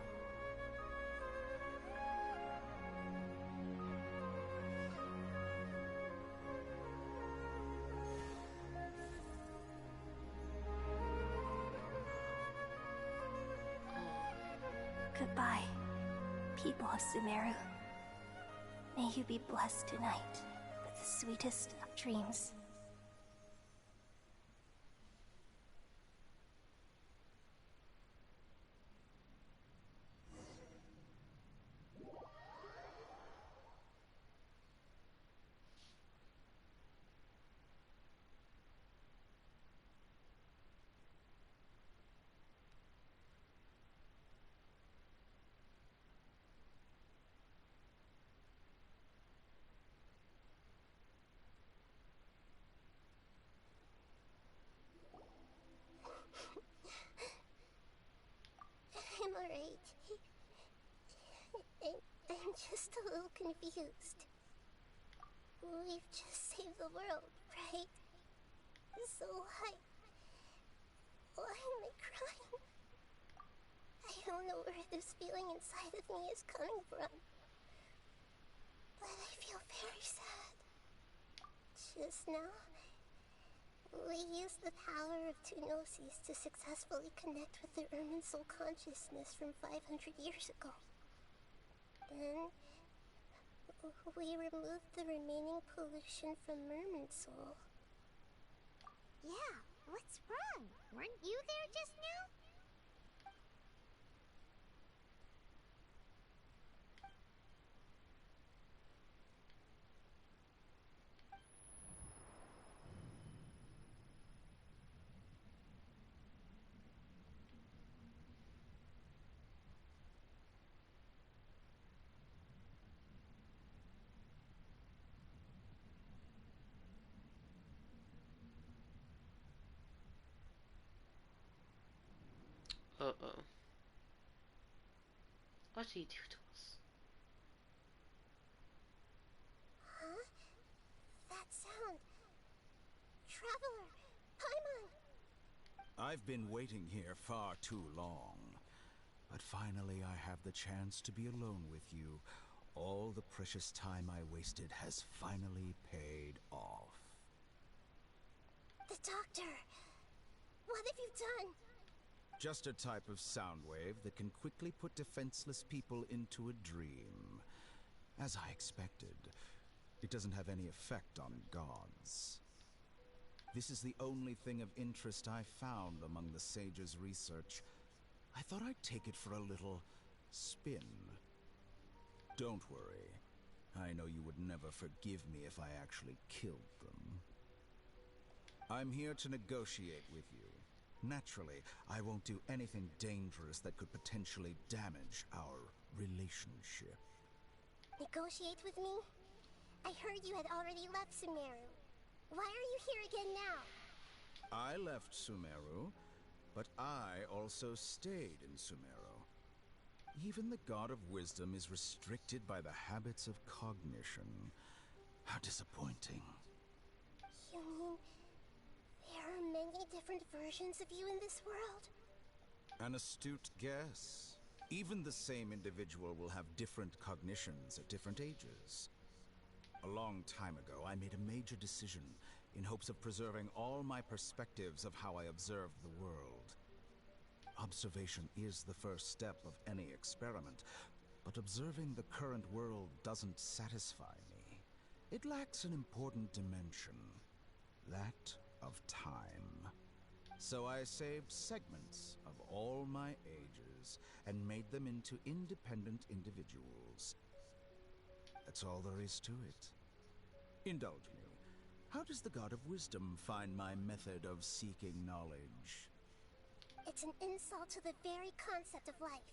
Goodbye, people of Sumeru. May you be blessed tonight with the sweetest of dreams. I'm alright. I'm just a little confused. We've just saved the world, right? So why am I crying? I don't know where this feeling inside of me is coming from, but I feel very sad. Just now, we used the power of two gnosis to successfully connect with the Irminsul consciousness from 500 years ago. Then, we removed the remaining pollution from Irminsul. Yeah, what's wrong? Weren't you there just now? Uh-oh. What did he do to us? Huh? That sound. Traveler! Paimon! I've been waiting here far too long. But finally I have the chance to be alone with you. All the precious time I wasted has finally paid off. The doctor! What have you done? Just a type of sound wave that can quickly put defenseless people into a dream. As I expected, It doesn't have any effect on gods. This is the only thing of interest I found among the sage's research. I thought I'd take it for a little spin. Don't worry. I know you would never forgive me if I actually killed them. I'm here to negotiate with you. Naturally, I won't do anything dangerous that could potentially damage our relationship. Negotiate with me? I heard you had already left Sumeru. Why are you here again now? I left Sumeru, but I also stayed in Sumeru. Even the God of Wisdom is restricted by the habits of cognition. How disappointing. You mean there are many different versions of you in this world? An astute guess. Even the same individual will have different cognitions at different ages. A long time ago, I made a major decision in hopes of preserving all my perspectives of how I observed the world. Observation is the first step of any experiment, but observing the current world doesn't satisfy me. It lacks an important dimension, that of time. So I saved segments of all my ages and made them into independent individuals. That's all there is to it. Indulge me. How does the God of Wisdom find my method of seeking knowledge? It's an insult to the very concept of life.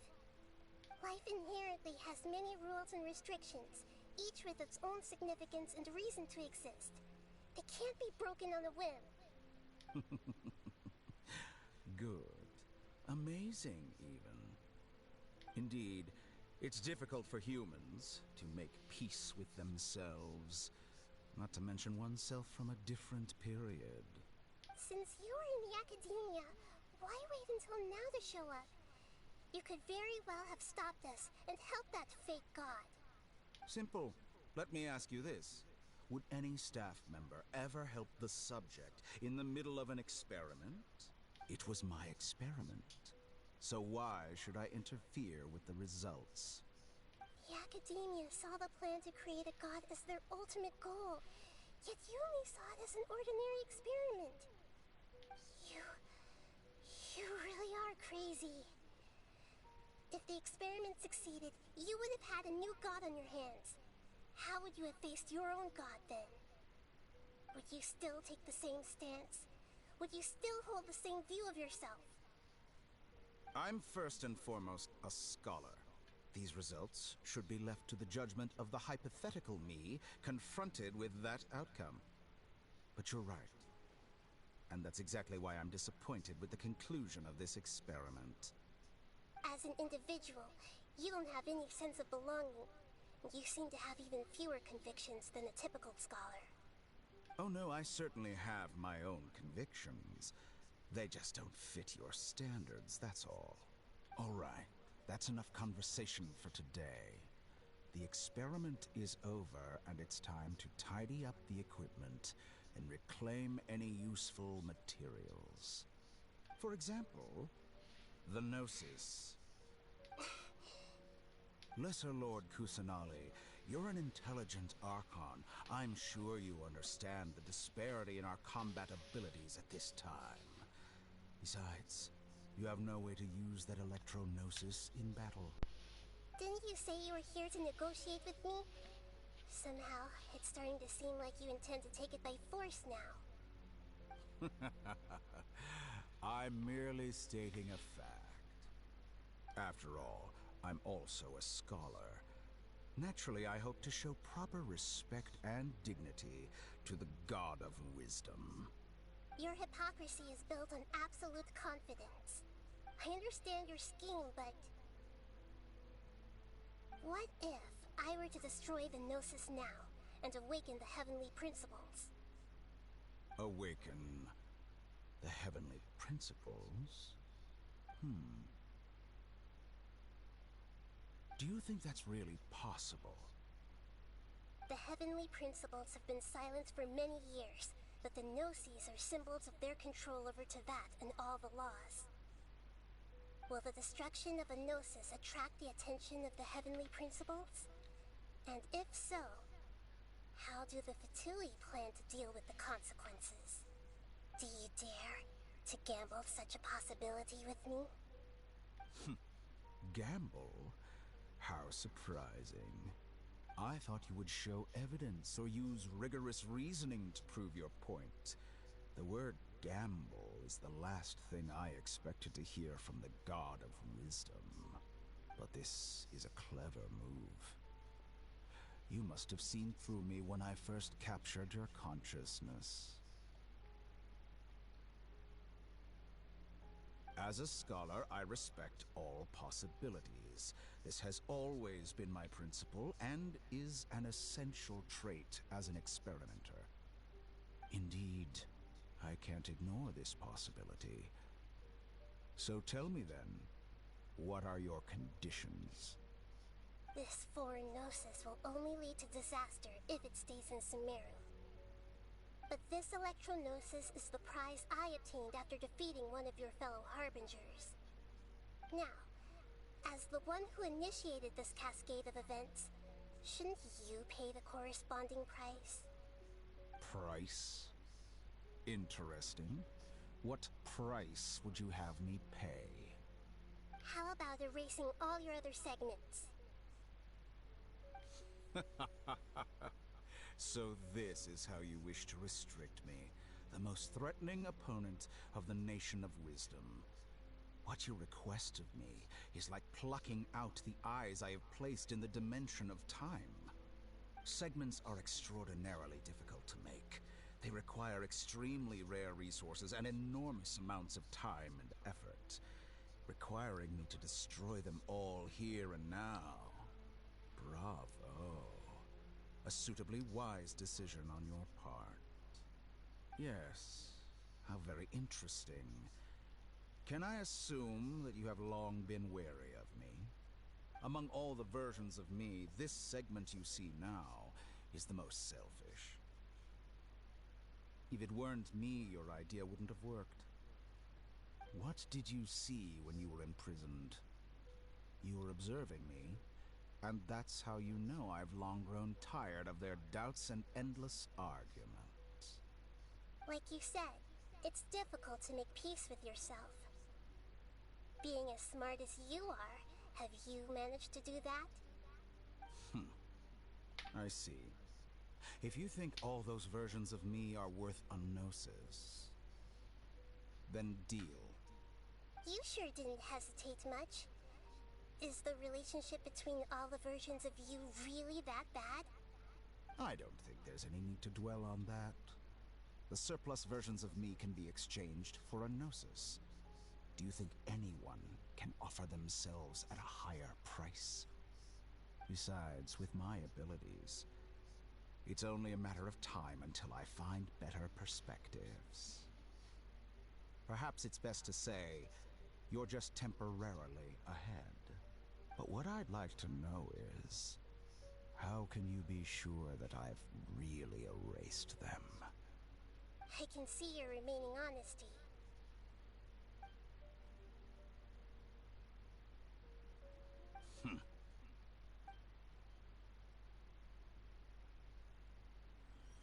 Life inherently has many rules and restrictions, each with its own significance and reason to exist. It can't be broken on a whim. Good. Amazing, even. Indeed, it's difficult for humans to make peace with themselves, not to mention oneself from a different period. Since you were in the academia, why wait until now to show up? You could very well have stopped us and helped that fake god. Simple. Let me ask you this. Would any staff member ever help the subject in the middle of an experiment? It was my experiment. So why should I interfere with the results? The academia saw the plan to create a god as their ultimate goal, yet you only saw it as an ordinary experiment. You really are crazy. If the experiment succeeded, you would have had a new god on your hands. How would you have faced your own god then? Would you still take the same stance? Would you still hold the same view of yourself? I'm first and foremost a scholar. These results should be left to the judgment of the hypothetical me confronted with that outcome. But you're right. And that's exactly why I'm disappointed with the conclusion of this experiment. As an individual, you don't have any sense of belonging. You seem to have even fewer convictions than a typical scholar. Oh no, I certainly have my own convictions. They just don't fit your standards, that's all. All right, that's enough conversation for today. The experiment is over, and it's time to tidy up the equipment and reclaim any useful materials. For example, the Gnosis. Lesser Lord Kusanali, you're an intelligent Archon. I'm sure you understand the disparity in our combat abilities at this time. Besides, you have no way to use that Electro-Gnosis in battle. Didn't you say you were here to negotiate with me? Somehow, it's starting to seem like you intend to take it by force now. I'm merely stating a fact. After all, I'm also a scholar. Naturally, I hope to show proper respect and dignity to the God of Wisdom. Your hypocrisy is built on absolute confidence. I understand your scheme, but... what if I were to destroy the Gnosis now and awaken the heavenly principles? Awaken the heavenly principles? Do you think that's really possible? The heavenly principles have been silent for many years, but the Gnosis are symbols of their control over Teyvat and all the laws. Will the destruction of a Gnosis attract the attention of the heavenly principles? And if so, How do the Fatui plan to deal with the consequences? Do you dare to gamble such a possibility with me? Gamble? How surprising. I thought you would show evidence or use rigorous reasoning to prove your point. The word gamble is the last thing I expected to hear from the god of wisdom. But this is a clever move. You must have seen through me when I first captured your consciousness. As a scholar, I respect all possibilities. This has always been my principle and is an essential trait as an experimenter. Indeed, I can't ignore this possibility. So tell me then, what are your conditions? This foreign gnosis will only lead to disaster if it stays in Sumeru. But this electro-gnosis is the prize I obtained after defeating one of your fellow harbingers. Now, as the one who initiated this cascade of events, shouldn't you pay the corresponding price? Price? Interesting. What price would you have me pay? How about erasing all your other segments? So this is how you wish to restrict me, the most threatening opponent of the Nation of Wisdom. What you request of me is like plucking out the eyes I have placed in the dimension of time. Segments are extraordinarily difficult to make. They require extremely rare resources and enormous amounts of time and effort, requiring me to destroy them all here and now. Bravo. A suitably wise decision on your part. Yes, how very interesting. Can I assume that you have long been wary of me? Among all the versions of me, this segment you see now is the most selfish. If it weren't me, your idea wouldn't have worked. What did you see when you were imprisoned? You were observing me, and that's how you know I've long grown tired of their doubts and endless arguments. Like you said, it's difficult to make peace with yourself. Being as smart as you are, have you managed to do that? I see. If you think all those versions of me are worth a gnosis, then deal. You sure didn't hesitate much. Is the relationship between all the versions of you really that bad? I don't think there's any need to dwell on that. The surplus versions of me can be exchanged for a gnosis. Do you think anyone can offer themselves at a higher price? Besides, with my abilities, it's only a matter of time until I find better perspectives. Perhaps it's best to say, you're just temporarily ahead. But what I'd like to know is, how can you be sure that I've really erased them? I can see your remaining honesty.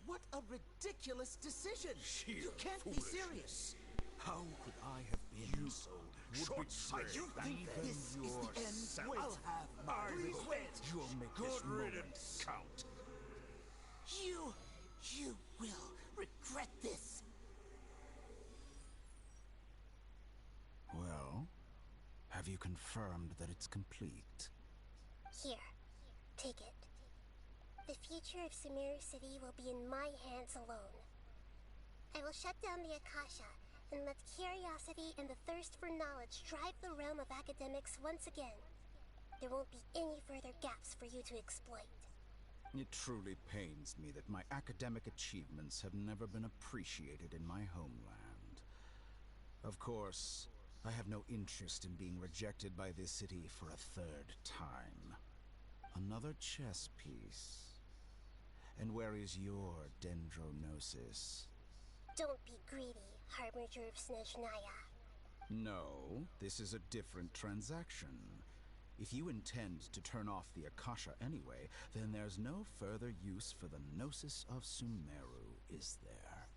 What a ridiculous decision! Sheer You can't be serious! How could I have been so short-sighted? You think that this is the end? I'll have my revenge! You'll make Good this moment riddance, Count. You will regret this! Well, have you confirmed that it's complete? Here, take it. The future of Sumeru City will be in my hands alone. I will shut down the Akasha and let curiosity and the thirst for knowledge drive the realm of academics once again. There won't be any further gaps for you to exploit. It truly pains me that my academic achievements have never been appreciated in my homeland. Of course, I have no interest in being rejected by this city for a third time. Another chess piece. And where is your dendrognosis? Don't be greedy, Harbinger of Snezhnaya. No, this is a different transaction. If you intend to turn off the Akasha anyway, then there's no further use for the Gnosis of Sumeru, is there?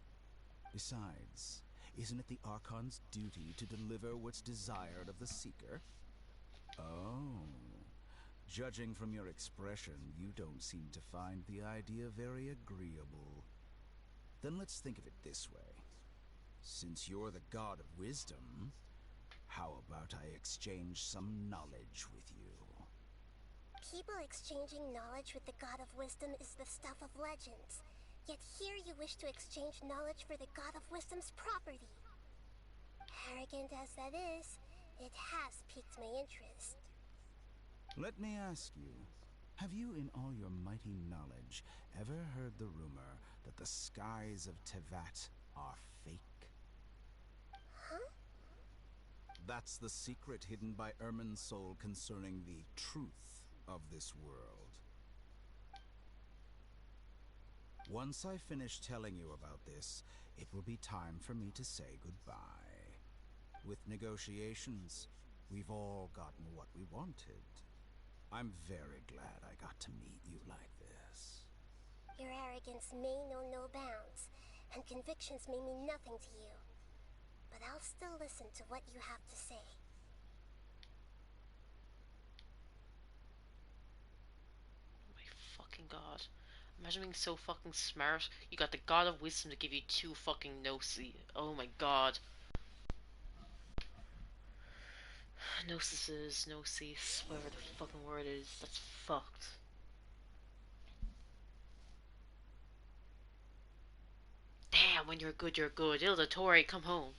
Besides, isn't it the Archon's duty to deliver what's desired of the Seeker? Oh. Judging from your expression, you don't seem to find the idea very agreeable. Then let's think of it this way. Since you're the god of wisdom, how about I exchange some knowledge with you? People exchanging knowledge with the god of wisdom is the stuff of legends. Yet here you wish to exchange knowledge for the god of wisdom's property. Arrogant as that is, it has piqued my interest. Let me ask you, have you in all your mighty knowledge ever heard the rumor that the skies of Tevat are fake? Huh? That's the secret hidden by Irminsul concerning the truth of this world. Once I finish telling you about this, it will be time for me to say goodbye. With negotiations, we've all gotten what we wanted. I'm very glad I got to meet you like this. Your arrogance may know no bounds, and convictions may mean nothing to you. But I'll still listen to what you have to say. Oh my fucking god. Imagine being so fucking smart. You got the god of wisdom to give you 2 fucking Gnosi. Oh my god. Gnosises, Gnosis, whatever the fucking word is. That's fucked. Damn, when you're good, you're good. Ilda, Tori, come home.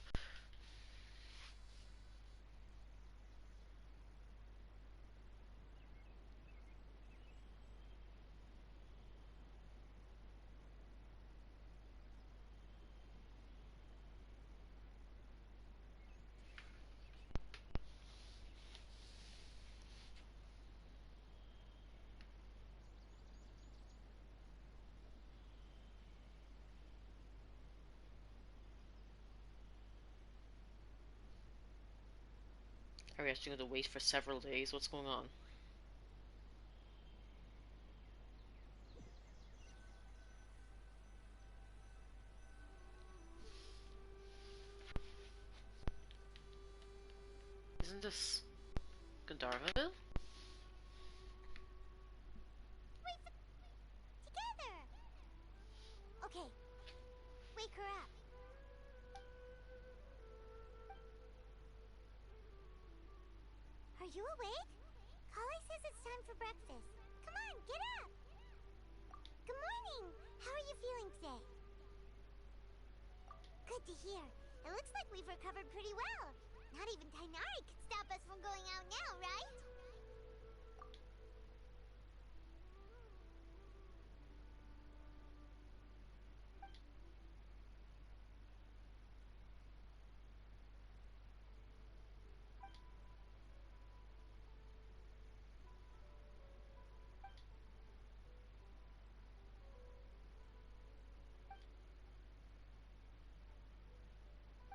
Are we actually going to wait for several days? What's going on? Isn't this Gandharvaville? Together! Okay, wake her up. Are you awake? Kali says it's time for breakfast. Come on, get up! Good morning! How are you feeling today? Good to hear. It looks like we've recovered pretty well. Not even Tainari could stop us from going out now, right?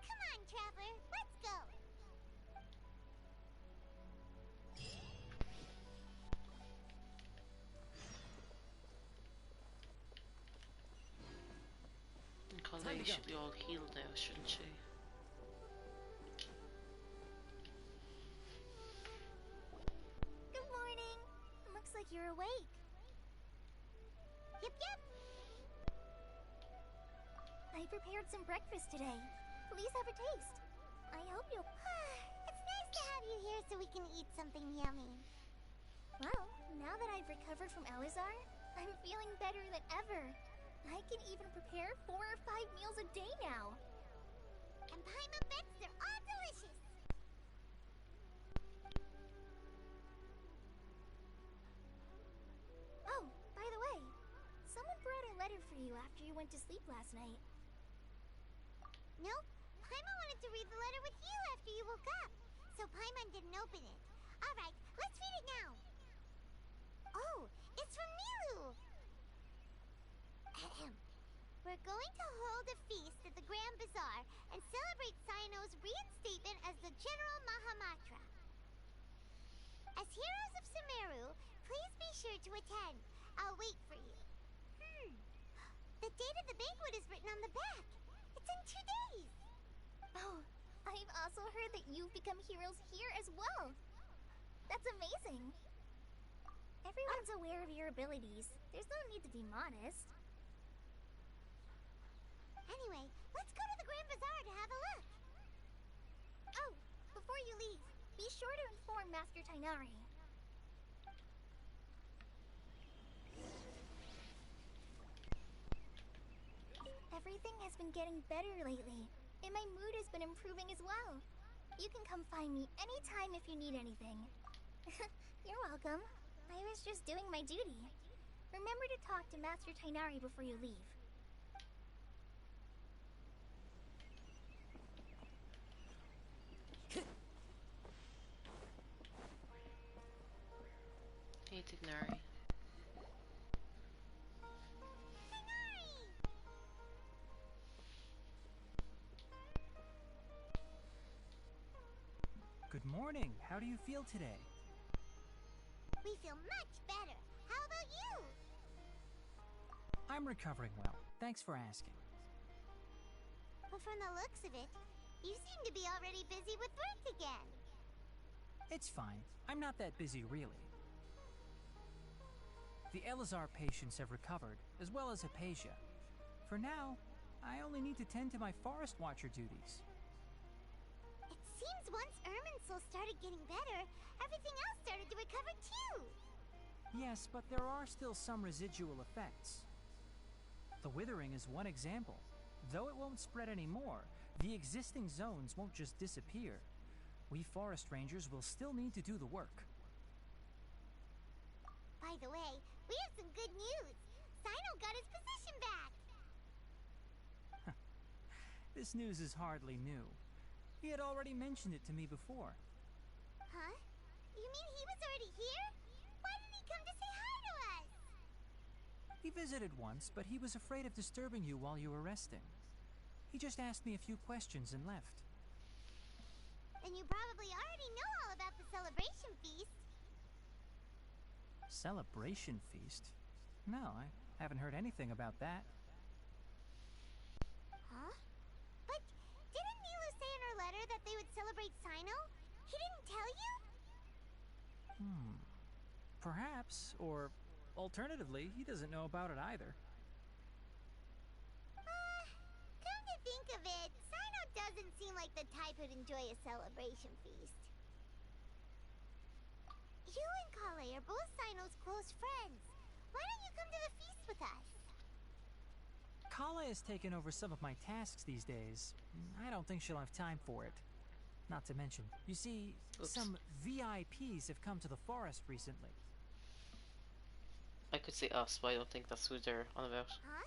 Come on, Traveler, let's go! Kali should be all healed now, shouldn't she? Good morning. Looks like you're awake. Yep, yep. I prepared some breakfast today. Please have a taste. I hope you'll... It's nice to have you here so we can eat something yummy. Well, now that I've recovered from Elazar, I'm feeling better than ever. I can even prepare 4 or 5 meals a day now. And Paimon bets they're all delicious. Oh, by the way, someone brought a letter for you after you went to sleep last night. Nope. Paimon wanted to read the letter with you after you woke up. So Paimon didn't open it. Alright, let's read it now. Oh, it's from Milu. Ahem. We're going to hold a feast at the Grand Bazaar and celebrate Sino's reinstatement as the General Mahamatra. As heroes of Sumeru, please be sure to attend. I'll wait for you. The date of the banquet is written on the back. It's in 2 days. Oh, I've also heard that you've become heroes here as well. That's amazing. Everyone's aware of your abilities. There's no need to be modest. Anyway, let's go to the Grand Bazaar to have a look. Oh, before you leave, be sure to inform Master Tainari. Everything has been getting better lately, and my mood has been improving as well. You can come find me anytime if you need anything. You're welcome. I was just doing my duty. Remember to talk to Master Tainari before you leave. Hey, Tignari. Good morning. How do you feel today? We feel much better. How about you? I'm recovering well. Thanks for asking. But from the looks of it, you seem to be already busy with work again. It's fine. I'm not that busy, really. The Elazar patients have recovered, as well as Hypatia. For now, I only need to tend to my Forest Watcher duties. It seems once Irminsul started getting better, everything else started to recover too. Yes, but there are still some residual effects. The withering is one example. Though it won't spread anymore, the existing zones won't just disappear. We forest rangers will still need to do the work. By the way, we have some good news. Sino got his position back. This news is hardly new. He had already mentioned it to me before. Huh? You mean he was already here? Why didn't he come to say hi to us? He visited once, but he was afraid of disturbing you while you were resting. He just asked me a few questions and left. Then you probably already know all about the celebration feast. Celebration feast? No, I haven't heard anything about that. Huh? But didn't Nilu say in her letter that they would celebrate Sino? He didn't tell you? Perhaps, or alternatively, he doesn't know about it either. Come to think of it, Sino doesn't seem like the type who'd enjoy a celebration feast. You and Kale are both Sino's close friends. Why don't you come to the feast with us? Kala has taken over some of my tasks these days. I don't think she'll have time for it. Not to mention, you see, some VIPs have come to the forest recently. I could say us, but I don't think that's who they're on about. Huh?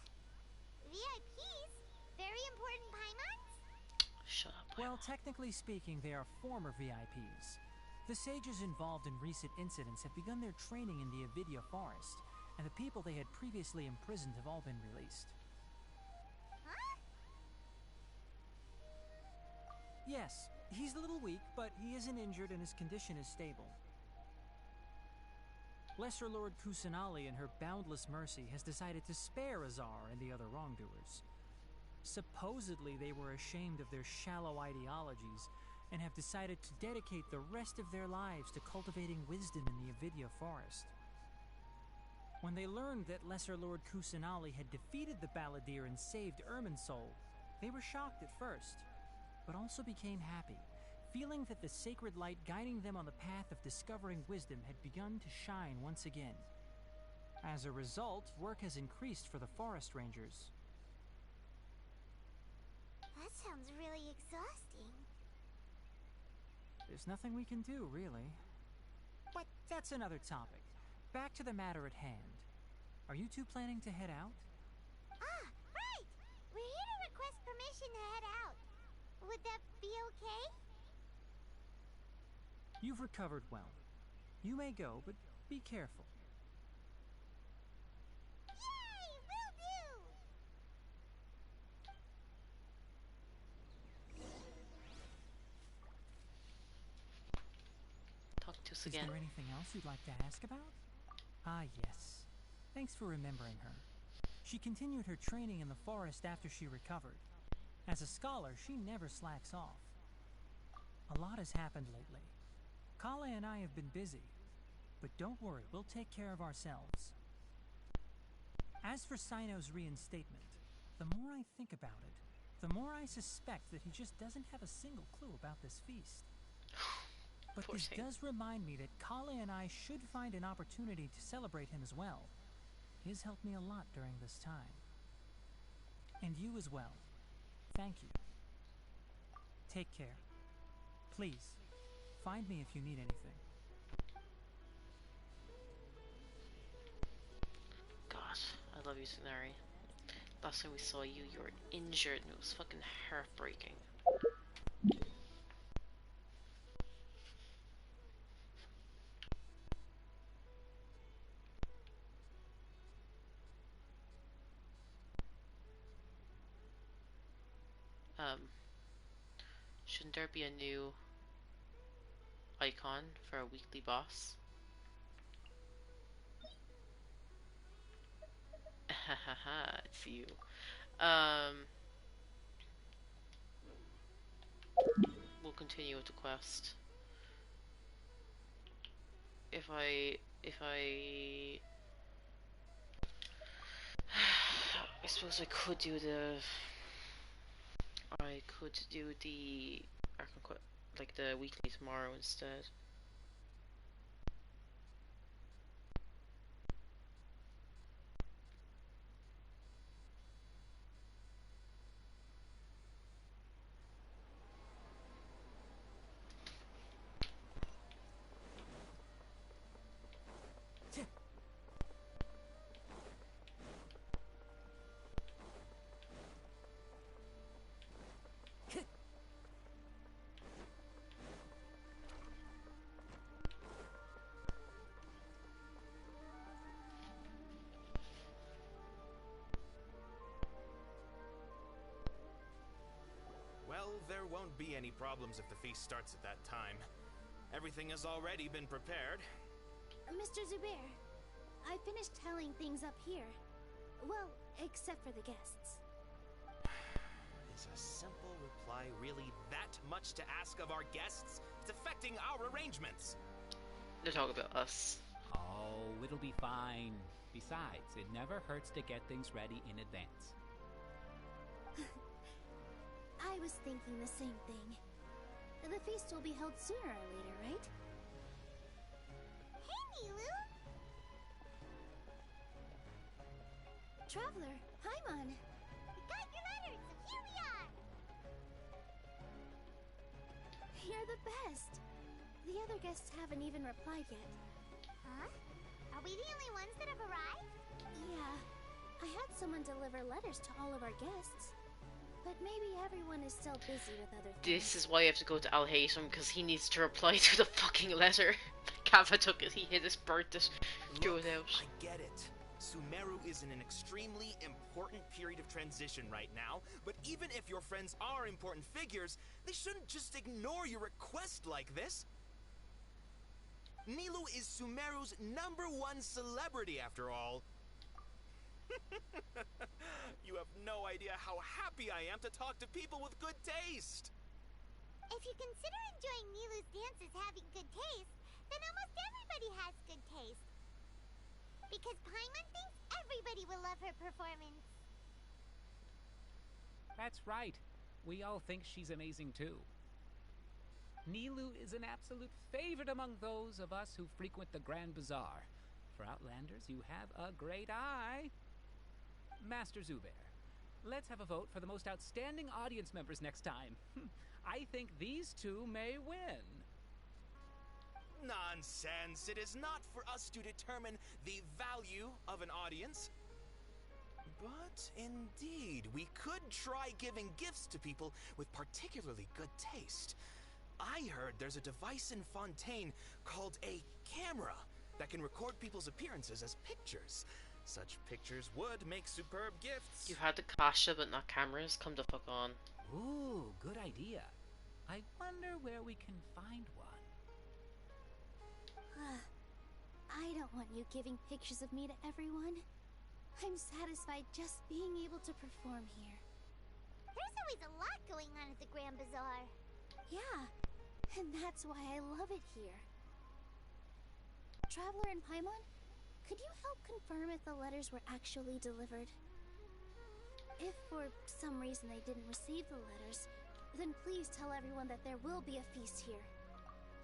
VIPs? Very important Paimons? Shut up. Well, technically speaking, they are former VIPs. The sages involved in recent incidents have begun their training in the Avidya forest, and the people they had previously imprisoned have all been released. Huh? Yes, he's a little weak, but he isn't injured and his condition is stable. Lesser Lord Kusanali, in her boundless mercy, has decided to spare Azar and the other wrongdoers. Supposedly, they were ashamed of their shallow ideologies and have decided to dedicate the rest of their lives to cultivating wisdom in the Avidya forest. When they learned that Lesser Lord Kusanali had defeated the Balladeer and saved Irminsul, they were shocked at first, but also became happy, feeling that the sacred light guiding them on the path of discovering wisdom had begun to shine once again. As a result, work has increased for the forest rangers. That sounds really exhausting. There's nothing we can do, really. But that's another topic. Back to the matter at hand. Are you two planning to head out? Ah, right! We're here to request permission to head out. Would that be okay? You've recovered well. You may go, but be careful. Yay! Will do! Talk to Close again. Is there anything else you'd like to ask about? Ah, yes. Thanks for remembering her. She continued her training in the forest after she recovered. As a scholar, she never slacks off. A lot has happened lately. Kale and I have been busy. But don't worry, we'll take care of ourselves. As for Sino's reinstatement, the more I think about it, the more I suspect that he just doesn't have a single clue about this feast. But this does remind me that Kale and I should find an opportunity to celebrate him as well. He has helped me a lot during this time. And you as well. Thank you. Take care. Please, find me if you need anything. God, I love you, Tsunari. Last time we saw you, you were injured and it was fucking heartbreaking. Shouldn't there be a new icon for a weekly boss? Hahaha, it's you. We'll continue with the quest. If I suppose I could do the like the weekly tomorrow instead. Well, there won't be any problems if the feast starts at that time. Everything has already been prepared. Mr. Zubair, I finished telling things up here. Well, except for the guests. Is a simple reply really that much to ask of our guests? It's affecting our arrangements. They're talking about us. Oh, it'll be fine. Besides, it never hurts to get things ready in advance. I was thinking the same thing. The feast will be held sooner or later, right? Hey, Nilu! Traveler, Paimon! We got your letter, so here we are! You're the best! The other guests haven't even replied yet. Huh? Are we the only ones that have arrived? Yeah. I had someone deliver letters to all of our guests. But maybe everyone is still busy with other things. This is why I have to go to Al-Haytham, because he needs to reply to the fucking letter. Kava took it, he hit his bird to threw it out. I get it. Sumeru is in an extremely important period of transition right now, but even if your friends are important figures, they shouldn't just ignore your request like this. Nilu is Sumeru's #1 celebrity after all. You have no idea how happy I am to talk to people with good taste. If you consider enjoying Nilu's dances having good taste, then almost everybody has good taste. Because Paimon thinks everybody will love her performance. That's right. We all think she's amazing too. Nilu is an absolute favorite among those of us who frequent the Grand Bazaar. For Outlanders, you have a great eye. Master Zubair, let's have a vote for the most outstanding audience members next time. I think these two may win. Nonsense! It is not for us to determine the value of an audience. But indeed, we could try giving gifts to people with particularly good taste. I heard there's a device in Fontaine called a camera that can record people's appearances as pictures. Such pictures would make superb gifts. You had the Kasha, but not cameras. Come the fuck on. Ooh, good idea. I wonder where we can find one. I don't want you giving pictures of me to everyone. I'm satisfied just being able to perform here. There's always a lot going on at the Grand Bazaar. Yeah, and that's why I love it here. Traveler and Paimon, could you help confirm if the letters were actually delivered? If for some reason they didn't receive the letters, then please tell everyone that there will be a feast here.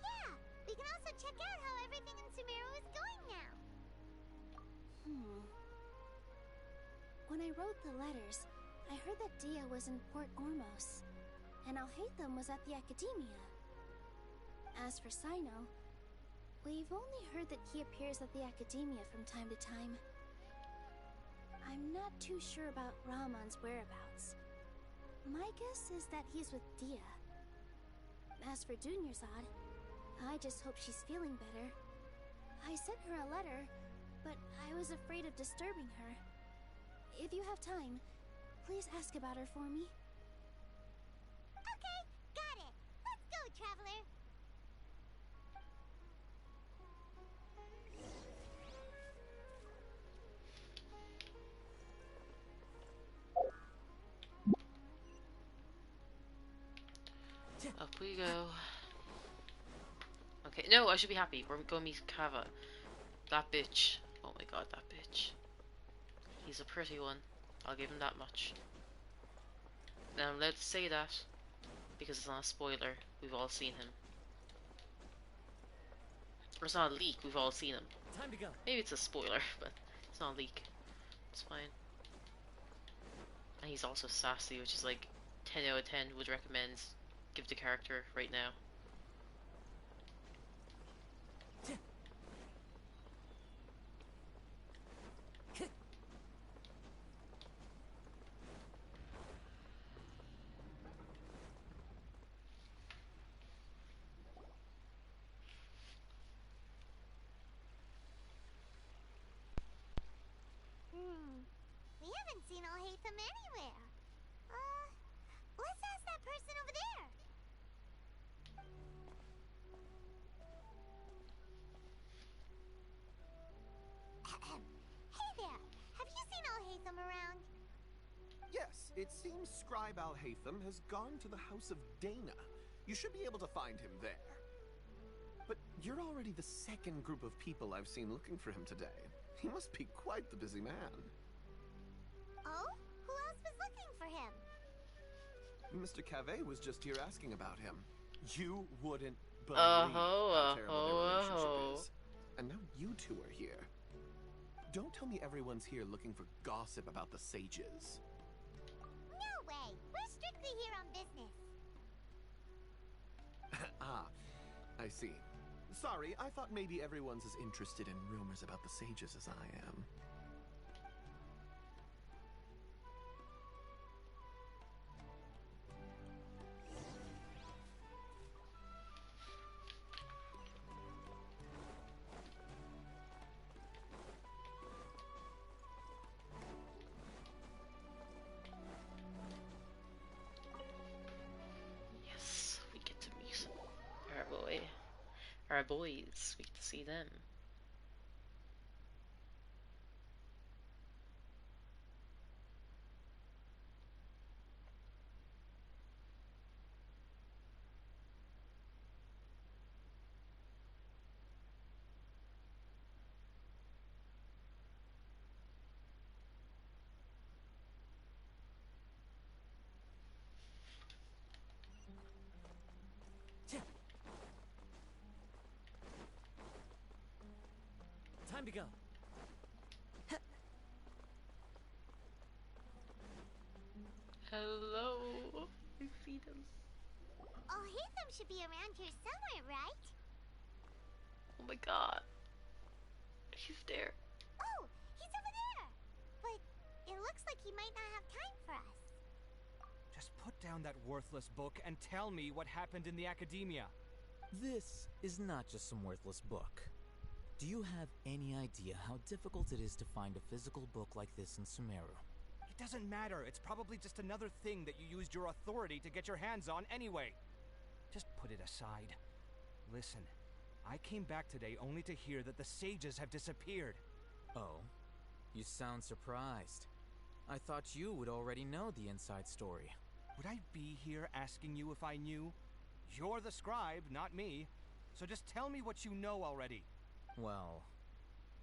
Yeah, we can also check out how everything in Sumeru is going now. When I wrote the letters, I heard that Dia was in Port Ormos, and Alhaitham was at the Academia. As for Sino, we've only heard that he appears at the Academia from time to time. I'm not too sure about Rahman's whereabouts. My guess is that he's with Dia. As for Dunyarzad, I just hope she's feeling better. I sent her a letter, but I was afraid of disturbing her. If you have time, please ask about her for me. Okay, got it. Let's go, Traveler. Up we go. Okay, no, I should be happy. We're going to meet Kava. That bitch. Oh my god, that bitch. He's a pretty one. I'll give him that much. Now, let's say that because it's not a spoiler. We've all seen him. Or it's not a leak. We've all seen him. Time to go. Maybe it's a spoiler, but it's not a leak. It's fine. And he's also sassy, which is like 10 out of 10 would recommend. Give the character right now. We haven't seen Alhaitham anywhere. Let's ask that person over there. Hey there, have you seen Alhaitham around? Yes, it seems Scribe Alhaitham has gone to the House of Dana. You should be able to find him there. But you're already the second group of people I've seen looking for him today. He must be quite the busy man. Oh? Who else was looking for him? Mr. Cave was just here asking about him. You wouldn't believe how terrible their relationship is. And now you two are here. Don't tell me everyone's here looking for gossip about the sages. No way! We're strictly here on business. Ah, I see. Sorry, I thought maybe everyone's as interested in rumors about the sages as I am. Yes, we get to meet our boys. We get to see them. Time to go. Hello. I see them. Alhaitham should be around here somewhere, right? Oh my god. He's there. Oh, he's over there! But it looks like he might not have time for us. Just put down that worthless book and tell me what happened in the Academia. This is not just some worthless book. Do you have any idea how difficult it is to find a physical book like this in Sumeru? It doesn't matter. It's probably just another thing that you used your authority to get your hands on anyway. Just put it aside. Listen, I came back today only to hear that the sages have disappeared. Oh? You sound surprised. I thought you would already know the inside story. Would I be here asking you if I knew? You're the scribe, not me. So just tell me what you know already. Well,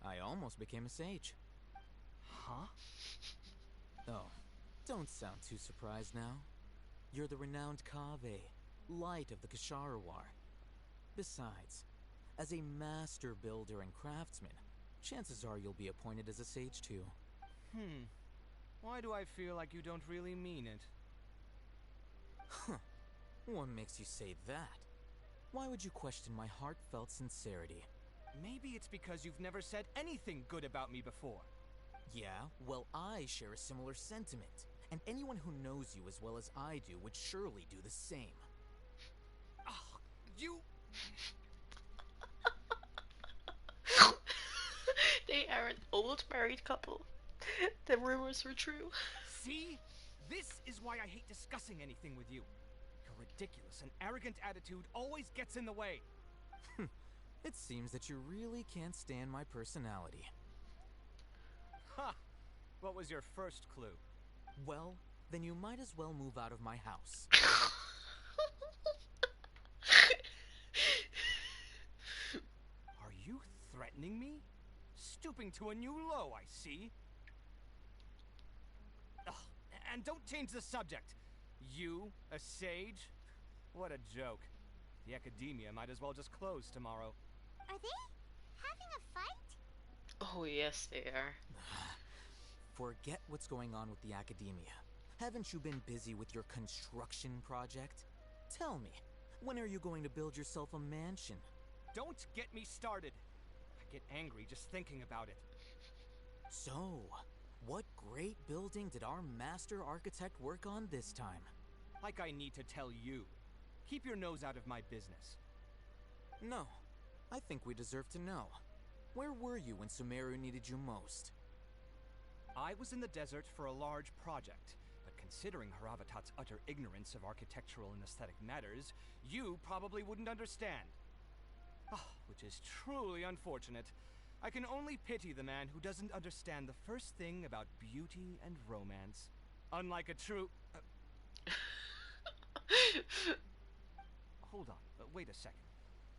I almost became a sage. Huh? Oh, don't sound too surprised now. You're the renowned Kaveh, light of the Ksharawar. Besides, as a master builder and craftsman, chances are you'll be appointed as a sage too. Why do I feel like you don't really mean it? Huh. What makes you say that? Why would you question my heartfelt sincerity? Maybe it's because you've never said anything good about me before. Yeah, well, I share a similar sentiment. And anyone who knows you as well as I do would surely do the same. Oh, you... They are an old married couple. The rumors were true. See? This is why I hate discussing anything with you. Your ridiculous and arrogant attitude always gets in the way. It seems that you really can't stand my personality. Ha! What was your first clue? Well, then you might as well move out of my house. Are you threatening me? Stooping to a new low, I see. Ugh, and don't change the subject. You, a sage? What a joke. The academia might as well just close tomorrow. Are they having a fight? Oh yes, they are. Forget what's going on with the academia. Haven't you been busy with your construction project? Tell me, when are you going to build yourself a mansion? Don't get me started. I get angry just thinking about it. So, what great building did our master architect work on this time? Like I need to tell you. Keep your nose out of my business. No, I think we deserve to know. Where were you when Sumeru needed you most? I was in the desert for a large project, but considering Rukkhadevata's utter ignorance of architectural and aesthetic matters, you probably wouldn't understand. Which is truly unfortunate. I can only pity the man who doesn't understand the first thing about beauty and romance. Unlike a true... Hold on, wait a second.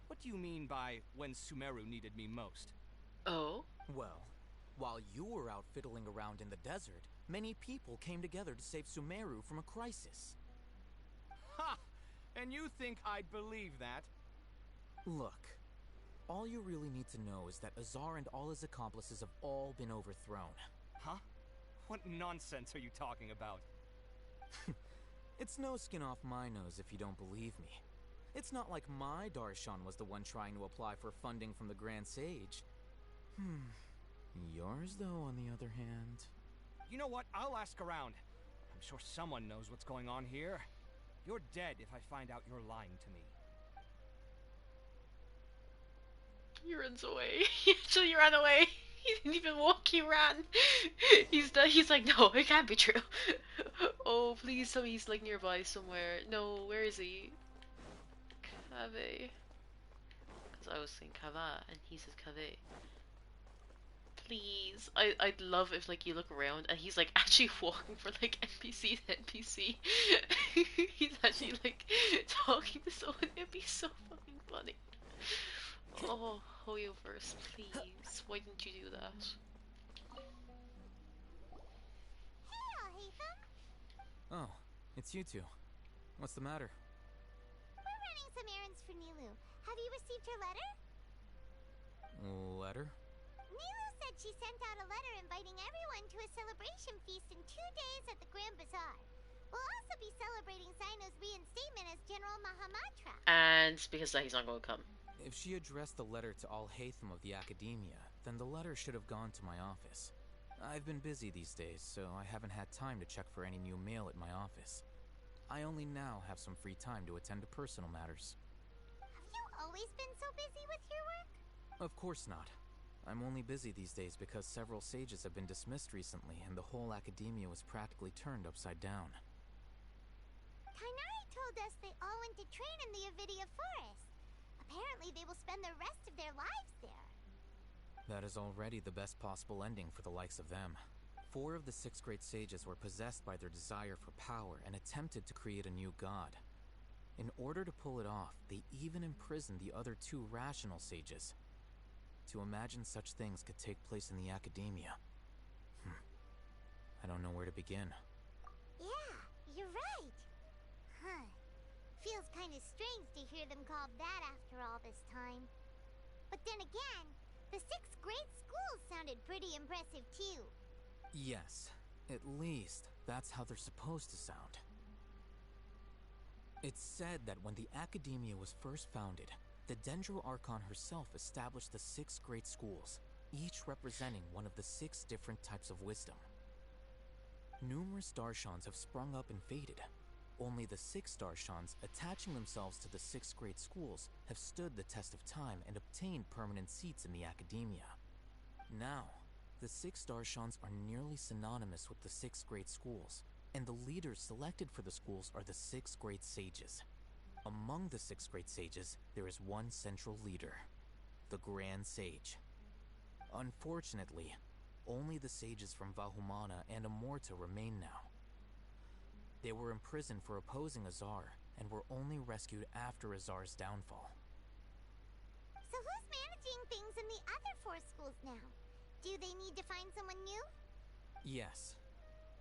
What do you mean by when Sumeru needed me most? Oh? Well, while you were out fiddling around in the desert, many people came together to save Sumeru from a crisis. Ha! And you think I'd believe that? Look, all you really need to know is that Azar and all his accomplices have all been overthrown. Huh? What nonsense are you talking about? It's no skin off my nose if you don't believe me. It's not like my Darshan was the one trying to apply for funding from the Grand Sage. Yours, though, on the other hand... You know what? I'll ask around. I'm sure someone knows what's going on here. You're dead if I find out you're lying to me. He runs away. He actually ran away. He didn't even walk, he ran. He's like, no, it can't be true. Oh, please tell me he's like nearby somewhere. No, where is he? Kaveh. Because I was saying Kava, and he says Kaveh. Please. I'd love if like you look around and he's like actually walking from like NPC to NPC. He's actually like talking to someone. It'd be so fucking funny. Oh, Hoyo first, please. Why didn't you do that? Hey, Alhaitham. Oh, it's you two. What's the matter? We're running some errands for Nilu. Have you received her letter? Letter? Nilu said she sent out a letter inviting everyone to a celebration feast in 2 days at the Grand Bazaar. We'll also be celebrating Zaino's reinstatement as General Mahamatra. And because he's not going to come. If she addressed the letter to Alhaitham of the Academia, then the letter should have gone to my office. I've been busy these days, so I haven't had time to check for any new mail at my office. I only now have some free time to attend to personal matters. Have you always been so busy with your work? Of course not. I'm only busy these days because several sages have been dismissed recently and the whole Academia was practically turned upside down. Kainari told us they all went to train in the Avidia Forest. Apparently they will spend the rest of their lives there. That is already the best possible ending for the likes of them. 4 of the 6 great sages were possessed by their desire for power and attempted to create a new god. In order to pull it off, they even imprisoned the other 2 rational sages. To imagine such things could take place in the academia. I don't know where to begin. Yeah, you're right. Huh. Feels kind of strange to hear them called that after all this time. But then again, the 6 great schools sounded pretty impressive too. Yes, at least that's how they're supposed to sound. It's said that when the academia was first founded, the Dendro Archon herself established the 6 great schools, each representing one of the 6 different types of wisdom. Numerous Darshans have sprung up and faded. Only the 6 Darshans, attaching themselves to the 6 great schools, have stood the test of time and obtained permanent seats in the academia. Now, the 6 Darshans are nearly synonymous with the 6 great schools, and the leaders selected for the schools are the 6 great sages. Among the 6 great sages, there is one central leader, the Grand Sage. Unfortunately, only the sages from Vahumana and Amorta remain now. They were imprisoned for opposing Azar, and were only rescued after Azar's downfall. So who's managing things in the other 4 schools now? Do they need to find someone new? Yes.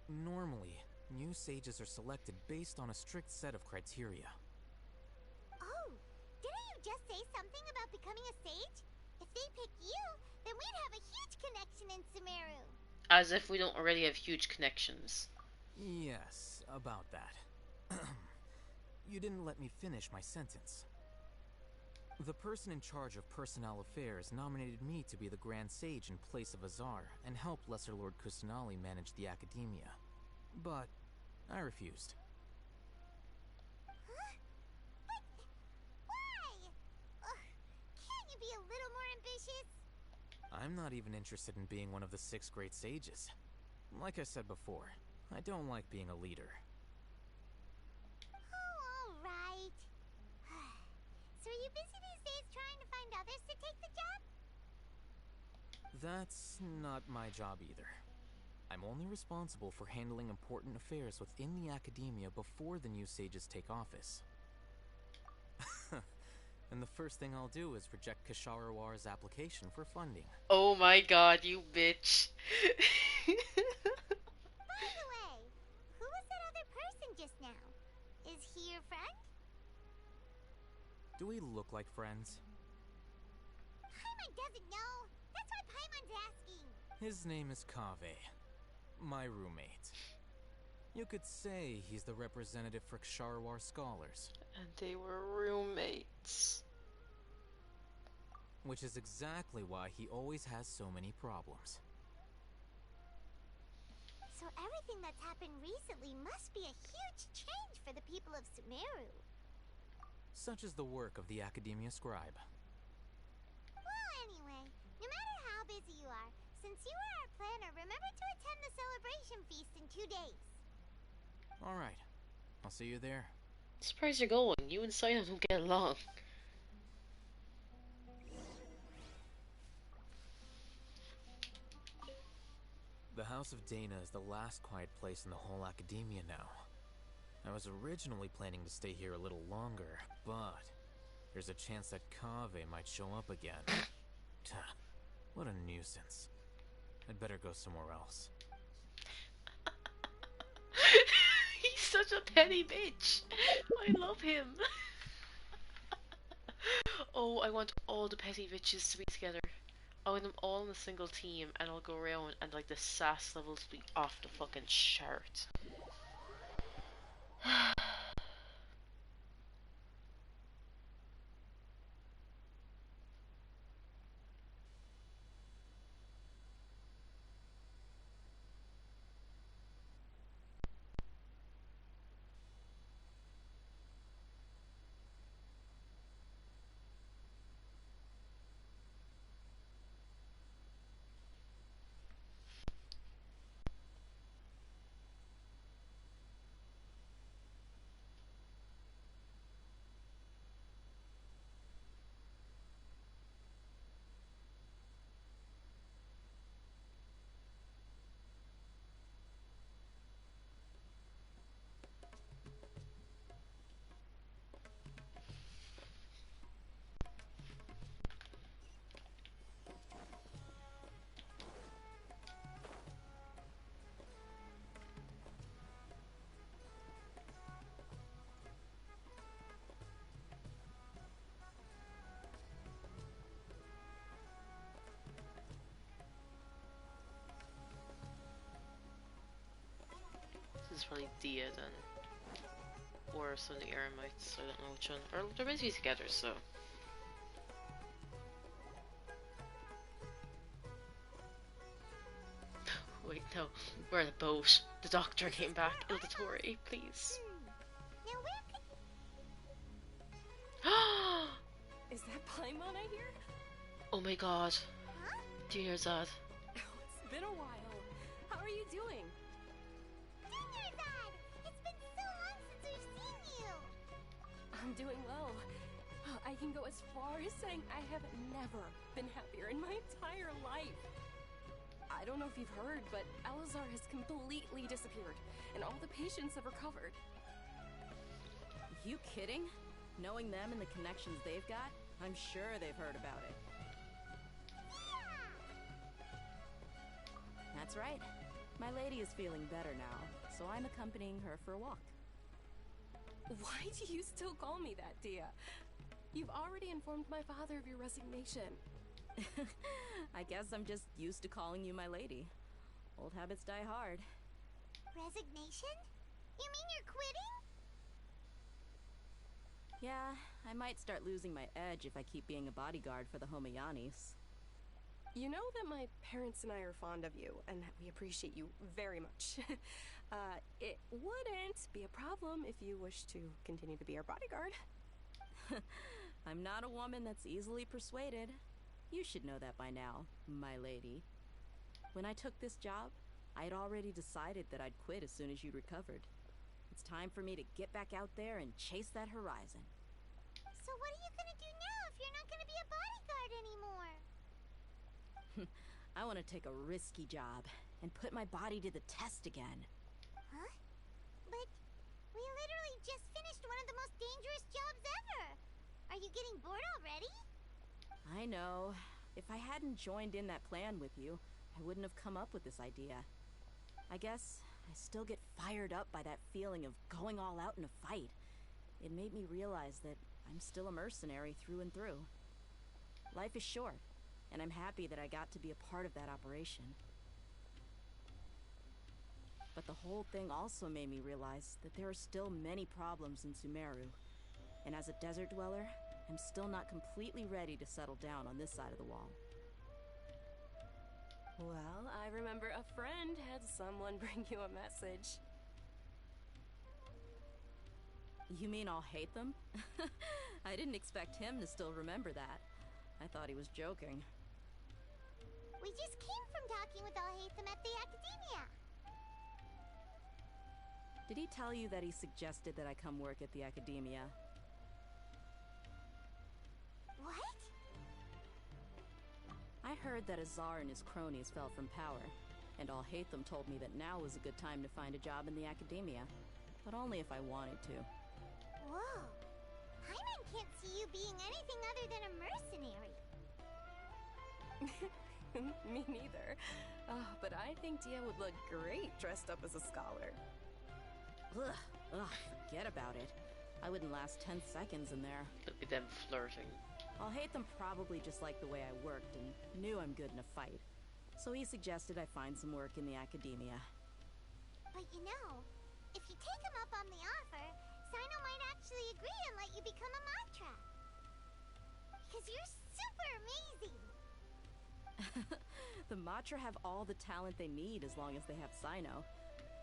Normally, new sages are selected based on a strict set of criteria. Oh, didn't you just say something about becoming a sage? If they pick you, then we'd have a huge connection in Sumeru. As if we don't already have huge connections. Yes, about that. You didn't let me finish my sentence. The person in charge of personnel affairs nominated me to be the Grand Sage in place of Azar and help Lesser Lord Kusanali manage the academia. But I refused. Huh? But why? Can't you be a little more ambitious? I'm not even interested in being one of the 6 great sages. Like I said before, I don't like being a leader. Oh, alright. So are you busy these days trying to find others to take the job? That's not my job either. I'm only responsible for handling important affairs within the academia before the new sages take office. And the first thing I'll do is reject Kasharawar's application for funding. Oh my god, you bitch. By the way, who was that other person just now? Is he your friend? Do we look like friends? Paimon doesn't know. That's why Paimon's asking. His name is Kaveh, my roommate. You could say he's the representative for Ksharawar scholars. And they were roommates. Which is exactly why he always has so many problems. So everything that's happened recently must be a huge change for the people of Sumeru. Such is the work of the Academia Scribe. Well, anyway, no matter how busy you are, since you are our planner, remember to attend the celebration feast in 2 days. Alright, I'll see you there. Surprised you're going. You and Sino don't get along. The House of Dana is the last quiet place in the whole academia now. I was originally planning to stay here a little longer, but there's a chance that Kaveh might show up again. What a nuisance. I'd better go somewhere else. He's such a petty bitch. I love him. Oh, I want all the petty bitches to be together. I want them all in a single team, and I'll go around and like the sass levels be off the fucking chart. is probably Dia then. Or some of the Eremites, I don't know which one. Or they're basically together, so. Wait, no. We're at a boat. The doctor came back. Ildatori, please. Now where Is that Paimon I hear? Oh my god. Huh? Dinnerzad. It's been a while. How are you doing? Dinnerzad! It's been so long since we've seen you! I'm doing well. I can go as far as saying I have never been happier in my entire life. I don't know if you've heard, but Elazar has completely disappeared, and all the patients have recovered. You kidding? Knowing them and the connections they've got, I'm sure they've heard about it. Yeah! That's right. My lady is feeling better now, so I'm accompanying her for a walk. Why do you still call me that, Dia? You've already informed my father of your resignation. I guess I'm just used to calling you my lady. Old habits die hard. Resignation? You mean you're quitting? Yeah, I might start losing my edge if I keep being a bodyguard for the Homayanis. You know that my parents and I are fond of you, and that we appreciate you very much. It wouldn't be a problem if you wish to continue to be our bodyguard. I'm not a woman that's easily persuaded. You should know that by now, my lady. When I took this job, I'd already decided that I'd quit as soon as you'd recovered. It's time for me to get back out there and chase that horizon. So what are you gonna do now if you're not gonna be a bodyguard anymore? I want to take a risky job and put my body to the test again. Huh? But we literally just finished one of the most dangerous jobs ever. Are you getting bored already? I know. If I hadn't joined in that plan with you, I wouldn't have come up with this idea. I guess I still get fired up by that feeling of going all out in a fight. It made me realize that I'm still a mercenary through and through. Life is short, and I'm happy that I got to be a part of that operation. But the whole thing also made me realize that there are still many problems in Sumeru. And as a desert dweller, I'm still not completely ready to settle down on this side of the wall. Well, I remember a friend had someone bring you a message. You mean I'll hate them? I didn't expect him to still remember that. I thought he was joking. We just came from talking with Alhaitham at the Academia. Did he tell you that he suggested that I come work at the Academia? What? I heard that Azar and his cronies fell from power, and Alhaitham told me that now was a good time to find a job in the Academia, but only if I wanted to. Whoa. Paimon can't see you being anything other than a mercenary. Me neither. Oh, but I think Dia would look great dressed up as a scholar. Ugh, forget about it. I wouldn't last 10 seconds in there. Look at them flirting. Alhaitham probably just liked the way I worked and knew I'm good in a fight. So he suggested I find some work in the Academia. But you know, if you take him up on the offer, Sino might actually agree and let you become a Matra. Because you're super amazing. The Matra have all the talent they need as long as they have Sino.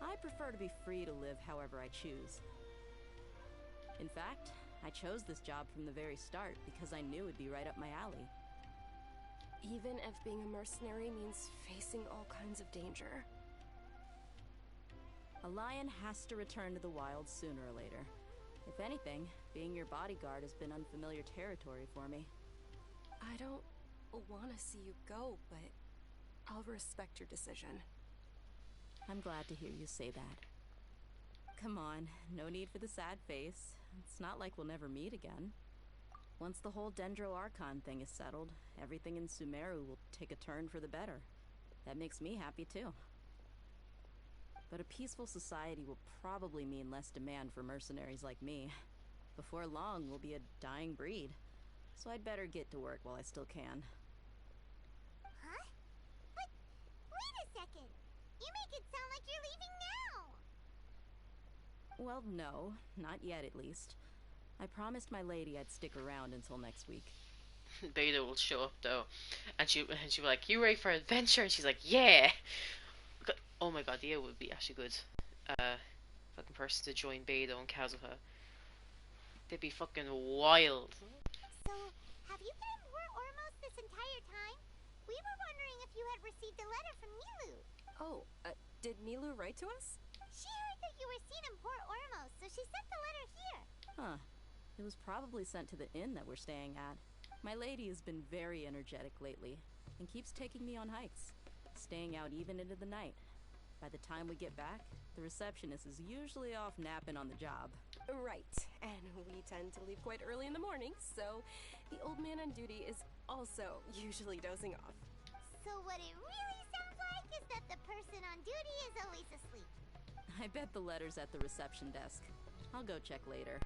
I prefer to be free to live however I choose. In fact, I chose this job from the very start because I knew it'd be right up my alley. Even if being a mercenary means facing all kinds of danger. A lion has to return to the wild sooner or later. If anything, being your bodyguard has been unfamiliar territory for me. I don't want to see you go, but I'll respect your decision. I'm glad to hear you say that. Come on, no need for the sad face. It's not like we'll never meet again. Once the whole Dendro Archon thing is settled, everything in Sumeru will take a turn for the better. That makes me happy too. But a peaceful society will probably mean less demand for mercenaries like me. Before long, we'll be a dying breed. So I'd better get to work while I still can. Huh? But wait a second! You make it sound like you're leaving now! Well, no. Not yet, at least. I promised my lady I'd stick around until next week. Beta will show up though, and she'll be like, "You ready for adventure?" And she's like, "Yeah." Oh my god, yeah, it would be actually good. Fucking person to join Beta and Kazuha. They'd be fucking wild. So, have you been in Port Ormos this entire time? We were wondering if you had received a letter from Nilu. Oh, did Nilu write to us? She heard that you were seen in Port Ormos, so she sent the letter here. Huh. It was probably sent to the inn that we're staying at. My lady has been very energetic lately, and keeps taking me on hikes, staying out even into the night. By the time we get back, the receptionist is usually off napping on the job. Right, and we tend to leave quite early in the morning, so the old man on duty is also usually dozing off. So what it really sounds like is that the person on duty is always asleep. I bet the letter's at the reception desk. I'll go check later.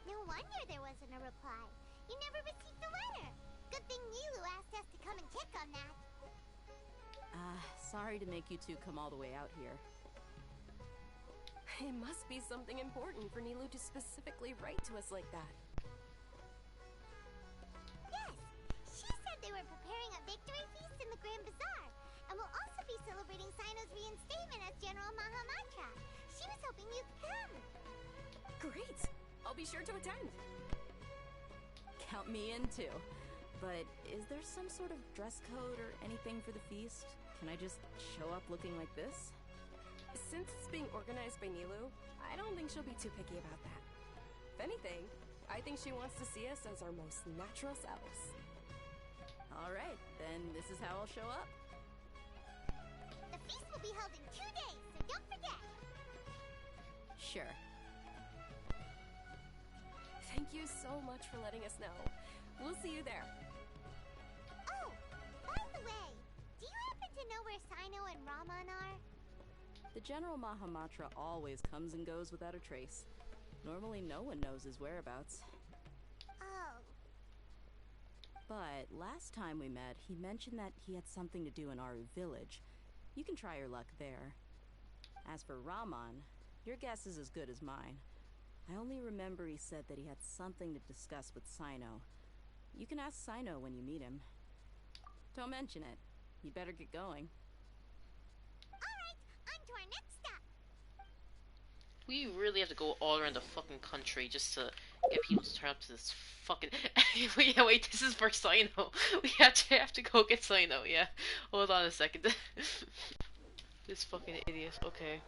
No wonder there wasn't a reply. You never received the letter. Good thing Nilu asked us to come and check on that. Sorry to make you two come all the way out here. It must be something important for Nilu to specifically write to us like that. Yes, she said they were preparing a victory feast in the Grand Bazaar, and will also be celebrating Sino's reinstatement as General Mahamatra. She was hoping you could come. Great! I'll be sure to attend. Count me in too. But is there some sort of dress code or anything for the feast? Can I just show up looking like this? Since it's being organized by Nilu, I don't think she'll be too picky about that. If anything, I think she wants to see us as our most natural selves. Alright, then this is how I'll show up. The feast will be held in 2 days, so don't forget. Sure. Thank you so much for letting us know. We'll see you there. Oh, by the way, do you happen to know where Sino and Raman are? The General Mahamatra always comes and goes without a trace. Normally no one knows his whereabouts. Oh. But last time we met, he mentioned that he had something to do in Aru village. You can try your luck there. As for Raman, your guess is as good as mine. I only remember he said that he had something to discuss with Sino. You can ask Sino when you meet him. Don't mention it. You better get going. Alright, on to our next stop. We really have to go all around the fucking country just to get people to turn up to this fucking... Yeah, wait, this is for Sino. We actually have to go get Sino, yeah. Hold on a second. This fucking idiot, okay.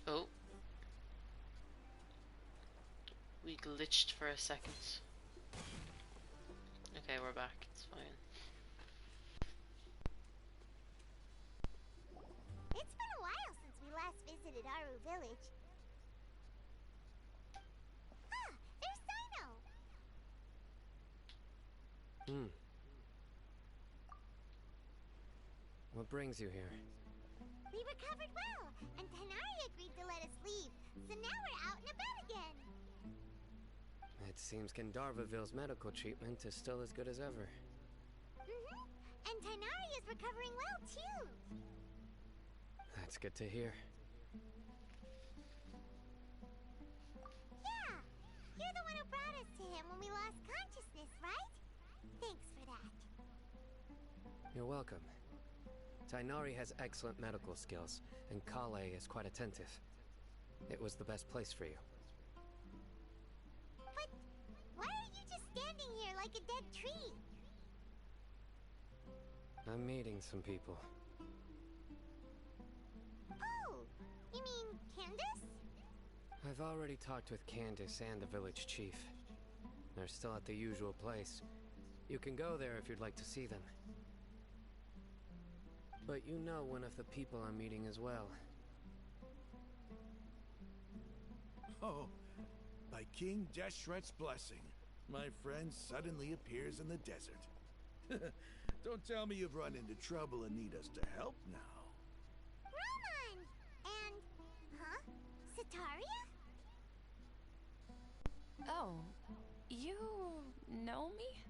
Oh. We glitched for a second. Okay, we're back. It's fine. It's been a while since we last visited Aru village. Ah, there's Sino! What brings you here? We recovered well, and Tanari agreed to let us leave, so now we're out and about again. It seems Gandharvaville's medical treatment is still as good as ever. And Tanari is recovering well, too. That's good to hear. Yeah, you're the one who brought us to him when we lost consciousness, right? Thanks for that. You're welcome. Tainari has excellent medical skills, and Kale is quite attentive. It was the best place for you. But why are you just standing here like a dead tree? I'm meeting some people. Oh, You mean Candace? I've already talked with Candace and the village chief. They're still at the usual place. You can go there if you'd like to see them. But you know one of the people I'm meeting as well. Oh, by King Deshret's blessing, my friend suddenly appears in the desert. Don't tell me you've run into trouble and need us to help now. Roman! And... huh? Sitaria? Oh, you know me?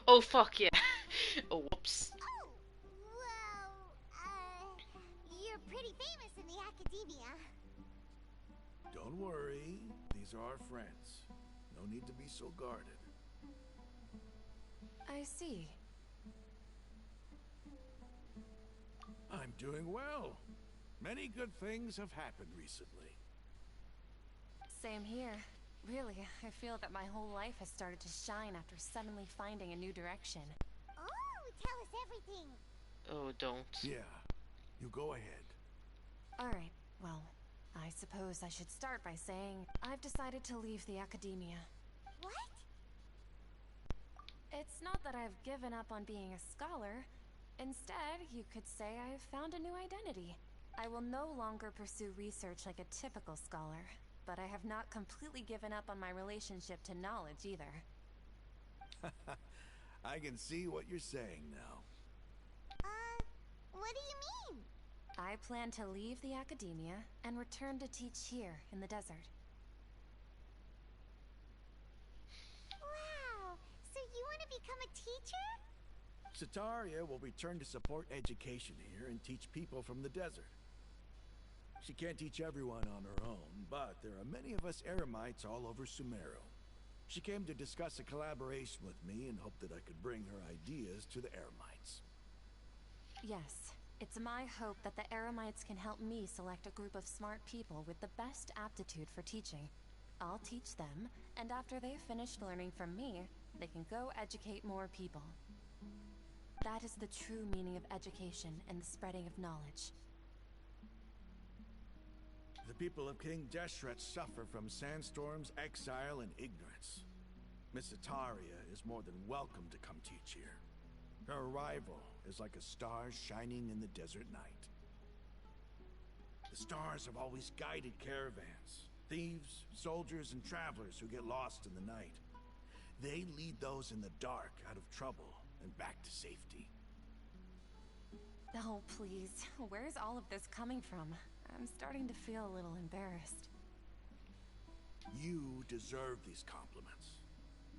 Oh fuck yeah. Oh whoops. Oh, well, you're pretty famous in the academia. Don't worry, these are our friends. No need to be so guarded. I see. I'm doing well. Many good things have happened recently. Same here. Really, I feel that my whole life has started to shine after suddenly finding a new direction. Oh, tell us everything. Oh, don't. Yeah, you go ahead. Alright, well, I suppose I should start by saying I've decided to leave the academia. What? It's not that I've given up on being a scholar. Instead, you could say I've found a new identity. I will no longer pursue research like a typical scholar, but I have not completely given up on my relationship to knowledge either. I can see what you're saying now. What do you mean? I plan to leave the academia and return to teach here in the desert. Wow, so you want to become a teacher? Sitaria will return to support education here and teach people from the desert. She can't teach everyone on her own, but there are many of us Eremites all over Sumeru. She came to discuss a collaboration with me and hoped that I could bring her ideas to the Eremites. Yes, it's my hope that the Eremites can help me select a group of smart people with the best aptitude for teaching. I'll teach them, and after they've finished learning from me, they can go educate more people. That is the true meaning of education and the spreading of knowledge. The people of King Deshret suffer from sandstorms, exile, and ignorance. Miss Sitaria is more than welcome to come teach here. Her arrival is like a star shining in the desert night. The stars have always guided caravans, thieves, soldiers, and travelers who get lost in the night. They lead those in the dark out of trouble and back to safety. Oh, please. Where's all of this coming from? I'm starting to feel a little embarrassed. You deserve these compliments.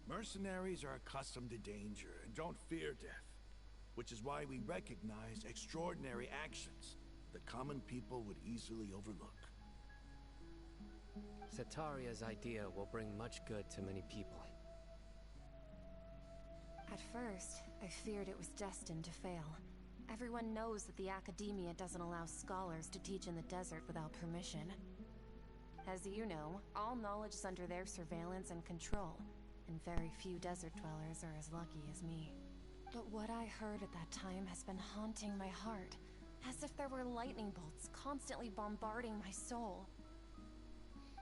Mercenaries are accustomed to danger and don't fear death, which is why we recognize extraordinary actions that common people would easily overlook. Sitaria's idea will bring much good to many people. At first, I feared it was destined to fail. Everyone knows that the academia doesn't allow scholars to teach in the desert without permission. As you know, all knowledge is under their surveillance and control, and very few desert dwellers are as lucky as me. But what I heard at that time has been haunting my heart, as if there were lightning bolts constantly bombarding my soul.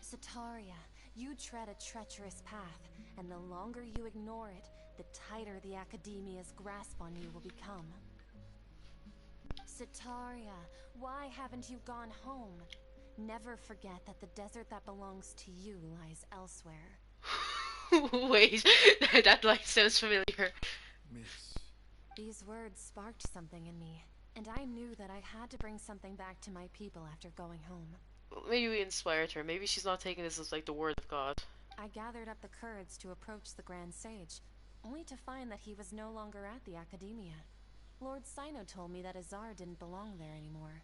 Sitaria, you tread a treacherous path, and the longer you ignore it, the tighter the academia's grasp on you will become. Sitaria, why haven't you gone home? Never forget that the desert that belongs to you lies elsewhere. Wait, that line sounds familiar. Miss. These words sparked something in me, and I knew that I had to bring something back to my people after going home. Maybe we inspired her. Maybe she's not taking this as like the word of God. I gathered up the courage to approach the Grand Sage, only to find that he was no longer at the Academia. Lord Sino told me that Azar didn't belong there anymore.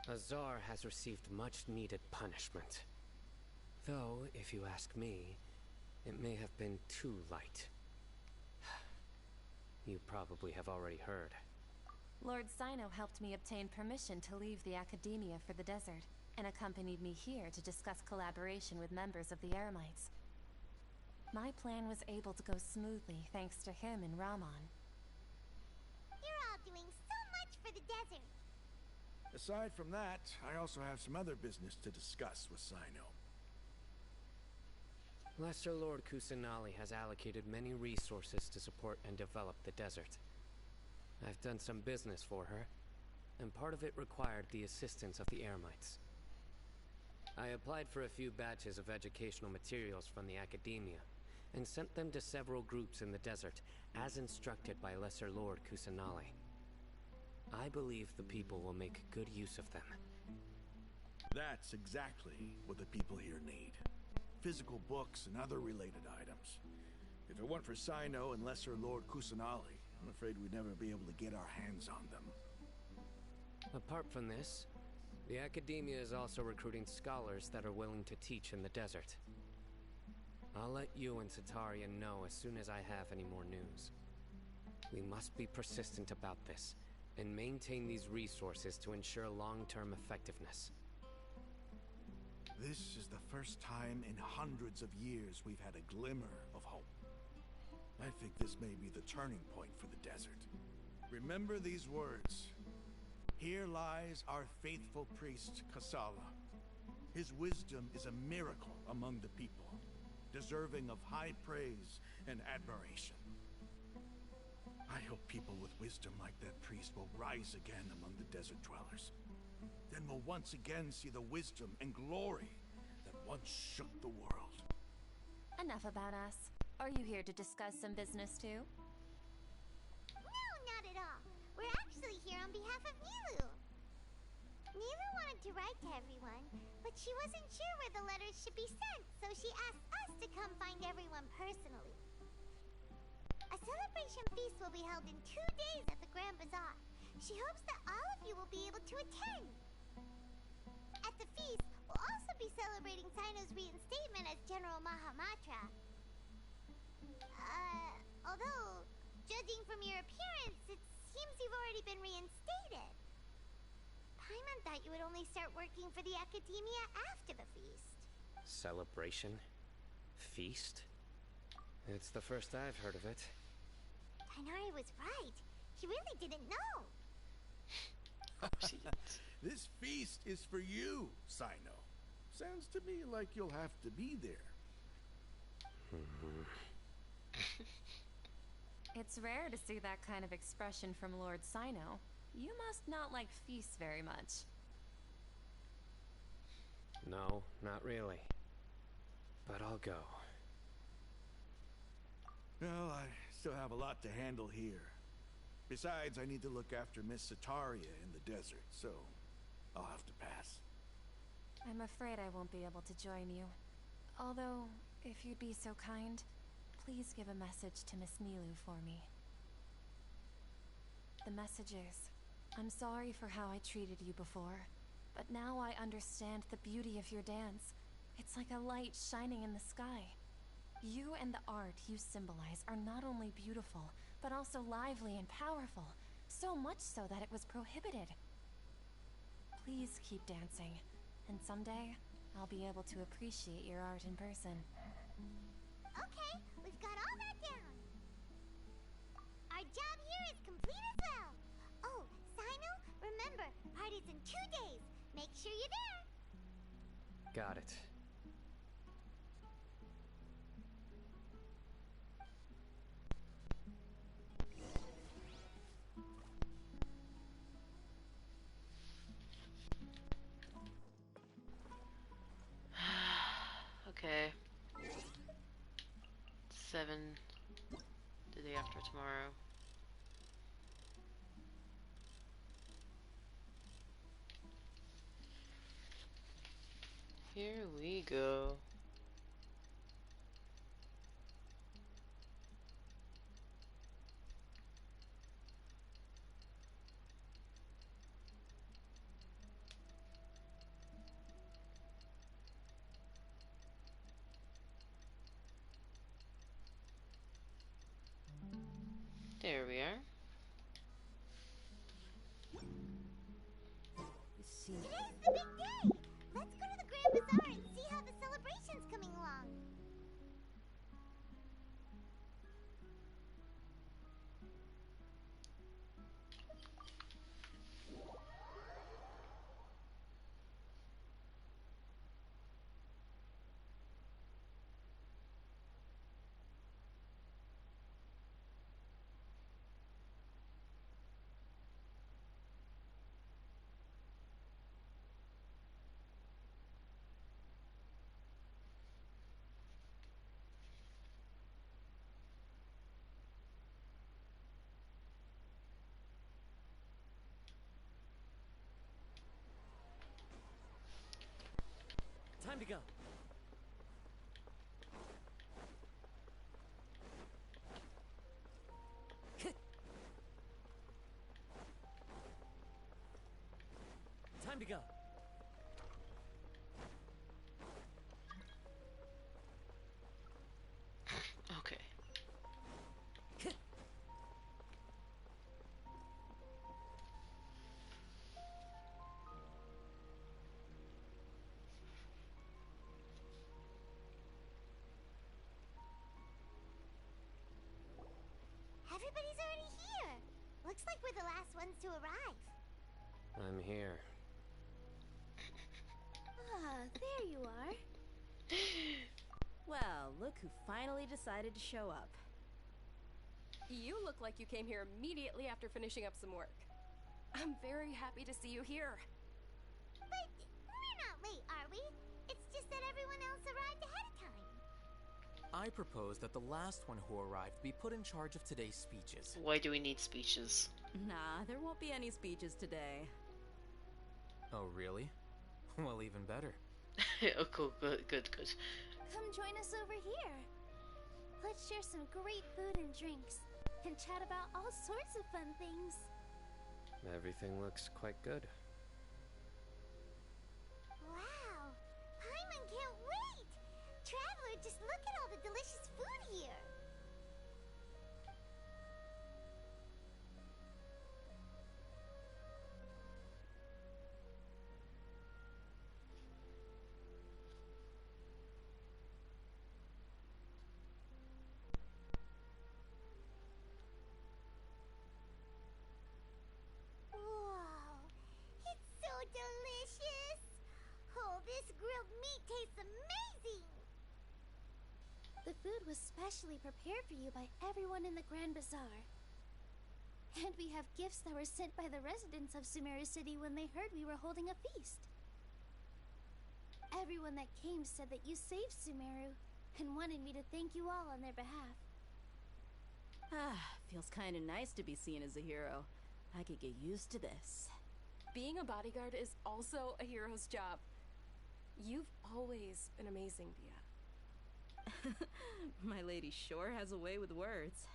Azar has received much-needed punishment. Though, if you ask me, it may have been too light. You probably have already heard. Lord Sino helped me obtain permission to leave the Academia for the desert, and accompanied me here to discuss collaboration with members of the Eremites. My plan was able to go smoothly thanks to him and Rahman. You're all doing so much for the desert. Aside from that, I also have some other business to discuss with Sino. Lesser Lord Kusanali has allocated many resources to support and develop the desert. I've done some business for her, and part of it required the assistance of the Eremites. I applied for a few batches of educational materials from the academia, and sent them to several groups in the desert, as instructed by Lesser Lord Kusanali. I believe the people will make good use of them. That's exactly what the people here need. Physical books and other related items. If it weren't for Sino and Lesser Lord Kusanali, I'm afraid we'd never be able to get our hands on them. Apart from this, the academia is also recruiting scholars that are willing to teach in the desert. I'll let you and Satarian know as soon as I have any more news. We must be persistent about this, and maintain these resources to ensure long-term effectiveness. This is the first time in hundreds of years we've had a glimmer of hope. I think this may be the turning point for the desert. Remember these words. Here lies our faithful priest, Kasala. His wisdom is a miracle among the people, deserving of high praise and admiration. I hope people with wisdom like that priest will rise again among the desert dwellers. Then we'll once again see the wisdom and glory that once shook the world. Enough about us. Are you here to discuss some business too? No, not at all. We're actually here on behalf of Nilu. Nilu wanted to write to everyone, but she wasn't sure where the letters should be sent, so she asked us to come find everyone personally. A celebration feast will be held in 2 days at the Grand Bazaar. She hopes that all of you will be able to attend. At the feast, we'll also be celebrating Sino's reinstatement as General Mahamatra. Although, judging from your appearance, it seems you've already been reinstated. Paimon thought you would only start working for the Academia after the feast. Celebration? Feast? It's the first I've heard of it. Tighnari was right. He really didn't know. This feast is for you, Sino. Sounds to me like you'll have to be there. It's rare to see that kind of expression from Lord Sino. You must not like feasts very much. No, not really. But I'll go. Well, I still have a lot to handle here. Besides, I need to look after Miss Sataria in the desert, so I'll have to pass. I'm afraid I won't be able to join you. Although, if you'd be so kind, please give a message to Miss Nilu for me. The message is, I'm sorry for how I treated you before, but now I understand the beauty of your dance. It's like a light shining in the sky. You and the art you symbolize are not only beautiful, but also lively and powerful, so much so that it was prohibited. Please keep dancing, and someday, I'll be able to appreciate your art in person. Okay, we've got all that down. Our job here is complete as well. Oh, Sino, remember, party's in 2 days. Make sure you're there. Got it. Okay. 7. The day after tomorrow. Here we go. There we are. Today's the big day! Let's go to the Grand Bazaar and see how the celebration's coming along. Time to go. Time to go. Okay. Everybody's already here. Looks like we're the last ones to arrive. I'm here. Ah, there you are. Well, look who finally decided to show up. You look like you came here immediately after finishing up some work. I'm very happy to see you here. But we're not late, are we? It's just that everyone else arrived ahead of time. I propose that the last one who arrived be put in charge of today's speeches. Why do we need speeches? Nah, there won't be any speeches today. Oh, really? Well, even better. Oh, cool. Good. Come join us over here. Let's share some great food and drinks, and chat about all sorts of fun things. Everything looks quite good. Wow! Paimon can't wait! Traveler, just look at all the delicious food here! Whoa! It's so delicious! Oh, this grilled meat tastes amazing! The food was specially prepared for you by everyone in the Grand Bazaar. And we have gifts that were sent by the residents of Sumeru City when they heard we were holding a feast. Everyone that came said that you saved Sumeru and wanted me to thank you all on their behalf. Ah, feels kinda nice to be seen as a hero. I could get used to this. Being a bodyguard is also a hero's job. You've always been amazing, Bia. My lady sure has a way with words.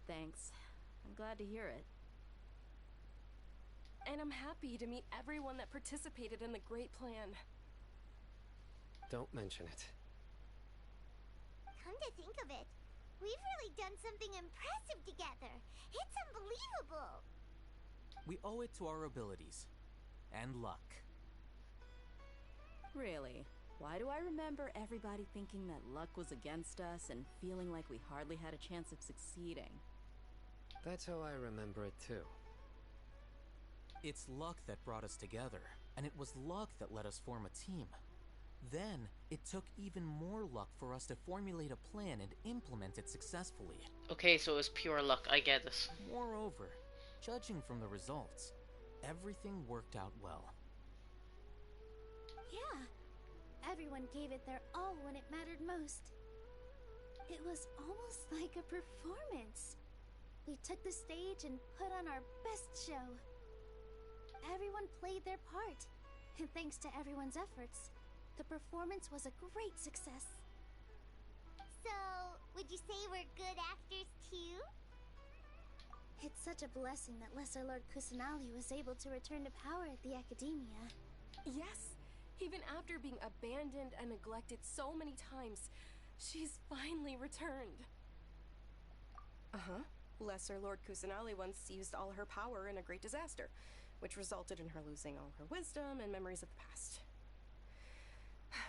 Thanks. I'm glad to hear it. And I'm happy to meet everyone that participated in the great plan. Don't mention it. Come to think of it, we've really done something impressive together. It's unbelievable. We owe it to our abilities. And luck. Really? Why do I remember everybody thinking that luck was against us and feeling like we hardly had a chance of succeeding? That's how I remember it too. It's luck that brought us together, and it was luck that let us form a team. Then, it took even more luck for us to formulate a plan and implement it successfully. Okay, so it was pure luck. I get it. Moreover, judging from the results, everything worked out well. Yeah. Everyone gave it their all when it mattered most. It was almost like a performance. We took the stage and put on our best show. Everyone played their part, and thanks to everyone's efforts, the performance was a great success. So, would you say we're good actors too? It's such a blessing that Lesser Lord Kusanali was able to return to power at the Academia. Yes! Even after being abandoned and neglected so many times, she's finally returned. Uh-huh. Lesser Lord Kusanali once used all her power in a great disaster, which resulted in her losing all her wisdom and memories of the past.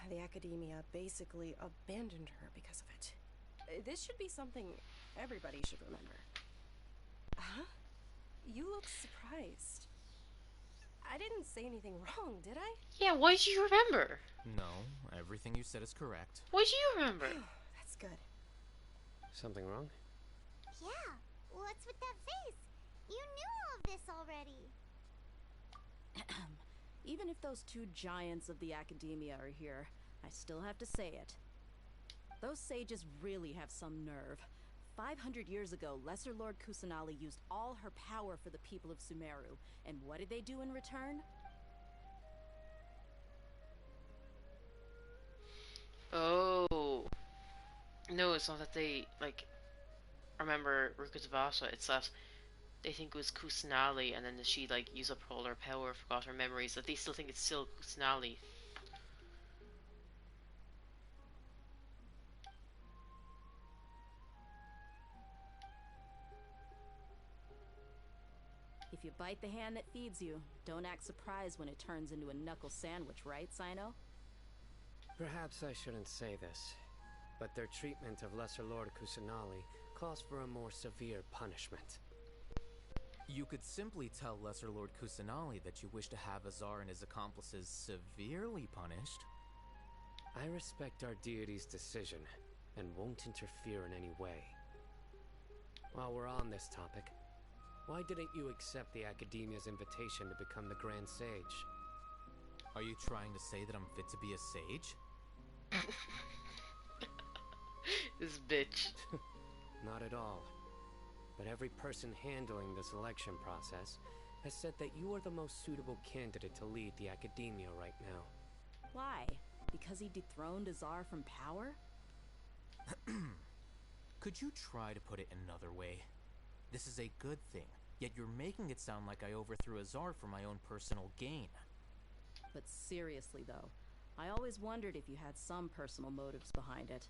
The Academia basically abandoned her because of it. This should be something everybody should remember. Huh? You look surprised. I didn't say anything wrong, did I? Yeah, why do you remember? No, everything you said is correct. Why do you remember? That's good. Something wrong? Yeah, what's with that face? You knew all of this already. Even if those two giants of the Academia are here, I still have to say it. Those sages really have some nerve. 500 years ago, Lesser Lord Kusanali used all her power for the people of Sumeru, and what did they do in return? Oh. No, it's not that they, like, remember Rukkhadevata. It's that they think it was Kusanali, and then she, like, used up all her power, forgot her memories, that they still think it's still Kusanali. If you bite the hand that feeds you, don't act surprised when it turns into a knuckle sandwich, right, Sino? Perhaps I shouldn't say this, but their treatment of Lesser Lord Kusanali calls for a more severe punishment. You could simply tell Lesser Lord Kusanali that you wish to have Azar and his accomplices severely punished. I respect our deity's decision, and won't interfere in any way. While we're on this topic, why didn't you accept the Academia's invitation to become the Grand Sage? Are you trying to say that I'm fit to be a sage? This bitch. Not at all. But every person handling the selection process has said that you are the most suitable candidate to lead the Academia right now. Why? Because he dethroned Azar from power? Could you try to put it another way? This is a good thing, yet you're making it sound like I overthrew Azar for my own personal gain. But seriously, though, I always wondered if you had some personal motives behind it.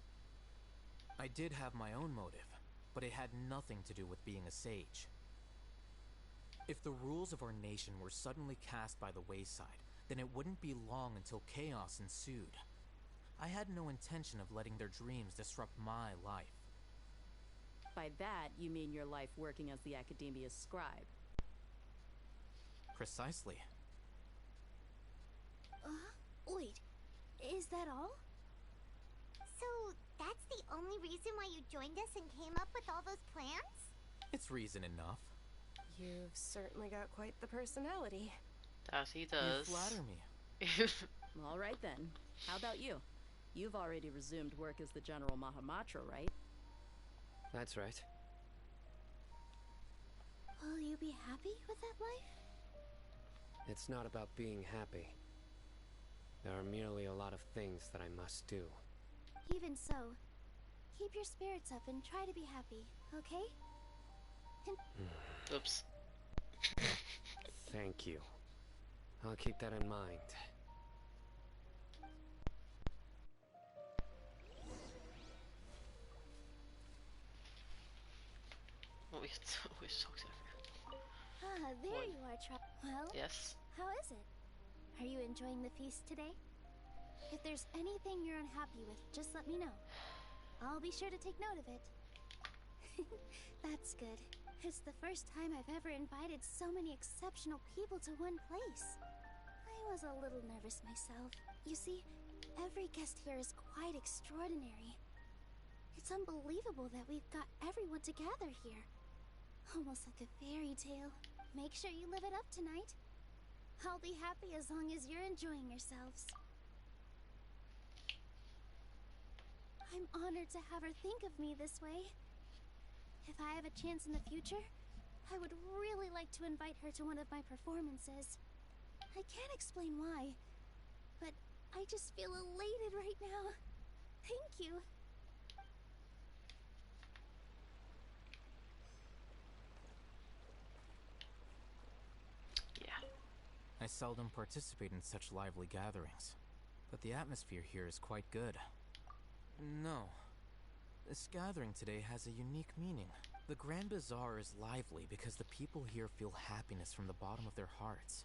I did have my own motive, but it had nothing to do with being a sage. If the rules of our nation were suddenly cast by the wayside, then it wouldn't be long until chaos ensued. I had no intention of letting their dreams disrupt my life. By that, you mean your life working as the Academia's scribe? Precisely. Wait, is that all? So, that's the only reason why you joined us and came up with all those plans? It's reason enough. You've certainly got quite the personality. That he does. You flatter me. All right then. How about you? You've already resumed work as the General Mahamatra, right? That's right. Will you be happy with that life? It's not about being happy. There are merely a lot of things that I must do. Even so, keep your spirits up and try to be happy, okay? Oops. Thank you. I'll keep that in mind. Oh, we always talk to everyone. Ah, there you are, Well, yes? How is it? Are you enjoying the feast today? If there's anything you're unhappy with, just let me know. I'll be sure to take note of it. That's good. It's the first time I've ever invited so many exceptional people to one place. I was a little nervous myself. You see, every guest here is quite extraordinary. It's unbelievable that we've got everyone together here. Almost like a fairy tale. Make sure you live it up tonight. I'll be happy as long as you're enjoying yourselves. I'm honored to have her think of me this way. If I have a chance in the future, I would really like to invite her to one of my performances. I can't explain why, but I just feel elated right now. Thank you. I seldom participate in such lively gatherings, but the atmosphere here is quite good. No. This gathering today has a unique meaning. The Grand Bazaar is lively because the people here feel happiness from the bottom of their hearts,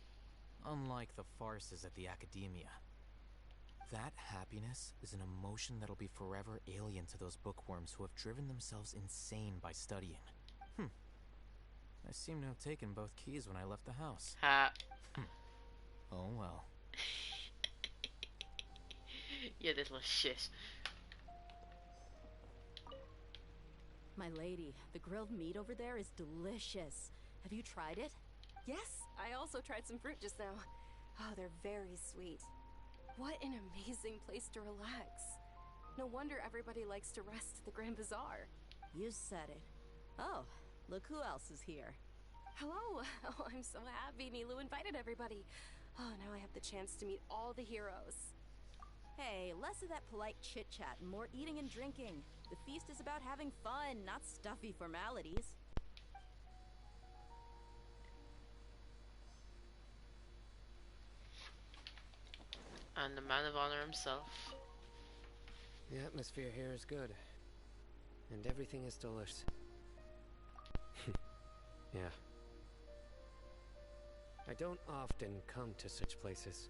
unlike the farces at the Academia. That happiness is an emotion that'll be forever alien to those bookworms who have driven themselves insane by studying. I seem to have taken both keys when I left the house. Oh well. You little shit. My lady, the grilled meat over there is delicious. Have you tried it? Yes, I also tried some fruit just now. Oh, they're very sweet. What an amazing place to relax. No wonder everybody likes to rest at the Grand Bazaar. You said it. Oh, look who else is here. Hello! Oh, I'm so happy Nilu invited everybody. Oh, now I have the chance to meet all the heroes. Hey, less of that polite chit-chat and more eating and drinking. The feast is about having fun, not stuffy formalities. And the man of honor himself. The atmosphere here is good. And everything is delicious. Yeah. I don't often come to such places.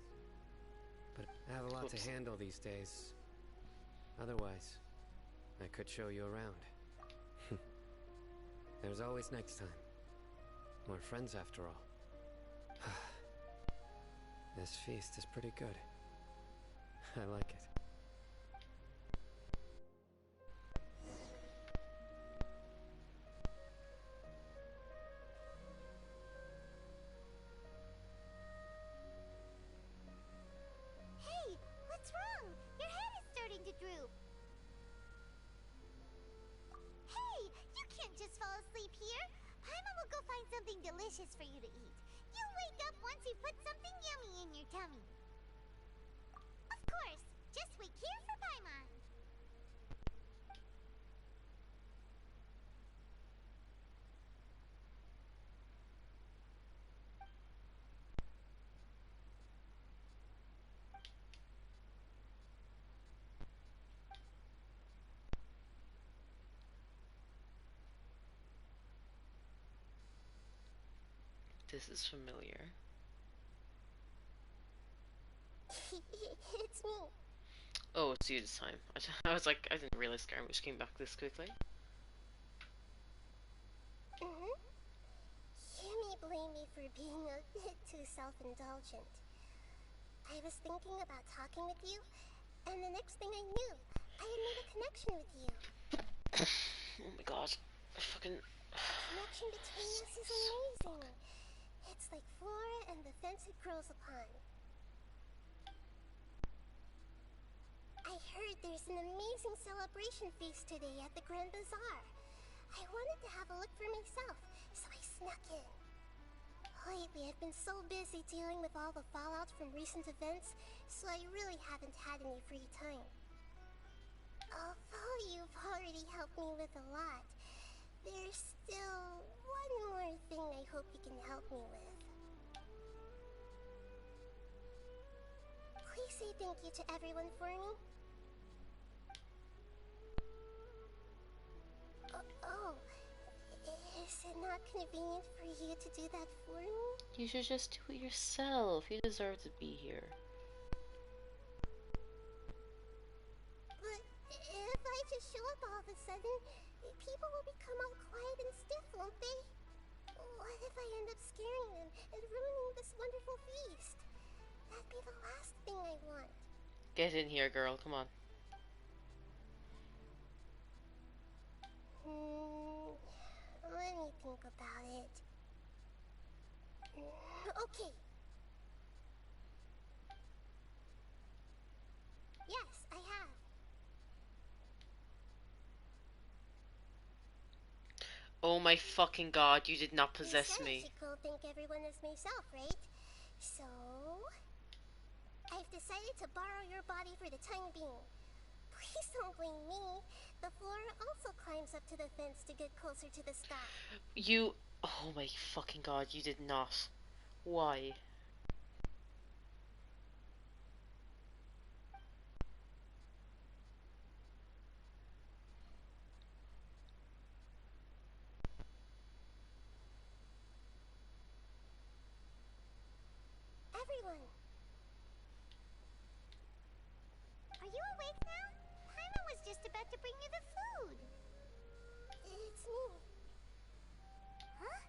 But I have a lot to handle these days. Otherwise, I could show you around. There's always next time. We're friends after all. This feast is pretty good. I like it. Hey, what's wrong? Your head is starting to droop. Hey, you can't just fall asleep here. Paimon will go find something delicious for you to eat. You'll wake up once you put something yummy in your tummy. Of course, just wait here for Paimon. This is familiar. It's me. Oh, it's you this time. I was like, I didn't realize Scaramouche came back this quickly. You may blame me for being a bit too self-indulgent. I was thinking about talking with you, and the next thing I knew, I had made a connection with you. Oh my god. The connection between us is amazing. It's like flora and the fence it grows upon. I heard there's an amazing celebration feast today at the Grand Bazaar. I wanted to have a look for myself, so I snuck in. Lately, I've been so busy dealing with all the fallout from recent events, so I really haven't had any free time. Although you've already helped me with a lot, there's still one more thing I hope you can help me with. Please say thank you to everyone for me. Oh, is it not convenient for you to do that for me? You should just do it yourself. You deserve to be here. But if I just show up all of a sudden, people will become all quiet and stiff, won't they? What if I end up scaring them and ruining this wonderful feast? That'd be the last thing I want. Get in here, girl. Come on. Let me think about it. Okay. Yes, I have. Oh my fucking god, you did not possess You said me. I should go thank everyone as myself, right? So, I've decided to borrow your body for the time being. Please don't blame me. The flora also climbs up to the fence to get closer to the sky. You... Oh my fucking god, you did not. Why? Everyone! Are you awake now? Paimon was just about to bring you the food. It's me. Huh?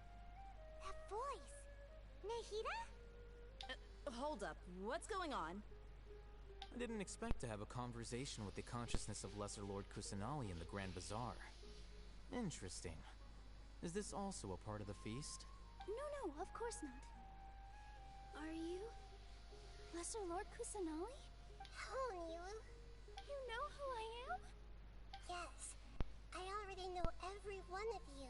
That voice. Nahida? Hold up. What's going on? I didn't expect to have a conversation with the consciousness of Lesser Lord Kusanali in the Grand Bazaar. Interesting. Is this also a part of the feast? No, of course not. Are you Lesser Lord Kusanali? Hello, Nilu. You know who I am? Yes, I already know every one of you.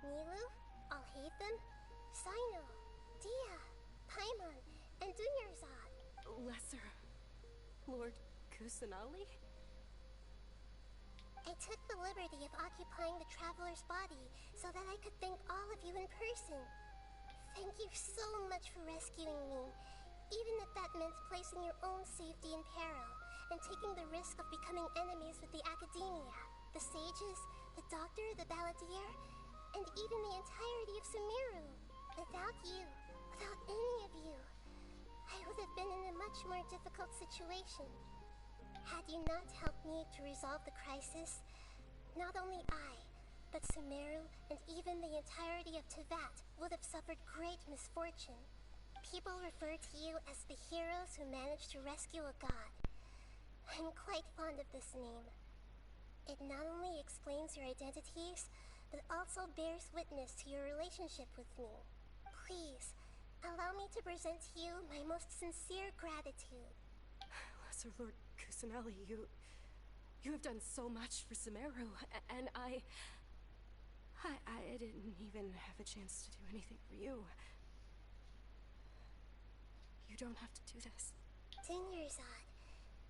Nilu, Alhaitham, Sino, Dia, Paimon, and Dunyarzad. Lesser Lord Kusanali? I took the liberty of occupying the traveler's body so that I could thank all of you in person. Thank you so much for rescuing me, even if that meant placing your own safety in peril and taking the risk of becoming enemies with the Academia, the sages, the doctor, the balladeer, and even the entirety of Sumeru. Without you, without any of you, I would have been in a much more difficult situation. Had you not helped me to resolve the crisis, not only I, but Sumeru and even the entirety of Teyvat would have suffered great misfortune. People refer to you as the heroes who managed to rescue a god. I'm quite fond of this name. It not only explains your identities, but also bears witness to your relationship with me. Please, allow me to present to you my most sincere gratitude. Lesser Lord Kusanali, you have done so much for Sumeru, and I didn't even have a chance to do anything for you. You don't have to do this. Dinyarzad,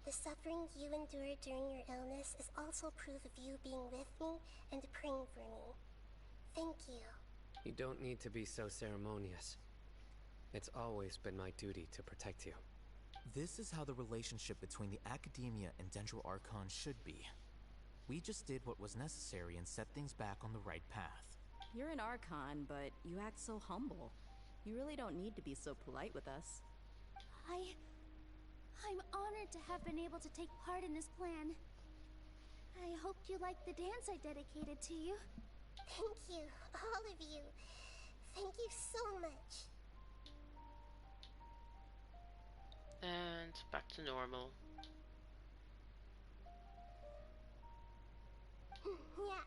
the suffering you endured during your illness is also proof of you being with me and praying for me. Thank you. You don't need to be so ceremonious. It's always been my duty to protect you. This is how the relationship between the Academia and Dendro Archon should be. We just did what was necessary and set things back on the right path. You're an Archon, but you act so humble. You really don't need to be so polite with us. I'm honored to have been able to take part in this plan. I hoped you liked the dance I dedicated to you. Thank you, all of you. Thank you so much. And back to normal. Yeah.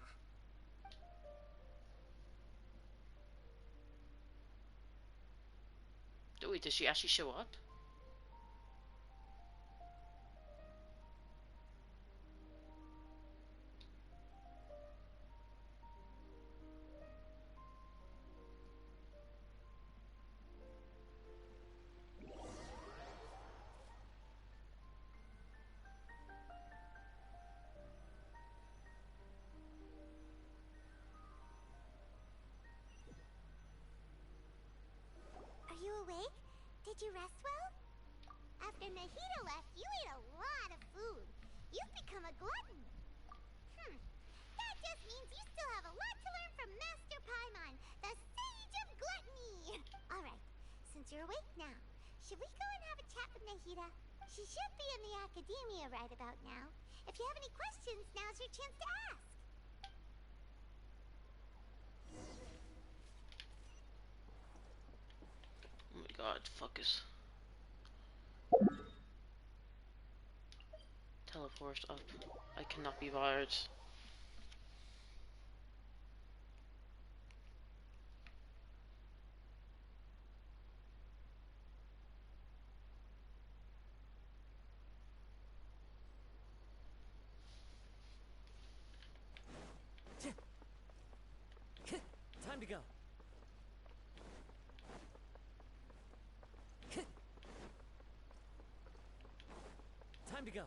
Wait, does she actually show up? Are you awake? Did you rest well? After Nahida left, you ate a lot of food. You've become a glutton. That just means you still have a lot to learn from Master Paimon, the Sage of Gluttony. Alright, since you're awake now, should we go and have a chat with Nahida? She should be in the Academia right about now. If you have any questions, now's your chance to ask. Oh my god, focus. Teleport up. I cannot be bothered. Time to go. Time to go.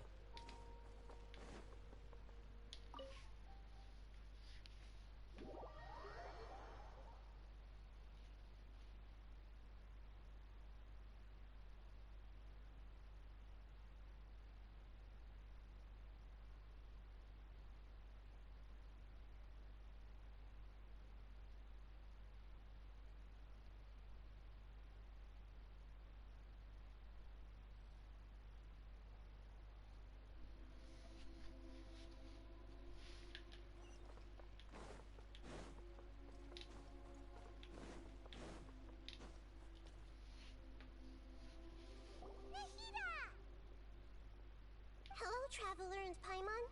Hello, Traveler and Paimon.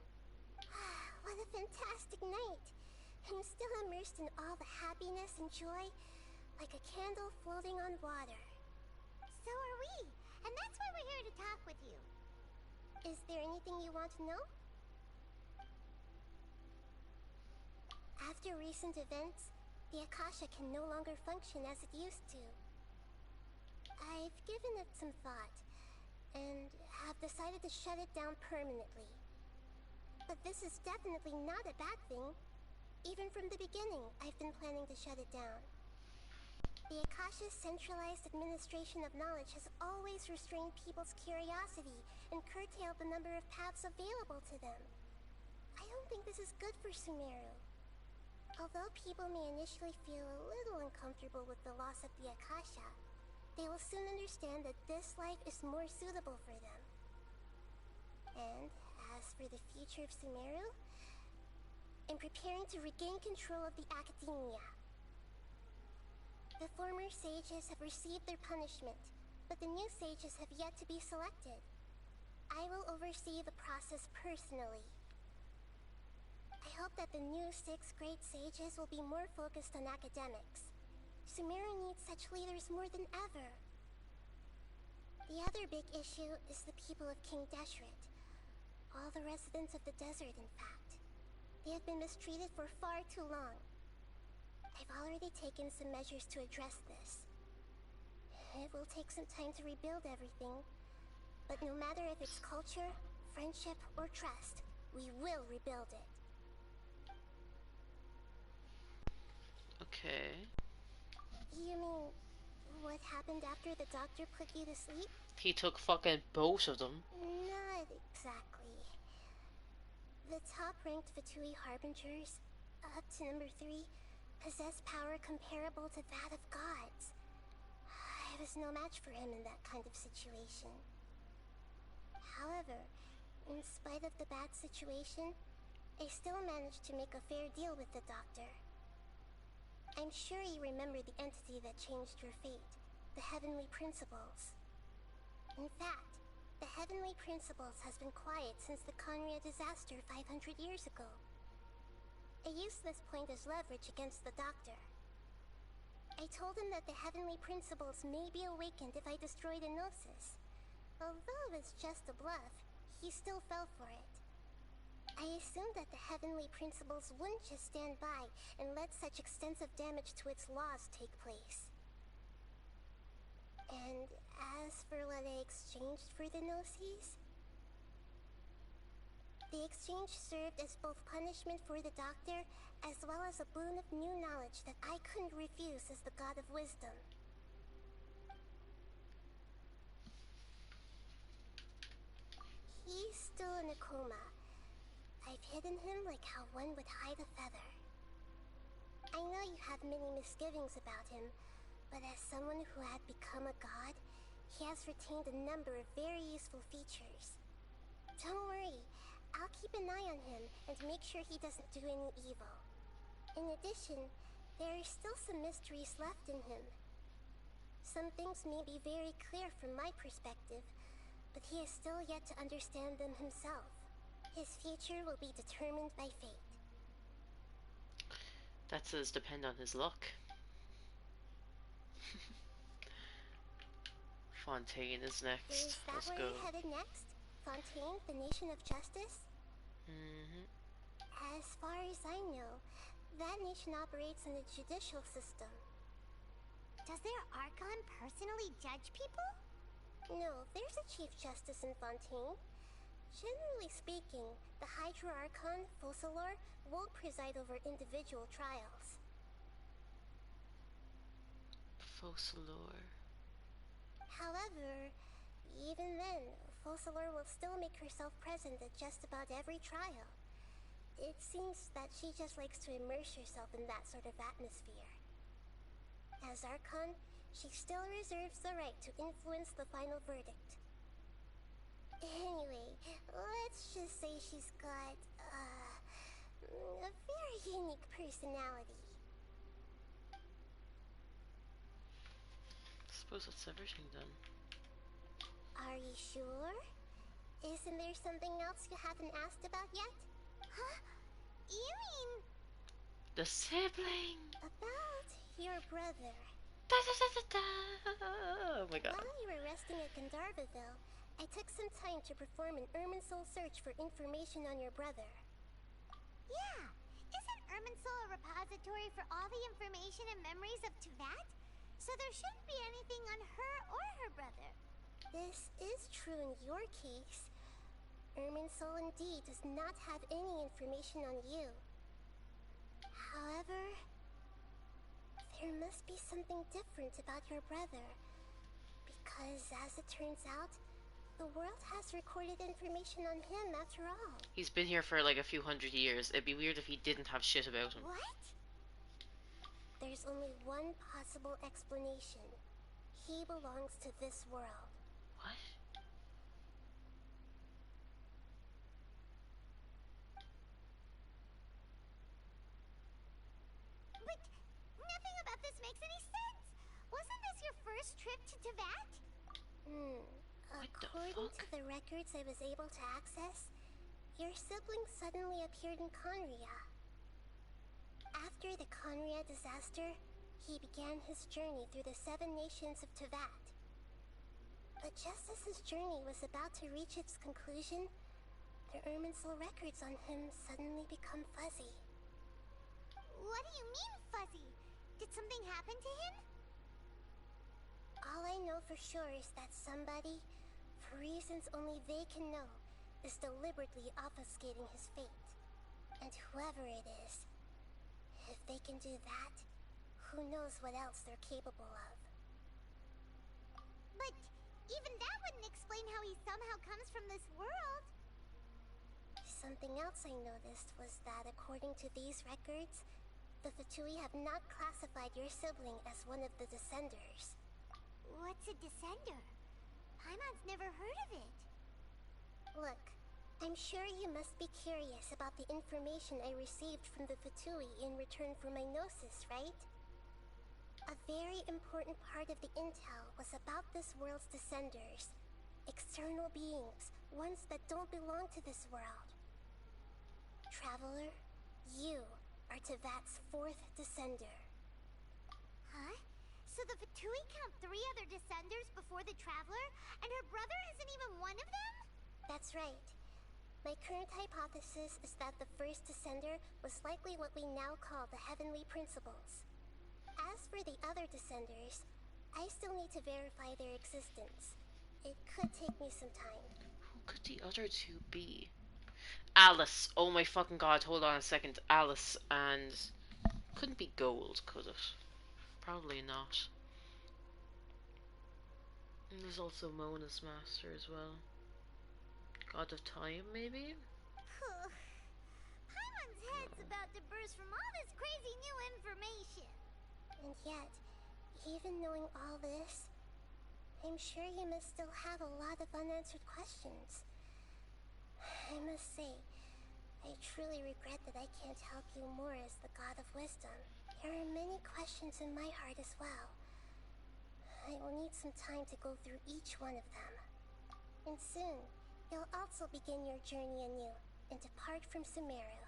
What a fantastic night. I'm still immersed in all the happiness and joy, like a candle floating on water. So are we, and that's why we're here to talk with you. Is there anything you want to know? After recent events, the Akasha can no longer function as it used to. I've given it some thought, and have decided to shut it down permanently. But this is definitely not a bad thing. Even from the beginning, I've been planning to shut it down. The Akasha's centralized administration of knowledge has always restrained people's curiosity and curtailed the number of paths available to them. I don't think this is good for Sumeru. Although people may initially feel a little uncomfortable with the loss of the Akasha, they will soon understand that this life is more suitable for them. And as for the future of Sumeru, I'm preparing to regain control of the academia. The former sages have received their punishment, but the new sages have yet to be selected. I will oversee the process personally. I hope that the new 6 great sages will be more focused on academics. Sumeru needs such leaders more than ever. The other big issue is the people of King Deshret. All the residents of the desert, in fact. They have been mistreated for far too long. I've already taken some measures to address this. It will take some time to rebuild everything, but no matter if it's culture, friendship, or trust, we will rebuild it. Okay. You mean, what happened after the doctor put you to sleep? He took fucking both of them. Not exactly. The top-ranked Fatui Harbingers, up to number 3, possess power comparable to that of gods. I was no match for him in that kind of situation. However, in spite of the bad situation, I still managed to make a fair deal with the doctor. I'm sure you remember the entity that changed your fate, the Heavenly Principles. In fact, the Heavenly Principles has been quiet since the Conria disaster 500 years ago. I used this point as leverage against the doctor. I told him that the Heavenly Principles may be awakened if I destroy the Gnosis. Although it was just a bluff, he still fell for it. I assumed that the Heavenly Principles wouldn't just stand by and let such extensive damage to its laws take place. And as for what I exchanged for the Gnosis, the exchange served as both punishment for the doctor, as well as a boon of new knowledge that I couldn't refuse as the god of wisdom. He's still in a coma. I've hidden him like how one would hide a feather. I know you have many misgivings about him, but as someone who had become a god, he has retained a number of very useful features. Don't worry. I'll keep an eye on him and make sure he doesn't do any evil. In addition, there are still some mysteries left in him. Some things may be very clear from my perspective, but he is still yet to understand them himself. His future will be determined by fate. That says depend on his luck. Fontaine is next. Is that Let's where go. you're headed next? Fontaine, the nation of justice? As far as I know, that nation operates in a judicial system. Does their Archon personally judge people? No, there's a Chief Justice in Fontaine. Generally speaking, the Hydra Archon, Focalor, won't preside over individual trials. Focalor. However, even then, Focalor will still make herself present at just about every trial. It seems that she just likes to immerse herself in that sort of atmosphere. As Archon, she still reserves the right to influence the final verdict. Anyway, let's just say she's got, a very unique personality. I suppose that's everything then. Are you sure? Isn't there something else you haven't asked about yet? Huh? You mean... The sibling! About your brother. Da, da, da, da, da. Oh my god. While you were resting at Gandharvaville, I took some time to perform an Irminsul search for information on your brother. Yeah! Isn't Irminsul a repository for all the information and memories of Teyvat? So there shouldn't be anything on her or her brother. This is true in your case. Irminsul indeed does not have any information on you. However, there must be something different about your brother. Because, as it turns out, the world has recorded information on him after all. He's been here for like a few hundred years. It'd be weird if he didn't have shit about him. What? There's only one possible explanation. He belongs to this world. What? But nothing about this makes any sense. Wasn't this your first trip to Teyvat? According to the records I was able to access, your sibling suddenly appeared in Conria. After the Conria disaster, he began his journey through the 7 nations of Teyvat. But just as his journey was about to reach its conclusion, the Irminsul records on him suddenly become fuzzy. What do you mean, fuzzy? Did something happen to him? All I know for sure is that somebody, for reasons only they can know, is deliberately obfuscating his fate. And whoever it is, if they can do that, who knows what else they're capable of. But even that wouldn't explain how he somehow comes from this world. Something else I noticed was that according to these records, the Fatui have not classified your sibling as one of the Descenders. What's a Descender? Paimon's never heard of it. Look, I'm sure you must be curious about the information I received from the Fatui in return for my gnosis, right? A very important part of the intel was about this world's Descenders. External beings, ones that don't belong to this world. Traveler, you are Teyvat's 4th Descender. Huh? So the Fatui count 3 other Descenders before the Traveler, and her brother isn't even one of them? That's right. My current hypothesis is that the first Descender was likely what we now call the Heavenly Principles. As for the other Descenders, I still need to verify their existence. It could take me some time. Who could the other 2 be? Alice. Oh my fucking god, hold on a second. Alice and... Couldn't be Gold, could it? Probably not. And there's also Mona's Master as well. God of Time, maybe? Paimon's head's about to burst from all this crazy new information. And yet, even knowing all this, I'm sure you must still have a lot of unanswered questions. I must say, I truly regret that I can't help you more as the God of Wisdom. There are many questions in my heart as well. I will need some time to go through each one of them. And soon, you'll also begin your journey anew and depart from Sumeru.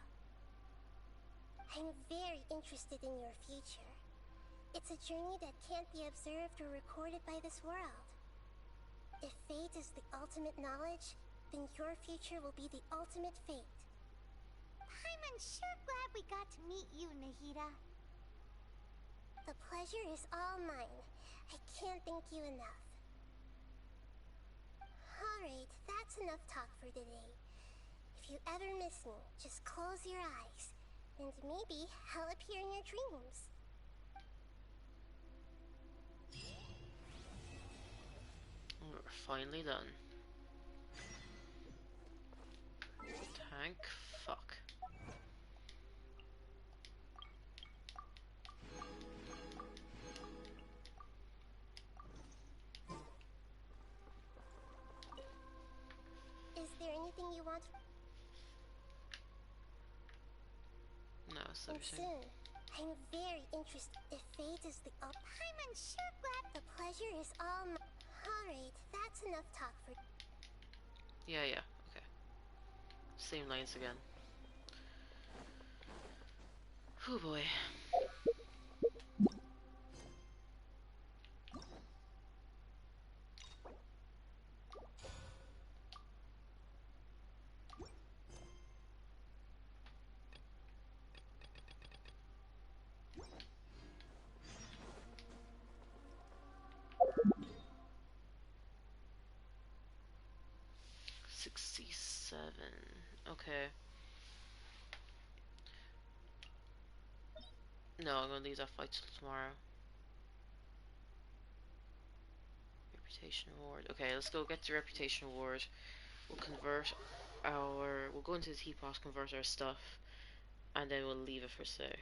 I'm very interested in your future. It's a journey that can't be observed or recorded by this world. If fate is the ultimate knowledge, then your future will be the ultimate fate. Paimon's sure glad we got to meet you, Nahida. The pleasure is all mine. I can't thank you enough. Alright, that's enough talk for today. If you ever miss me, just close your eyes, and maybe I'll appear in your dreams. We're finally done. Thank fuck. Is there anything you want? No, it's And everything. soon, I'm very interested. If fate is the Paimon's sure glad the pleasure is all mine. Alright, that's enough talk for... Yeah, okay. Same lines again. Oh boy. Okay. No, I'm gonna leave that fight till tomorrow. Reputation award. Okay, let's go get the reputation award. We'll convert our... We'll go into the teapot, convert our stuff, and then we'll leave it for say.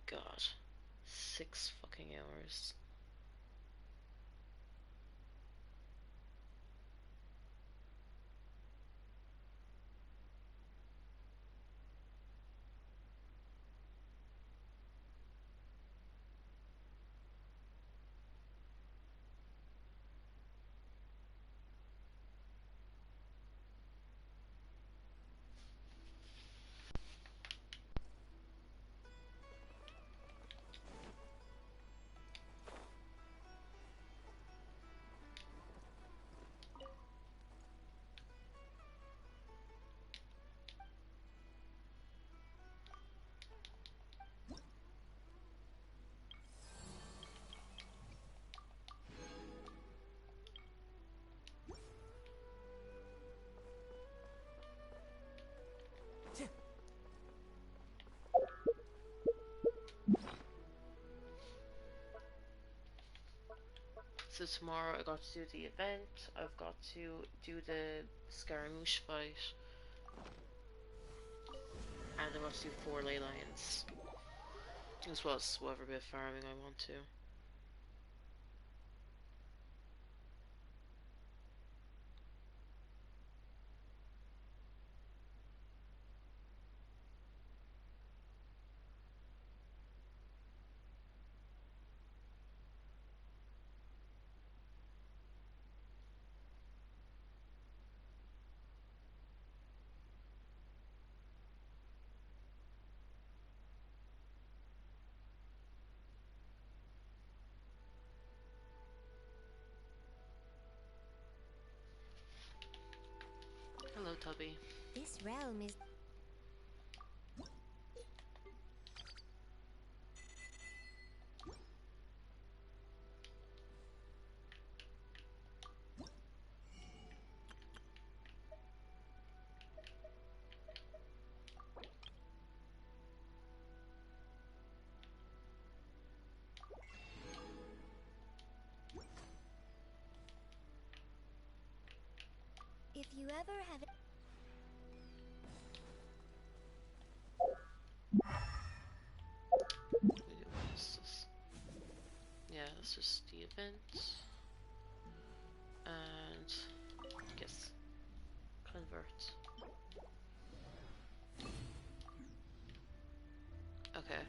God. 6 fucking hours. So tomorrow I got to do the event, I've got to do the Scaramouche fight, and I got to do 4 ley lines, as well as whatever bit of farming I want to. Hello, Tubby. This realm is... If you ever have... Yeah, that's just the event. And yes, convert. Okay.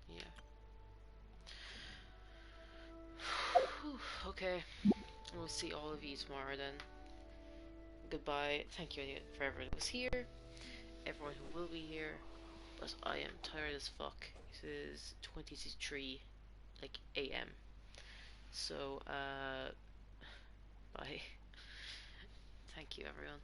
Yeah. Okay. We'll see all of you tomorrow then. Goodbye. Thank you for everyone who was here, everyone who will be here. But I am tired as fuck. It is 20 to 3, like, AM. So, bye. Thank you, everyone.